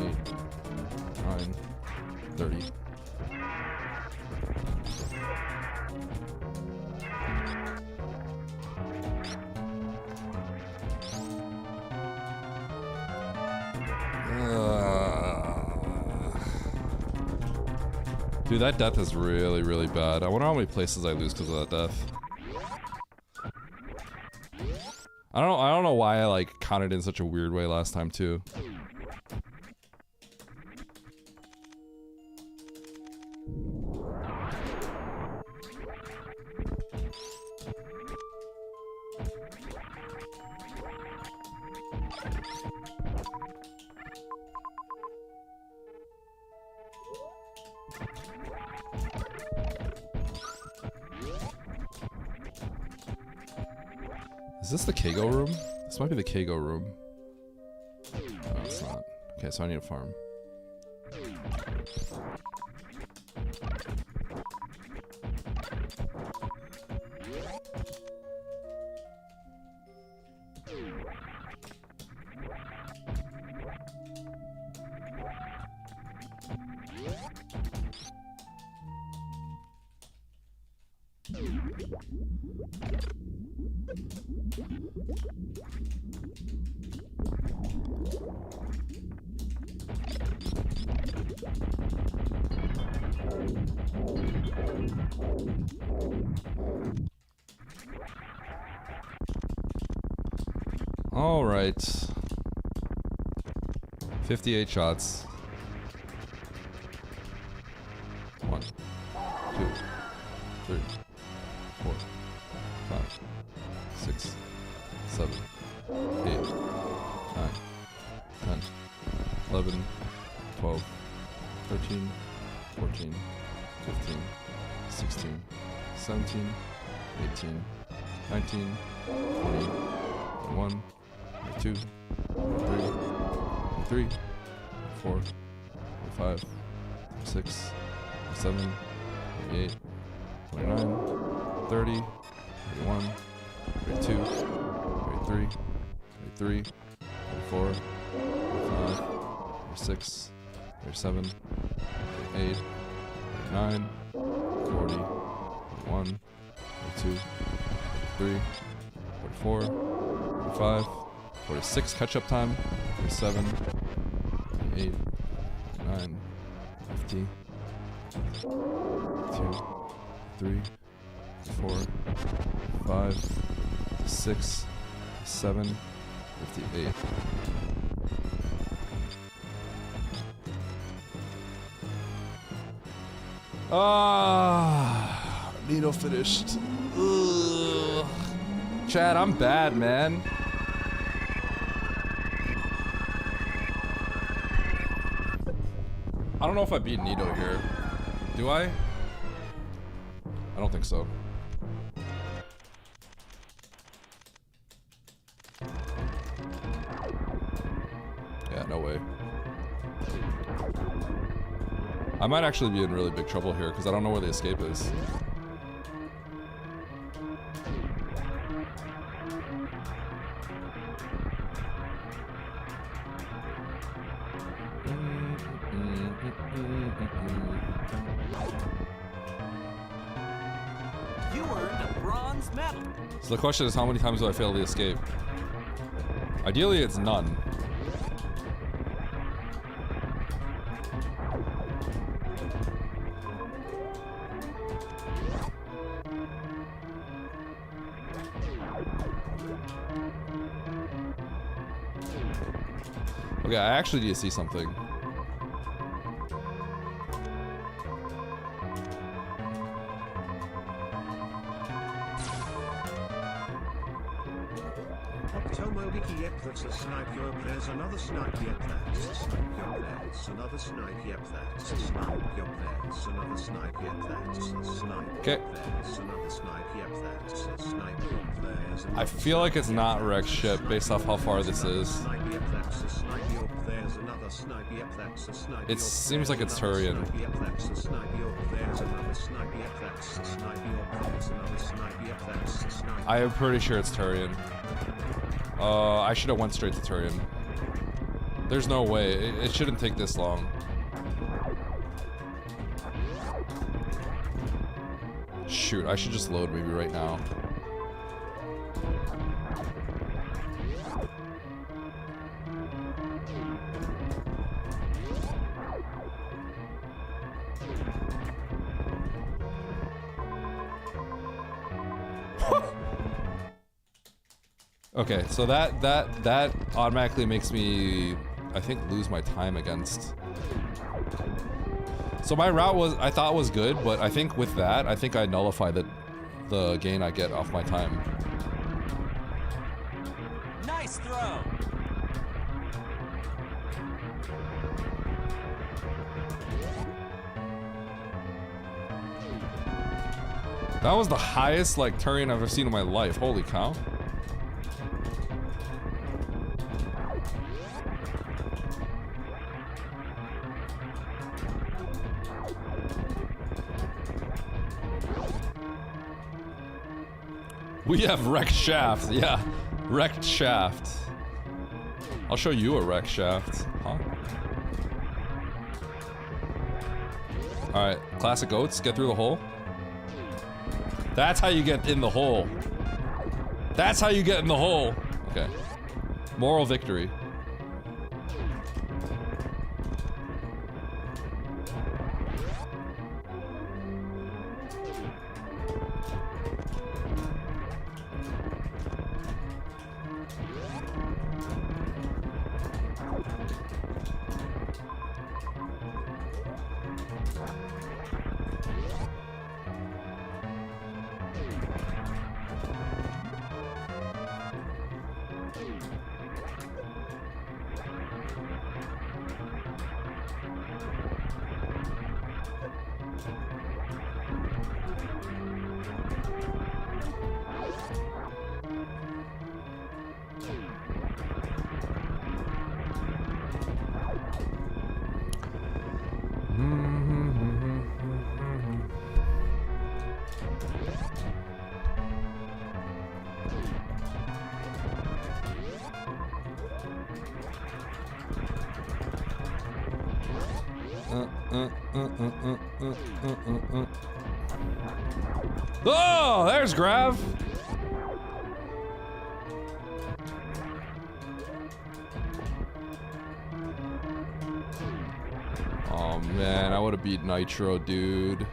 9, 30. Dude, that death is really, really bad. I wonder how many places I lose because of that death. I don't know why I like counted in such a weird way last time too. Is this the Kago room? This might be the Kago room. No, it's not. Okay, so I need a farm. All right. 58 shots. 1, 2, 3, 4, 5, 6, 7, 8, 9, 10, 11, 12, 13, 14, 15, 16, 17, 18, 19, 20, 21, 22, 23, 24, 25, 26, 27, 28, 29, 30, 31, 32, 33, 33, 34, 35, 36, 37, 38, 39, 40, 41, 42, 43, 44, 45, 46 catch-up time, 47, 48, 49, 50, 2, 3, 4, 5, 6, 7, 58. Nito finished. Ugh. Chad, I'm bad, man. I don't know if I beat Nito here. Do I? I don't think so. Yeah, no way. I might actually be in really big trouble here because I don't know where the escape is. bronze medal. So the question is, how many times do I fail the escape? Ideally, it's none. Okay, I actually need to see something. Yep, that's a snipe. Yep, there's another snipe. Yep, that's a snipe. Yep, that's another snipe. Yep, that's a snipe. Yep, that's another snipe. Yep, that's a snipe. Okay. There's another snipe. Yep, that's a snipe. Yep, there's I feel like it's not Rex ship based off how far this is. It seems like it's Turian. I am pretty sure it's Turian. I should have went straight to Turian. There's no way. It shouldn't take this long. Shoot, I should just load maybe right now. Okay, so that automatically makes me, I think, lose my time against. So my route I thought was good, but I think with that, I think I nullify the gain I get off my time. Nice throw. That was the highest like Turian I've ever seen in my life. Holy cow. We have wrecked shaft, yeah. Wrecked shaft. I'll show you a wrecked shaft. Huh? Alright, classic oats, get through the hole. That's how you get in the hole. That's how you get in the hole. Okay. Moral victory. Oh, there's Grav. Oh man, I would have beat Nitro, dude.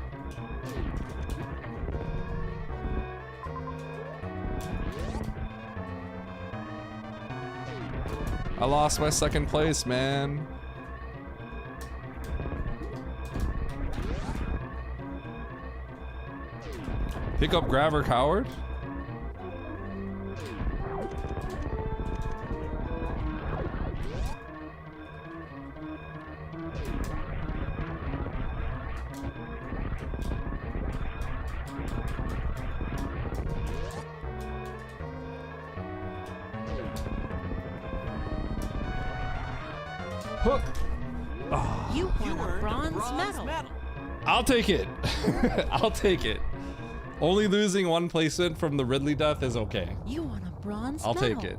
I lost my second place, man. Pick up Grabber Coward? Hook. Oh. You won a bronze medal. I'll take it. I'll take it. Only losing one placement from the Ridley death is okay. You won a bronze I'll medal. take it.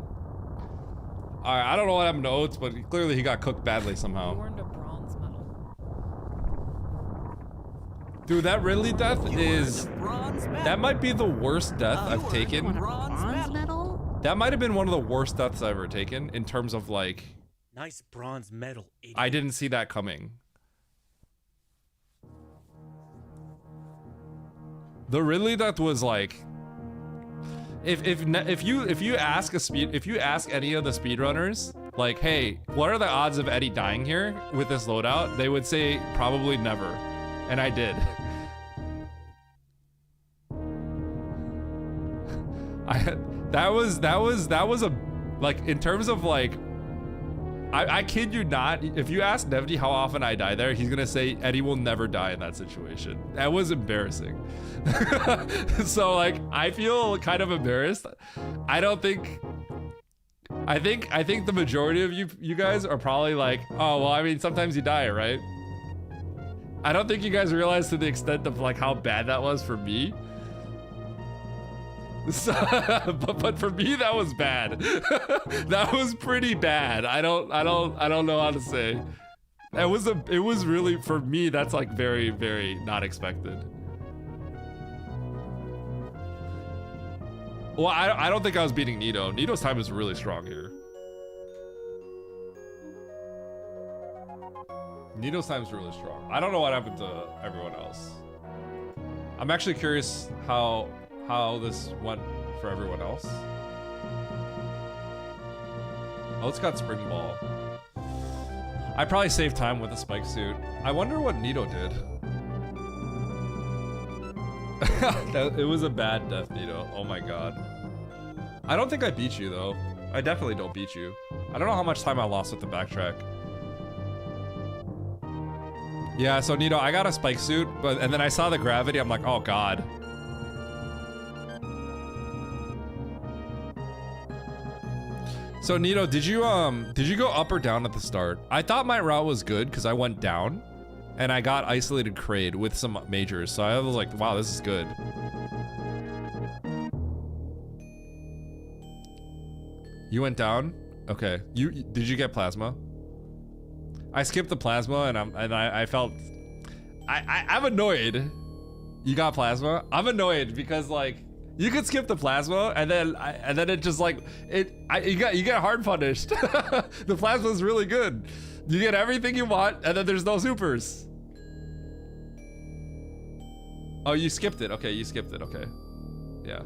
Alright, I don't know what happened to Oates, but clearly he got cooked badly You somehow. earned a bronze medal. Dude, that Ridley death is... That might be the worst death I've taken. Bronze medal? That might have been one of the worst deaths I've ever taken in terms of like... Nice bronze medal, idiot. I didn't see that coming. The Ridley death was like... If you ask any of the speedrunners, like, hey, what are the odds of Eddie dying here with this loadout? They would say probably never, and I did. That was a, like, in terms of like, I kid you not, if you ask Nevdi how often I die there, he's gonna say Eddie will never die in that situation. That was embarrassing. So like, I feel kind of embarrassed. I think the majority of you guys are probably like, oh, well, I mean, sometimes you die, right? I don't think you guys realize to the extent of like how bad that was for me. So, but for me that was bad. That was pretty bad. I don't know how to say. It was really, for me, that's like very, very not expected. Well, I don't think I was beating Nito. Nito's time is really strong here. Nito's time is really strong. I don't know what happened to everyone else. I'm actually curious how this went for everyone else. Oh, it's got Spring Ball. I probably saved time with the spike suit. I wonder what Nito did. It was a bad death, Nito. Oh my god. I don't think I beat you though. I definitely don't beat you. I don't know how much time I lost with the backtrack. Yeah, so Nito, I got a spike suit, and then I saw the gravity. I'm like, oh god. So Nito, did you go up or down at the start? I thought my route was good because I went down and I got isolated Kraid with some majors. So I was like, wow, this is good. You went down? Okay. Did you get plasma? I skipped the plasma and I felt I'm annoyed. You got plasma? I'm annoyed because like you could skip the plasma and then it just like you get hard punished. The plasma is really good. You get everything you want and then there's no supers. Oh, you skipped it. Okay, you skipped it. Okay. Yeah.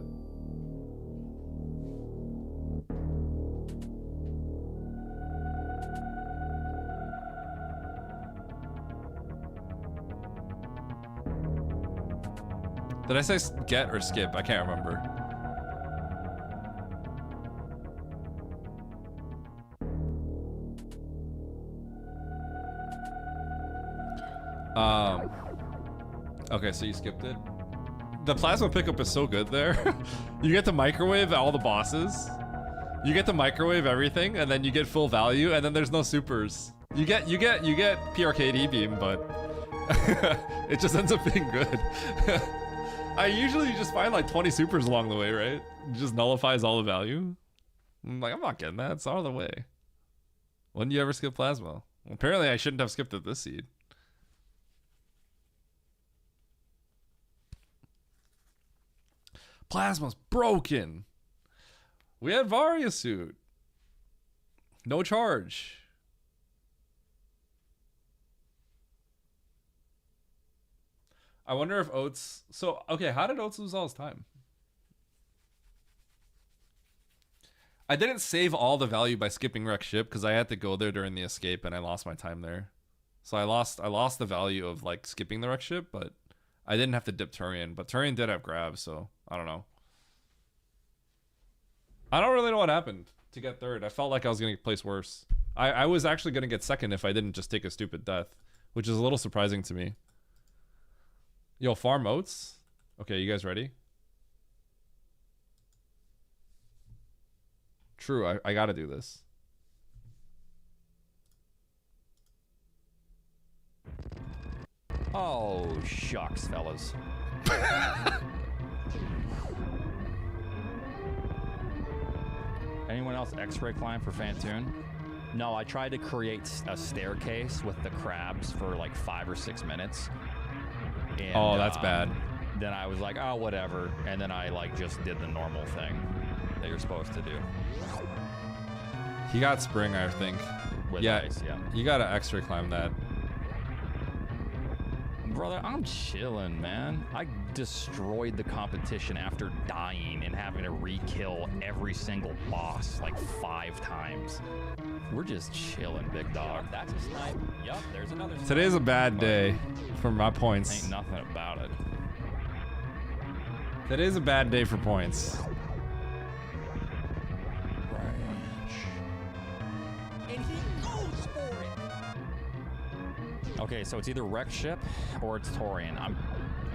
Did I say get or skip? I can't remember. Okay, so you skipped it. The plasma pickup is so good there. You get to microwave all the bosses. You get to microwave everything, and then you get full value, and then there's no supers. You get PRKD beam, but it just ends up being good. I usually just find like 20 supers along the way, right? It just nullifies all the value. I'm like, I'm not getting that. It's all the way. When do you ever skip plasma? Well, apparently I shouldn't have skipped at this seed. Plasma's broken. We had Varia suit. No charge. I wonder if Oates... So, okay, how did Oates lose all his time? I didn't save all the value by skipping Wreck Ship because I had to go there during the escape and I lost my time there. So I lost the value of like skipping the Wreck Ship, but I didn't have to dip Turian. But Turian did have grabs, so I don't know. I don't really know what happened to get third. I felt like I was going to place worse. I was actually going to get second if I didn't just take a stupid death, which is a little surprising to me. Yo, farm Oats? Okay, you guys ready? True, I gotta do this. Oh, shucks, fellas. Anyone else X-ray climb for Fantoon? No, I tried to create a staircase with the crabs for like 5 or 6 minutes. And, Oh, that's bad. Then I was like, oh, whatever. And then I like just did the normal thing that you're supposed to do. He got spring, I think. With Yeah, ice, yeah. you gotta extra climb that. Brother, I'm chilling, man. I destroyed the competition after dying and having to re-kill every single boss like 5 times. We're just chilling, big dog. That's a snipe. Yup, there's another snipe. Today's a bad day for my points. Ain't nothing about it. Today's a bad day for points. And he goes for it. Okay, so it's either wrecked ship or it's Torian.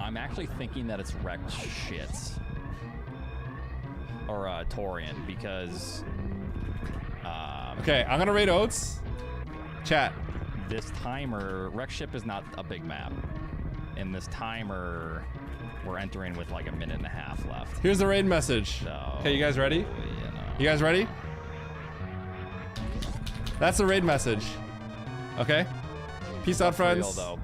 I'm actually thinking that it's wrecked shits. Or Torian, because Okay, I'm gonna rate Oats. Chat. this timer, wrecked ship is not a big map. And this timer, we're entering with like a minute and a half left. Here's the raid message. So, Okay, you guys ready? you know. You guys ready? That's the raid message. Okay? Peace out, For real, friends. though,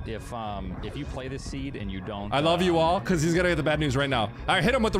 if you play this seed and you don't, I love you all, because he's gonna get the bad news right now. All right, hit him with the